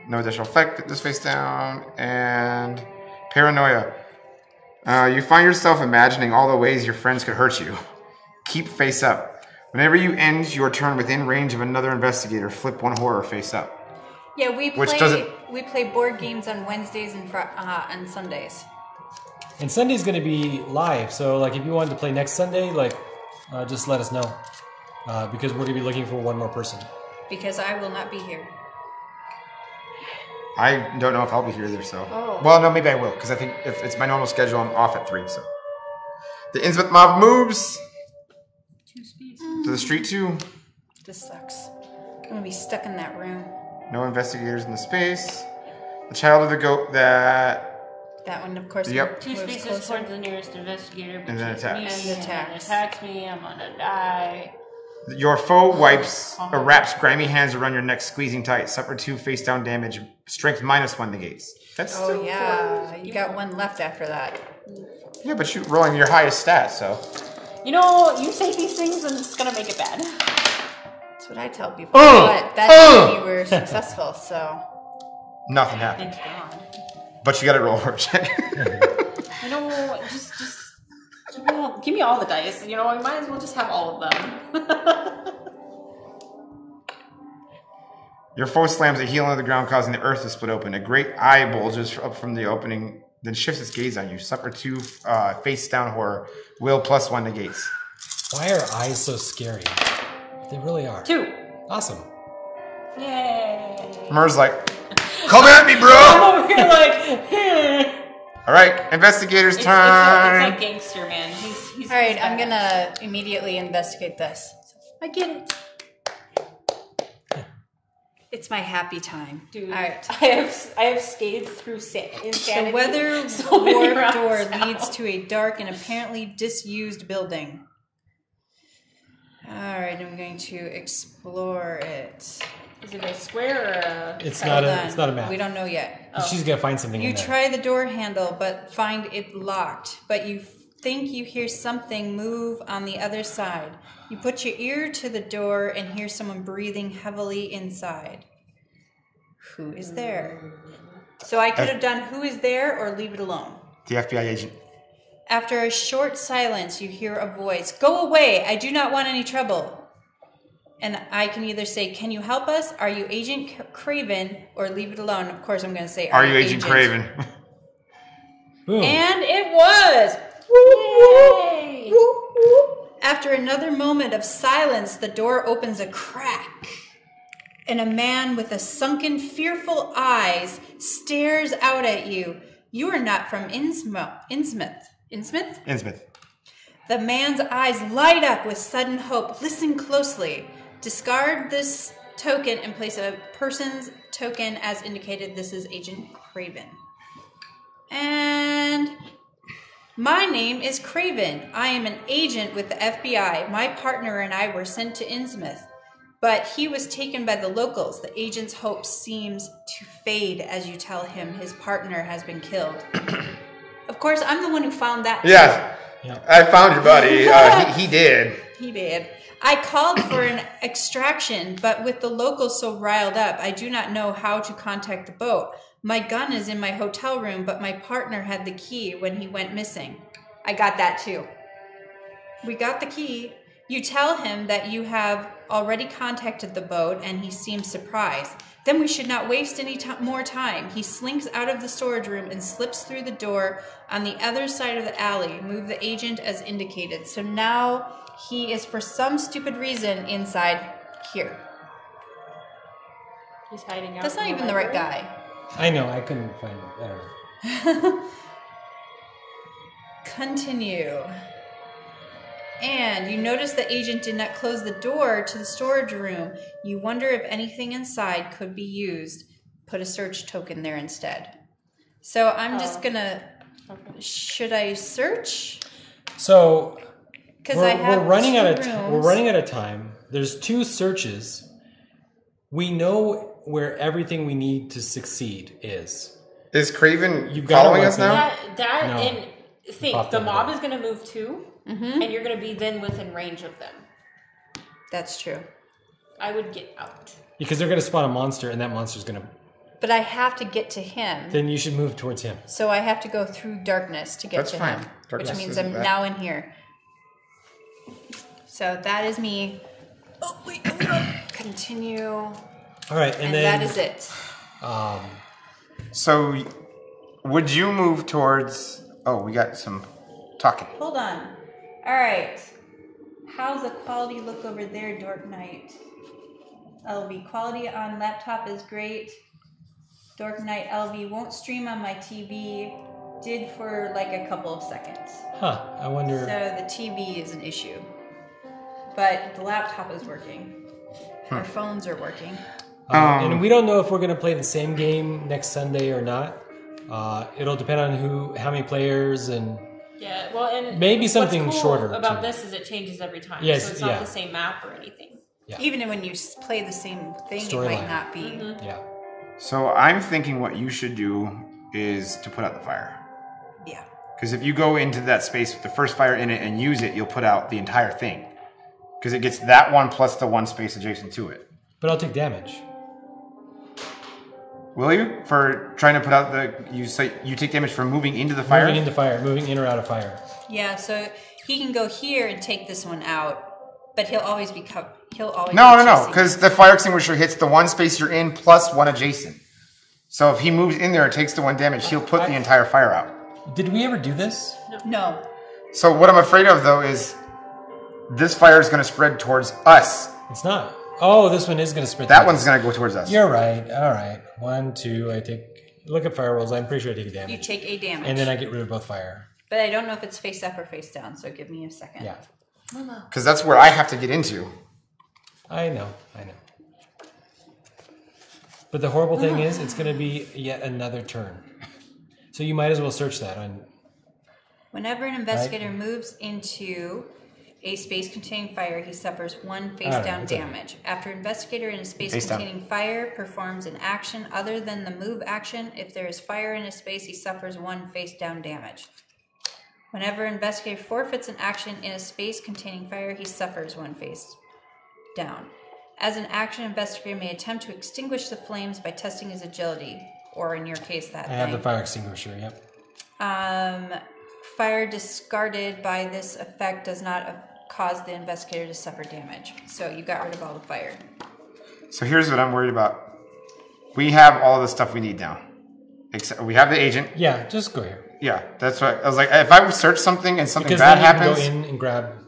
Speaker 4: No additional effect, flip this face down. And paranoia. You find yourself imagining all the ways your friends could hurt you. Keep face up. Whenever you end your turn within range of another investigator, flip 1 horror face up.
Speaker 1: Yeah, we
Speaker 4: Which
Speaker 1: play
Speaker 4: doesn't-
Speaker 1: we play board games on Wednesdays and Sundays.
Speaker 2: And Sunday's going to be live, so like if you wanted to play next Sunday, like just let us know, because we're going to be looking for 1 more person.
Speaker 1: Because I will not be here.
Speaker 4: I don't know if I'll be here either, so...
Speaker 1: Oh.
Speaker 4: Well, no, maybe I will, because I think if it's my normal schedule, I'm off at 3, so... The Innsmouth mob moves
Speaker 3: 2 speeds.
Speaker 4: to the street 2.
Speaker 1: This sucks. I'm gonna be stuck in that room.
Speaker 4: No investigators in the space. The child of the goat that...
Speaker 1: That one, of course,
Speaker 4: Yep.
Speaker 3: 2
Speaker 1: moves
Speaker 3: spaces
Speaker 1: closer.
Speaker 3: towards the nearest investigator.
Speaker 4: And then
Speaker 3: between
Speaker 4: attacks.
Speaker 3: me
Speaker 1: And attacks.
Speaker 3: attacks me. I'm gonna die.
Speaker 4: Your foe wipes or wraps grimy hands around your neck, squeezing tight. Suffer 2 face down damage. Strength -1 negates. That's
Speaker 1: Oh
Speaker 4: still
Speaker 1: yeah, you got 1 left after that.
Speaker 4: Yeah, but you're rolling your highest stat, so...
Speaker 3: You know, you say these things and it's gonna make it bad.
Speaker 1: That's what I tell people. But that's if you were successful, so...
Speaker 4: Nothing happened.
Speaker 3: Thank God.
Speaker 4: But you gotta roll a horror check.
Speaker 3: You know, just give me all the dice. You know, I might as well just have all of them.
Speaker 4: Your foe slams a heel into the ground, causing the earth to split open. A great eye bulges up from the opening, then shifts its gaze on you. Suffer 2 face down horror. Will +1 negates.
Speaker 2: Why are eyes so scary? They really are.
Speaker 3: 2.
Speaker 2: Awesome.
Speaker 3: Yay.
Speaker 4: Murr's like, come at me, bro!
Speaker 3: I'm over here like,
Speaker 4: All right, investigator's
Speaker 3: it's
Speaker 4: turn.
Speaker 3: like gangster, man. He's
Speaker 1: Alright,
Speaker 3: he's
Speaker 1: I'm
Speaker 3: bad.
Speaker 1: gonna immediately investigate this. I get it. It's my happy time.
Speaker 3: Dude,
Speaker 1: Alright.
Speaker 3: I have skated through insanity.
Speaker 1: The weather
Speaker 3: so many
Speaker 1: warp
Speaker 3: rounds
Speaker 1: door
Speaker 3: now.
Speaker 1: leads to a dark and apparently disused building. Alright, I'm going to explore it.
Speaker 3: Is it a square or a...
Speaker 2: It's
Speaker 1: Hold
Speaker 2: not
Speaker 1: on.
Speaker 2: it's not a map.
Speaker 1: We don't know yet.
Speaker 2: She's gonna find something
Speaker 1: You
Speaker 2: in there.
Speaker 1: try the door handle, but find it locked. But you think you hear something move on the other side. You put your ear to the door and hear someone breathing heavily inside. Who is there? So I could have done who is there or leave it alone.
Speaker 4: The FBI agent.
Speaker 1: After a short silence, you hear a voice. Go away! I do not want any trouble. And I can either say, can you help us? Are you Agent Craven? Or leave it alone. Of course, I'm going to say,
Speaker 4: Are you Agent Craven?
Speaker 2: Boom.
Speaker 1: And it was!
Speaker 3: Yay!
Speaker 1: After another moment of silence, the door opens a crack. And a man with a sunken, fearful eyes stares out at you. You are not from Innsmouth.
Speaker 4: Innsmouth.
Speaker 1: The man's eyes light up with sudden hope. Listen closely. Discard this token and place a person's token as indicated. This is Agent Craven. And my name is Craven. I am an agent with the FBI. My partner and I were sent to Innsmouth, but he was taken by the locals. The agent's hope seems to fade as you tell him his partner has been killed. Of course, I'm the one who found that.
Speaker 4: Yes.
Speaker 2: Yeah.
Speaker 4: I found your buddy. He did.
Speaker 1: He did. I called for an extraction, but with the locals so riled up, I do not know how to contact the boat. My gun is in my hotel room, but my partner had the key when he went missing. I got that too. We got the key. You tell him that you have already contacted the boat, and he seems surprised. Then we should not waste any more time. He slinks out of the storage room and slips through the door on the other side of the alley. Move the agent as indicated. So now he is, for some stupid reason, inside here.
Speaker 3: He's hiding out.
Speaker 1: That's not
Speaker 3: in
Speaker 1: even the right
Speaker 3: library.
Speaker 1: guy.
Speaker 2: I know, I couldn't find it. I don't know.
Speaker 1: Continue. And you notice the agent did not close the door to the storage room. You wonder if anything inside could be used. Put a search token there instead. So I'm just gonna.
Speaker 3: Okay.
Speaker 1: Should I search?
Speaker 2: So
Speaker 1: Because I have
Speaker 2: we're running
Speaker 1: two
Speaker 2: out of
Speaker 1: rooms.
Speaker 2: we're running out of time. There's 2 searches. We know where everything we need to succeed is.
Speaker 4: Is Craven
Speaker 2: You've got
Speaker 4: following
Speaker 2: a
Speaker 4: us now?
Speaker 3: That
Speaker 2: No.
Speaker 3: and think
Speaker 2: Popped
Speaker 3: the
Speaker 2: over
Speaker 3: mob
Speaker 2: there.
Speaker 3: is going to move too, and you're going to be then within range of them.
Speaker 1: That's true.
Speaker 3: I would get out.
Speaker 2: Because they're going to spawn a monster, and that monster's going to...
Speaker 1: But I have to get to him.
Speaker 2: Then you should move towards him.
Speaker 1: So I have to go through darkness to get
Speaker 4: That's
Speaker 1: to
Speaker 4: fine.
Speaker 1: him.
Speaker 4: Darkness
Speaker 1: which means
Speaker 4: isn't
Speaker 1: I'm
Speaker 4: bad.
Speaker 1: now in here. So that is me. Oh, wait. Continue.
Speaker 2: All right,
Speaker 1: And
Speaker 2: then...
Speaker 1: that is it.
Speaker 4: So, would you move towards... Oh, we got some talking.
Speaker 1: Hold on. All right. How's the quality look over there, Dork Knight? LV. Quality on laptop is great. Dork Knight LV won't stream on my TV. Did for like a couple of seconds.
Speaker 2: Huh, I wonder...
Speaker 1: So the TV is an issue. But the laptop is working. Our phones are working.
Speaker 2: and we don't know if we're going to play the same game next Sunday or not. It'll depend on how many players and...
Speaker 3: Yeah, well, and
Speaker 2: Maybe something
Speaker 3: what's cool
Speaker 2: shorter,
Speaker 3: about
Speaker 2: too.
Speaker 3: this is it changes every time.
Speaker 2: Yes,
Speaker 3: so it's not
Speaker 2: yeah.
Speaker 3: the same map or anything.
Speaker 2: Yeah.
Speaker 1: Even when you play the same thing, it
Speaker 2: Storyline.
Speaker 1: might not be.
Speaker 2: Yeah.
Speaker 4: So, I'm thinking what you should do is to put out the fire.
Speaker 1: Yeah.
Speaker 4: Because if you go into that space with the first fire in it and use it, you'll put out the entire thing. Because it gets that one plus the one space adjacent to it.
Speaker 2: But I'll take damage.
Speaker 4: Will you? For trying to put out you take damage for moving into the fire?
Speaker 2: Moving into fire. Moving in or out of fire.
Speaker 1: Yeah, so he can go here and take this one out, but he'll always be covered. He'll always
Speaker 4: No,
Speaker 1: be chasing
Speaker 4: because the fire extinguisher hits the one space you're in plus one adjacent. So if he moves in there and takes the one damage, he'll put the entire fire out.
Speaker 2: Did we ever do this?
Speaker 1: No.
Speaker 4: So what I'm afraid of, though, is this fire is going to spread towards us.
Speaker 2: It's not. Oh, this one is going to spread.
Speaker 4: That
Speaker 2: towards
Speaker 4: one's going to go towards us.
Speaker 2: us. You're right. All right. 1, 2. I take... Look at fire rolls. I'm pretty sure I take a damage.
Speaker 1: You take a damage.
Speaker 2: And then I get rid of both fire.
Speaker 1: But I don't know if it's face up or face down, so give me a second.
Speaker 2: Yeah.
Speaker 4: Because that's where I have to get into.
Speaker 2: I know. But the horrible thing is, it's going to be yet another turn. So you might as well search that on...
Speaker 1: Whenever an investigator moves into a space containing fire, he suffers 1 face down
Speaker 2: that's it.
Speaker 1: damage. After investigator in a space
Speaker 4: Face down.
Speaker 1: containing fire performs an action other than the move action, if there is fire in a space, he suffers 1 face down damage. Whenever investigator forfeits an action in a space containing fire, he suffers 1 face down. As an action, investigator may attempt to extinguish the flames by testing his agility, or in your case, that
Speaker 2: I have the
Speaker 1: thing.
Speaker 2: fire extinguisher, yep.
Speaker 1: Fire discarded by this effect does not cause the investigator to suffer damage. So you got rid of all the fire.
Speaker 4: So here's what I'm worried about. We have all the stuff we need now. Except we have the agent.
Speaker 2: Yeah, just go here.
Speaker 4: Yeah, that's what I was like. If I search something and something
Speaker 2: Because
Speaker 4: bad
Speaker 2: then you
Speaker 4: happens,
Speaker 2: can go in and grab...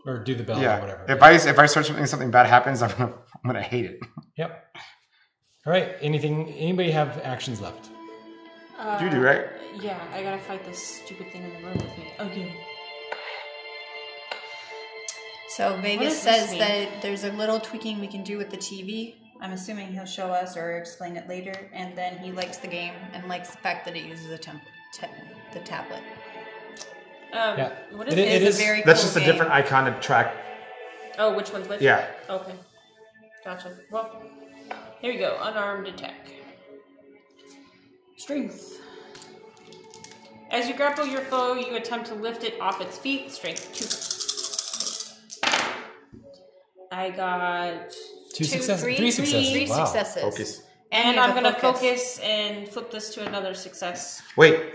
Speaker 2: Or do the bell or whatever.
Speaker 4: If I search something and something bad happens, I'm gonna hate it.
Speaker 2: Yep. All right. Anybody have actions left?
Speaker 4: You do, right?
Speaker 3: Yeah, I gotta fight this stupid thing in the room with me. Okay.
Speaker 1: So Vegas
Speaker 3: does this
Speaker 1: says
Speaker 3: mean?
Speaker 1: that there's a little tweaking we can do with the TV. I'm assuming he'll show us or explain it later. And then he likes the game and likes the fact that it uses the tablet.
Speaker 3: What is
Speaker 2: It
Speaker 3: this?
Speaker 2: is-
Speaker 1: a very
Speaker 4: That's
Speaker 1: cool
Speaker 4: just a
Speaker 1: game.
Speaker 4: different icon to track.
Speaker 3: Oh, which one's which?
Speaker 4: Yeah.
Speaker 3: Okay. Gotcha. Well, here you go. Unarmed attack. Strength. As you grapple your foe, you attempt to lift it off its feet. Strength 2. I got...
Speaker 2: 2 successes.
Speaker 1: three-
Speaker 2: 3 successes.
Speaker 1: Three
Speaker 2: Wow.
Speaker 1: successes.
Speaker 4: Focus.
Speaker 3: And
Speaker 1: you have
Speaker 3: I'm
Speaker 1: a
Speaker 3: going to focus and flip this to another success.
Speaker 4: Wait.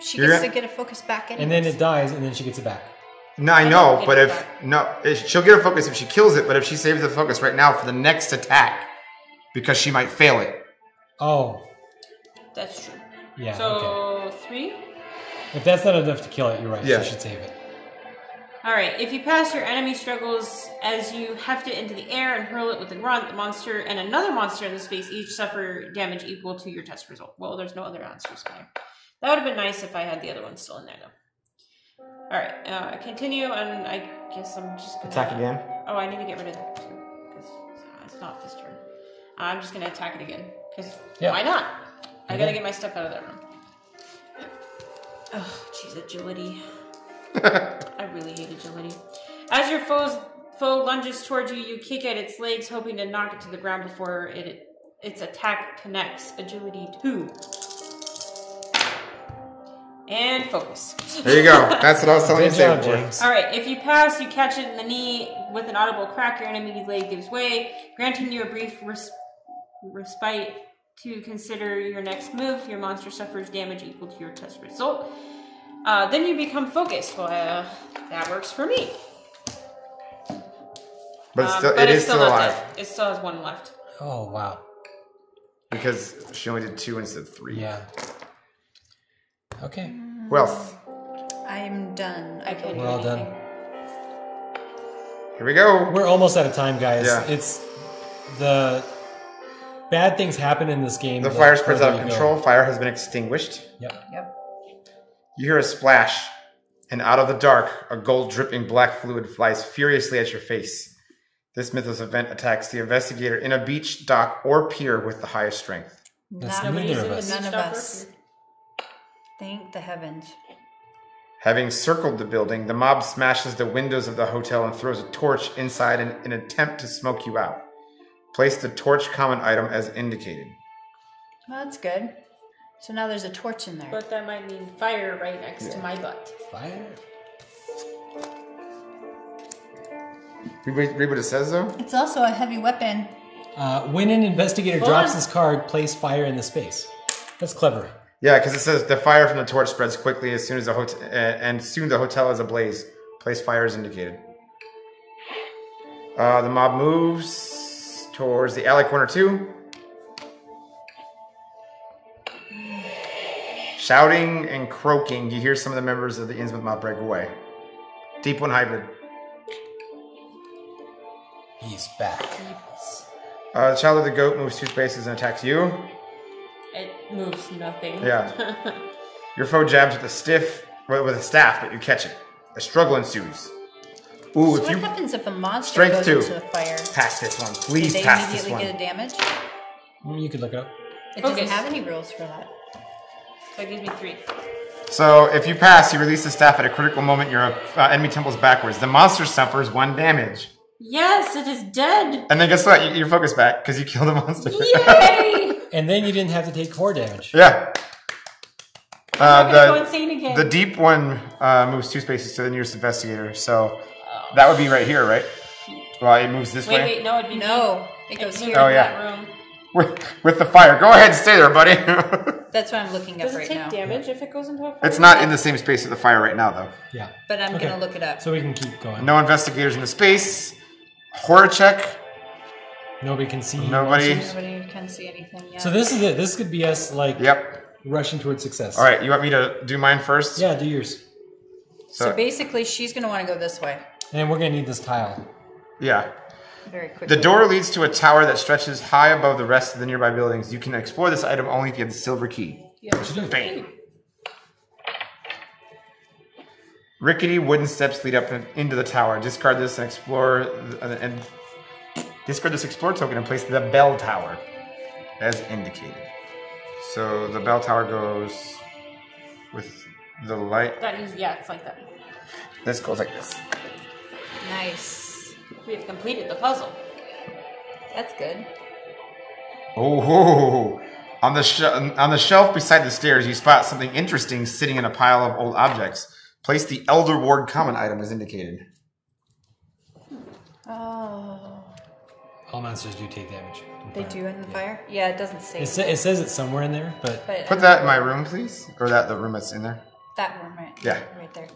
Speaker 1: She
Speaker 4: You're
Speaker 1: gets
Speaker 4: at-
Speaker 1: to get a focus back anyways.
Speaker 2: And then it dies, and then she gets it back.
Speaker 4: No, I
Speaker 3: don't
Speaker 4: know,
Speaker 3: get
Speaker 4: but
Speaker 3: it
Speaker 4: she'll get a focus if she kills it. But if she saves the focus right now for the next attack, because she might fail it.
Speaker 2: Oh.
Speaker 3: That's true.
Speaker 2: Yeah,
Speaker 3: So, 3?
Speaker 2: If that's not enough to kill it, you're right.
Speaker 4: Yeah.
Speaker 2: She should save it.
Speaker 3: Alright, if you pass, your enemy struggles as you heft it into the air and hurl it with a grunt. The monster and another monster in the space each suffer damage equal to your test result. Well, there's no other monsters in there. That would have been nice if I had the other one still in there, though. Alright, continue, and I guess I'm just gonna...
Speaker 4: Attack again?
Speaker 3: Oh, I need to get rid of that, because it's not this turn. I'm just gonna attack it again, because why not? I gotta get my stuff out of that room. Oh, jeez, agility. I really hate agility. As your foes foe lunges towards you, you kick at its legs, hoping to knock it to the ground before its attack connects. Agility 2. And focus.
Speaker 4: There you go. That's what I was telling you to
Speaker 2: Good
Speaker 4: save
Speaker 2: job,
Speaker 4: it for.
Speaker 2: James.
Speaker 3: Alright, if you pass, you catch it in the knee with an audible crack, your enemy leg gives way, granting you a brief respite to consider your next move. Your monster suffers damage equal to your test result. Then you become focused. Well, that works for me.
Speaker 4: But
Speaker 3: But
Speaker 4: it is
Speaker 3: it's
Speaker 4: still
Speaker 3: not
Speaker 4: alive.
Speaker 3: dead. It still has 1 left.
Speaker 2: Oh, wow.
Speaker 4: Because she only did 2 instead of 3.
Speaker 2: Yeah. Okay.
Speaker 4: Wealth.
Speaker 1: I'm done. I can't do
Speaker 2: We're all done.
Speaker 1: anything.
Speaker 4: Here we go.
Speaker 2: We're almost out of time, guys.
Speaker 4: Yeah.
Speaker 2: It's the bad things happen in this game.
Speaker 4: The fire spreads
Speaker 2: further
Speaker 4: out of
Speaker 2: you
Speaker 4: control.
Speaker 2: go.
Speaker 4: Fire has been extinguished.
Speaker 2: Yep.
Speaker 1: Yep.
Speaker 4: You hear a splash, and out of the dark, a gold dripping black fluid flies furiously at your face. This mythos event attacks the investigator in a beach, dock, or pier with the highest strength.
Speaker 2: That's
Speaker 1: Not
Speaker 2: neither of
Speaker 3: in the
Speaker 2: us.
Speaker 1: None of
Speaker 3: beach
Speaker 1: us.
Speaker 3: dock.
Speaker 1: Thank the heavens.
Speaker 4: Having circled the building, the mob smashes the windows of the hotel and throws a torch inside in an attempt to smoke you out. Place the torch common item as indicated.
Speaker 1: Well, that's good. So now there's a torch in there.
Speaker 3: But that might mean fire right next to my butt.
Speaker 2: Fire.
Speaker 4: Read what it says, though?
Speaker 1: It's also a heavy weapon.
Speaker 2: When an investigator
Speaker 3: Hold
Speaker 2: drops
Speaker 3: on.
Speaker 2: this card, place fire in the space. That's clever.
Speaker 4: Yeah, because it says the fire from the torch spreads quickly as soon as the hotel, and soon the hotel is ablaze. Place fire as indicated. The mob moves towards the alley corner 2. Shouting and croaking, you hear some of the members of the Innsmouth mob break away. Deep One hybrid.
Speaker 2: He's back.
Speaker 4: The child of the goat moves 2 spaces and attacks you.
Speaker 3: It moves nothing.
Speaker 4: Yeah. Your foe jabs with a staff, but you catch it. A struggle ensues. Ooh,
Speaker 1: So
Speaker 4: if
Speaker 1: what
Speaker 4: you
Speaker 1: happens if a monster
Speaker 4: Strength
Speaker 1: goes
Speaker 4: 2.
Speaker 1: into the fire?
Speaker 4: pass this one,
Speaker 1: Do
Speaker 4: please
Speaker 1: they
Speaker 4: pass this
Speaker 1: immediately
Speaker 4: one.
Speaker 1: get a damage?
Speaker 2: You could look it up.
Speaker 1: It
Speaker 3: Focus.
Speaker 1: doesn't have any rules for that.
Speaker 3: So it gives me 3.
Speaker 4: So if you pass, you release the staff at a critical moment. Your enemy tumbles backwards. The monster suffers 1 damage,
Speaker 3: Yes, it is dead.
Speaker 4: and then guess what? You're focused back because you killed the monster.
Speaker 3: Yay!
Speaker 2: And then you didn't have to take core damage.
Speaker 4: Yeah.
Speaker 3: I'm not gonna go insane again.
Speaker 4: The deep one moves 2 spaces to the nearest investigator. So that would be right here, right? Well, it moves this way.
Speaker 3: Wait, no, it'd be
Speaker 1: No, it
Speaker 3: me.
Speaker 1: goes
Speaker 3: It
Speaker 1: here.
Speaker 3: moves
Speaker 4: Oh,
Speaker 3: in
Speaker 4: yeah.
Speaker 3: that room.
Speaker 4: With the fire. Go ahead and stay there, buddy.
Speaker 1: That's what I'm looking up
Speaker 3: Does it
Speaker 1: right
Speaker 3: take
Speaker 1: now.
Speaker 3: damage if it goes into a fire?
Speaker 4: It's not in the same space as the fire right now, though.
Speaker 2: Yeah.
Speaker 1: But I'm
Speaker 2: Okay.
Speaker 1: gonna look it up.
Speaker 2: So we can keep going.
Speaker 4: No investigators in the space. Horror check.
Speaker 2: Nobody can see.
Speaker 4: Nobody.
Speaker 2: monsters.
Speaker 1: Nobody can see anything yet.
Speaker 2: So this is it. This could be us like
Speaker 4: Yep.
Speaker 2: rushing towards success.
Speaker 4: All right. You want me to do mine first?
Speaker 2: Yeah, do yours.
Speaker 1: So basically, she's gonna want to go this way
Speaker 2: And we're gonna need this tile.
Speaker 4: Yeah.
Speaker 1: very quickly.
Speaker 4: The door leads to a tower that stretches high above the rest of the nearby buildings. You can explore this item only if you have the silver key.
Speaker 2: What you do?
Speaker 4: Bang. Rickety wooden steps lead up into the tower. Discard this and explore discard this explore token and place the bell tower as indicated. So the bell tower goes with the light.
Speaker 3: That is, yeah, it's like that.
Speaker 4: This goes like this.
Speaker 1: Nice.
Speaker 3: We have completed the puzzle.
Speaker 1: That's good.
Speaker 4: Oh, on the shelf beside the stairs, you spot something interesting sitting in a pile of old objects. Place the Elder Ward common item as indicated.
Speaker 1: Oh,
Speaker 2: All monsters do take damage. in
Speaker 1: they
Speaker 2: fire.
Speaker 1: do in the fire? Yeah, it doesn't say.
Speaker 2: It says it's somewhere in there, but
Speaker 1: But
Speaker 4: Put that in my room, please, or the room that's in there.
Speaker 1: that one right.
Speaker 4: Yeah.
Speaker 1: Right there.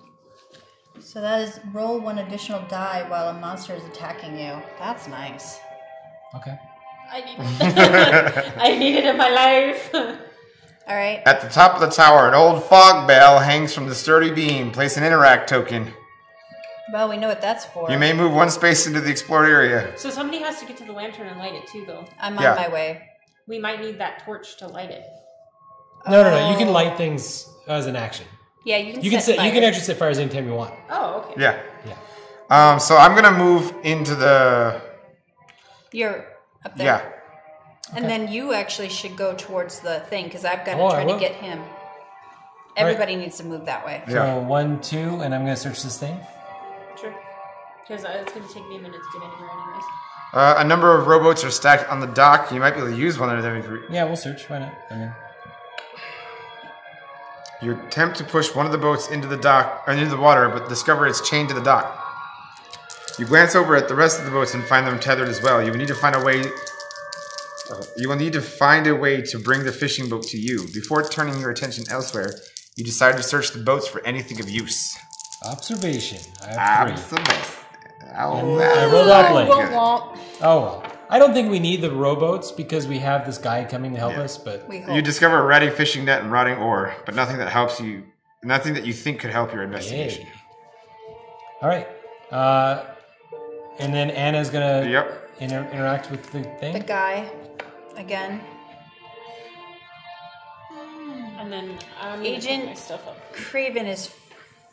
Speaker 1: So that is roll 1 additional die while a monster is attacking you. That's nice.
Speaker 2: okay.
Speaker 3: I need it. I need it in my life.
Speaker 1: All right.
Speaker 4: At the top of the tower, an old fog bell hangs from the sturdy beam. Place an interact token.
Speaker 1: Well, we know what that's for.
Speaker 4: You may move 1 space into the explored area.
Speaker 3: So somebody has to get to the lantern and light it too, though.
Speaker 1: I'm
Speaker 4: Yeah.
Speaker 1: on my way.
Speaker 3: We might need that torch to light it.
Speaker 2: No. You can light things as an action.
Speaker 1: Yeah, you can.
Speaker 2: You can
Speaker 1: set
Speaker 2: set. You can
Speaker 1: fire.
Speaker 2: actually set fires anytime you want.
Speaker 3: Oh, okay.
Speaker 4: Yeah.
Speaker 2: Yeah.
Speaker 4: So I'm gonna move into the.
Speaker 1: You're up there.
Speaker 4: Yeah.
Speaker 1: And then you actually should go towards the thing because I've got to
Speaker 2: Oh, I
Speaker 1: try to
Speaker 2: will.
Speaker 1: get him. Everybody needs to move that way.
Speaker 2: So 1, 2, and I'm gonna search this thing.
Speaker 3: Sure. Because it's going to take me a minute to get anywhere anyways.
Speaker 4: A number of rowboats are stacked on the dock. You might be able to use one of them.
Speaker 2: Yeah, we'll search. Why not? I mean,
Speaker 4: You attempt to push one of the boats into the dock or into the water, but discover it's chained to the dock. You glance over at the rest of the boats and find them tethered as well. You will need to find a way. You will need to find a way to bring the fishing boat to you. Before turning your attention elsewhere, you decide to search the boats for anything of use.
Speaker 2: observation. I have 3.
Speaker 4: Absolutely.
Speaker 2: I rolled that blank.
Speaker 1: Won't.
Speaker 2: Oh well. I don't think we need the rowboats because we have this guy coming to help us. But
Speaker 1: We hope.
Speaker 4: You discover a ratty fishing net and rotting oar, but nothing that helps you. Nothing that you think could help your investigation.
Speaker 2: Yay. All right. And then Anna's gonna interact with the thing.
Speaker 1: The guy, again.
Speaker 3: And then
Speaker 1: Agent
Speaker 3: pick my stuff up.
Speaker 1: Craven is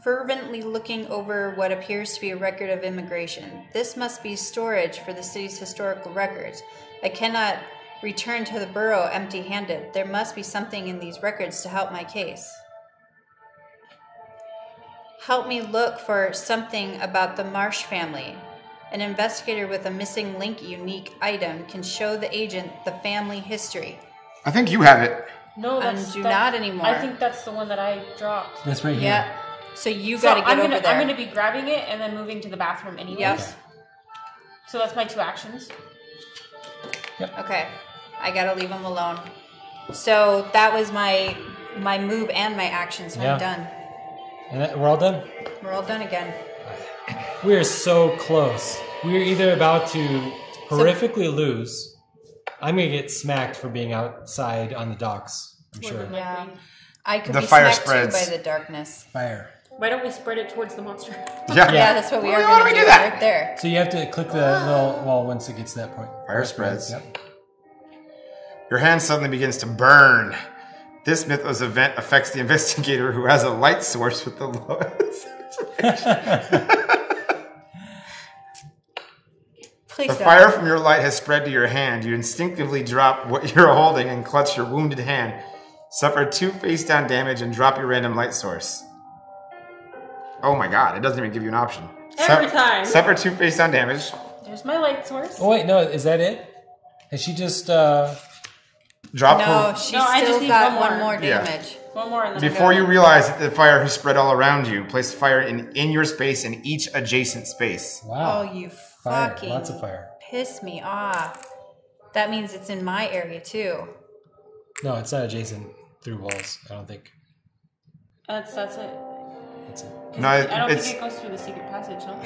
Speaker 1: fervently looking over what appears to be a record of immigration. This must be storage for the city's historical records. I cannot return to the borough empty-handed. There must be something in these records to help my case. Help me look for something about the Marsh family. An investigator with a missing link unique item can show the agent the family history.
Speaker 4: I think you have it.
Speaker 3: No, that's
Speaker 1: not anymore.
Speaker 3: I think that's the one that I dropped.
Speaker 2: That's right here.
Speaker 1: Yeah. So you got to get over there.
Speaker 3: I'm going to be grabbing it and then moving to the bathroom anyways.
Speaker 1: Yep.
Speaker 3: So that's my 2 actions.
Speaker 1: Okay. I got to leave him alone. So that was my move and my action, so I'm done.
Speaker 2: And we're all done?
Speaker 1: We're all done again.
Speaker 2: We are so close. We're either about to horrifically lose. I'm going to get smacked for being outside on the docks, I'm sure.
Speaker 1: Yeah. I could
Speaker 4: The
Speaker 1: be
Speaker 4: fire
Speaker 1: smacked
Speaker 4: spreads.
Speaker 1: too by the darkness.
Speaker 2: Fire.
Speaker 3: Why don't we spread it towards the monster?
Speaker 1: Yeah, that's what we are
Speaker 4: Why
Speaker 1: going
Speaker 4: don't
Speaker 1: to
Speaker 4: we
Speaker 1: do
Speaker 4: do that?
Speaker 1: right there.
Speaker 2: So you have to click the little wall once it gets to that point.
Speaker 4: Fire spreads.
Speaker 2: Yep.
Speaker 4: Your hand suddenly begins to burn. This mythos event affects the investigator who has a light source with the lowest.
Speaker 1: Please
Speaker 4: The
Speaker 1: don't.
Speaker 4: fire from your light has spread to your hand. You instinctively drop what you're holding and clutch your wounded hand. Suffer 2 face-down damage and drop your random light source. Oh my god, it doesn't even give you an option.
Speaker 3: Every time.
Speaker 4: Suffer 2 face-down damage.
Speaker 3: There's my light source.
Speaker 2: Oh, wait, no, is that it? Has she just,
Speaker 4: Drop
Speaker 1: No,
Speaker 4: her.
Speaker 1: she's
Speaker 3: No, I just
Speaker 1: still
Speaker 3: need
Speaker 1: got
Speaker 3: one
Speaker 1: one
Speaker 3: more.
Speaker 1: more
Speaker 4: Yeah.
Speaker 1: damage.
Speaker 3: One more and then
Speaker 4: Before you realize that the fire has spread all around you, place the fire in your space and each adjacent space.
Speaker 2: wow.
Speaker 1: Oh, you
Speaker 2: Fire.
Speaker 1: fucking
Speaker 2: Lots of fire.
Speaker 1: piss me off. That means it's in my area too.
Speaker 2: No, it's not adjacent through walls, I don't think.
Speaker 3: That's it.
Speaker 2: That's it.
Speaker 4: No,
Speaker 3: I don't
Speaker 4: it's
Speaker 3: think it goes through the secret passage, no?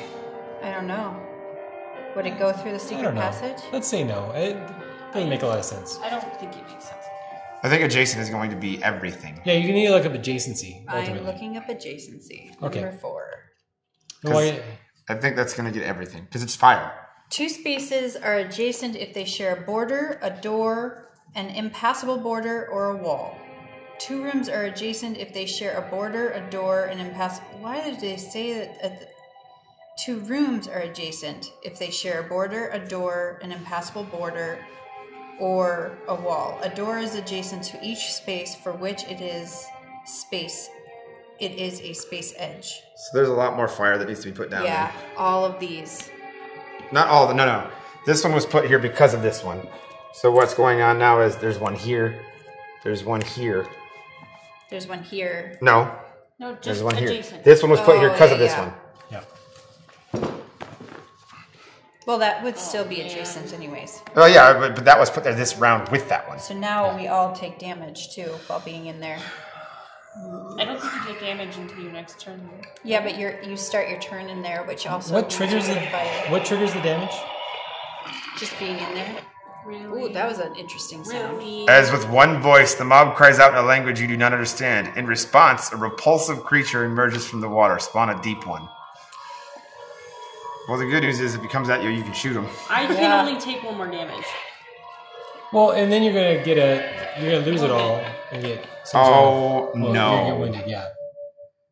Speaker 1: I don't know. Would it go through the
Speaker 2: I
Speaker 1: secret
Speaker 2: don't know.
Speaker 1: passage?
Speaker 2: Let's say no. It doesn't make a lot of sense.
Speaker 3: I don't think it makes sense.
Speaker 4: I think adjacent is going to be everything.
Speaker 2: Yeah, you need to look up adjacency,
Speaker 1: I'm
Speaker 2: ultimately.
Speaker 1: looking up adjacency.
Speaker 2: Okay.
Speaker 1: Number 4.
Speaker 2: No, why-
Speaker 4: I think that's going to get everything because it's fire.
Speaker 1: 2 spaces are adjacent if they share a border, a door, an impassable border, or a wall. 2 rooms are adjacent if they share a border, a door, an impassable... Why did they say that... 2 rooms are adjacent if they share a border, a door, an impassable border, or a wall. A door is adjacent to each space for which it is space. It is a space edge.
Speaker 4: So there's a lot more fire that needs to be put down.
Speaker 1: Yeah, all of these.
Speaker 4: Not all of them. No. This one was put here because of this one. So what's going on now is there's one here. There's one here.
Speaker 1: There's one here.
Speaker 4: No.
Speaker 3: No, just
Speaker 4: There's one here.
Speaker 3: adjacent.
Speaker 4: This one was put here
Speaker 1: Oh,
Speaker 4: because
Speaker 1: yeah,
Speaker 4: of this
Speaker 1: yeah.
Speaker 4: one.
Speaker 2: Yeah.
Speaker 1: Well, that would still be adjacent anyways.
Speaker 4: Oh yeah, but that was put there this round with that one.
Speaker 1: So now we all take damage too while being in there.
Speaker 3: I don't think you take damage until your next turn.
Speaker 1: Yeah, but you start your turn in there, which also
Speaker 2: What triggers the
Speaker 1: fire.
Speaker 2: What triggers the damage?
Speaker 1: Just being in there.
Speaker 3: Really?
Speaker 1: Ooh, that was an interesting sound.
Speaker 3: Really?
Speaker 4: As with one voice, the mob cries out in a language you do not understand. In response, a repulsive creature emerges from the water. Spawn a deep one. Well, the good news is if he comes at you, you can shoot him.
Speaker 3: I can
Speaker 1: Yeah.
Speaker 3: only take 1 more damage.
Speaker 2: Well, and then you're gonna lose it all and get some
Speaker 4: Oh,
Speaker 2: well,
Speaker 4: no.
Speaker 2: You're gonna get wounded, yeah.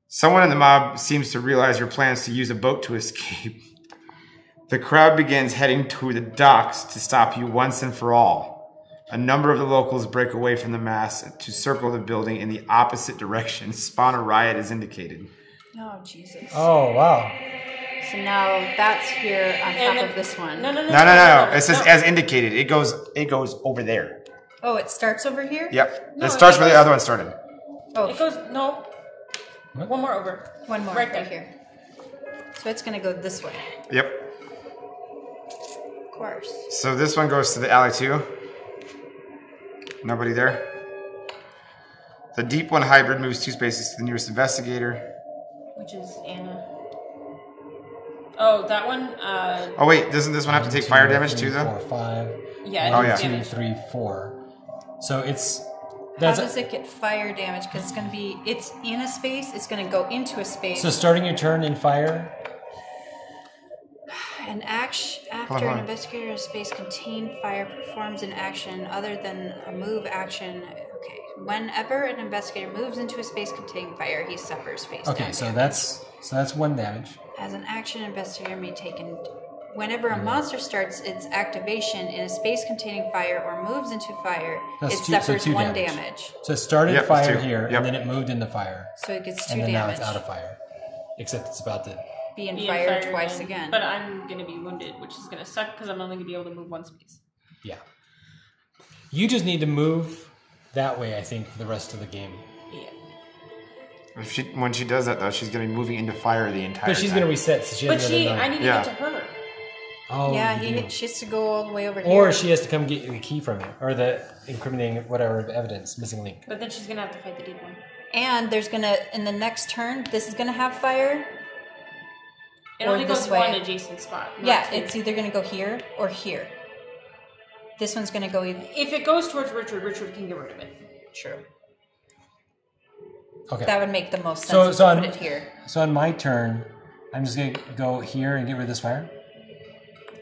Speaker 4: Someone in the mob seems to realize your plans to use a boat to escape. The crowd begins heading to the docks to stop you once and for all. A number of the locals break away from the mass to circle the building in the opposite direction. Spawn a riot as indicated.
Speaker 1: Oh, Jesus.
Speaker 2: Oh wow.
Speaker 1: So now that's here on
Speaker 3: And
Speaker 1: top of this one.
Speaker 3: No.
Speaker 4: It says as indicated. It goes over there.
Speaker 1: Oh, it starts over here?
Speaker 4: Yep.
Speaker 3: No,
Speaker 4: it starts
Speaker 3: it
Speaker 4: where the
Speaker 3: goes-
Speaker 4: other one started.
Speaker 1: Oh,
Speaker 3: It goes, no.
Speaker 2: What?
Speaker 3: One more over.
Speaker 1: one more
Speaker 3: right
Speaker 1: right,
Speaker 3: there.
Speaker 1: here. So it's going to go this way.
Speaker 4: Yep.
Speaker 1: Of course.
Speaker 4: So this one goes to the alley too. Nobody there. The deep one hybrid moves 2 spaces to the nearest investigator.
Speaker 3: Which is Anna. Oh, that one?
Speaker 4: Oh wait, doesn't this one have to take fire damage too,
Speaker 2: 3,
Speaker 4: though?
Speaker 2: 4, 5.
Speaker 3: Yeah,
Speaker 4: Oh,
Speaker 3: it
Speaker 4: yeah.
Speaker 3: takes
Speaker 2: 2,
Speaker 3: damage.
Speaker 2: 3, 4. So it's
Speaker 1: How
Speaker 2: that's
Speaker 1: does it get fire damage? Because it's going to be, it's in a space, it's going to go into a space.
Speaker 2: so starting your turn in fire.
Speaker 1: An action after
Speaker 4: Hold on.
Speaker 1: an investigator in a space contained fire performs an action other than a move action. Okay. Whenever an investigator moves into a space containing fire, he suffers face
Speaker 2: Okay,
Speaker 1: down
Speaker 2: so
Speaker 1: damage.
Speaker 2: that's 1 damage.
Speaker 1: As an action, an investigator may take whenever a monster starts its activation in a space containing fire or moves into fire,
Speaker 2: That's
Speaker 1: it
Speaker 2: two- so
Speaker 1: suffers
Speaker 2: 2
Speaker 1: 1
Speaker 2: damage.
Speaker 1: damage.
Speaker 2: So it started
Speaker 4: Yep,
Speaker 2: fire
Speaker 4: it's 2.
Speaker 2: here,
Speaker 4: Yep.
Speaker 2: and then it moved into fire,
Speaker 1: So it gets 2
Speaker 2: and then
Speaker 1: damage.
Speaker 2: now it's out of fire. Except it's about to.
Speaker 1: Be in
Speaker 3: Be in
Speaker 1: fire twice
Speaker 3: again.
Speaker 1: again.
Speaker 3: But I'm going to be wounded, which is going to suck because I'm only going to be able to move 1 space.
Speaker 2: Yeah. You just need to move that way, I think, for the rest of the game.
Speaker 3: Yeah.
Speaker 4: When she does that, though, she's going to be moving into fire the entire
Speaker 2: But she's
Speaker 4: time.
Speaker 2: going to reset, so she
Speaker 3: But
Speaker 2: has
Speaker 3: she,
Speaker 2: another
Speaker 3: I
Speaker 2: 9.
Speaker 3: need to
Speaker 4: Yeah.
Speaker 3: get to her.
Speaker 2: Oh,
Speaker 1: yeah,
Speaker 2: you do.
Speaker 1: she has to go all the way over here.
Speaker 2: Or she has to come get the key from you, or the incriminating whatever evidence, missing link.
Speaker 3: But then she's going to have to fight the deep one.
Speaker 1: And there's gonna, in the next turn, this is gonna have fire.
Speaker 3: It
Speaker 1: Or
Speaker 3: only
Speaker 1: this
Speaker 3: goes
Speaker 1: way.
Speaker 3: one adjacent spot. not
Speaker 1: Yeah,
Speaker 3: 2.
Speaker 1: it's either gonna go here or here. This one's gonna go either.
Speaker 3: If it goes towards Richard, Richard can get rid of it.
Speaker 1: True.
Speaker 2: Okay.
Speaker 1: That would make the most sense
Speaker 2: So-
Speaker 1: if
Speaker 2: so
Speaker 1: you
Speaker 2: I'm-
Speaker 1: put it here.
Speaker 2: So on my turn, I'm just going to go here and get rid of this fire.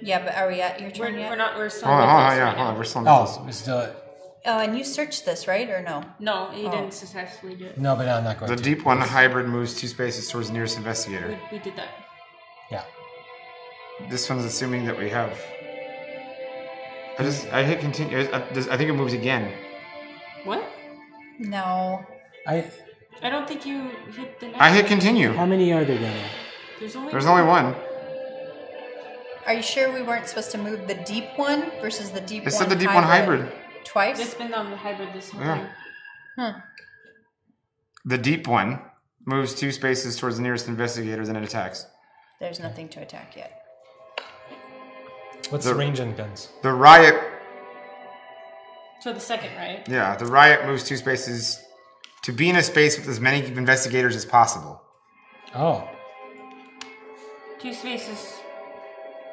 Speaker 1: Yeah, but are we at your turn yet?
Speaker 3: We're still
Speaker 4: Hold on,
Speaker 3: in
Speaker 4: hold on,
Speaker 3: this
Speaker 4: yeah,
Speaker 3: right
Speaker 4: hold on.
Speaker 3: now.
Speaker 4: We're still in this.
Speaker 2: Oh, it's still.
Speaker 1: Oh, and you searched this, right? Or no?
Speaker 3: No, he
Speaker 1: Oh.
Speaker 3: didn't successfully do it.
Speaker 2: No, but now I'm not going
Speaker 4: The
Speaker 2: to.
Speaker 4: deep one hybrid moves 2 spaces towards the nearest investigator.
Speaker 3: We did that.
Speaker 2: Yeah.
Speaker 4: This one's assuming that we have. I hit continue. I think it moves again.
Speaker 3: What?
Speaker 1: No.
Speaker 2: I
Speaker 3: don't think you hit the next
Speaker 4: I hit continue.
Speaker 2: How many are there down there?
Speaker 4: There's only one.
Speaker 1: Are you sure we weren't supposed to move the deep one versus the deep one?
Speaker 4: It said the deep one hybrid.
Speaker 1: Twice?
Speaker 3: It's been on the hybrid this whole
Speaker 4: Yeah.
Speaker 3: time.
Speaker 1: Huh.
Speaker 4: The deep one moves 2 spaces towards the nearest investigators and it attacks.
Speaker 1: There's nothing to attack yet.
Speaker 2: What's the range on guns?
Speaker 4: The riot.
Speaker 3: So the second, right?
Speaker 4: Yeah, the riot moves 2 spaces to be in a space with as many investigators as possible.
Speaker 2: Oh.
Speaker 3: 2 spaces.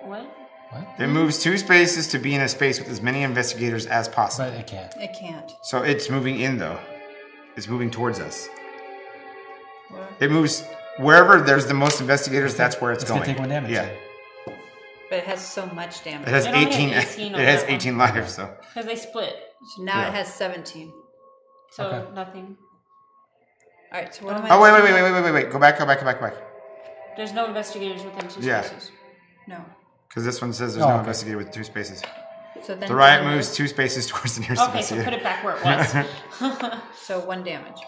Speaker 3: What?
Speaker 2: What?
Speaker 4: It moves 2 spaces to be in a space with as many investigators as possible.
Speaker 2: But it can't.
Speaker 1: It can't.
Speaker 4: So it's moving in though. It's moving towards us.
Speaker 1: What?
Speaker 4: It moves wherever there's the most investigators. That's where it's
Speaker 2: It's
Speaker 4: going.
Speaker 2: going to take 1 damage.
Speaker 4: Yeah,
Speaker 2: then.
Speaker 1: But it has so much damage.
Speaker 4: it has
Speaker 3: It only
Speaker 4: 18.
Speaker 3: has 18 on
Speaker 4: It has
Speaker 3: that one.
Speaker 4: 18 lives. So
Speaker 3: Because they split.
Speaker 1: So now
Speaker 4: Yeah.
Speaker 1: it has 17.
Speaker 3: So
Speaker 2: Okay.
Speaker 3: nothing.
Speaker 1: Alright, so what am I
Speaker 4: oh wait. Go back.
Speaker 3: There's no investigators within 2
Speaker 4: Yeah.
Speaker 3: spaces.
Speaker 1: No.
Speaker 4: Because this one says there's
Speaker 2: Oh,
Speaker 4: no
Speaker 2: okay.
Speaker 4: investigator with 2 spaces.
Speaker 1: So then
Speaker 4: The riot
Speaker 1: down
Speaker 4: moves
Speaker 1: this-
Speaker 4: 2 spaces towards the nearest
Speaker 3: Okay, so
Speaker 4: investigator.
Speaker 3: put it back where it was.
Speaker 1: So 1 damage.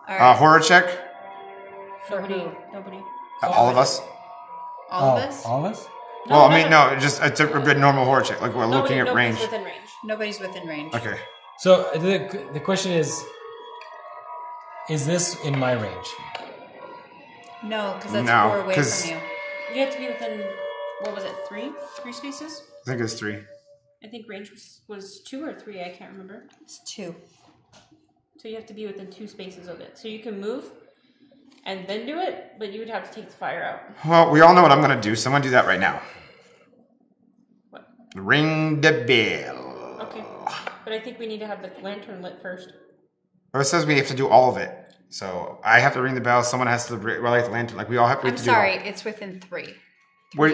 Speaker 1: Alright.
Speaker 4: Horror check.
Speaker 1: For
Speaker 3: Nobody.
Speaker 1: who?
Speaker 3: Nobody.
Speaker 4: All of us.
Speaker 1: All of us?
Speaker 2: All of us?
Speaker 4: Well, I mean, no, just it's a normal horror check. Like we're looking at
Speaker 3: Nobody's
Speaker 4: range.
Speaker 3: within range.
Speaker 1: Nobody's within range.
Speaker 4: Okay.
Speaker 2: So the question is this in my range?
Speaker 1: No, because that's
Speaker 4: No,
Speaker 1: 4 away
Speaker 4: 'cause-
Speaker 1: from you.
Speaker 3: You have to be within, what was it, 3? 3 spaces?
Speaker 4: I think it's 3.
Speaker 3: I think range was 2 or 3, I can't remember.
Speaker 1: It's 2.
Speaker 3: So you have to be within 2 spaces of it. So you can move and then do it, but you would have to take the fire out.
Speaker 4: Well, we all know what I'm gonna do. Someone do that right now.
Speaker 3: What?
Speaker 4: Ring the bell.
Speaker 3: Okay. But I think we need to have the lantern lit first.
Speaker 4: Well, it says we have to do all of it. So I have to ring the bell. Someone has to light the lantern. Like we all have to.
Speaker 1: I'm sorry, it's within 3.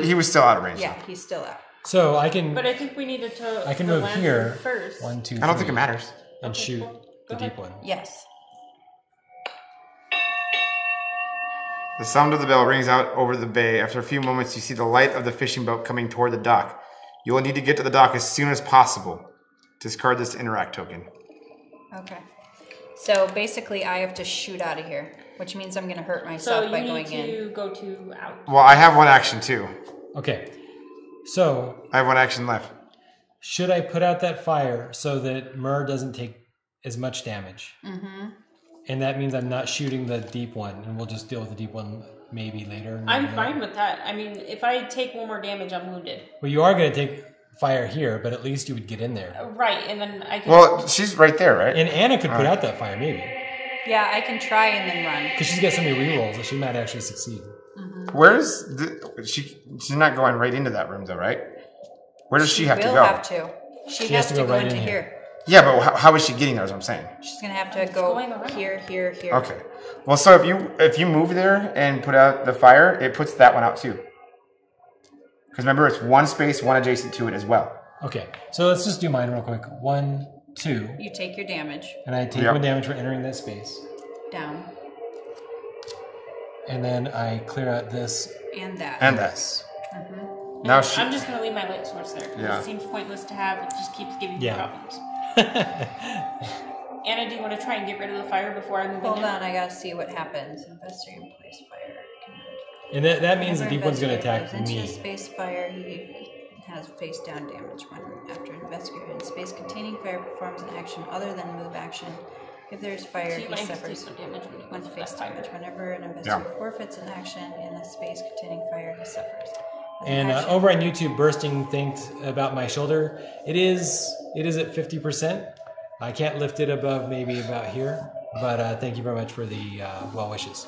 Speaker 4: He was still out of range.
Speaker 1: Yeah, he's still out.
Speaker 2: So I can
Speaker 3: But I think we needed to.
Speaker 2: I can
Speaker 3: the
Speaker 2: move
Speaker 3: lantern
Speaker 2: here.
Speaker 3: first.
Speaker 2: 1, 2,
Speaker 4: I don't think
Speaker 2: 3,
Speaker 4: it matters.
Speaker 2: and
Speaker 3: Okay,
Speaker 2: shoot
Speaker 3: cool.
Speaker 2: the
Speaker 3: Go
Speaker 2: deep
Speaker 3: ahead.
Speaker 2: one.
Speaker 1: Yes.
Speaker 4: The sound of the bell rings out over the bay. After a few moments, you see the light of the fishing boat coming toward the dock. You will need to get to the dock as soon as possible. Discard this interact token.
Speaker 1: Okay. So basically, I have to shoot out of here, which means I'm going to hurt myself by going
Speaker 3: So you need to go to out.
Speaker 4: Well, I have one action too.
Speaker 2: Okay. So
Speaker 4: I have one action left.
Speaker 2: should I put out that fire so that Mur doesn't take as much damage?
Speaker 1: Mm-hmm.
Speaker 2: And that means I'm not shooting the deep one, and we'll just deal with the deep one maybe later.
Speaker 3: I'm fine with that. I mean, if I take one more damage, I'm wounded.
Speaker 2: Well, you are going to take fire here, but at least you would get in there.
Speaker 3: Right, and then I can...
Speaker 4: Well, she's right there, right?
Speaker 2: And Anna could put out that fire, maybe.
Speaker 1: Yeah, I can try and then run.
Speaker 2: Because she's got so many rerolls that she might actually succeed.
Speaker 4: Where's the... She's not going right into that room, though, right? Where does she have to
Speaker 1: will
Speaker 4: go?
Speaker 1: have to. She has to go
Speaker 2: right
Speaker 1: into
Speaker 2: in
Speaker 1: here.
Speaker 4: Yeah, but how is she getting there is what I'm saying.
Speaker 1: She's going to have to go
Speaker 3: going around.
Speaker 1: here, here, here.
Speaker 4: Okay. Well, so if you move there and put out the fire, it puts that one out too. Because remember, it's one space, one adjacent to it as well.
Speaker 2: Okay, so let's just do mine real quick. 1, 2.
Speaker 1: You take your damage
Speaker 2: And I take
Speaker 4: Yep.
Speaker 2: 1 damage for entering that space.
Speaker 1: down
Speaker 2: And then I clear out this.
Speaker 1: and that.
Speaker 4: And this. Now she...
Speaker 3: I'm just going to leave my light source there.
Speaker 4: Yeah.
Speaker 3: It seems pointless to have. It just keeps giving me
Speaker 2: Yeah.
Speaker 3: problems. Anna, do you want to try and get rid of the fire before I move
Speaker 1: Hold
Speaker 3: in?
Speaker 1: on, I gotta see what happens. Investigate and place fire.
Speaker 2: And that means the
Speaker 1: Whenever
Speaker 2: deep one's going to
Speaker 1: investigator
Speaker 2: attack
Speaker 1: moves into
Speaker 2: me.
Speaker 1: the space fire, he has face down damage when after investigator in space containing fire performs an action other than move action. If there's fire,
Speaker 3: So you
Speaker 1: he
Speaker 3: might have to
Speaker 1: suffers
Speaker 3: take some damage when you go
Speaker 1: one
Speaker 3: through
Speaker 1: face
Speaker 3: that fire.
Speaker 1: damage. Whenever an investigator forfeits an action in the space containing fire, he suffers. With an
Speaker 2: And
Speaker 1: action-
Speaker 2: over on YouTube, Bursting thanked about my shoulder. It is at 50%. I can't lift it above maybe about here. But thank you very much for the well wishes.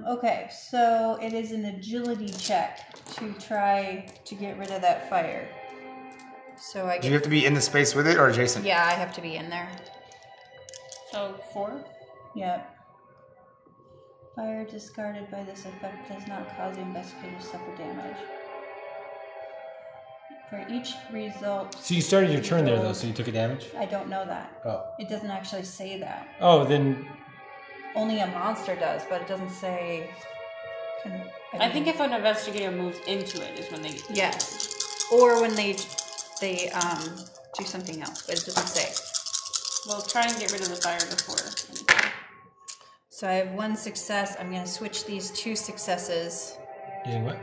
Speaker 1: Okay, so it is an agility check to try to get rid of that fire. So I
Speaker 4: Do you
Speaker 1: get...
Speaker 4: have to be in the space with it or adjacent?
Speaker 1: Yeah, I have to be in there.
Speaker 3: So 4?
Speaker 1: Yep. Fire discarded by this effect does not cause the investigator to suffer damage. For each result...
Speaker 2: So you started your turn there, though, so you took a damage?
Speaker 1: I don't know that.
Speaker 2: Oh.
Speaker 1: It doesn't actually say that.
Speaker 2: Oh, then...
Speaker 1: Only a monster does, but it doesn't say...
Speaker 3: I think if an investigator moves into it is when they get to
Speaker 1: Yes. Or when they do something else, but it doesn't say.
Speaker 3: Well, try and get rid of the fire before anything.
Speaker 1: So I have 1 success. I'm going to switch these 2 successes.
Speaker 2: Using what?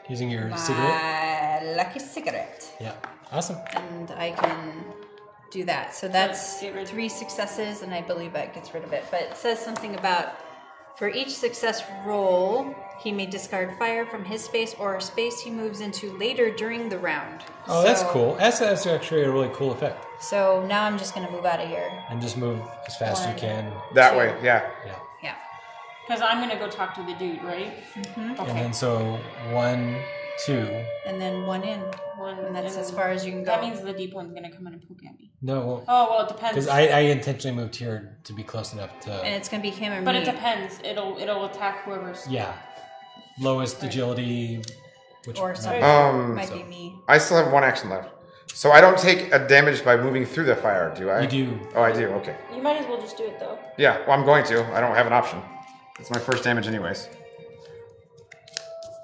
Speaker 2: Using your cigarette?
Speaker 1: My lucky cigarette.
Speaker 2: Yeah. Awesome.
Speaker 1: And I can do that. So that's
Speaker 3: get rid-
Speaker 1: 3 successes, and I believe that gets rid of it. But it says something about for each success roll, he may discard fire from his space or a space he moves into later during the round.
Speaker 2: Oh, that's cool. That's actually a really cool effect.
Speaker 1: So now I'm just going to move out of here.
Speaker 2: And just move as fast as you can.
Speaker 4: That way, yeah.
Speaker 2: Yeah.
Speaker 1: Yeah.
Speaker 3: Because I'm going to go talk to the dude, right?
Speaker 1: Mm-hmm.
Speaker 3: Okay.
Speaker 2: And then so 1, 2.
Speaker 1: And then 1 in. And that's as far as you can go.
Speaker 3: That means the deep one's going to come in and poke at me.
Speaker 2: No,
Speaker 3: Oh, well, it depends.
Speaker 2: because I intentionally moved here to be close enough to.
Speaker 1: And it's going to be him or
Speaker 3: But
Speaker 1: me.
Speaker 3: it depends. It'll attack whoever's...
Speaker 2: Yeah. Lowest agility. Which
Speaker 1: Or something. Might be me.
Speaker 4: I still have 1 action left. So I don't take a damage by moving through the fire, do I?
Speaker 2: You do.
Speaker 4: Oh, I do, okay.
Speaker 3: You might as well just do it, though.
Speaker 4: Yeah, well, I'm going to. I don't have an option. It's my first damage anyways.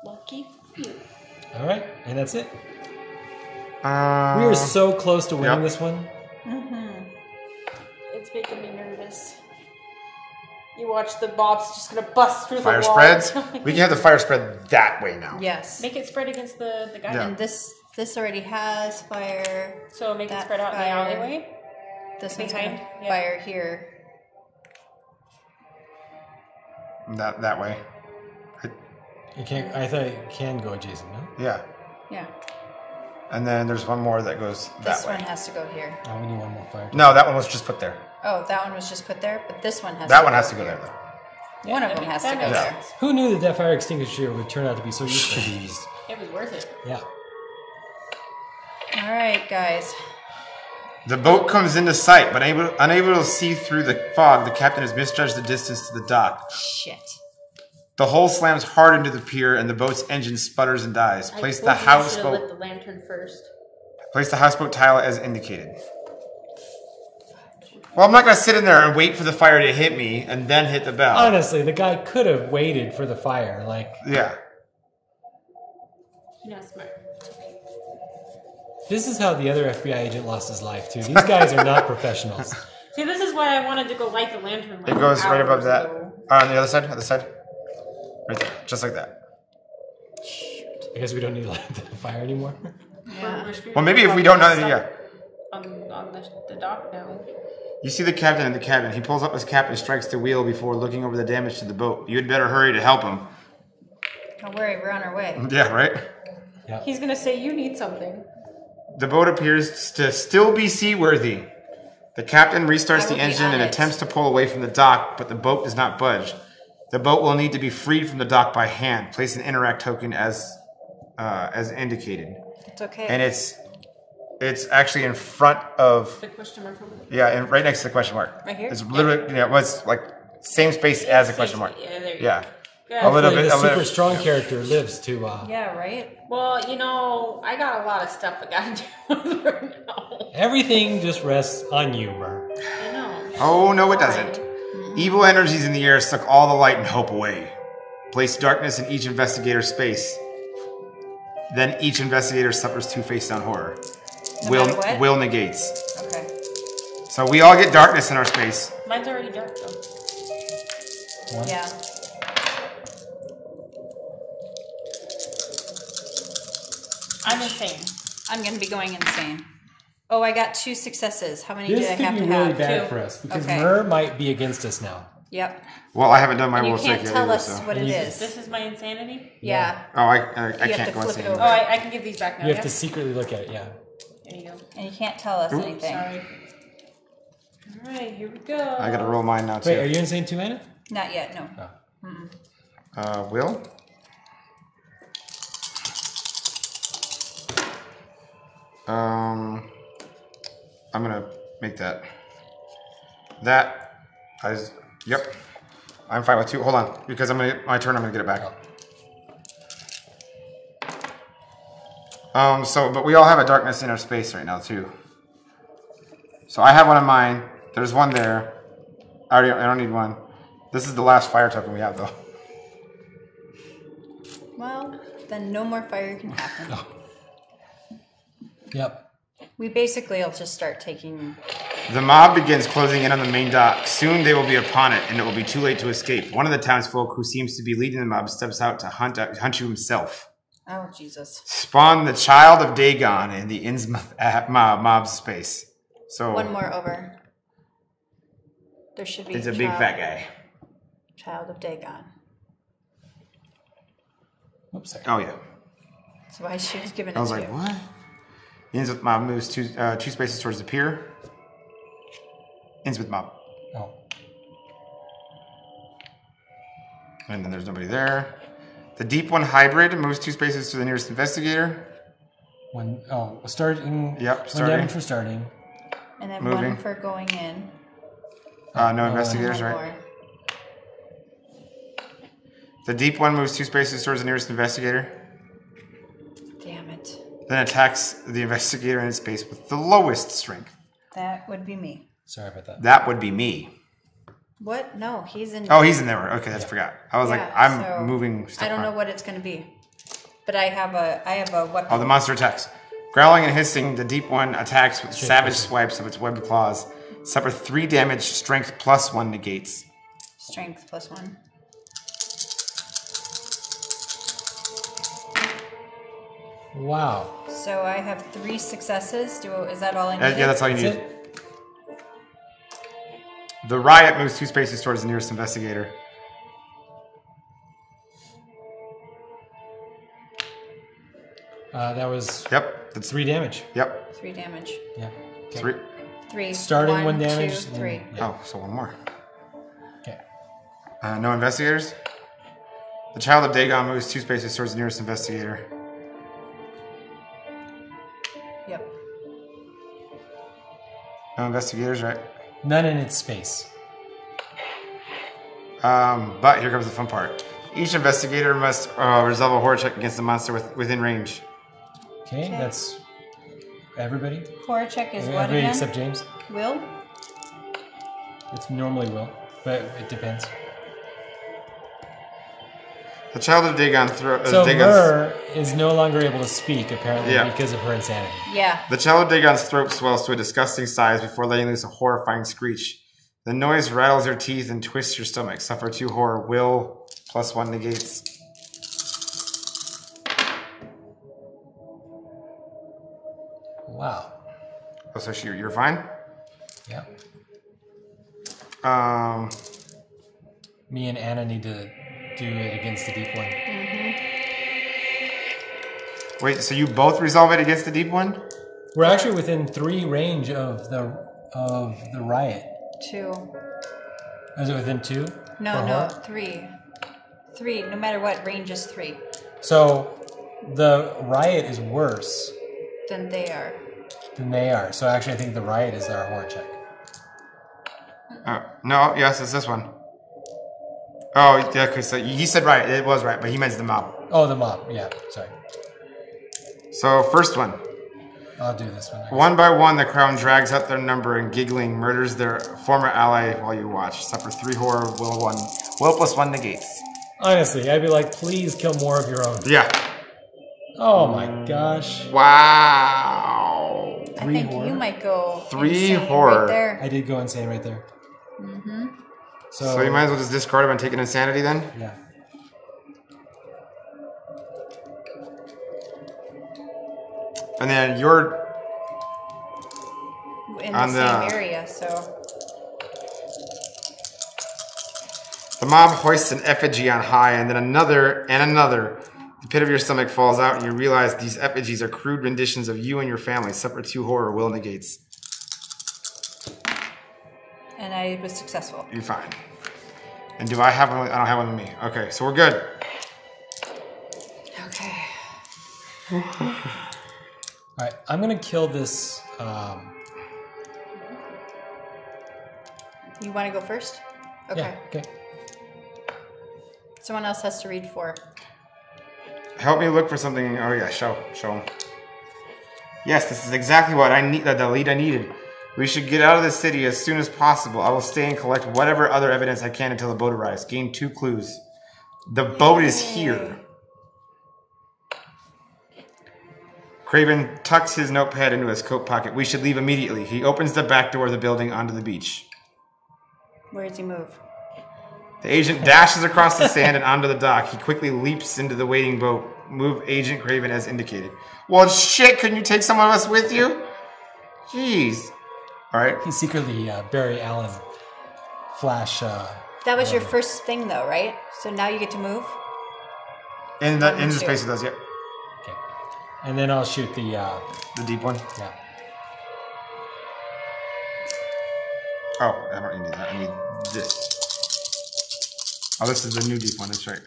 Speaker 3: Lucky you.
Speaker 2: All right, and that's it. We
Speaker 4: We
Speaker 2: are so close to winning
Speaker 4: Yep.
Speaker 2: this one.
Speaker 3: It's making me nervous. You watch the bob's just going to bust through
Speaker 4: Fire
Speaker 3: the wall.
Speaker 4: spreads. We can have the fire spread that way now.
Speaker 1: Yes.
Speaker 3: Make it spread against the guy.
Speaker 4: Yeah.
Speaker 1: And this already has fire.
Speaker 3: So make it
Speaker 1: That
Speaker 3: spread out in the
Speaker 1: fire.
Speaker 3: alleyway.
Speaker 1: This one's
Speaker 3: Behind,
Speaker 1: going to
Speaker 3: yeah.
Speaker 1: fire here.
Speaker 4: That way.
Speaker 2: You can't. I thought it can go adjacent. No.
Speaker 4: Yeah.
Speaker 1: Yeah.
Speaker 4: And then there's one more that goes that
Speaker 1: This
Speaker 4: way.
Speaker 1: one has to go here.
Speaker 2: Oh, we need one more fire.
Speaker 4: No, that one was just put there.
Speaker 1: Oh, that one was just put there, but this one has
Speaker 4: That
Speaker 1: to
Speaker 4: one
Speaker 1: go
Speaker 4: has to go
Speaker 1: here.
Speaker 4: there, though.
Speaker 1: One of
Speaker 3: that
Speaker 1: them
Speaker 3: makes-
Speaker 1: has to
Speaker 3: that
Speaker 1: go
Speaker 3: makes
Speaker 1: there.
Speaker 3: sense.
Speaker 2: Who knew that fire extinguisher would turn out to be so useful to use?
Speaker 3: It was worth it.
Speaker 2: Yeah.
Speaker 1: All right, guys.
Speaker 4: The boat comes into sight, but unable to see through the fog, the captain has misjudged the distance to the dock.
Speaker 1: Shit.
Speaker 4: The hull slams hard into the pier, and the boat's engine sputters and dies. Place the
Speaker 3: I told you you should have lit
Speaker 4: houseboat.
Speaker 3: the lantern first.
Speaker 4: Place the houseboat tile as indicated. Well, I'm not gonna sit in there and wait for the fire to hit me and then hit the bell.
Speaker 2: Honestly, the guy could have waited for the fire. Like,
Speaker 4: Yeah.
Speaker 3: No, smart.
Speaker 2: This is how the other FBI agent lost his life, too. These guys are not professionals.
Speaker 3: See, this is why I wanted to go light the lantern.
Speaker 4: It goes right above
Speaker 3: hours
Speaker 4: that.
Speaker 3: ago.
Speaker 4: On the other side? Other side? Right there. Just like that.
Speaker 2: I guess we don't need to light the fire anymore.
Speaker 1: Yeah.
Speaker 4: Well, maybe if we don't know that, yeah.
Speaker 3: On the dock now.
Speaker 4: You see the captain in the cabin. He pulls up his cap and strikes the wheel before looking over the damage to the boat. You'd better hurry to help him.
Speaker 1: Don't worry, we're on our way.
Speaker 4: Yeah, right?
Speaker 2: Yep.
Speaker 3: He's gonna say you need something.
Speaker 4: The boat appears to still be seaworthy. The captain restarts
Speaker 1: I
Speaker 4: the
Speaker 1: will be
Speaker 4: engine
Speaker 1: on
Speaker 4: and
Speaker 1: it.
Speaker 4: attempts to pull away from the dock, but the boat does not budge. The boat will need to be freed from the dock by hand. Place an interact token as indicated.
Speaker 1: It's okay.
Speaker 4: And it's actually in front of,
Speaker 3: The question mark over there.
Speaker 4: yeah, and right next to the question mark.
Speaker 1: Right here?
Speaker 4: It's literally, yeah, well, it's like same space as the question mark.
Speaker 3: Yeah, there you
Speaker 4: Yeah.
Speaker 3: go.
Speaker 4: A little
Speaker 2: Hopefully
Speaker 4: bit.
Speaker 2: the
Speaker 4: A little,
Speaker 2: super strong character lives to...
Speaker 1: Yeah, right?
Speaker 3: Well, you know, I got a lot of stuff I gotta do with her now.
Speaker 2: Everything just rests on you, Mer.
Speaker 3: I know.
Speaker 4: oh, no, it doesn't. Evil energies in the air suck all the light and hope away. Place darkness in each investigator's space. Then each investigator suffers 2 face-down horror.
Speaker 1: No matter what?
Speaker 4: Will negates.
Speaker 1: Okay.
Speaker 4: So we all get darkness in our space.
Speaker 3: Mine's already dark though.
Speaker 2: One.
Speaker 1: Yeah.
Speaker 3: I'm insane.
Speaker 1: I'm going to be going insane. Oh, I got 2 successes. How many
Speaker 2: This
Speaker 1: did I
Speaker 2: could
Speaker 1: have
Speaker 2: be
Speaker 1: to
Speaker 2: really
Speaker 1: have?
Speaker 2: bad
Speaker 3: 2.
Speaker 2: for us, because
Speaker 1: Okay.
Speaker 2: Mer might be against us now.
Speaker 1: Yep.
Speaker 4: Well, I haven't done my
Speaker 1: And you
Speaker 4: will check
Speaker 1: can't
Speaker 4: yet
Speaker 1: tell
Speaker 4: either,
Speaker 1: us
Speaker 4: so.
Speaker 1: what it is.
Speaker 3: This is my insanity?
Speaker 1: Yeah.
Speaker 4: Oh, I
Speaker 1: You
Speaker 4: can't
Speaker 1: have to
Speaker 4: go
Speaker 1: flip it
Speaker 4: insane.
Speaker 1: over.
Speaker 3: Oh, I can give these back now.
Speaker 2: You have
Speaker 3: yeah?
Speaker 2: to secretly look at it, yeah.
Speaker 3: There you go.
Speaker 1: And you can't tell us anything.
Speaker 3: Sorry. Alright, here we go.
Speaker 4: I gotta roll mine now, too.
Speaker 2: Wait, are you insane too, Anna?
Speaker 1: Not yet, no.
Speaker 2: Oh.
Speaker 4: Will? I'm gonna make that. Yep. I'm fine with 2. Hold on, because my turn, I'm gonna get it back. But we all have a darkness in our space right now, too. So I have one of mine. There's one there. I don't need one. This is the last fire token we have, though.
Speaker 1: Well, then no more fire can happen.
Speaker 2: Yep.
Speaker 1: We basically will just start taking...
Speaker 4: The mob begins closing in on the main dock. Soon they will be upon it, and it will be too late to escape. One of the townsfolk who seems to be leading the mob steps out to hunt you himself.
Speaker 1: Oh, Jesus.
Speaker 4: Spawn the child of Dagon in the Innsmouth mob's space. So
Speaker 1: One more over. There should be
Speaker 4: it's a big fat guy.
Speaker 1: Child of Dagon.
Speaker 2: Oops, sorry.
Speaker 4: Oh, yeah.
Speaker 1: So I should have given it
Speaker 4: I was
Speaker 1: to
Speaker 4: like,
Speaker 1: you.
Speaker 4: what? The Innsmouth mob moves two spaces towards the pier. Innsmouth mob.
Speaker 2: Oh.
Speaker 4: And then there's nobody there. The Deep One hybrid moves 2 spaces to the nearest investigator.
Speaker 2: Starting.
Speaker 4: Yep,
Speaker 2: One
Speaker 4: starting.
Speaker 2: damage for starting.
Speaker 1: And then
Speaker 4: Moving.
Speaker 1: one for going in.
Speaker 4: No investigators,
Speaker 1: One
Speaker 4: right?
Speaker 1: more.
Speaker 4: The Deep One moves 2 spaces towards the nearest investigator.
Speaker 1: Damn it.
Speaker 4: Then attacks the investigator in its space with the lowest strength.
Speaker 1: That would be me.
Speaker 2: Sorry about that.
Speaker 4: That would be me.
Speaker 1: What? No, he's in...
Speaker 4: Oh, he's in there. Okay, that's forgot. I was like, I'm
Speaker 1: so
Speaker 4: moving stuff
Speaker 1: I don't know
Speaker 4: around.
Speaker 1: what it's going to be. But I have a weapon.
Speaker 4: Oh, the monster attacks. Growling and hissing, the Deep One attacks with savage
Speaker 2: person.
Speaker 4: swipes of its webbed claws. Suffer 3 damage, strength plus 1 negates.
Speaker 1: Strength plus 1.
Speaker 2: Wow.
Speaker 1: So I have 3 successes. Is that all I need?
Speaker 4: Yeah, that's all you
Speaker 2: That's
Speaker 4: need.
Speaker 2: it?
Speaker 4: The riot moves 2 spaces towards the nearest investigator.
Speaker 2: That was
Speaker 4: Yep, that's
Speaker 2: 3 damage.
Speaker 4: Yep,
Speaker 1: 3 damage.
Speaker 2: Yeah. Okay.
Speaker 4: 3.
Speaker 1: 3.
Speaker 2: Starting 1 damage.
Speaker 1: 2, 3.
Speaker 2: Yeah.
Speaker 4: Oh, so 1 more.
Speaker 2: Okay.
Speaker 4: No investigators. The child of Dagon moves 2 spaces towards the nearest investigator.
Speaker 1: Yep.
Speaker 4: No investigators, right?
Speaker 2: None in its space.
Speaker 4: But here comes the fun part. Each investigator must resolve a horror check against the monster within range.
Speaker 2: Okay, that's everybody.
Speaker 1: Horror check is what
Speaker 2: Everybody
Speaker 1: again?
Speaker 2: except James.
Speaker 1: Will?
Speaker 2: It's normally will, but it depends.
Speaker 4: The child of Dagon throws.
Speaker 2: So Myrrh is no longer able to speak, apparently,
Speaker 4: Yeah.
Speaker 2: because of her insanity.
Speaker 1: Yeah.
Speaker 4: The child of Dagon's throat swells to a disgusting size before letting loose a horrifying screech. The noise rattles your teeth and twists your stomach. Suffer 2 horror. Will +1 negates.
Speaker 2: Wow.
Speaker 4: Oh, so you're fine?
Speaker 2: Yeah.
Speaker 4: Um,
Speaker 2: Me and Anna need to do it against the deep one.
Speaker 4: wait, so you both resolve it against the deep one?
Speaker 2: We're actually within 3 range of the riot.
Speaker 1: 2.
Speaker 2: Is it within 2?
Speaker 1: No,
Speaker 2: for
Speaker 1: no,
Speaker 2: horror?
Speaker 1: 3. 3. No matter what, range is 3.
Speaker 2: So the riot is worse
Speaker 1: Than they are.
Speaker 2: than they are. So actually, I think the riot is our horror check.
Speaker 4: No, yes, it's this one. Oh, yeah, okay, so he said right. It was right, but he meant the mob.
Speaker 2: Oh, the mob. Yeah, sorry.
Speaker 4: So, first one.
Speaker 2: I'll do this one.
Speaker 4: One by one, the crowd drags out their number and giggling murders their former ally while you watch. Suffer 3 horror, will +1 negates.
Speaker 2: Honestly, I'd be like, please kill more of your own.
Speaker 4: Yeah.
Speaker 2: Oh my gosh.
Speaker 4: Wow.
Speaker 1: I think you might go
Speaker 4: 3
Speaker 1: insane
Speaker 4: horror.
Speaker 1: right there.
Speaker 2: I did go insane right there.
Speaker 4: So you might as well just discard him and take an insanity then?
Speaker 2: Yeah.
Speaker 4: And then you're
Speaker 1: In
Speaker 4: on
Speaker 1: the
Speaker 4: the-
Speaker 1: same area, so...
Speaker 4: the mob hoists an effigy on high, and then another and another. The pit of your stomach falls out, and you realize these effigies are crude renditions of you and your family. Suffer 2 horror, will negates.
Speaker 1: And I was successful.
Speaker 4: You're fine. And do I have one? I don't have one with me. Okay, so we're good.
Speaker 1: Okay.
Speaker 2: Alright, I'm gonna kill this.
Speaker 1: You want to go first? Okay.
Speaker 2: Yeah, okay.
Speaker 1: Someone else has to read 4.
Speaker 4: Help me look for something. Oh yeah, show him. Yes, this is exactly what I need. The lead I needed. We should get out of the city as soon as possible. I will stay and collect whatever other evidence I can until the boat arrives. Gain 2 clues. The boat is here. Craven tucks his notepad into his coat pocket. We should leave immediately. He opens the back door of the building onto the beach.
Speaker 1: Where does he move?
Speaker 4: The agent dashes across the sand and onto the dock. He quickly leaps into the waiting boat. Move Agent Craven as indicated. Well, shit, couldn't you take some of us with you? Jeez. All right.
Speaker 2: He's secretly Barry Allen Flash.
Speaker 1: That was your first thing, though, right? So now you get to move?
Speaker 4: In the space it does, yeah.
Speaker 2: Okay. And then I'll shoot the
Speaker 4: The deep one.
Speaker 2: yeah.
Speaker 4: Oh, I don't need that. I need this. Oh, this is the new deep one. That's right.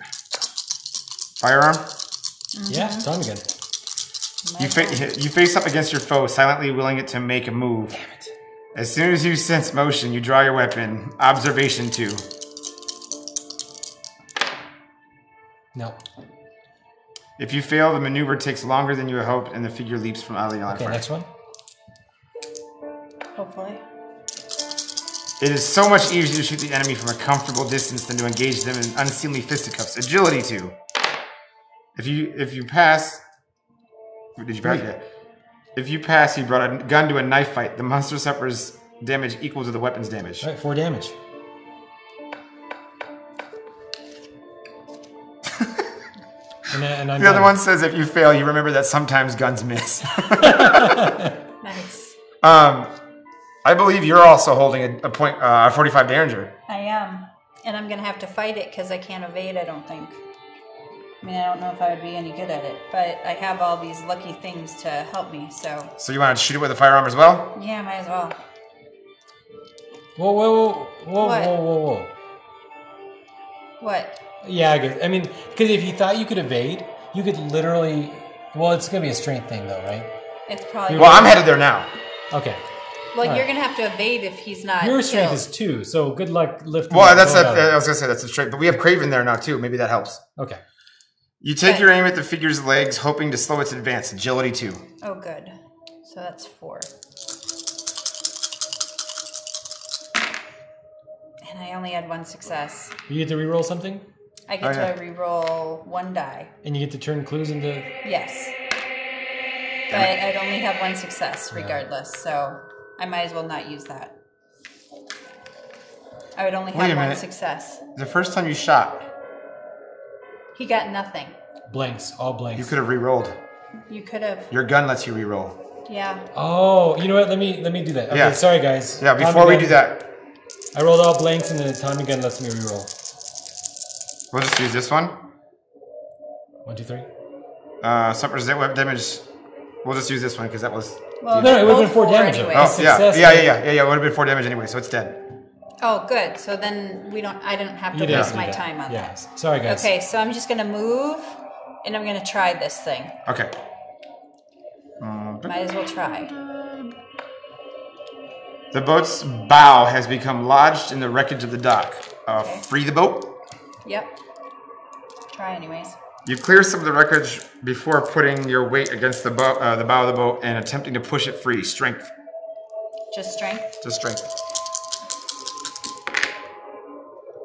Speaker 4: Firearm.
Speaker 2: Yeah, it's on again.
Speaker 4: You face up against your foe, silently willing it to make a move.
Speaker 2: Damn it.
Speaker 4: As soon as you sense motion, you draw your weapon. Observation 2.
Speaker 2: No.
Speaker 4: If you fail, the maneuver takes longer than you had hoped, and the figure leaps from out of the line of
Speaker 2: Okay,
Speaker 4: fire.
Speaker 2: next one.
Speaker 1: Hopefully.
Speaker 4: It is so much easier to shoot the enemy from a comfortable distance than to engage them in unseemly fisticuffs. Agility 2. If you pass, did you pass? Yeah. If you pass, you brought a gun to a knife fight. The monster suffers damage equal to the weapon's damage.
Speaker 2: All right, 4 damage. and I'm
Speaker 4: The other
Speaker 2: done.
Speaker 4: one says if you fail, you remember that sometimes guns miss.
Speaker 1: Nice.
Speaker 4: I believe you're also holding a point 45 Derringer.
Speaker 1: I am. And I'm going to have to fight it because I can't evade, I don't think. I mean, I don't know if I would be any good at it, but I have all these lucky things to help me, so...
Speaker 4: So you want to shoot it with a firearm as well?
Speaker 1: Yeah, might as well.
Speaker 2: Whoa, whoa, whoa, whoa,
Speaker 1: What?
Speaker 2: whoa, whoa, whoa.
Speaker 1: What?
Speaker 2: Yeah, I guess. I mean, because if you thought you could evade, you could literally. Well, it's gonna be a strength thing, though, right?
Speaker 1: It's probably...
Speaker 4: Well, I'm headed there now.
Speaker 2: Okay.
Speaker 1: Well,
Speaker 2: All
Speaker 1: you're
Speaker 2: right.
Speaker 1: going to have to evade if he's not
Speaker 2: Your strength
Speaker 1: killed.
Speaker 2: is 2, so good luck lifting.
Speaker 4: Well,
Speaker 2: that
Speaker 4: that's
Speaker 2: boat out of
Speaker 4: I was gonna say that's a straight, but we have Craven there now too. Maybe that helps.
Speaker 2: it. Okay.
Speaker 4: You take
Speaker 1: Okay.
Speaker 4: your aim at the figure's legs, hoping to slow its advance. Agility 2.
Speaker 1: Oh, good. So that's 4. And I only had 1 success.
Speaker 2: You get to reroll something.
Speaker 1: I get to re-roll 1 die.
Speaker 2: And you get to turn clues into...
Speaker 1: Yes. But I'd only have 1 success regardless, so I might as well not use that. I would only have 1 success.
Speaker 4: The first time you shot,
Speaker 1: He got nothing.
Speaker 2: Blanks, all blanks.
Speaker 4: you could have re-rolled.
Speaker 1: You could have.
Speaker 4: Your gun lets you re-roll.
Speaker 1: Yeah.
Speaker 2: Oh, you know what? Let me do that. Okay,
Speaker 4: Yeah.
Speaker 2: sorry guys.
Speaker 4: Yeah, before we do that,
Speaker 2: I rolled all blanks and then the Tommy gun lets me reroll.
Speaker 4: we'll just use this one.
Speaker 2: 1, 2, 3.
Speaker 4: Some web damage. We'll just use this one because that was.
Speaker 1: Well,
Speaker 2: No, it would have been
Speaker 1: both
Speaker 2: 4
Speaker 1: 4
Speaker 2: damage.
Speaker 1: anyway.
Speaker 2: Oh,
Speaker 4: Oh yeah,
Speaker 2: success,
Speaker 4: yeah. It would have been 4 damage anyway, so it's dead.
Speaker 1: Oh, good. So then I didn't have to
Speaker 2: You didn't
Speaker 1: waste
Speaker 2: do
Speaker 1: my
Speaker 2: that.
Speaker 1: time on
Speaker 2: Yeah. Sorry guys.
Speaker 1: that. Okay, so I'm just gonna move, and I'm gonna try this thing.
Speaker 4: Okay.
Speaker 1: Might as well try.
Speaker 4: The boat's bow has become lodged in the wreckage of the dock. Free the boat.
Speaker 1: Yep. Try anyways.
Speaker 4: You clear some of the wreckage before putting your weight against the bow of the boat and attempting to push it free. Strength.
Speaker 1: Just strength.
Speaker 4: Just strength.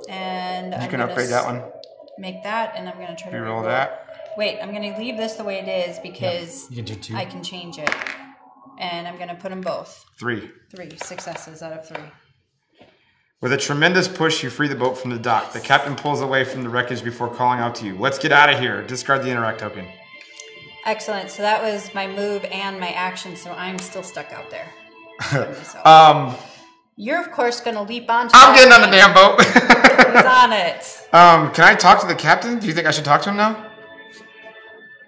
Speaker 1: And
Speaker 4: You can upgrade that one.
Speaker 1: Make that, and I'm gonna try to
Speaker 4: Reroll
Speaker 1: reroll.
Speaker 4: that.
Speaker 1: Wait, I'm gonna leave this the way it is because
Speaker 2: You can do 2.
Speaker 1: I can change it. And I'm gonna put them both.
Speaker 4: 3.
Speaker 1: 3 successes out of 3.
Speaker 4: With a tremendous push, you free the boat from the dock. The captain pulls away from the wreckage before calling out to you. Let's get out of here. Discard the interact token.
Speaker 1: Excellent. So that was my move and my action, so I'm still stuck out there. You're of course gonna leap onto
Speaker 4: I'm
Speaker 1: that
Speaker 4: getting on the
Speaker 1: thing.
Speaker 4: damn boat.
Speaker 1: Who's on it?
Speaker 4: Can I talk to the captain? Do you think I should talk to him now?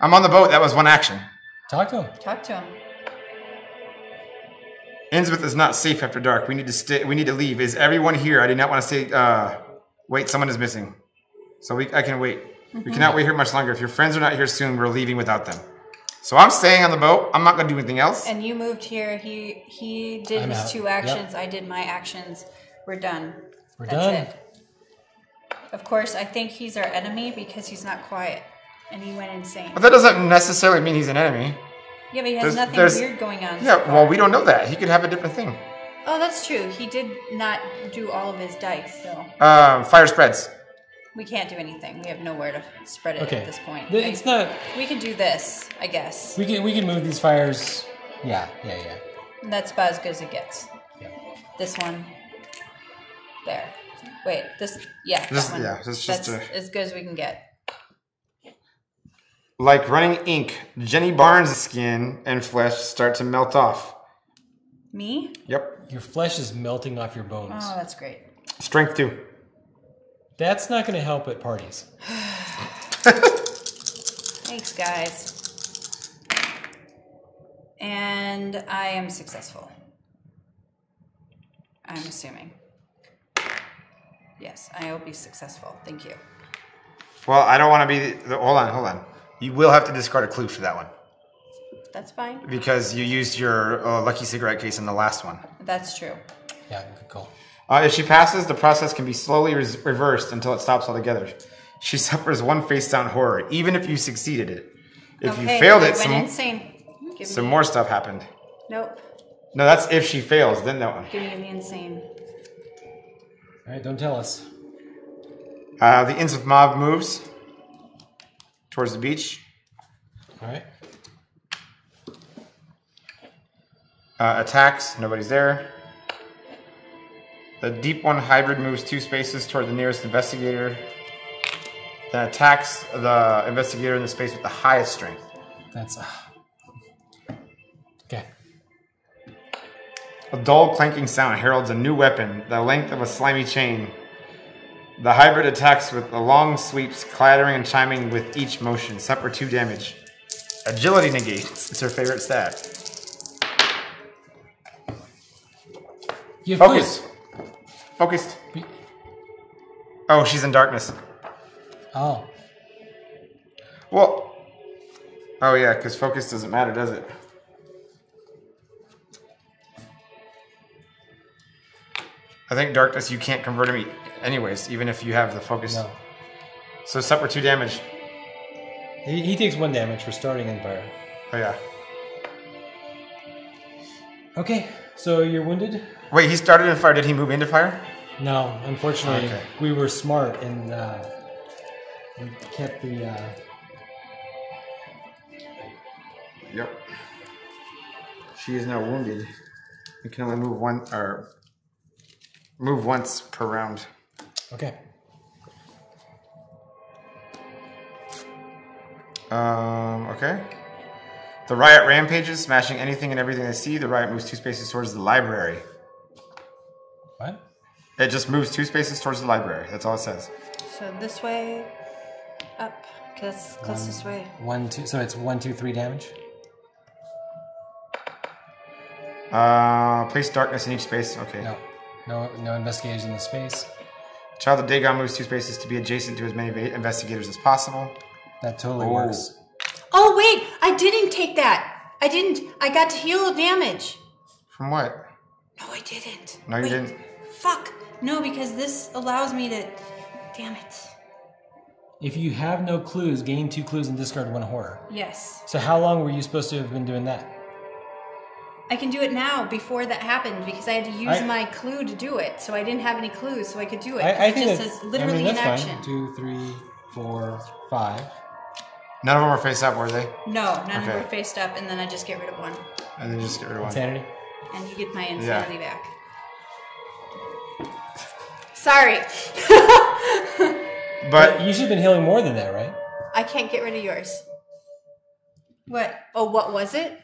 Speaker 4: I'm on the boat. That was 1 action.
Speaker 2: Talk to him.
Speaker 1: Talk to him.
Speaker 4: Innsmouth is not safe after dark. We need to stay. We need to leave. Is everyone here? I do not want to stay. Wait, someone is missing. So I can wait. We cannot wait here much longer. If your friends are not here soon, we're leaving without them. So I'm staying on the boat. I'm not going to do anything else.
Speaker 1: And you moved here. He did
Speaker 2: I'm
Speaker 1: his
Speaker 2: out.
Speaker 1: 2 actions. Yep. I did my actions. We're done.
Speaker 2: We're
Speaker 1: That's
Speaker 2: done.
Speaker 1: it. Of course, I think he's our enemy because he's not quiet. And he went insane.
Speaker 4: But that doesn't necessarily mean he's an enemy.
Speaker 1: Yeah, but he has nothing weird going on.
Speaker 4: Yeah,
Speaker 1: so far.
Speaker 4: well, we don't know that. He could have a different thing.
Speaker 1: Oh, that's true. He did not do all of his dice, so
Speaker 4: Fire spreads.
Speaker 1: we can't do anything. We have nowhere to spread it
Speaker 2: Okay.
Speaker 1: at this point.
Speaker 2: It's not...
Speaker 1: We can do this, I guess.
Speaker 2: We can move these fires... Yeah.
Speaker 1: That's about as good as it gets.
Speaker 2: Yeah.
Speaker 1: This one. There. Wait, this... Yeah,
Speaker 4: This-
Speaker 1: that one.
Speaker 4: yeah, this is
Speaker 1: That's
Speaker 4: just
Speaker 1: as good as we can get.
Speaker 4: Like running ink, Jenny Barnes' skin and flesh start to melt off.
Speaker 1: Me?
Speaker 4: Yep.
Speaker 2: Your flesh is melting off your bones.
Speaker 1: Oh, that's great.
Speaker 4: Strength 2.
Speaker 2: That's not going to help at parties.
Speaker 1: Thanks, guys. And I am successful. I'm assuming. Yes, I will be successful. Thank you.
Speaker 4: Well, I don't want to be hold on. You will have to discard a clue for that one.
Speaker 1: That's fine.
Speaker 4: Because you used your lucky cigarette case in the last one.
Speaker 1: That's true.
Speaker 2: Yeah, good call.
Speaker 4: If she passes, the process can be slowly reversed until it stops altogether. She suffers 1 face-down horror, even if you succeeded it. If you failed it,
Speaker 1: went insane.
Speaker 4: some more stuff happened.
Speaker 1: Nope.
Speaker 4: No, that's if she fails, then that one.
Speaker 1: Give me the insane.
Speaker 2: All right, don't tell us.
Speaker 4: The Innsmouth mob moves towards the beach.
Speaker 2: All right.
Speaker 4: Attacks, nobody's there. The Deep One hybrid moves 2 spaces toward the nearest investigator. Then attacks the investigator in the space with the highest strength.
Speaker 2: That's... Okay.
Speaker 4: A dull clanking sound heralds a new weapon, the length of a slimy chain. The hybrid attacks with the long sweeps, clattering and chiming with each motion. Suffer 2 damage. Agility negates. It's her favorite stat.
Speaker 2: You have
Speaker 4: Focus.
Speaker 2: clues.
Speaker 4: Focused. Oh, she's in darkness.
Speaker 2: Oh.
Speaker 4: Well. Oh yeah, because focus doesn't matter, does it? I think darkness you can't convert him anyways, even if you have the focus.
Speaker 2: No.
Speaker 4: So suffer 2 damage.
Speaker 2: He takes 1 damage for starting in fire.
Speaker 4: Oh yeah.
Speaker 2: Okay, so you're wounded?
Speaker 4: Wait, he started in fire. Did he move into fire?
Speaker 2: No, unfortunately,
Speaker 4: Okay.
Speaker 2: we were smart and We kept the.
Speaker 4: Yep. She is now wounded. You can only move move once per round.
Speaker 2: Okay.
Speaker 4: Okay. The riot rampages, smashing anything and everything they see. The riot moves 2 spaces towards the library.
Speaker 2: What?
Speaker 4: It just moves 2 spaces towards the library. That's all it says.
Speaker 1: So this way, up, because closest way.
Speaker 2: 1, 2. So it's 1, 2, 3 damage.
Speaker 4: Place darkness in each space. Okay.
Speaker 2: No investigators in the space.
Speaker 4: Child of Dagon moves 2 spaces to be adjacent to as many investigators as possible.
Speaker 2: That totally works.
Speaker 1: Oh wait, I didn't take that. I didn't. I got to heal damage.
Speaker 4: From what?
Speaker 1: No, I didn't.
Speaker 4: No, you
Speaker 1: Wait,
Speaker 4: didn't.
Speaker 1: Fuck. No, because this allows me to. Damn it.
Speaker 2: If you have no clues, gain 2 clues and discard 1 horror.
Speaker 1: Yes.
Speaker 2: So how long were you supposed to have been doing that?
Speaker 1: I can do it now before that happened because I had to use my clue to do it. So I didn't have any clues, so I could do it.
Speaker 2: I
Speaker 1: it
Speaker 2: think
Speaker 1: just
Speaker 2: that's,
Speaker 1: says literally
Speaker 2: that's
Speaker 1: in action.
Speaker 2: fine. 2, 3, 4, 5.
Speaker 4: None of them are face up, were they?
Speaker 1: No, none of them were faced up, and then I just get rid of 1.
Speaker 4: And then just get rid of 1.
Speaker 2: Insanity.
Speaker 1: And you get my insanity back. Sorry.
Speaker 4: But
Speaker 2: you should have been healing more than that, right?
Speaker 1: I can't get rid of yours. What? Oh, what was it?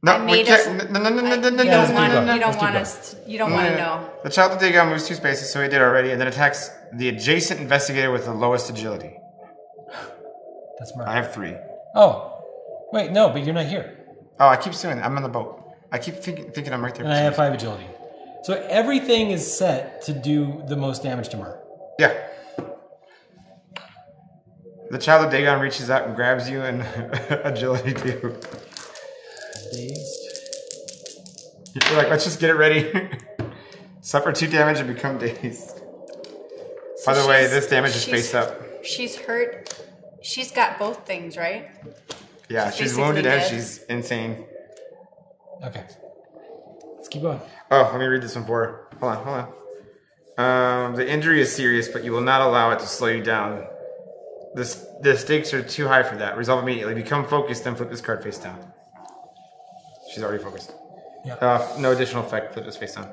Speaker 4: no,
Speaker 1: I made
Speaker 4: we
Speaker 1: us-
Speaker 4: can't. No.
Speaker 1: You
Speaker 2: Yeah,
Speaker 1: don't
Speaker 2: let's keep
Speaker 1: want.
Speaker 2: going.
Speaker 1: You don't
Speaker 2: Let's keep
Speaker 1: want
Speaker 2: going.
Speaker 1: us. You don't want to know.
Speaker 4: The Child of Dagon moves 2 spaces, so he did already, and then attacks the adjacent investigator with the lowest agility.
Speaker 2: That's murder.
Speaker 4: I have 3.
Speaker 2: Oh. Wait, no, but you're not here.
Speaker 4: Oh, I keep doing it. I'm on the boat. I keep thinking I'm right there.
Speaker 2: And I have 5 agility. So everything is set to do the most damage to Mur.
Speaker 4: Yeah. The Child of Dagon reaches out and grabs you, and agility too.
Speaker 2: Dazed.
Speaker 4: You're like, let's just get it ready. Suffer 2 damage and become dazed. By the way, this damage is face up.
Speaker 1: She's hurt. She's got both things, right?
Speaker 4: Yeah,
Speaker 1: She's
Speaker 4: she's
Speaker 1: basically
Speaker 4: wounded and
Speaker 1: dead.
Speaker 4: she's insane.
Speaker 2: Okay. Let's keep going.
Speaker 4: Oh, let me read this one for her. Hold on. The injury is serious, but you will not allow it to slow you down. The stakes are too high for that. Resolve immediately. Become focused, then flip this card face down. She's already focused.
Speaker 2: Yeah.
Speaker 4: No additional effect. Flip this face down.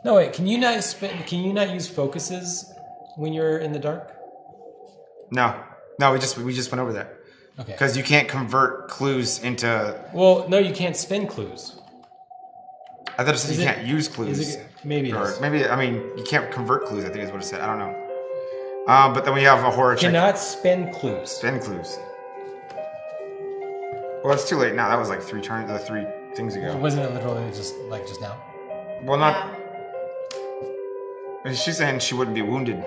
Speaker 2: No, wait. Can you not use focuses when you're in the dark?
Speaker 4: No, we just went over that.
Speaker 2: Okay.
Speaker 4: Because you can't convert clues into.
Speaker 2: Well, no, you can't spin clues.
Speaker 4: I thought it said
Speaker 2: Is
Speaker 4: you
Speaker 2: it-
Speaker 4: can't use clues.
Speaker 2: Is it, maybe it
Speaker 4: Or
Speaker 2: is.
Speaker 4: maybe, I mean, you can't convert clues, I think is what it said. I don't know. But then we have a horror check.
Speaker 2: Cannot spin clues.
Speaker 4: Spin clues. Well, it's too late now. That was like 3 things ago.
Speaker 2: Wasn't it literally just now?
Speaker 4: Well, not. She's saying she wouldn't be wounded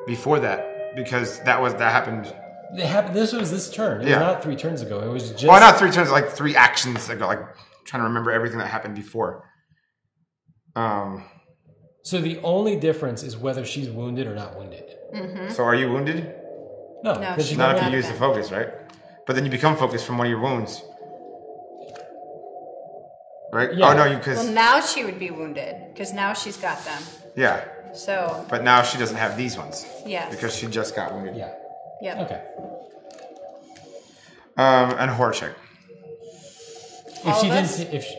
Speaker 4: before that because that happened.
Speaker 2: It happened. This was this turn. It
Speaker 4: Yeah.
Speaker 2: was not 3 turns ago. It was just.
Speaker 4: Well, not 3 turns, like 3 actions ago. Like trying to remember everything that happened before.
Speaker 2: So the only difference is whether she's wounded or not wounded.
Speaker 4: So are you wounded?
Speaker 2: No,
Speaker 1: No,
Speaker 2: 'cause
Speaker 1: she's
Speaker 4: Not if
Speaker 1: Not
Speaker 4: you use the
Speaker 1: bad.
Speaker 4: focus, right? But then you become focused from one of your wounds. Right?
Speaker 2: Yeah.
Speaker 4: Oh, no, because.
Speaker 1: Well, now she would be wounded because now she's got them.
Speaker 4: Yeah.
Speaker 1: So
Speaker 4: But now she doesn't have these ones.
Speaker 1: yes.
Speaker 4: Because she just got wounded.
Speaker 2: Yeah.
Speaker 1: Yep.
Speaker 2: Okay.
Speaker 4: And horror check.
Speaker 2: If
Speaker 1: All
Speaker 2: she
Speaker 1: of
Speaker 2: didn't.
Speaker 1: us?
Speaker 2: If. She,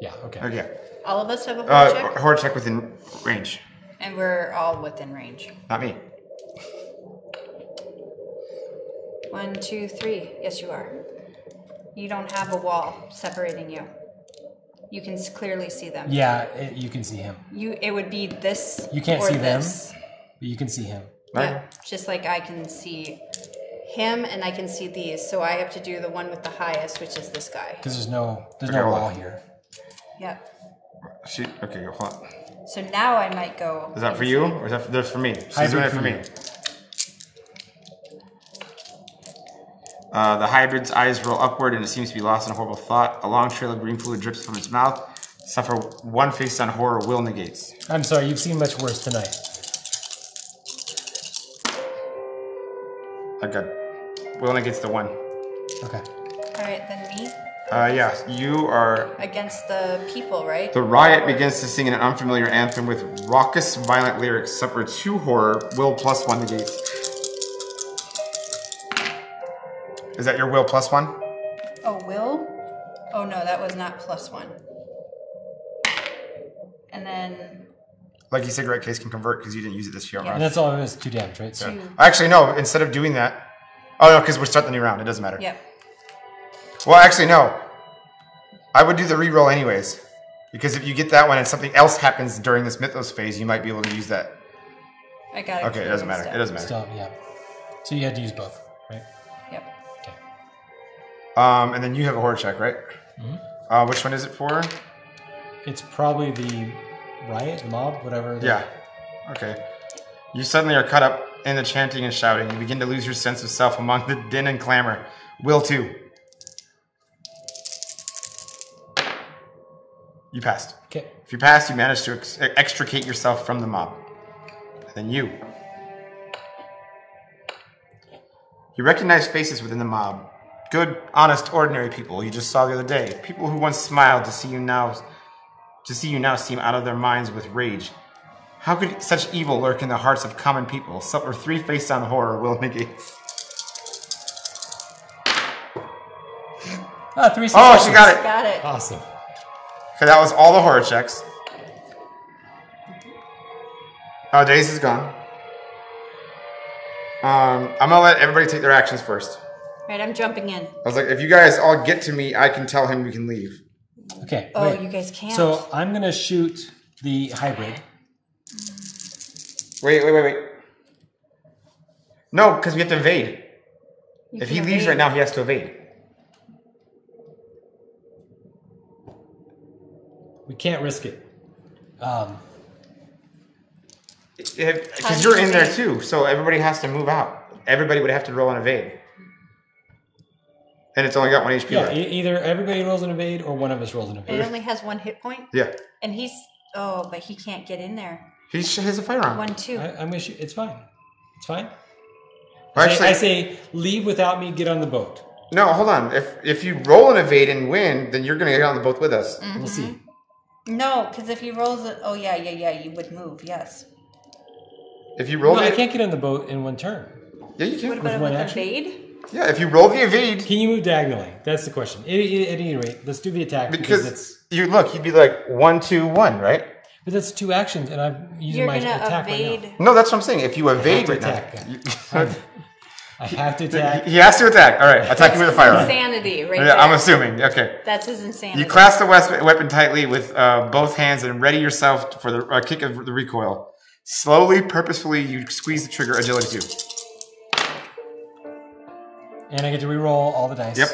Speaker 2: yeah. Okay.
Speaker 4: Okay.
Speaker 1: All of us have a horror check,
Speaker 4: Horror check within range.
Speaker 1: and we're all within range.
Speaker 4: Not me.
Speaker 1: 1, 2, 3. Yes, you are. You don't have a wall separating you. You can clearly see them.
Speaker 2: Yeah, you can see him.
Speaker 1: It would be this.
Speaker 2: You can't
Speaker 1: or
Speaker 2: see them,
Speaker 1: this.
Speaker 2: but you can see him.
Speaker 1: Yeah, just like I can see him and I can see these. So I have to do the one with the highest, which is this guy.
Speaker 2: Because there's no
Speaker 4: Okay, hold
Speaker 2: wall
Speaker 4: on.
Speaker 2: here.
Speaker 1: Yep.
Speaker 4: Okay, hold on.
Speaker 1: So now I might go.
Speaker 4: Is that for you? Or is that that's for me? She's
Speaker 2: Hybrid
Speaker 4: doing it
Speaker 2: for
Speaker 4: for me.
Speaker 2: you.
Speaker 4: The hybrid's eyes roll upward and it seems to be lost in a horrible thought. A long trail of green fluid drips from its mouth. Suffer 1 face on horror will negates.
Speaker 2: I'm sorry, you've seen much worse tonight.
Speaker 4: I got will negates the 1.
Speaker 2: Okay.
Speaker 1: All right, then me.
Speaker 4: Yeah, you are...
Speaker 1: Against the people, right?
Speaker 4: The riot begins to sing an unfamiliar anthem with raucous, violent lyrics. Suffer 2 horror. Will +1 negates. Is that your will +1?
Speaker 1: Oh, will? Oh no, that was not +1. And then...
Speaker 4: Like your cigarette case can convert because you didn't use it this year.
Speaker 1: Yeah.
Speaker 2: And that's all it is, 2 damage, right? So.
Speaker 1: Two.
Speaker 4: Actually, no. Instead of doing that... Oh, no, because we're starting the new round. It doesn't matter.
Speaker 1: Yep.
Speaker 4: Well, actually, no. I would do the reroll anyways. Because if you get that one and something else happens during this Mythos phase, you might be able to use that.
Speaker 1: I got it.
Speaker 4: Okay, it doesn't matter. It doesn't matter.
Speaker 2: Still, yeah. So you had to use both, right?
Speaker 1: Yep.
Speaker 2: Okay.
Speaker 4: And then you have a horror check, right?
Speaker 2: Mm-hmm.
Speaker 4: Which one is it for?
Speaker 2: It's probably the riot, the mob, whatever.
Speaker 4: Yeah. Okay. You suddenly are caught up in the chanting and shouting. You begin to lose your sense of self among the din and clamor. Will 2. You passed.
Speaker 2: Okay.
Speaker 4: If you pass, you manage to extricate yourself from the mob. And then you. You recognize faces within the mob. Good, honest, ordinary people you just saw the other day. People who once smiled to see you now seem out of their minds with rage. How could such evil lurk in the hearts of common people? Suffer 3 face-down horror will negate.
Speaker 2: 3 successes.
Speaker 4: Oh, she got it.
Speaker 1: Got it.
Speaker 2: Awesome.
Speaker 4: Okay, that was all the horror checks. Oh, Daze is gone. I'm gonna let everybody take their actions first.
Speaker 1: Right, I'm jumping in.
Speaker 4: I was like, if you guys all get to me, I can tell him we can leave.
Speaker 2: Okay.
Speaker 1: Oh,
Speaker 2: wait.
Speaker 1: you guys can't.
Speaker 2: So I'm going to shoot the hybrid.
Speaker 4: Wait. No, because we have to evade.
Speaker 1: You
Speaker 4: If
Speaker 1: can
Speaker 4: he leaves
Speaker 1: evade.
Speaker 4: right now, he has to evade.
Speaker 2: We can't risk it.
Speaker 4: Because you're in there too, so everybody has to move out. Everybody would have to roll an evade. And it's only got 1 HP
Speaker 2: Yeah,
Speaker 4: left.
Speaker 2: either everybody rolls an evade or one of us rolls an
Speaker 1: It
Speaker 2: evade.
Speaker 1: only has 1 hit point.
Speaker 4: Yeah.
Speaker 1: And he's... Oh, but he can't get in there.
Speaker 4: He has a firearm.
Speaker 1: 1, 2.
Speaker 2: I'm going to shoot. It's fine. It's fine.
Speaker 4: Well, actually,
Speaker 2: I say, leave without me, get on the boat.
Speaker 4: no, hold on. If you roll an evade and win, then you're going to get on the boat with us.
Speaker 2: We'll see.
Speaker 1: No, because if he rolls it... Oh, yeah, you would move, yes.
Speaker 4: If you roll
Speaker 2: No, I
Speaker 4: the...
Speaker 2: can't get on the boat in 1 turn.
Speaker 4: Yeah, you can.
Speaker 1: What about
Speaker 2: one
Speaker 1: with
Speaker 2: action?
Speaker 1: evade?
Speaker 4: Yeah, if you roll the evade...
Speaker 2: Can you move diagonally? That's the question. At any rate, let's do the attack because it's...
Speaker 4: you'd be like 1, 2, 1, right?
Speaker 2: But that's 2 actions, and I'm using
Speaker 1: You're
Speaker 2: my
Speaker 1: gonna
Speaker 2: attack
Speaker 1: evade...
Speaker 2: right now.
Speaker 4: No, that's what I'm saying. If you
Speaker 2: I have
Speaker 4: evade
Speaker 2: to
Speaker 4: right
Speaker 2: attack.
Speaker 4: now...
Speaker 2: I have to attack.
Speaker 4: He has to attack. All right, attack him with a firearm.
Speaker 1: Insanity, right
Speaker 4: Yeah,
Speaker 1: there.
Speaker 4: I'm assuming. Okay.
Speaker 1: That's his insanity.
Speaker 4: You clasp the weapon tightly with both hands and ready yourself for the kick of the recoil. Slowly, purposefully, you squeeze the trigger. Agility 2.
Speaker 2: And I get to reroll all the dice.
Speaker 4: Yep.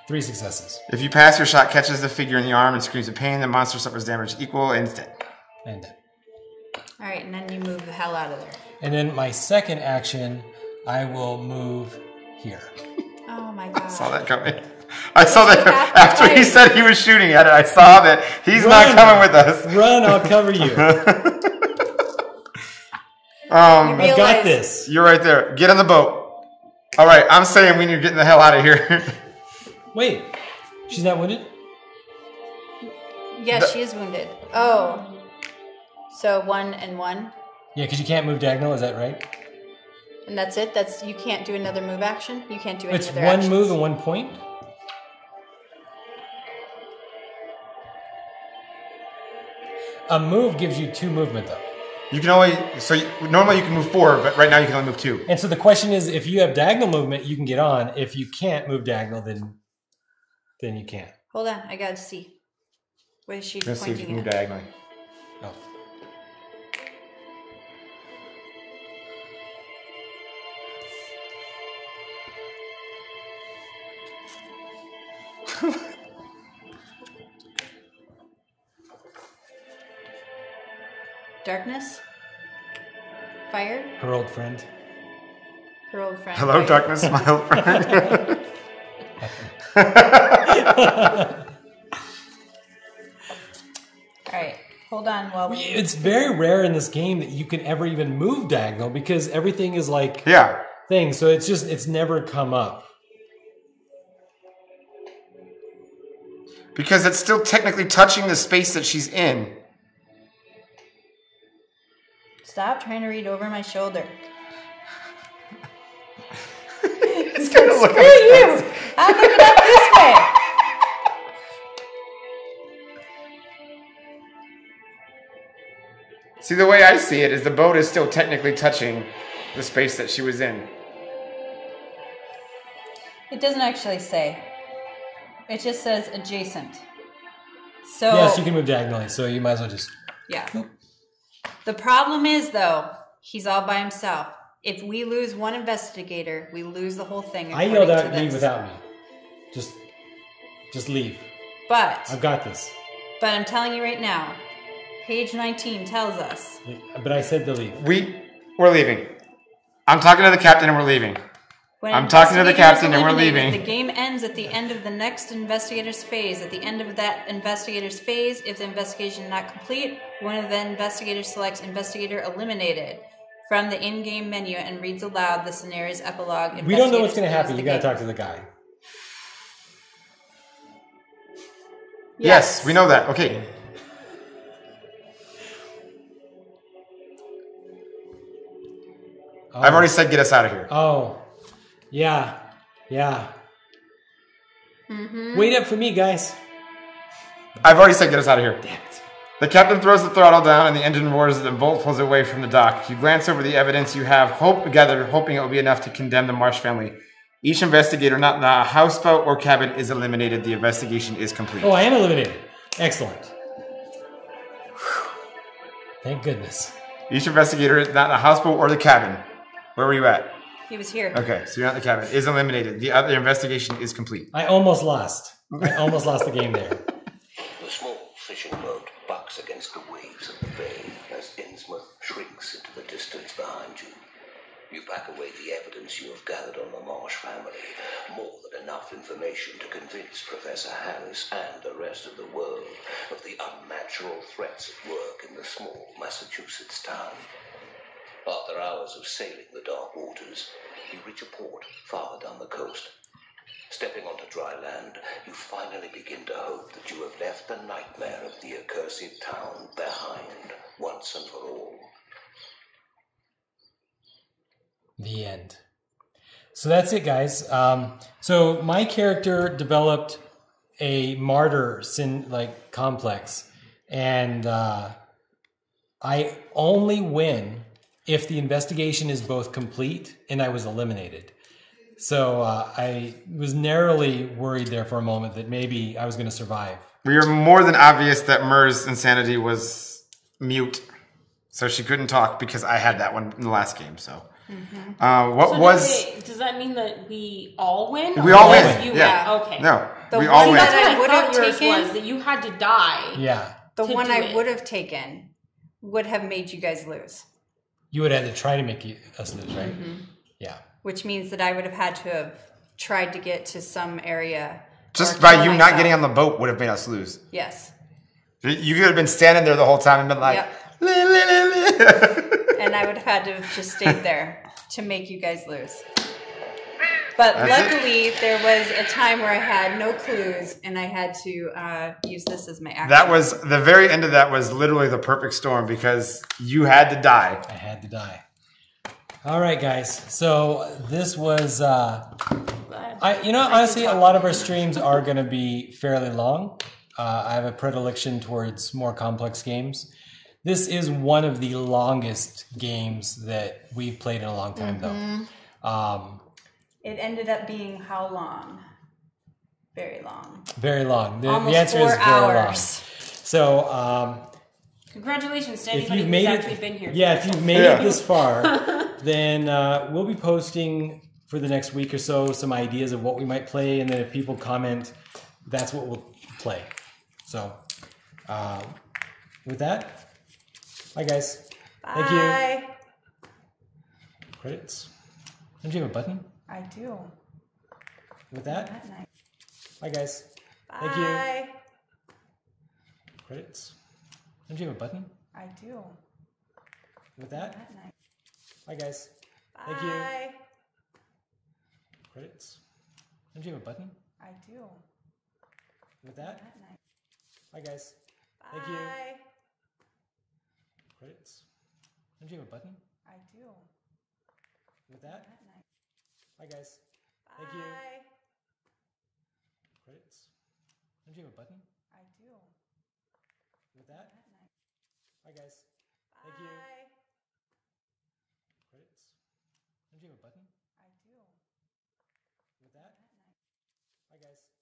Speaker 2: 3 successes.
Speaker 4: If you pass, your shot catches the figure in the arm and screams in pain. The monster suffers damage equal and is dead.
Speaker 2: And dead.
Speaker 1: All right, and then you move the hell out of there.
Speaker 2: And then my second action, I will move here.
Speaker 1: Oh my god.
Speaker 4: I saw that coming. I saw that
Speaker 1: Half
Speaker 4: after he
Speaker 1: fight.
Speaker 4: said he was shooting at it. I saw that he's not
Speaker 2: Run.
Speaker 4: coming with us.
Speaker 2: Run, I'll cover you. I got this.
Speaker 4: You're right there. Get on the boat. All right, I'm saying we need to get the hell out of here.
Speaker 2: Wait, she's not wounded?
Speaker 1: Yes, she is wounded. Oh. So 1 and 1.
Speaker 2: Yeah, because you can't move diagonal, is that right?
Speaker 1: And that's it? You can't do another move action? You can't do any
Speaker 2: It's
Speaker 1: other
Speaker 2: 1
Speaker 1: actions?
Speaker 2: move and 1 point? A move gives you 2 movement, though.
Speaker 4: You can only normally you can move 4, but right now you can only move 2.
Speaker 2: And so the question is, if you have diagonal movement, you can get on. If you can't move diagonal, then you can't.
Speaker 1: Hold on, I gotta see. Where is she
Speaker 4: Let's see if you can
Speaker 1: pointing
Speaker 4: move
Speaker 1: at?
Speaker 4: diagonally.
Speaker 2: Oh.
Speaker 1: Darkness? Fire?
Speaker 2: Her old friend.
Speaker 1: Her old friend.
Speaker 4: Hello,
Speaker 1: Fire.
Speaker 4: darkness, my old friend.
Speaker 1: Alright, hold on while we...
Speaker 2: It's very rare in this game that you can ever even move diagonal because everything is like
Speaker 4: Yeah.
Speaker 2: thing. So it's never come up.
Speaker 4: Because it's still technically touching the space that she's in.
Speaker 1: Stop trying to read over my shoulder.
Speaker 4: It's gonna look
Speaker 1: Screw you! I'm looking up this way.
Speaker 4: See, the way I see it is the boat is still technically touching the space that she was in.
Speaker 1: It doesn't actually say. It just says adjacent. So
Speaker 2: Yes, you can move diagonally, so you might as well just...
Speaker 1: yeah. The problem is, though, he's all by himself. If we lose one investigator, we lose the whole thing.
Speaker 2: I yelled
Speaker 1: according
Speaker 2: out,
Speaker 1: to
Speaker 2: leave
Speaker 1: this.
Speaker 2: without me. Just leave.
Speaker 1: But
Speaker 2: I've got this.
Speaker 1: I'm telling you right now, page 19 tells us.
Speaker 2: But I said to leave.
Speaker 4: We're leaving. I'm talking to the captain and we're leaving.
Speaker 1: When
Speaker 4: I'm talking to the
Speaker 1: investigator is
Speaker 4: captain and we're
Speaker 1: eliminated,
Speaker 4: leaving.
Speaker 1: The game ends at the end of the next investigator's phase. At the end of that investigator's phase, if the investigation is not complete, one of the investigators selects investigator eliminated from the in-game menu and reads aloud the scenario's epilogue.
Speaker 2: We don't know what's going to
Speaker 1: Investigators
Speaker 2: happen.
Speaker 1: lose
Speaker 2: You
Speaker 1: the
Speaker 2: got to
Speaker 1: game.
Speaker 2: talk to the guy.
Speaker 4: Yes, we know that. Okay.
Speaker 2: Oh.
Speaker 4: I've already said get us out of here.
Speaker 2: Oh. Yeah. Wait up for me, guys.
Speaker 4: I've already said get us out of here. Damn it. The captain throws the throttle down and the engine roars as the boat pulls away from the dock. You glance over the evidence you have gathered, hoping it will be enough to condemn the Marsh family. Each investigator not in the houseboat or cabin is eliminated. The investigation is complete.
Speaker 2: Oh, I am eliminated. Excellent. Thank goodness.
Speaker 4: Each investigator not in the houseboat or the cabin. Where were you at?
Speaker 1: He was here.
Speaker 4: Okay, so you're not in the cabin. Is eliminated. The other investigation is complete.
Speaker 2: I almost lost. I almost lost the game there.
Speaker 7: The small fishing boat bucks against the waves of the bay as Innsmouth shrinks into the distance behind you. You pack away the evidence you have gathered on the Marsh family, more than enough information to convince Professor Harris and the rest of the world of the unnatural threats at work in the small Massachusetts town. After hours of sailing the dark waters, you reach a port farther down the coast. Stepping onto dry land, you finally begin to hope that you have left the nightmare of the accursed town behind once and for all.
Speaker 2: The end. So that's it, guys. So my character developed a martyr complex, and I only win if the investigation is both complete and I was eliminated. So I was narrowly worried there for a moment that maybe I was going to survive.
Speaker 4: We are more than obvious that Mur's insanity was mute, so she couldn't talk because I had that one in the last game. So,
Speaker 3: Does that mean that we all win?
Speaker 4: We all
Speaker 3: Yes,
Speaker 4: win.
Speaker 3: You
Speaker 4: Yeah.
Speaker 3: win. Okay.
Speaker 4: No,
Speaker 1: The
Speaker 4: we all
Speaker 1: one
Speaker 4: win.
Speaker 3: That's
Speaker 1: that
Speaker 3: what
Speaker 1: I
Speaker 3: I
Speaker 1: would
Speaker 3: thought
Speaker 1: have
Speaker 3: yours
Speaker 1: taken.
Speaker 3: was, that you had to die.
Speaker 2: Yeah.
Speaker 1: The
Speaker 3: to
Speaker 1: one
Speaker 3: do
Speaker 1: I
Speaker 3: it.
Speaker 1: would have taken would have made you guys lose,
Speaker 2: You would have had to try to make us lose, right? Yeah.
Speaker 1: which means that I would have had to have tried to get to some area.
Speaker 4: Just
Speaker 1: or
Speaker 4: by
Speaker 1: kill
Speaker 4: you not
Speaker 1: myself.
Speaker 4: getting on the boat would have made us lose.
Speaker 1: Yes.
Speaker 4: You could have been standing there the whole time and been like,
Speaker 1: Yep.
Speaker 4: "Li, li, li, li."
Speaker 1: And I would have had to have just stayed there to make you guys lose. But
Speaker 4: That's
Speaker 1: luckily, there was a time where I had no clues, and I had to use this as my action.
Speaker 4: That was the very end of that was literally the perfect storm because you had to die.
Speaker 2: I had to die. All right, guys. So this was, honestly, a lot of our streams are going to be fairly long. I have a predilection towards more complex games. This is one of the longest games that we've played in a long time, though.
Speaker 1: It ended up being how long? Very long.
Speaker 2: Very long. The
Speaker 1: Almost
Speaker 2: answer
Speaker 1: 4
Speaker 2: is very long.
Speaker 1: hours.
Speaker 2: So,
Speaker 3: Congratulations to
Speaker 2: if
Speaker 3: anybody
Speaker 2: you've
Speaker 3: who's
Speaker 2: made
Speaker 3: actually
Speaker 2: it,
Speaker 3: been here.
Speaker 2: if you've made it this far, then we'll be posting for the next week or so some ideas of what we might play, and then if people comment, that's what we'll play. So, with that, bye guys. Thank you.
Speaker 1: Bye.
Speaker 2: Credits. Don't you have a button?
Speaker 1: I do.
Speaker 2: With that,
Speaker 1: That night.
Speaker 2: bye guys.
Speaker 1: Bye.
Speaker 2: Thank you. Credits. Don't you have a button?
Speaker 1: I do.
Speaker 2: With that,
Speaker 1: That night.
Speaker 2: bye guys. Thank you.
Speaker 1: Bye.
Speaker 2: Credits. Don't you have a button?
Speaker 1: I do.
Speaker 2: With that?
Speaker 1: That night.
Speaker 2: Bye, guys.
Speaker 1: Bye.
Speaker 2: Thank you. Credits. Don't you have a button?
Speaker 1: I do.
Speaker 2: With that?
Speaker 1: That night.
Speaker 2: Bye, guys.
Speaker 1: Bye.
Speaker 2: Thank you. Credits. Don't you have a button?
Speaker 1: I do.
Speaker 2: With that?
Speaker 1: That night.
Speaker 2: Bye, guys.
Speaker 1: Bye.
Speaker 2: Thank you. Credits. Don't you have a button?
Speaker 1: I do.
Speaker 2: With that?
Speaker 1: That night.
Speaker 2: Bye, guys.